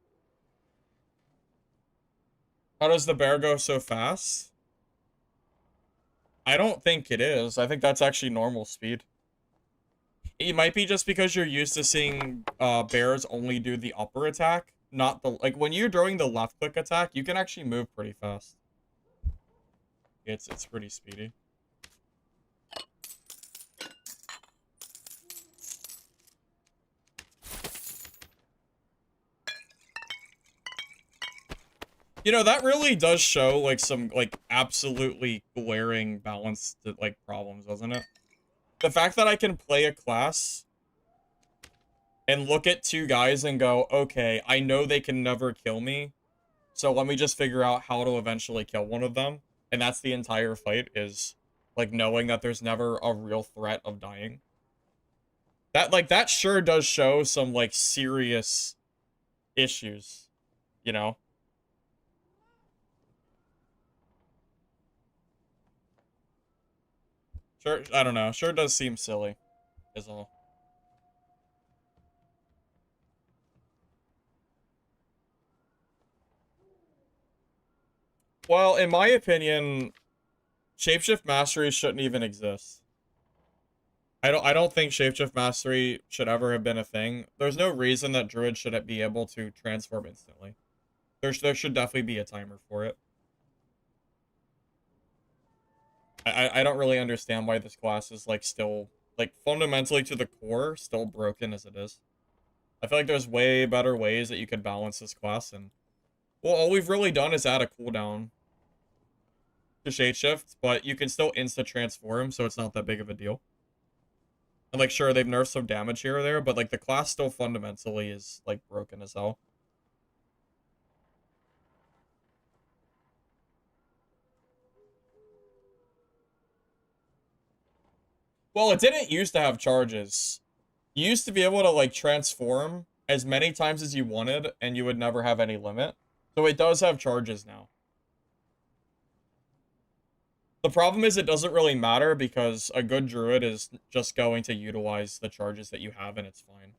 How does the bear go so fast? I don't think it is. I think that's actually normal speed. It might be just because you're used to seeing bears only do the upper attack, not the... Like, when you're doing the left click attack, you can actually move pretty fast. It's pretty speedy. You know, that really does show, like, some, like, absolutely glaring balance, like, problems, doesn't it? The fact that I can play a class and look at two guys and go, okay, I know they can never kill me, so let me just figure out how to eventually kill one of them. And that's the entire fight, is, like, knowing that there's never a real threat of dying. That, like, that sure does show some, like, serious issues, you know? Sure, I don't know. Sure does seem silly, is all. Well, in my opinion, Shapeshift Mastery shouldn't even exist. I don't think Shapeshift Mastery should ever have been a thing. There's no reason that Druid shouldn't be able to transform instantly. There should definitely be a timer for it. I don't really understand why this class is, like, still, like, fundamentally to the core, still broken as it is. I feel like there's way better ways that you could balance this class, and, well, all we've really done is add a cooldown to Shapeshift, but you can still insta-transform, so it's not that big of a deal. And, like, sure, they've nerfed some damage here or there, but, like, the class still fundamentally is, like, broken as hell. Well, it didn't used to have charges. You used to be able to, like, transform as many times as you wanted, and you would never have any limit. So it does have charges now. The problem is it doesn't really matter, because a good Druid is just going to utilize the charges that you have, and it's fine.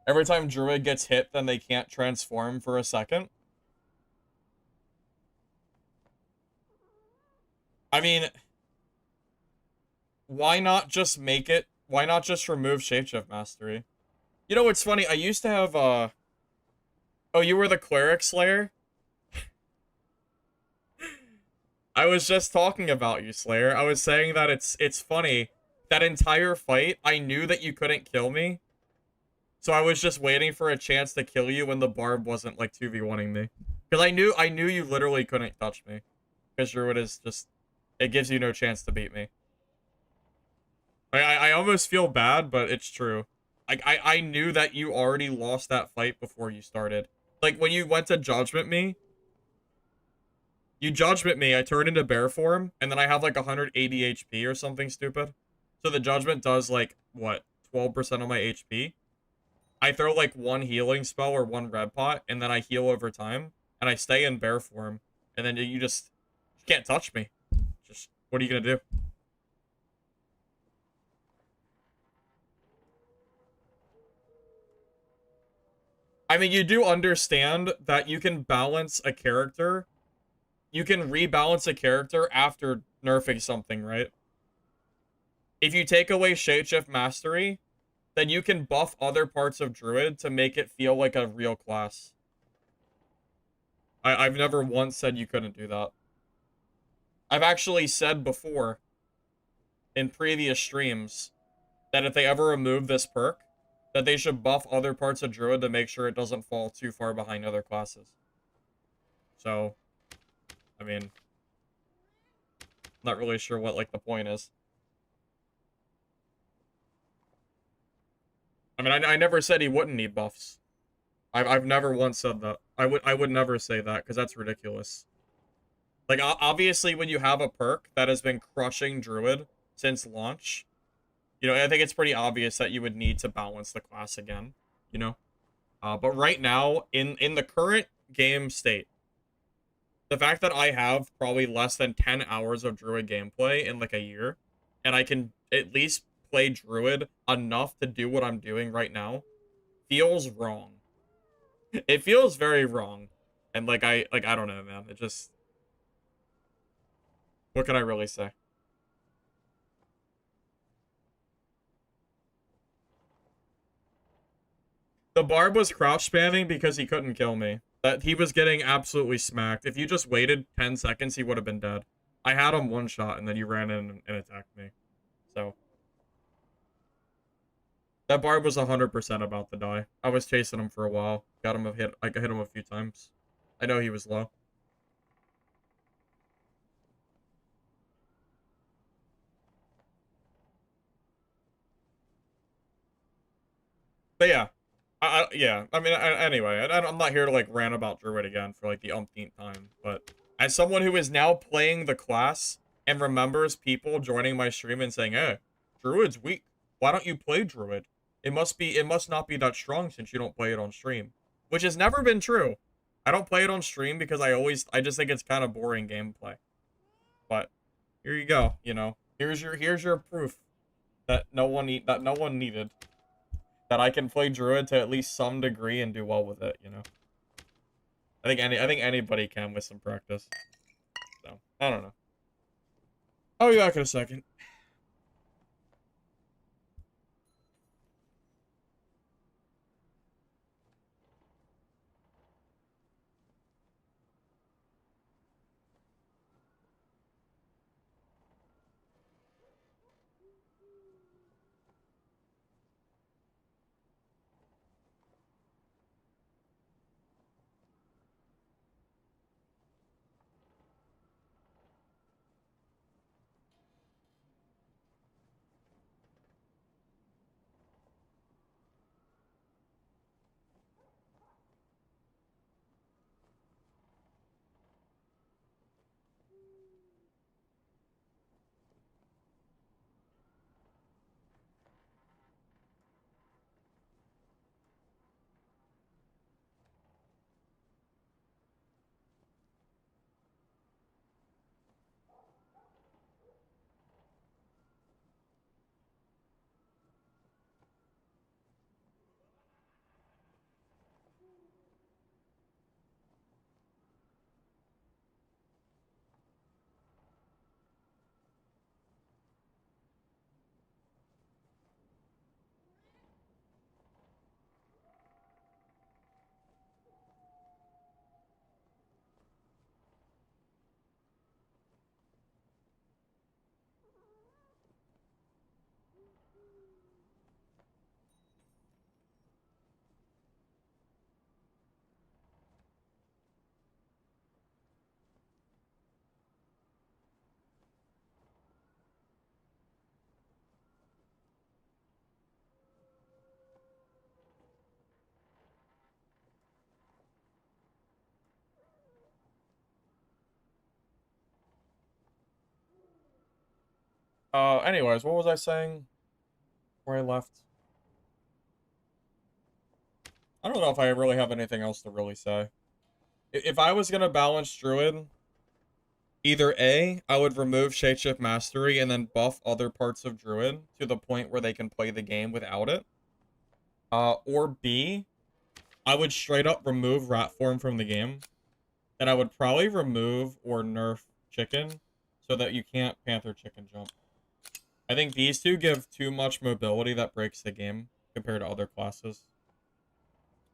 Every time Druid gets hit, then they can't transform for a second. I mean, why not just make it... Why not just remove Shapeshift Mastery? You know what's funny? I used to have, Oh, you were the Cleric Slayer? I was just talking about you, Slayer. I was saying that it's funny. That entire fight, I knew that you couldn't kill me. So I was just waiting for a chance to kill you when the barb wasn't, like, 2v1ing me. Because I knew you literally couldn't touch me. Because Druid is just... It gives you no chance to beat me. I almost feel bad, but it's true. Like, I knew that you already lost that fight before you started. Like, when you went to Judgment me, you Judgment me, I turn into bear form, and then I have, like, 180 HP or something stupid. So the Judgment does, like, what, 12% of my HP? I throw, like, one healing spell or one red pot, and then I heal over time, and I stay in bear form, and then you can't touch me. Just What are you gonna do? I mean, you do understand that you can balance a character. You can rebalance a character after nerfing something, right? If you take away Shapeshift Mastery, then you can buff other parts of Druid to make it feel like a real class. I've never once said you couldn't do that. I've actually said before in previous streams that if they ever remove this perk, that they should buff other parts of Druid to make sure it doesn't fall too far behind other classes. So, I mean, not really sure what, like, the point is. I mean, I never said he wouldn't need buffs. I've never once said that. I would never say that, because that's ridiculous. Like, obviously, when you have a perk that has been crushing Druid since launch, you know, I think it's pretty obvious that you would need to balance the class again, you know? But right now, in the current game state, the fact that I have probably less than 10 hours of Druid gameplay in, like, a year, and I can at least play Druid enough to do what I'm doing right now, feels wrong. It feels very wrong. And, like, I don't know, man. It just... What can I really say? The Barb was crouch spamming because he couldn't kill me. That he was getting absolutely smacked. If you just waited 10 seconds, he would have been dead. I had him one shot, and then you ran in and attacked me. So... That Barb was 100% about to die. I was chasing him for a while. Got him a hit. I hit him a few times. I know he was low. But yeah. Yeah. I mean, anyway, I'm not here to, like, rant about Druid again for, like, the umpteenth time. But as someone who is now playing the class and remembers people joining my stream and saying, hey, Druid's weak. Why don't you play Druid? It must not be that strong since you don't play it on stream. Which has never been true. I don't play it on stream because I just think it's kind of boring gameplay. But here you go, you know. Here's your proof that no one needed. That I can play Druid to at least some degree and do well with it, you know. I think anybody can with some practice. So, I don't know. I'll be back in a second. Anyways, what was I saying before I left? I don't know if I really have anything else to really say. If I was gonna balance Druid, Either A, I would remove Shapeshift Mastery and then buff other parts of Druid to the point where they can play the game without it. Or B, I would straight up remove Rat Form from the game. And I would probably remove or nerf Chicken so that you can't Panther Chicken jump. I think these two give too much mobility that breaks the game compared to other classes.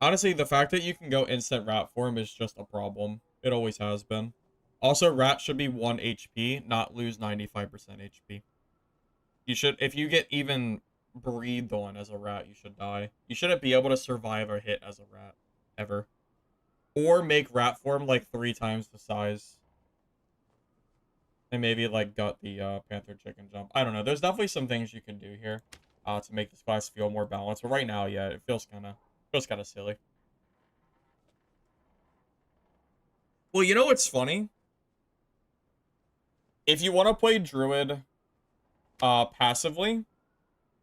Honestly, the fact that you can go instant Rat Form is just a problem. It always has been. Also, Rat should be 1 HP, not lose 95% HP. You should, if you get even breathed on as a rat, you should die. You shouldn't be able to survive a hit as a rat, ever. Or make Rat Form like 3 times the size. And maybe like gut the Panther Chicken jump. I don't know. There's definitely some things you can do here to make this class feel more balanced. But right now, yeah, it feels kind of silly. Well, you know what's funny? If you want to play Druid passively,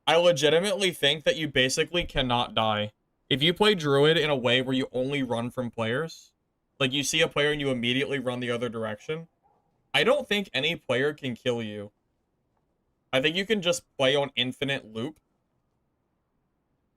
I legitimately think that you basically cannot die. If you play Druid in a way where you only run from players, like you see a player and you immediately run the other direction, I don't think any player can kill you. I think you can just play on infinite loop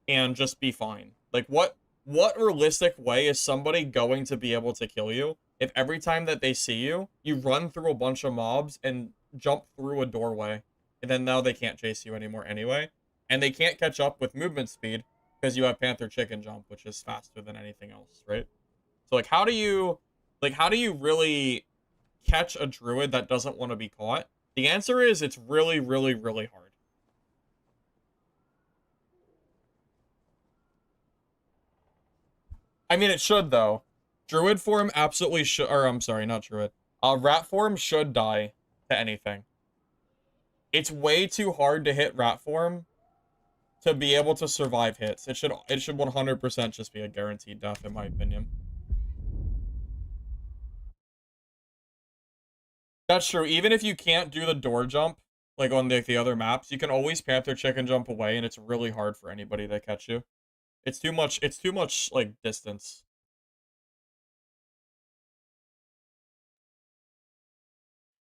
and just be fine. Like, what realistic way is somebody going to be able to kill you if every time that they see you, you run through a bunch of mobs and jump through a doorway, and then now they can't chase you anymore anyway, and they can't catch up with movement speed because you have Panther Chicken Jump, which is faster than anything else, right? So, like, how do you really catch a Druid that doesn't want to be caught? The answer is it's really, really, really hard. I mean, it should, though. Druid form absolutely should, or I'm sorry, not Druid. Rat form should die to anything. It's way too hard to hit Rat form to be able to survive hits. It should 100% just be a guaranteed death, in my opinion. That's true. Even if you can't do the door jump, like on the other maps, you can always Panther Chicken jump away, and it's really hard for anybody to catch you. It's too much, like, distance.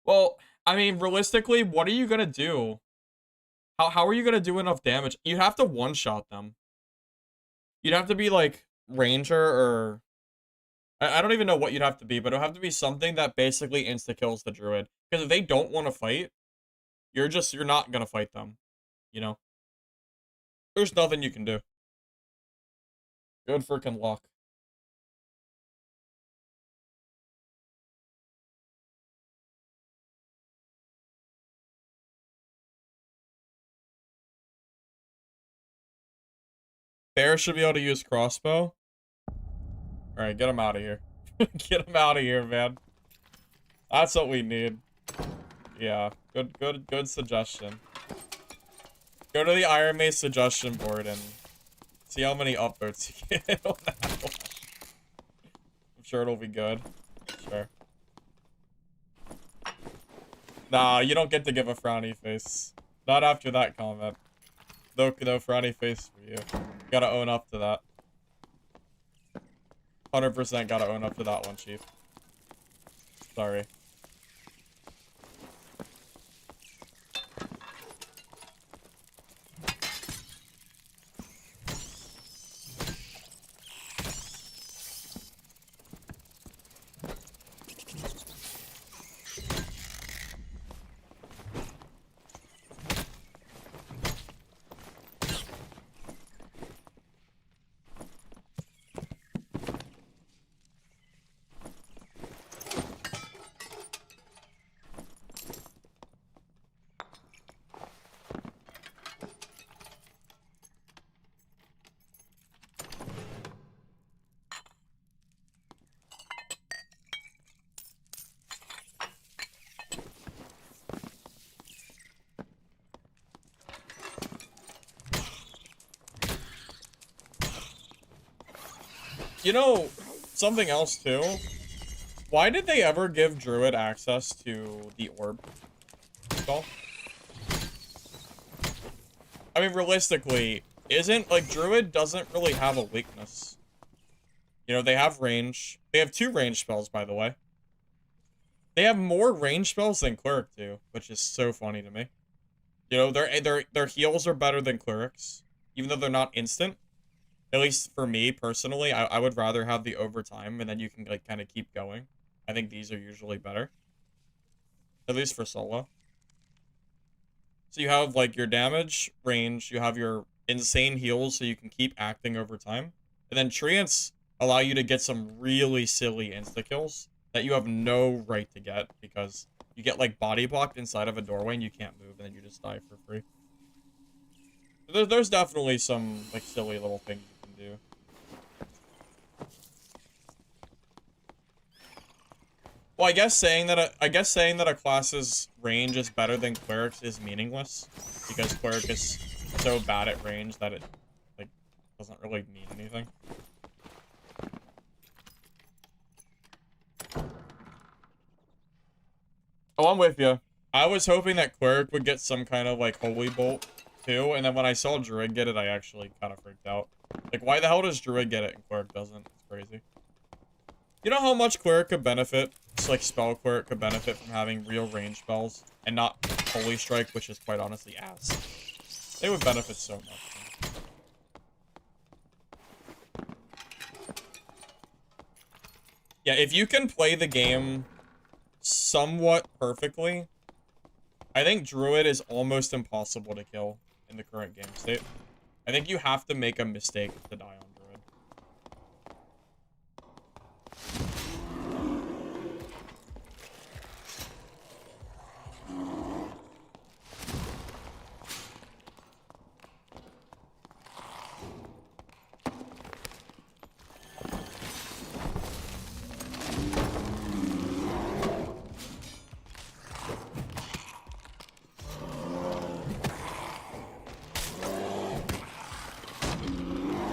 Well, I mean, realistically, what are you gonna do? How are you gonna do enough damage? You have to one-shot them. You'd have to be, like, Ranger, or... I don't even know what you'd have to be, but it'll have to be something that basically insta-kills the Druid. Because if they don't want to fight, you're not gonna fight them. You know? There's nothing you can do. Good freaking luck. Bear should be able to use crossbow. Alright, get him out of here. Get him out of here, man. That's what we need. Yeah, good suggestion. Go to the Iron Mace suggestion board and see how many upvotes you get on that one. I'm sure it'll be good. Sure. Nah, you don't get to give a frowny face. Not after that comment. No frowny face for you. Gotta own up to that. 100% gotta own up to that one, Chief. Sorry. You know, something else too. Why did they ever give Druid access to the orb skull? I mean, realistically, like, Druid doesn't really have a weakness. You know, they have range. They have 2 range spells, by the way. They have more range spells than Cleric do, which is so funny to me. You know, their heals are better than Clerics, even though they're not instant. At least for me, personally, I would rather have the overtime, and then you can, like, kind of keep going. I think these are usually better. At least for solo. So you have, like, your damage, range, you have your insane heals, so you can keep acting over time. And then treants allow you to get some really silly insta-kills that you have no right to get, because you get, like, body blocked inside of a doorway and you can't move, and then you just die for free. There's definitely some, like, silly little things you can do. Well, I guess saying that a class's range is better than Cleric's is meaningless, because Cleric is so bad at range that it, like, doesn't really mean anything. Oh, I'm with you. I was hoping that Cleric would get some kind of, like, Holy Bolt, too, and then when I saw Druid get it, I actually kind of freaked out. Like, why the hell does Druid get it and Cleric doesn't? It's crazy. You know how much Cleric could benefit? It's like spell Cleric could benefit from having real range spells and not Holy Strike, which is quite honestly ass. They would benefit so much. Yeah, if you can play the game somewhat perfectly, I think Druid is almost impossible to kill in the current game state. I think you have to make a mistake to die on Druid.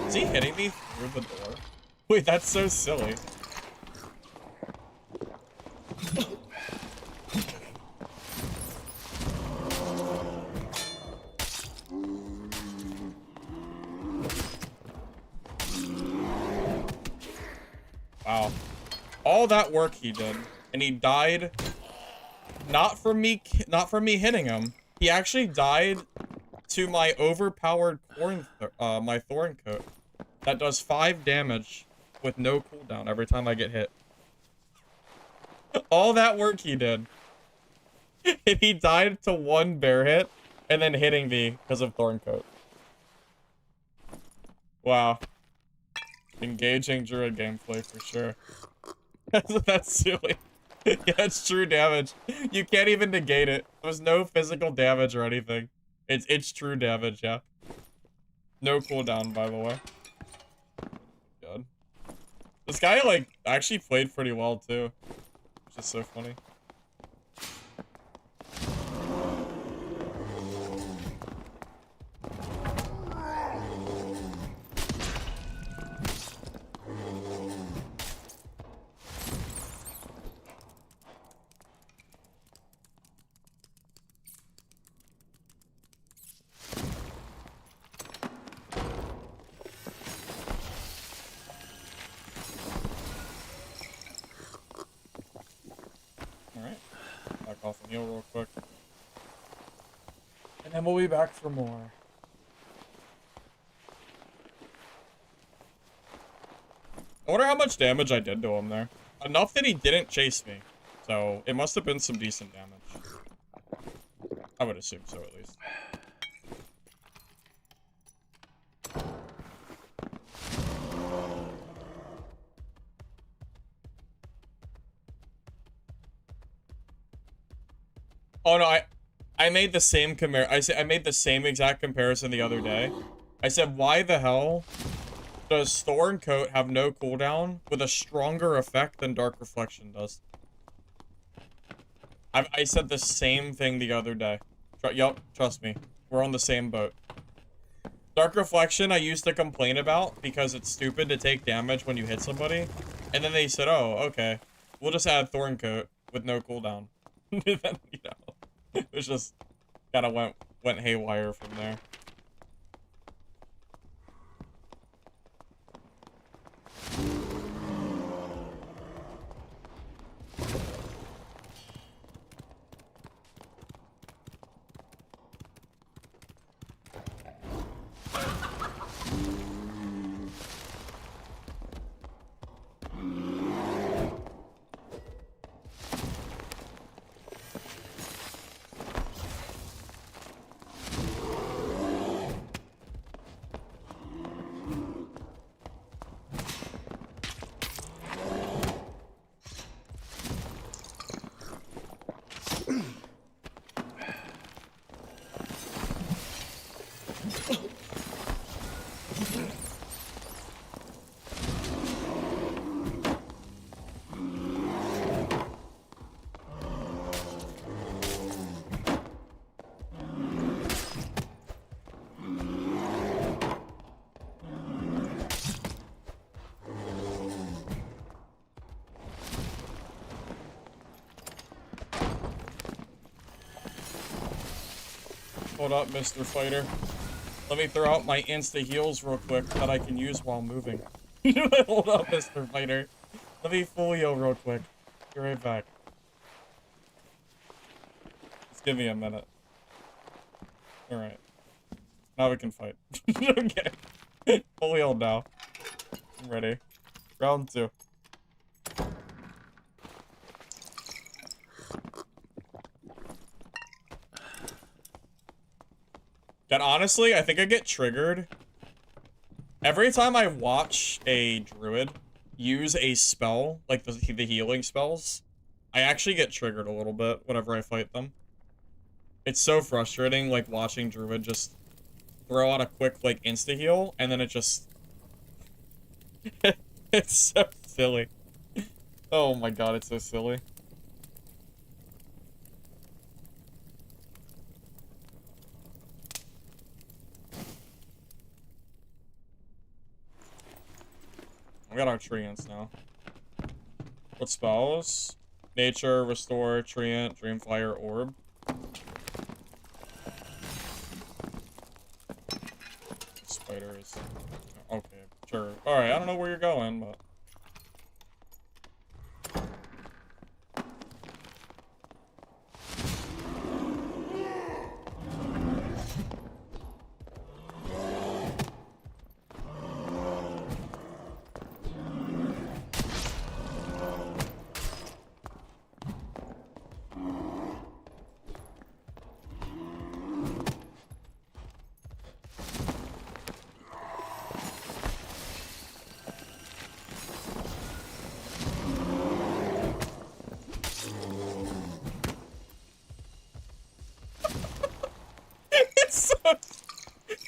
Is he hitting me through the door? Wait, that's so silly. Wow. All that work he did, and he died not from me hitting him. He actually died to my overpowered my thorn coat that does 5 damage with no cooldown every time I get hit. All that work he did. And he died to 1 bear hit and then hitting me because of thorn coat. Wow. Engaging Druid gameplay for sure. That's silly. Yeah, it's true damage. You can't even negate it. There's no physical damage or anything. It's true damage, yeah. No cooldown, by the way. God. This guy, like, actually played pretty well, too. Which is so funny. Off and heal real quick. And then we'll be back for more. I wonder how much damage I did to him there. Enough that he didn't chase me. So, it must have been some decent damage. I would assume so, at least. Oh no, I made the same I made the same exact comparison the other day. I said, why the hell does Thorn Coat have no cooldown with a stronger effect than Dark Reflection does? I said the same thing the other day. Yup, trust me. We're on the same boat. Dark Reflection I used to complain about because it's stupid to take damage when you hit somebody. And then they said, oh, okay. We'll just add Thorn Coat with no cooldown. Then, you know, it was just kind of went haywire from there. Hold up, Mr. Fighter. Let me throw out my insta-heals real quick that I can use while moving. Hold up, Mr. Fighter. Let me full heal real quick. Be right back. Just give me a minute. Alright. Now we can fight. Okay. Full heal now. I'm ready. Round 2. And honestly, I think I get triggered every time I watch a druid use a spell, like the healing spells. I actually get triggered a little bit whenever I fight them. It's so frustrating, like, watching druid just throw out a quick, like, insta-heal, and then it just... It's so silly. Oh my god, it's so silly. We got our treants now. What spells? Nature, Restore, Treant, Dreamfire, Orb. Spiders. Okay, sure. Alright, I don't know where you're going, but...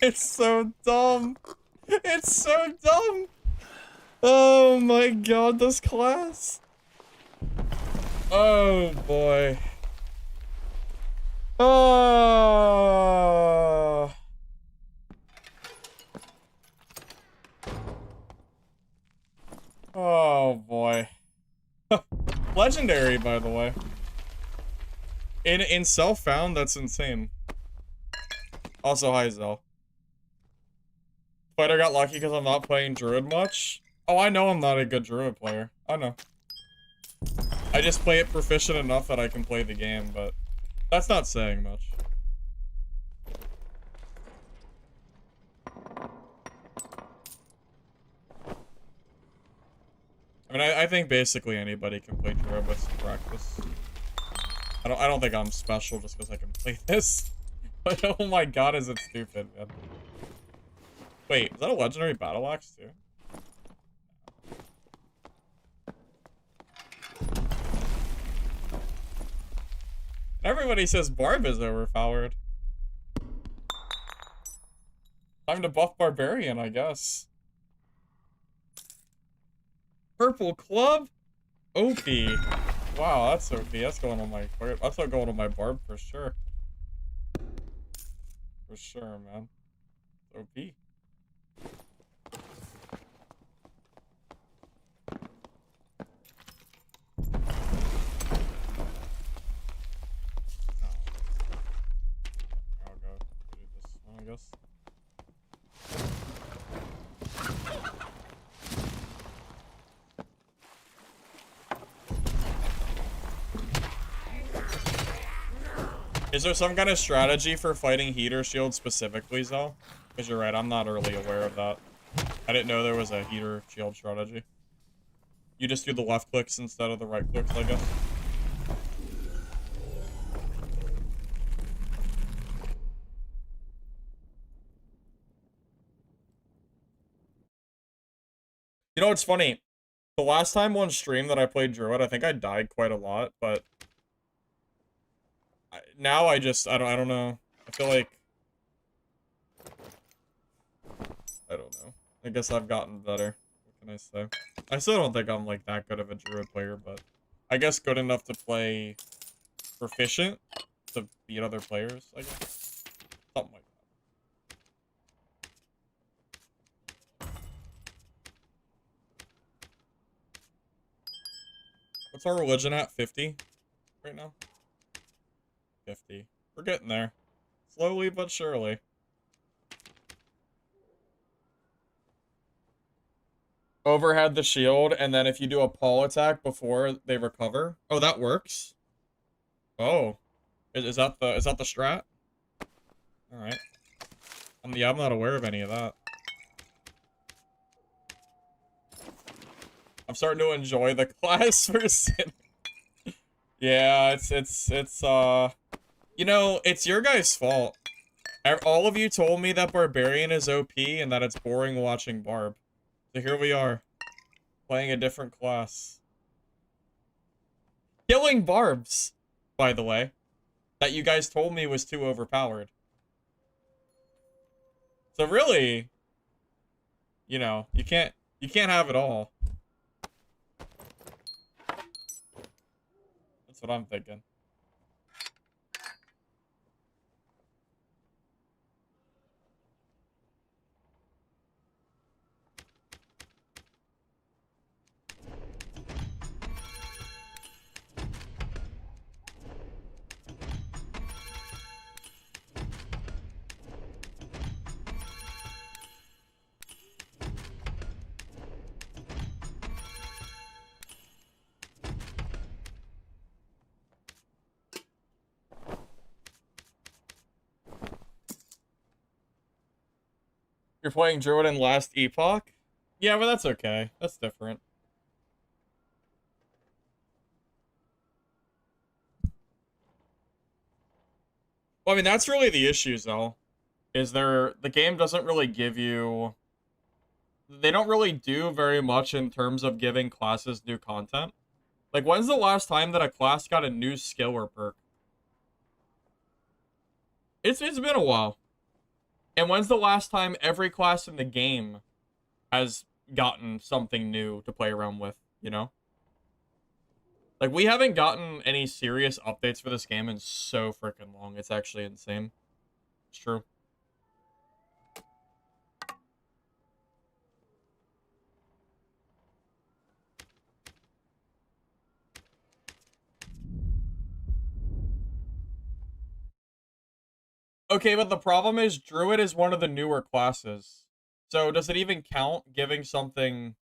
It's so dumb. It's so dumb. Oh my god, this class. Oh boy. Oh. Oh boy. Legendary, by the way. In self-found, that's insane. Also, hi, Zell. Fighter got lucky because I'm not playing Druid much. Oh, I know I'm not a good Druid player. I know. I just play it proficient enough that I can play the game, but that's not saying much. I mean, I think basically anybody can play Druid with some practice. I don't think I'm special just because I can play this. But oh my god, is it stupid, man. Wait, is that a legendary battle axe too? Everybody says Barb is overpowered. Time to buff Barbarian, I guess. Purple Club? OP. Wow, that's OP. That's going on my... That's not going on my Barb for sure. For sure, man. OP. I guess. Is there some kind of strategy for fighting heater shield specifically, Zell? Because you're right, I'm not really aware of that. I didn't know there was a heater shield strategy. You just do the left clicks instead of the right clicks, I guess. You know what's funny? The last time on stream that I played Druid, I think I died quite a lot, but now I don't know. I feel like I don't know. I guess I've gotten better. What can I say? I still don't think I'm like that good of a Druid player, but I guess good enough to play proficient to beat other players, I guess. Something like that. What's our religion at? 50 right now? 50. We're getting there. Slowly but surely. Overhead the shield, and then if you do a pull attack before they recover. Oh, that works. Oh, is that the strat? All right. Yeah, I'm not aware of any of that. I'm starting to enjoy the class for Sin. Yeah, it's you know, it's your guys' fault. All of you told me that Barbarian is OP and that it's boring watching Barb. So here we are, playing a different class. Killing Barbs, by the way, that you guys told me was too overpowered. So really, you know, you can't have it all. That's what I'm thinking. You're playing Druid in Last Epoch? Yeah, but that's okay. That's different. Well, I mean, that's really the issue, though. Is the game doesn't really give you... They don't really do very much in terms of giving classes new content. Like, when's the last time that a class got a new skill or perk? It's been a while. And when's the last time every class in the game has gotten something new to play around with, you know? Like, we haven't gotten any serious updates for this game in so freaking long. It's actually insane. It's true. Okay, but the problem is Druid is one of the newer classes. So does it even count giving something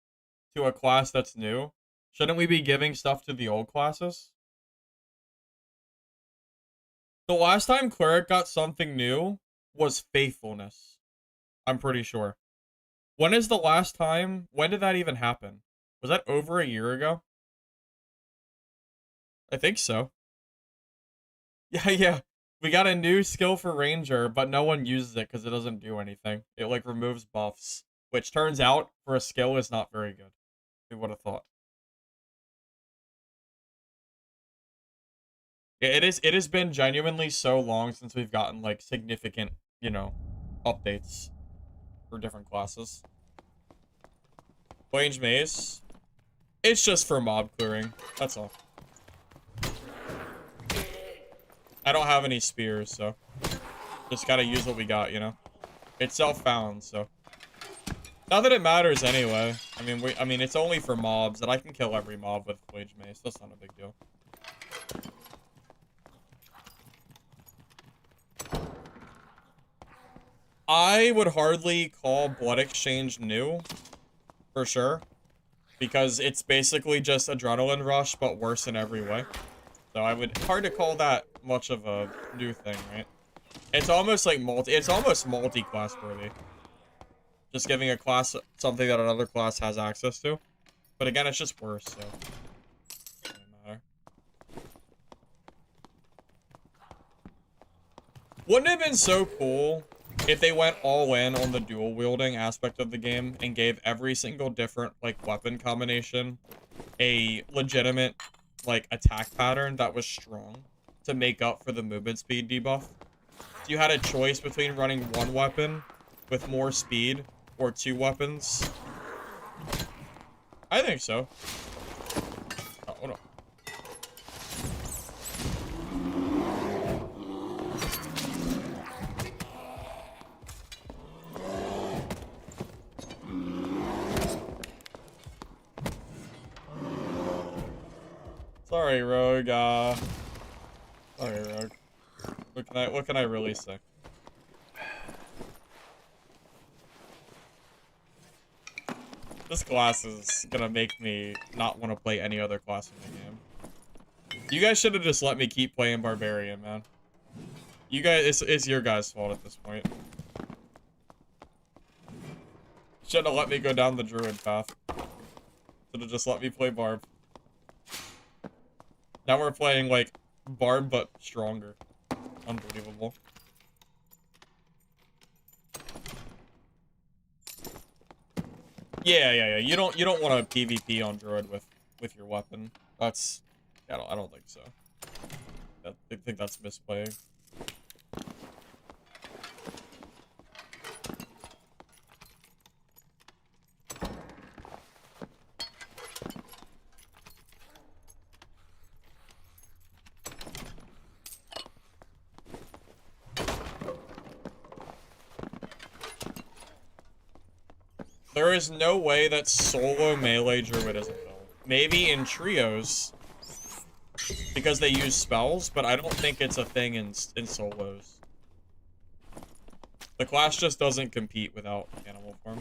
to a class that's new? Shouldn't we be giving stuff to the old classes? The last time Cleric got something new was Faithfulness. I'm pretty sure. When is the last time? When did that even happen? Was that over a year ago? I think so. Yeah, yeah. We got a new skill for Ranger, but no one uses it because it doesn't do anything. It, like, removes buffs. Which turns out, for a skill, is not very good. Who would have thought? Yeah, it has been genuinely so long since we've gotten, like, significant, you know, updates for different classes. Range Maze. It's just for mob clearing. That's all. I don't have any spears, so just gotta use what we got, you know? It's self-found, so. Not that it matters anyway. I mean, it's only for mobs, and I can kill every mob with Wage Mace. That's not a big deal. I would hardly call Blood Exchange new, for sure, because it's basically just Adrenaline Rush, but worse in every way. So hard to call that much of a new thing, right? It's almost like it's almost multi-class worthy. Just giving a class something that another class has access to. But again, it's just worse, so it doesn't matter. Wouldn't it have been so cool if they went all in on the dual wielding aspect of the game and gave every single different, like, weapon combination a legitimate, like, attack pattern that was strong to make up for the movement speed debuff? So you had a choice between running one weapon with more speed or two weapons. I think so. Oh, hold on. Sorry, Rogue. Sorry, Rogue. What can I really say? This class is gonna make me not want to play any other class in the game. You guys should have just let me keep playing Barbarian, man. You guys, it's your guys' fault at this point. Should have let me go down the Druid path. Should have just let me play Barb. Now we're playing, like, Barb, but stronger. Unbelievable. Yeah. You don't want to PvP on Druid with your weapon. That's... I don't think so. I think that's misplaying. There is no way that solo melee Druid isn't built. Maybe in trios, because they use spells, but I don't think it's a thing in solos. The class just doesn't compete without animal form.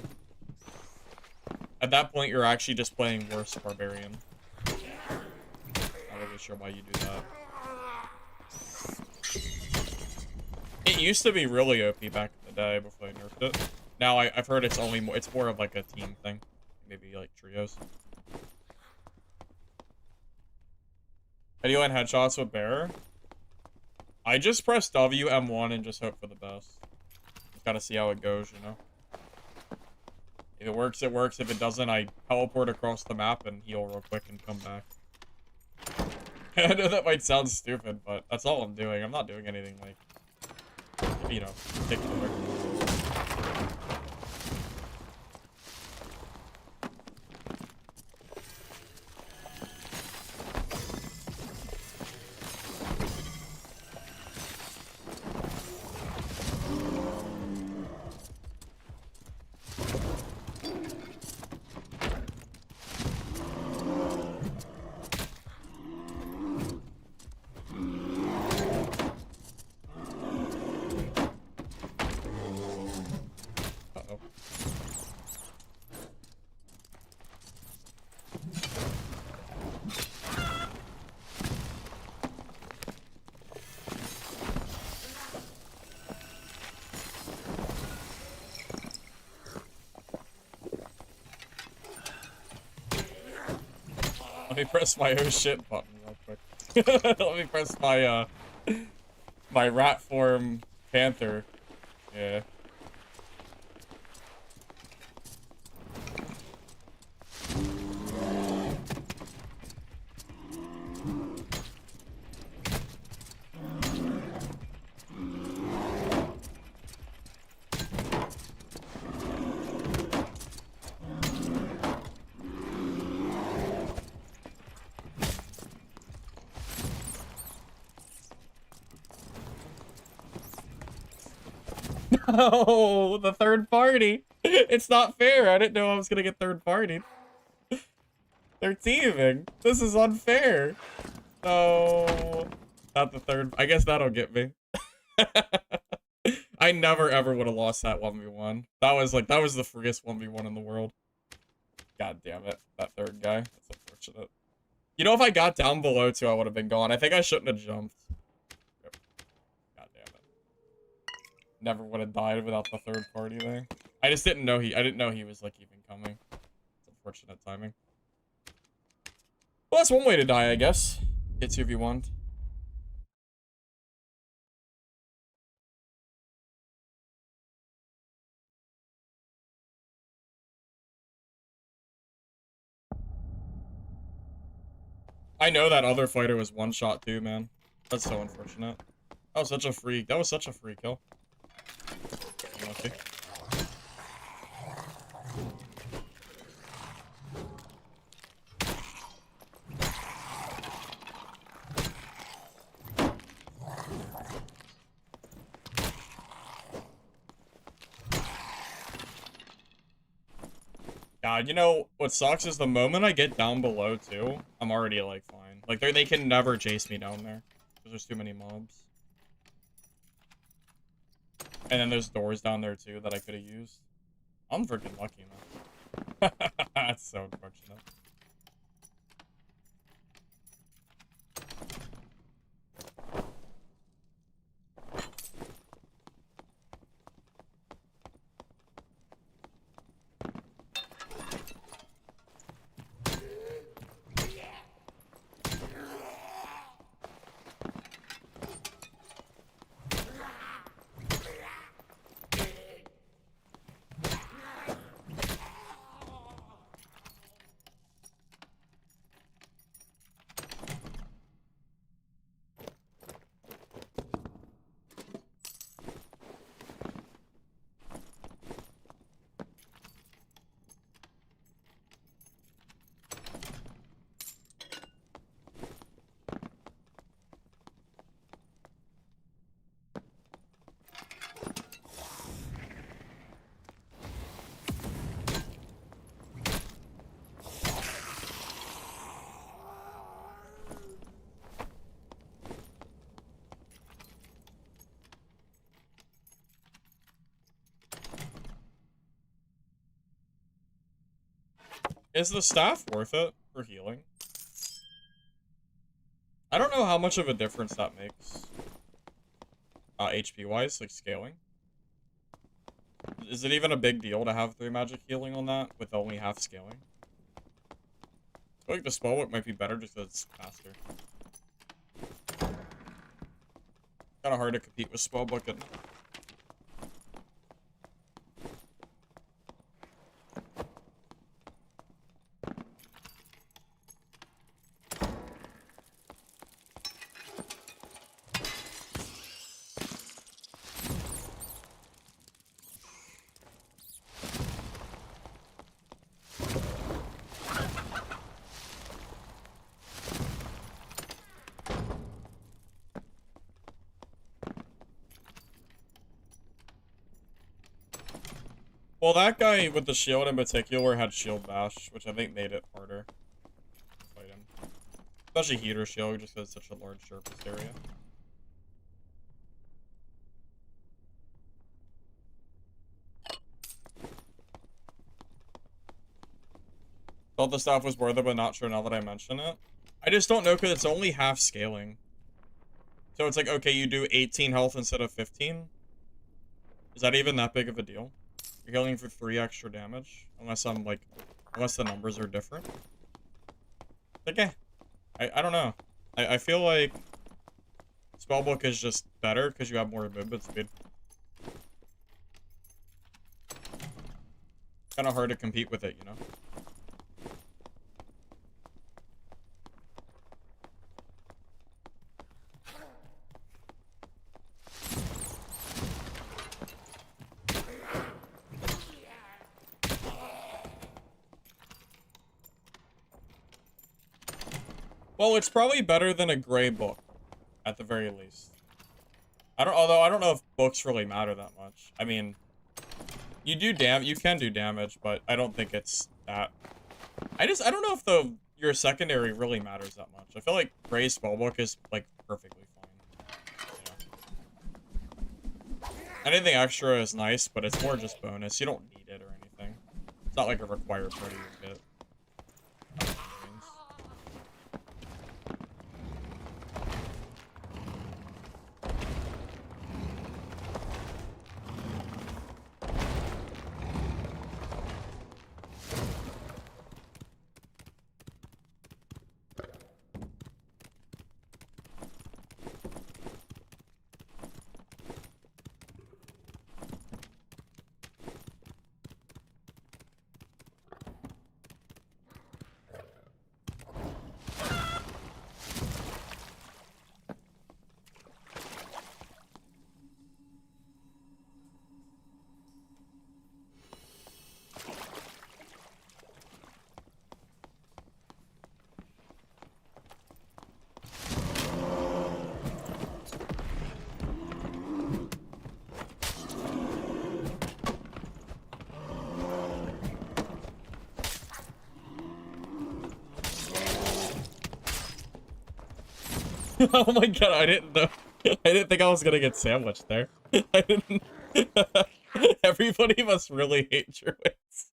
At that point, you're actually just playing worse Barbarian. Not really sure why you do that. It used to be really OP back in the day before they nerfed it. Now I've heard it's more of like a team thing. Maybe like trios. How do you land headshots with Bear? I just press W, M1 and just hope for the best. Just gotta see how it goes, you know? If it works, it works. If it doesn't, I teleport across the map and heal real quick and come back. I know that might sound stupid, but that's all I'm doing. I'm not doing anything like, you know, particular. Let me press my oh shit button real quick. Let me press my my rat form panther. Yeah. No, the third party. It's not fair. I didn't know I was gonna get third party. They're teaming. This is unfair. No, not the third. I guess that'll get me. I never ever would have lost that 1v1. That was the freest 1v1 in the world. God damn it, that third guy. That's unfortunate. You know, if I got down below too, I would have been gone. I think I shouldn't have jumped. God damn it. Never would have died without the third party there. I just didn't know I didn't know he was like even coming. It's unfortunate timing. Well, that's one way to die, I guess. Get 2v1'd. I know that other fighter was one shot too, man. That's so unfortunate. That was such a free kill. Unlucky. God, you know, what sucks is the moment I get down below, too, I'm already, like, fine. Like, they can never chase me down there. Because there's too many mobs. And then there's doors down there, too, that I could have used. I'm freaking lucky, man. That's so unfortunate. Is the staff worth it for healing? I don't know how much of a difference that makes. HP wise, like scaling. Is it even a big deal to have 3 magic healing on that with only half scaling? I feel like the spellbook might be better just because it's faster. Kinda hard to compete with spellbook and well, that guy with the shield in particular had shield bash, which I think made it harder to fight him. Especially heater shield, just because it's such a large surface area. Thought the staff was worth it, but not sure now that I mention it. I just don't know because it's only half scaling. So it's like, okay, you do 18 health instead of 15. Is that even that big of a deal? You're healing for 3 extra damage, unless I'm like, unless the numbers are different. Okay, I don't know. I feel like spellbook is just better because you have more movement speed. Kind of hard to compete with it, you know. Well, it's probably better than a gray book, at the very least. Although I don't know if books really matter that much. I mean, you can do damage, but I don't think it's that. I don't know if your secondary really matters that much. I feel like gray spellbook is like perfectly fine. Yeah. Anything extra is nice, but it's more just bonus. You don't need it or anything. It's not like a required part of your kit. Oh my god, I didn't know. I didn't think I was gonna get sandwiched there. I didn't. Everybody must really hate Druids.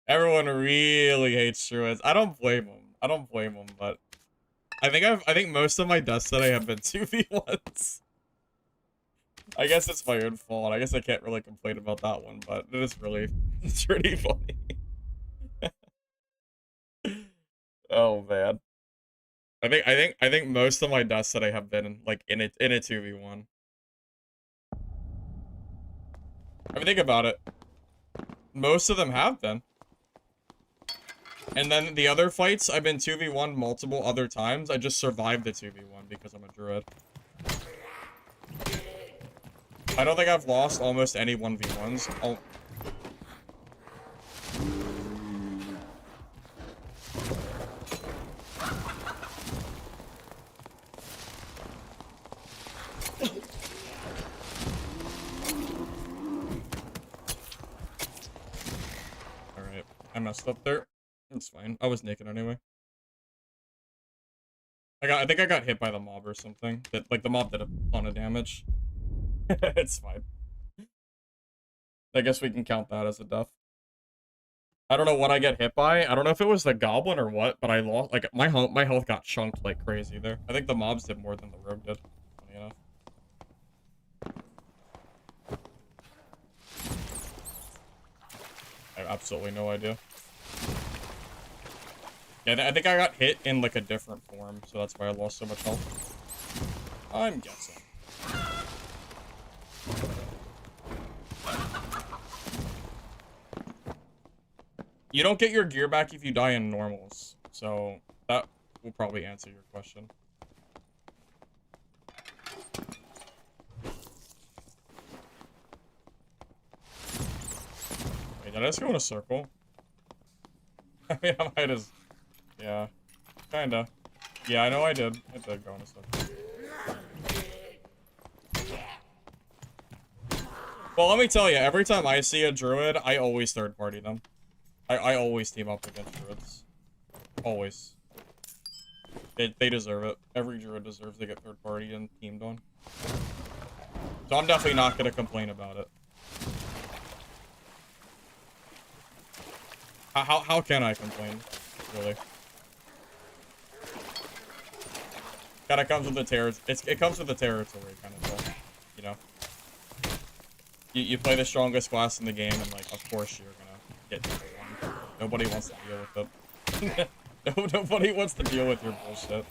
Everyone really hates Druids. I don't blame them. I don't blame them, but I think most of my deaths today have been 2v1s. I guess it's my own fault. I guess I can't really complain about that one, but it is really it's pretty funny. Oh man. I think most of my deaths today have been like in a 2v1. I mean, think about it. Most of them have been. And then the other fights, I've been 2v1 multiple other times. I just survived the 2v1 because I'm a druid. I don't think I've lost almost any 1v1s. Alright, I messed up there. It's fine. I was naked anyway. I think I got hit by the mob or something. Like the mob did a ton of damage. It's fine. I guess we can count that as a death. I don't know what I get hit by. I don't know if it was the goblin or what, but I lost. Like my health got chunked like crazy there. I think the mobs did more than the rogue did. Funny enough. I have absolutely no idea. Yeah, I think I got hit in like a different form, so that's why I lost so much health. I'm guessing. You don't get your gear back if you die in normals, so that will probably answer your question. Wait, did I just go in a circle? I mean, I might as... Yeah, kinda. Yeah, I know I did. I did go in a circle. Well, let me tell you, every time I see a druid, I always third-party them. I always team up against druids. Always. They deserve it. Every druid deserves to get third-party and teamed on. So I'm definitely not gonna complain about it. How can I complain? Really? Kinda comes with the it comes with the territory kind of thing, you know? You play the strongest class in the game, and like, of course you're gonna get number 1. Nobody wants to deal with it. No, nobody wants to deal with your bullshit.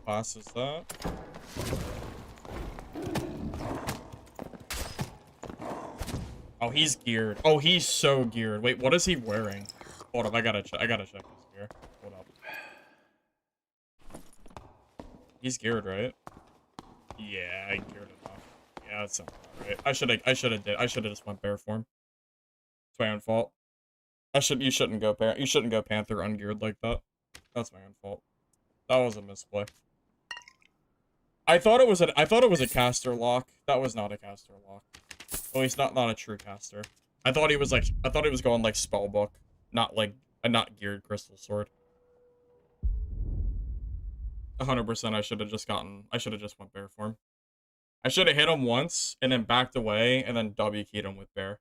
Class is that? Oh, he's geared. Oh, he's so geared. Wait, what is he wearing? Hold up, I gotta check his gear. Hold up. He's geared, right? Yeah, I geared enough. Yeah, that sounds about right. I should have just went bear form. It's my own fault. You shouldn't go Panther ungeared like that. That's my own fault. That was a misplay. I thought it was a caster lock. That was not a caster lock. At least not a true caster. I thought he was going like spellbook, not like a not geared crystal sword. 100% I should have just went bear form. I should have hit him once and then backed away and then W keyed him with bear.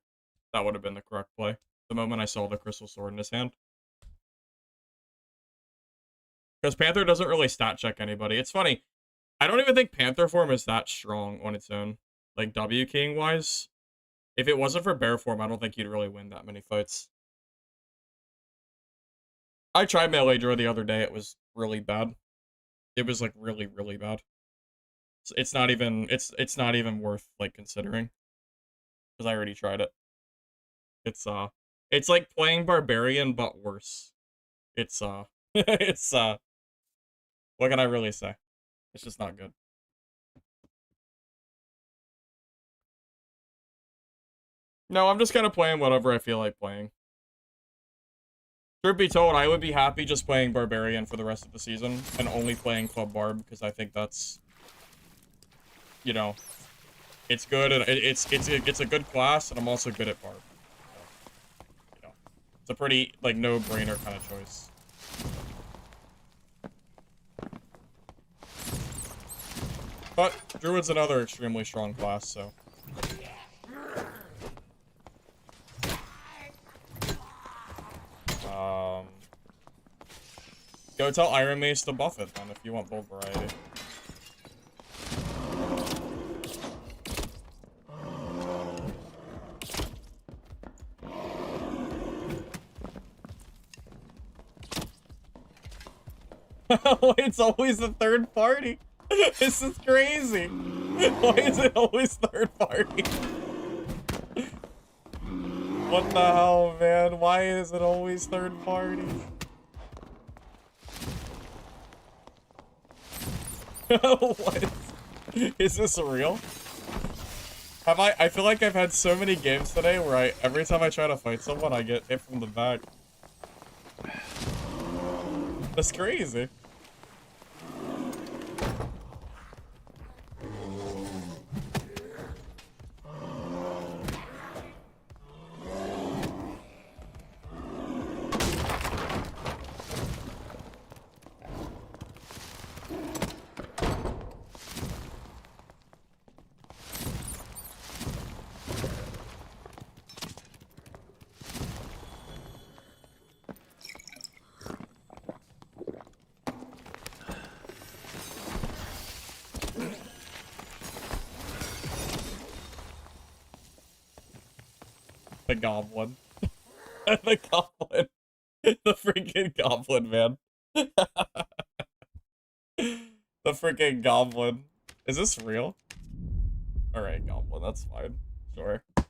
That would have been the correct play. The moment I saw the crystal sword in his hand. Because Panther doesn't really stat check anybody. It's funny. I don't even think Panther form is that strong on its own. Like W keying wise. If it wasn't for bear form, I don't think you'd really win that many fights. I tried melee draw the other day. It was really bad. It was like really, really bad. It's not even worth like considering. Because I already tried it. It's like playing barbarian but worse. It's what can I really say? It's just not good. No, I'm just kind of playing whatever I feel like playing. Truth be told, I would be happy just playing Barbarian for the rest of the season and only playing Club Barb because I think that's, you know, it's good and it's a good class and I'm also good at Barb. So, you know, it's a pretty like no-brainer kind of choice. But Druid's another extremely strong class, so. Go tell Iron Mace to buff it then if you want both variety. It's always a third party. This is crazy. Why is it always third party? What the hell, man? Why is it always third party? What? Is this real? I feel like I've had so many games today where every time I try to fight someone, I get hit from the back. That's crazy. The goblin. The goblin. The freaking goblin, man. The freaking goblin. Is this real? Alright, goblin, that's fine. Sure. It's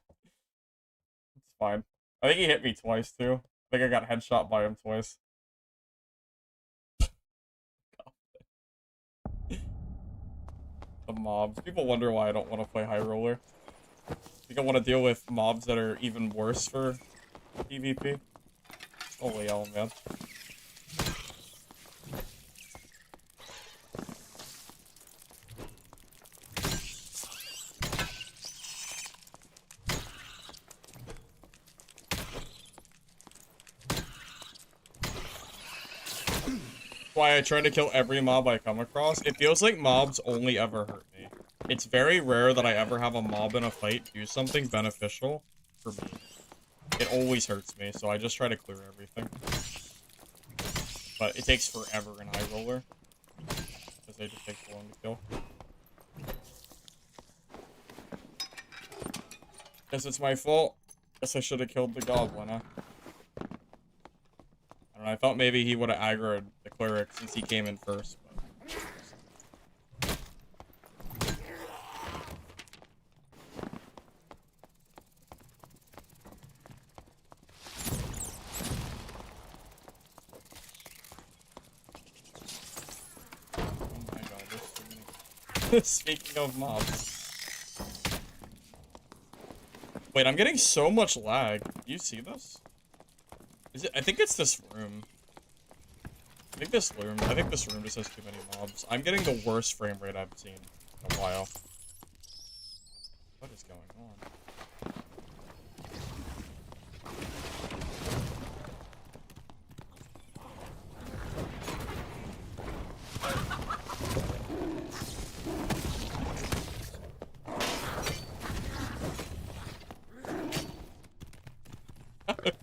fine. I think he hit me twice, too. I think I got headshot by him twice. The mobs. People wonder why I don't want to play High Roller. I think I want to deal with mobs that are even worse for PvP. Holy hell, man. Why I try to kill every mob I come across. It feels like mobs only ever hurt me. It's very rare that I ever have a mob in a fight do something beneficial for me. It always hurts me, so I just try to clear everything. But it takes forever in High Roller. Because they just take so long to kill. Guess it's my fault. Guess I should have killed the goblin, huh? I don't know, I thought maybe he would have aggroed the cleric since he came in first. Speaking of mobs. Wait, I'm getting so much lag. Do you see this? Is it? I think it's this room. I think this room just has too many mobs. I'm getting the worst frame rate I've seen in a while. What is going on?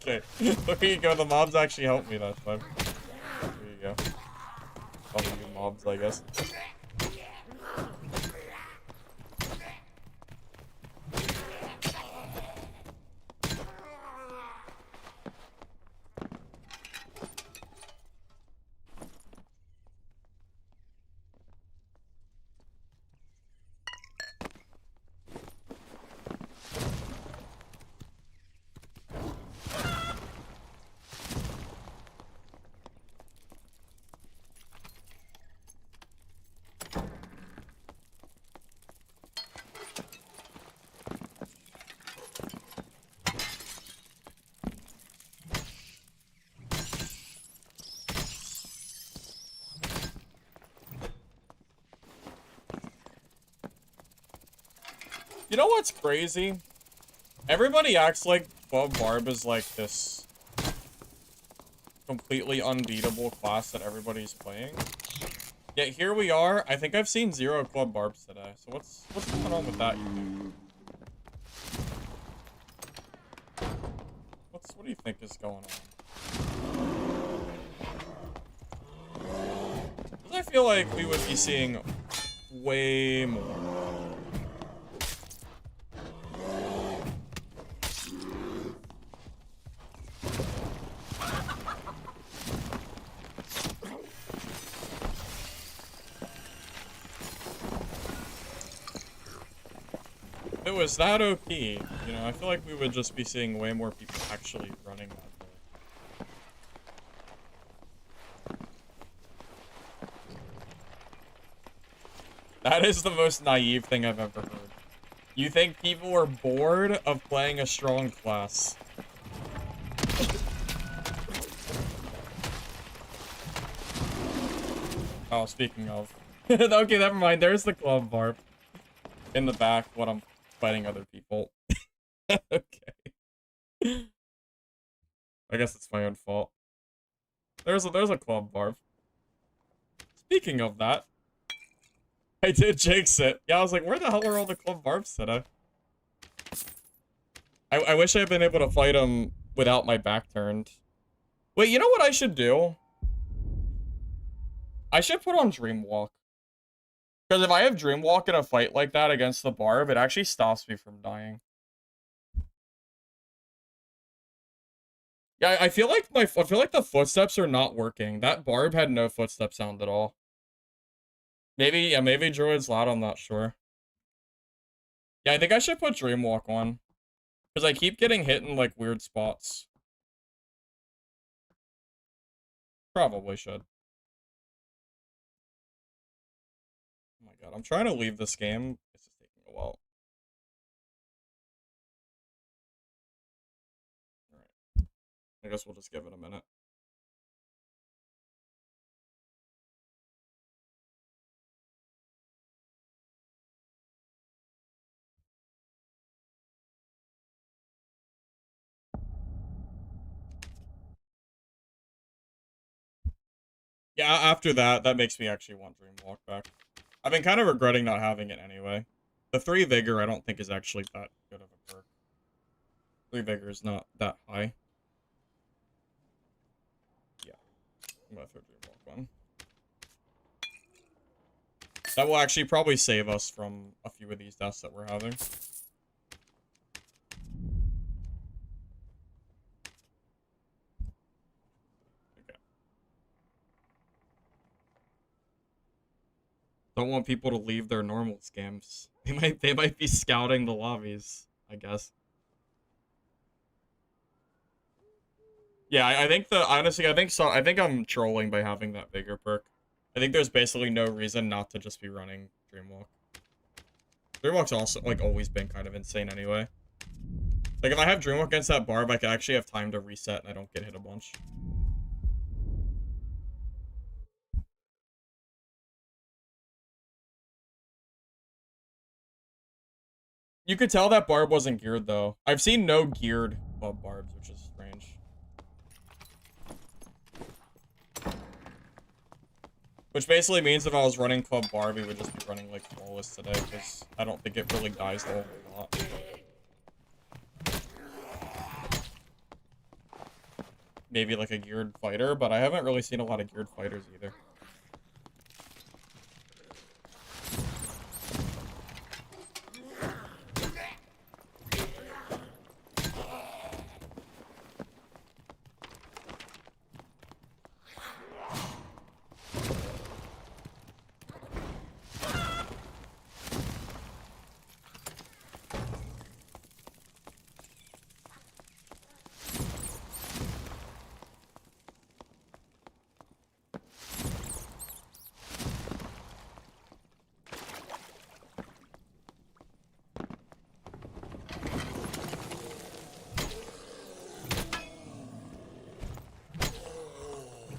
Okay, there you go. The mobs actually helped me that time. There you go. All the new mobs, I guess. You know what's crazy? Everybody acts like Club Barb is like this completely unbeatable class that everybody's playing. Yet here we are. I think I've seen 0 Club Barbs today. So what's going on with that, you think? What do you think is going on? Because I feel like we would be seeing way more. If it was that OP, you know, I feel like we would just be seeing way more people actually running that build. That is the most naive thing I've ever heard. You think people are bored of playing a strong class? Oh, speaking of. Okay, never mind. There's the Club Barb. In the back when I'm fighting other people. Okay. I guess it's my own fault. There's a Club Barb. Speaking of that, I did jinx it. Yeah, I was like, where the hell are all the Club Barbs today? I wish I had been able to fight them without my back turned. Wait, you know what I should do? I should put on Dreamwalk. Because if I have Dreamwalk in a fight like that against the Barb, it actually stops me from dying. Yeah, I feel like the footsteps are not working. That Barb had no footstep sound at all. Maybe, yeah, maybe Druid's loud, I'm not sure. Yeah, I think I should put Dreamwalk on. Because I keep getting hit in, like, weird spots. Probably should. Oh my god, I'm trying to leave this game. This is taking a while. Alright. I guess we'll just give it a minute. Yeah, after that, that makes me actually want Dreamwalk back. I've been kind of regretting not having it anyway. The 3 Vigor I don't think is actually that good of a perk. 3 Vigor is not that high. Yeah. I'm gonna throw Dreamwalk on. That will actually probably save us from a few of these deaths that we're having. Okay. Don't want people to leave their normal scams. They might be scouting the lobbies, I guess. Yeah, I think honestly, I think I'm trolling by having that bigger perk. I think there's basically no reason not to just be running Dreamwalk. Dreamwalk's also, like, always been kind of insane anyway. Like, if I have Dreamwalk against that Barb, I can actually have time to reset and I don't get hit a bunch. You could tell that Barb wasn't geared, though. I've seen no geared Club Barbs, which is strange. Which basically means if I was running Club Barb, we would just be running, like, Flawless today, because I don't think it really dies the whole lot. Maybe, like, a geared fighter, but I haven't really seen a lot of geared fighters either.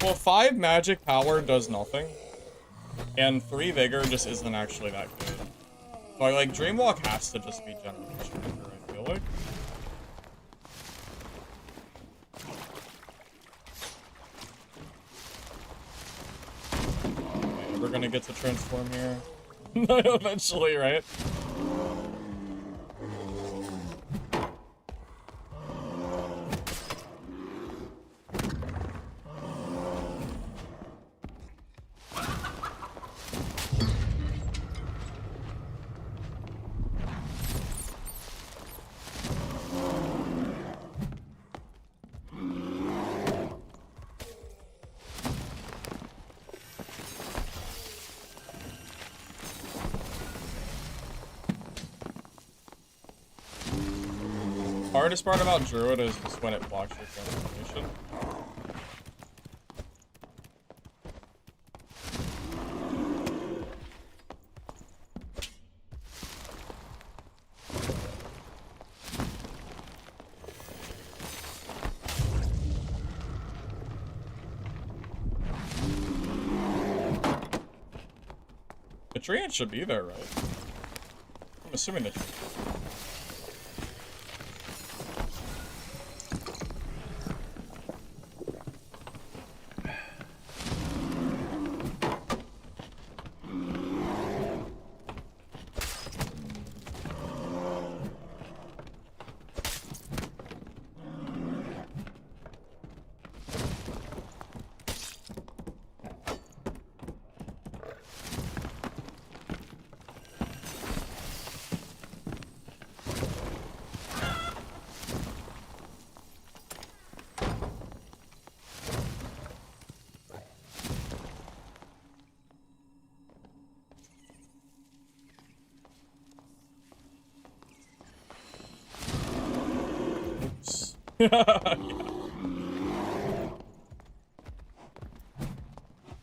Well, 5 magic power does nothing, and 3 vigor just isn't actually that good. So like Dreamwalk has to just be generation maker, I feel like. Okay, we're gonna get to transform here. Eventually, right? Hardest part about Druid is just when it blocks your transformation. The Treant should be there, right? I'm assuming the yeah.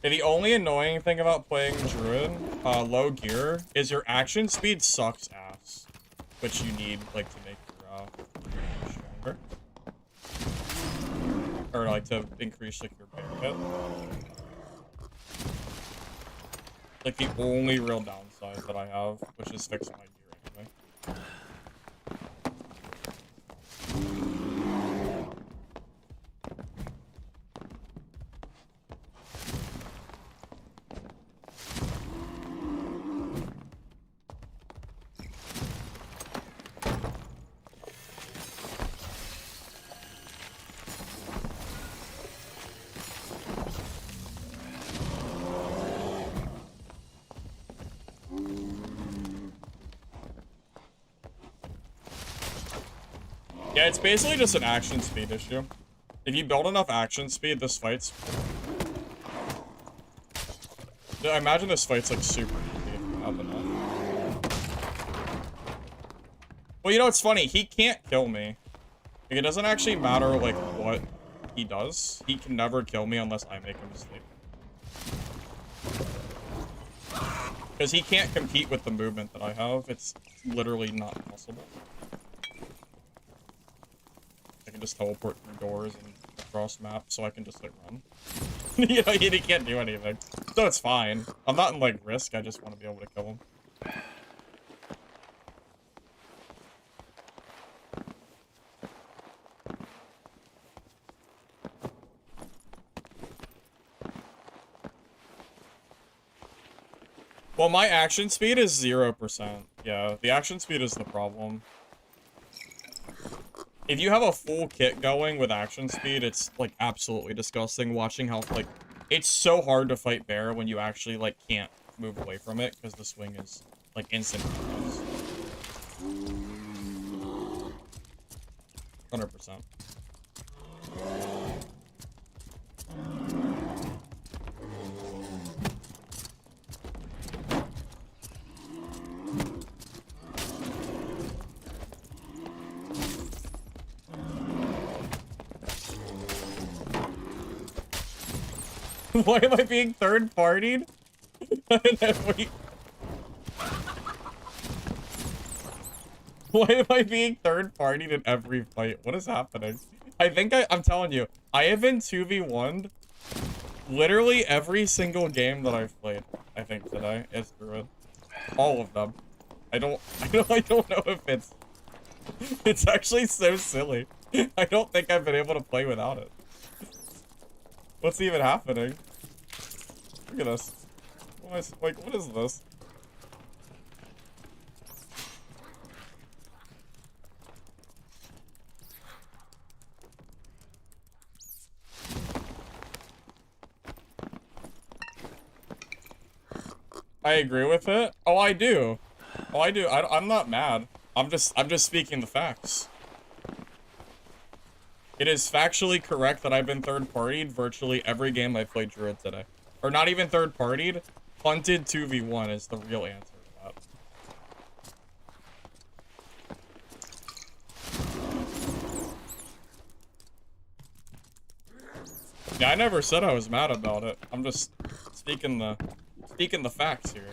The only annoying thing about playing Druid, low gear, is your action speed sucks ass. Which you need, like, to make your, stronger. Or, like, to increase, like, your bear hit. Like, the only real downside that I have, which is fixing my gear anyway. Yeah, it's basically just an action speed issue. If you build enough action speed, this fight's... I imagine this fight's, like, super easy if you have enough. Well, you know what's funny? He can't kill me. Like, it doesn't actually matter, like, what he does. He can never kill me unless I make him sleep. Because he can't compete with the movement that I have. It's literally not possible. I can just teleport through doors and across maps, so I can just, like, run. You know, he can't do anything. So it's fine. I'm not in, like, risk. I just want to be able to kill him. Well, my action speed is 0%. Yeah, the action speed is the problem. If you have a full kit going with action speed, it's, like, absolutely disgusting watching how, like, it's so hard to fight bear when you actually, like, can't move away from it, because the swing is, like, instant. 100%. Why am I being third-partied? Why am I being third-partied in every fight? What is happening? I'm telling you, I have been 2v1'd literally every single game that I've played, I think, today. It's Druid. All of them. I don't know if it's actually so silly. I don't think I've been able to play without it. What's even happening? Look at this. What is this? I agree with it. Oh, I do. Oh, I do. I'm not mad. I'm just speaking the facts. It is factually correct that I've been third-partied virtually every game I played Druid today. Or not even third-partied. Punted 2v1 is the real answer to that. Yeah, I never said I was mad about it. I'm just speaking the facts here.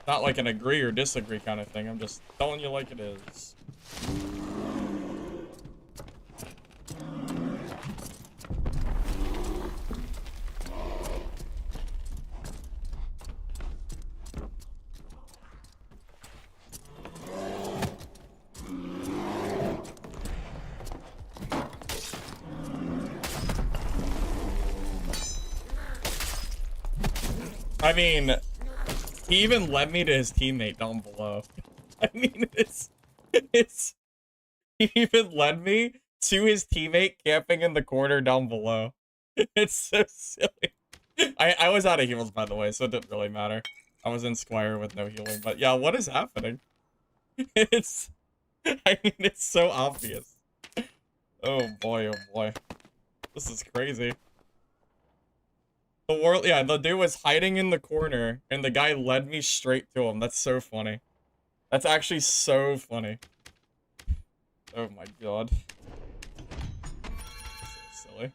Not like an agree or disagree kind of thing. I'm just telling you like it is. I mean, he even led me to his teammate down below. I mean, he even led me to his teammate camping in the corner down below. It's so silly. I was out of heals, by the way, so it didn't really matter. I was in Squire with no healing, but yeah, what is happening? I mean, it's so obvious. Oh boy, oh boy. This is crazy. The dude was hiding in the corner, and the guy led me straight to him. That's so funny. That's actually so funny. Oh my god. So silly.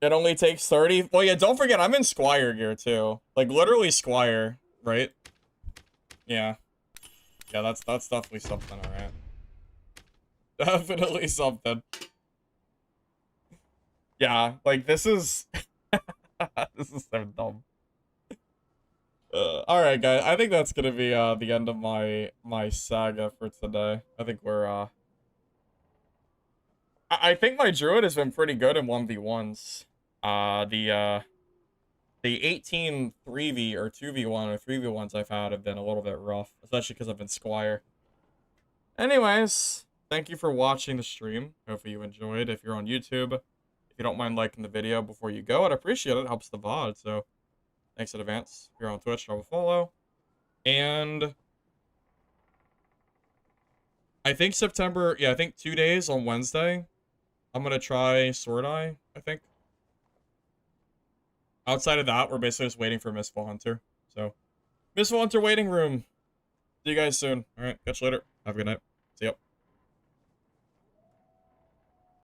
It only takes 30. Well, yeah, don't forget, I'm in Squire gear, too. Like, literally Squire, right? Yeah. Yeah, that's definitely something, alright. Definitely something. Yeah, like, this is... this is so dumb. Alright, guys. I think that's gonna be, the end of my saga for today. I think we're, I think my Druid has been pretty good in 1v1s. The 18 3v or 2v1 or 3v1s I've had have been a little bit rough, especially because I've been Squire. Anyways, thank you for watching the stream. Hopefully you enjoyed. If you're on YouTube, if you don't mind liking the video before you go, I'd appreciate it. It helps the VOD, so thanks in advance. If you're on Twitch, drop a follow. And I think September, yeah, I think 2 days on Wednesday, I'm going to try Sword Eye, I think. Outside of that, we're basically just waiting for Mistfall Hunter. So, Mistfall Hunter waiting room. See you guys soon. Alright, catch you later. Have a good night. See ya.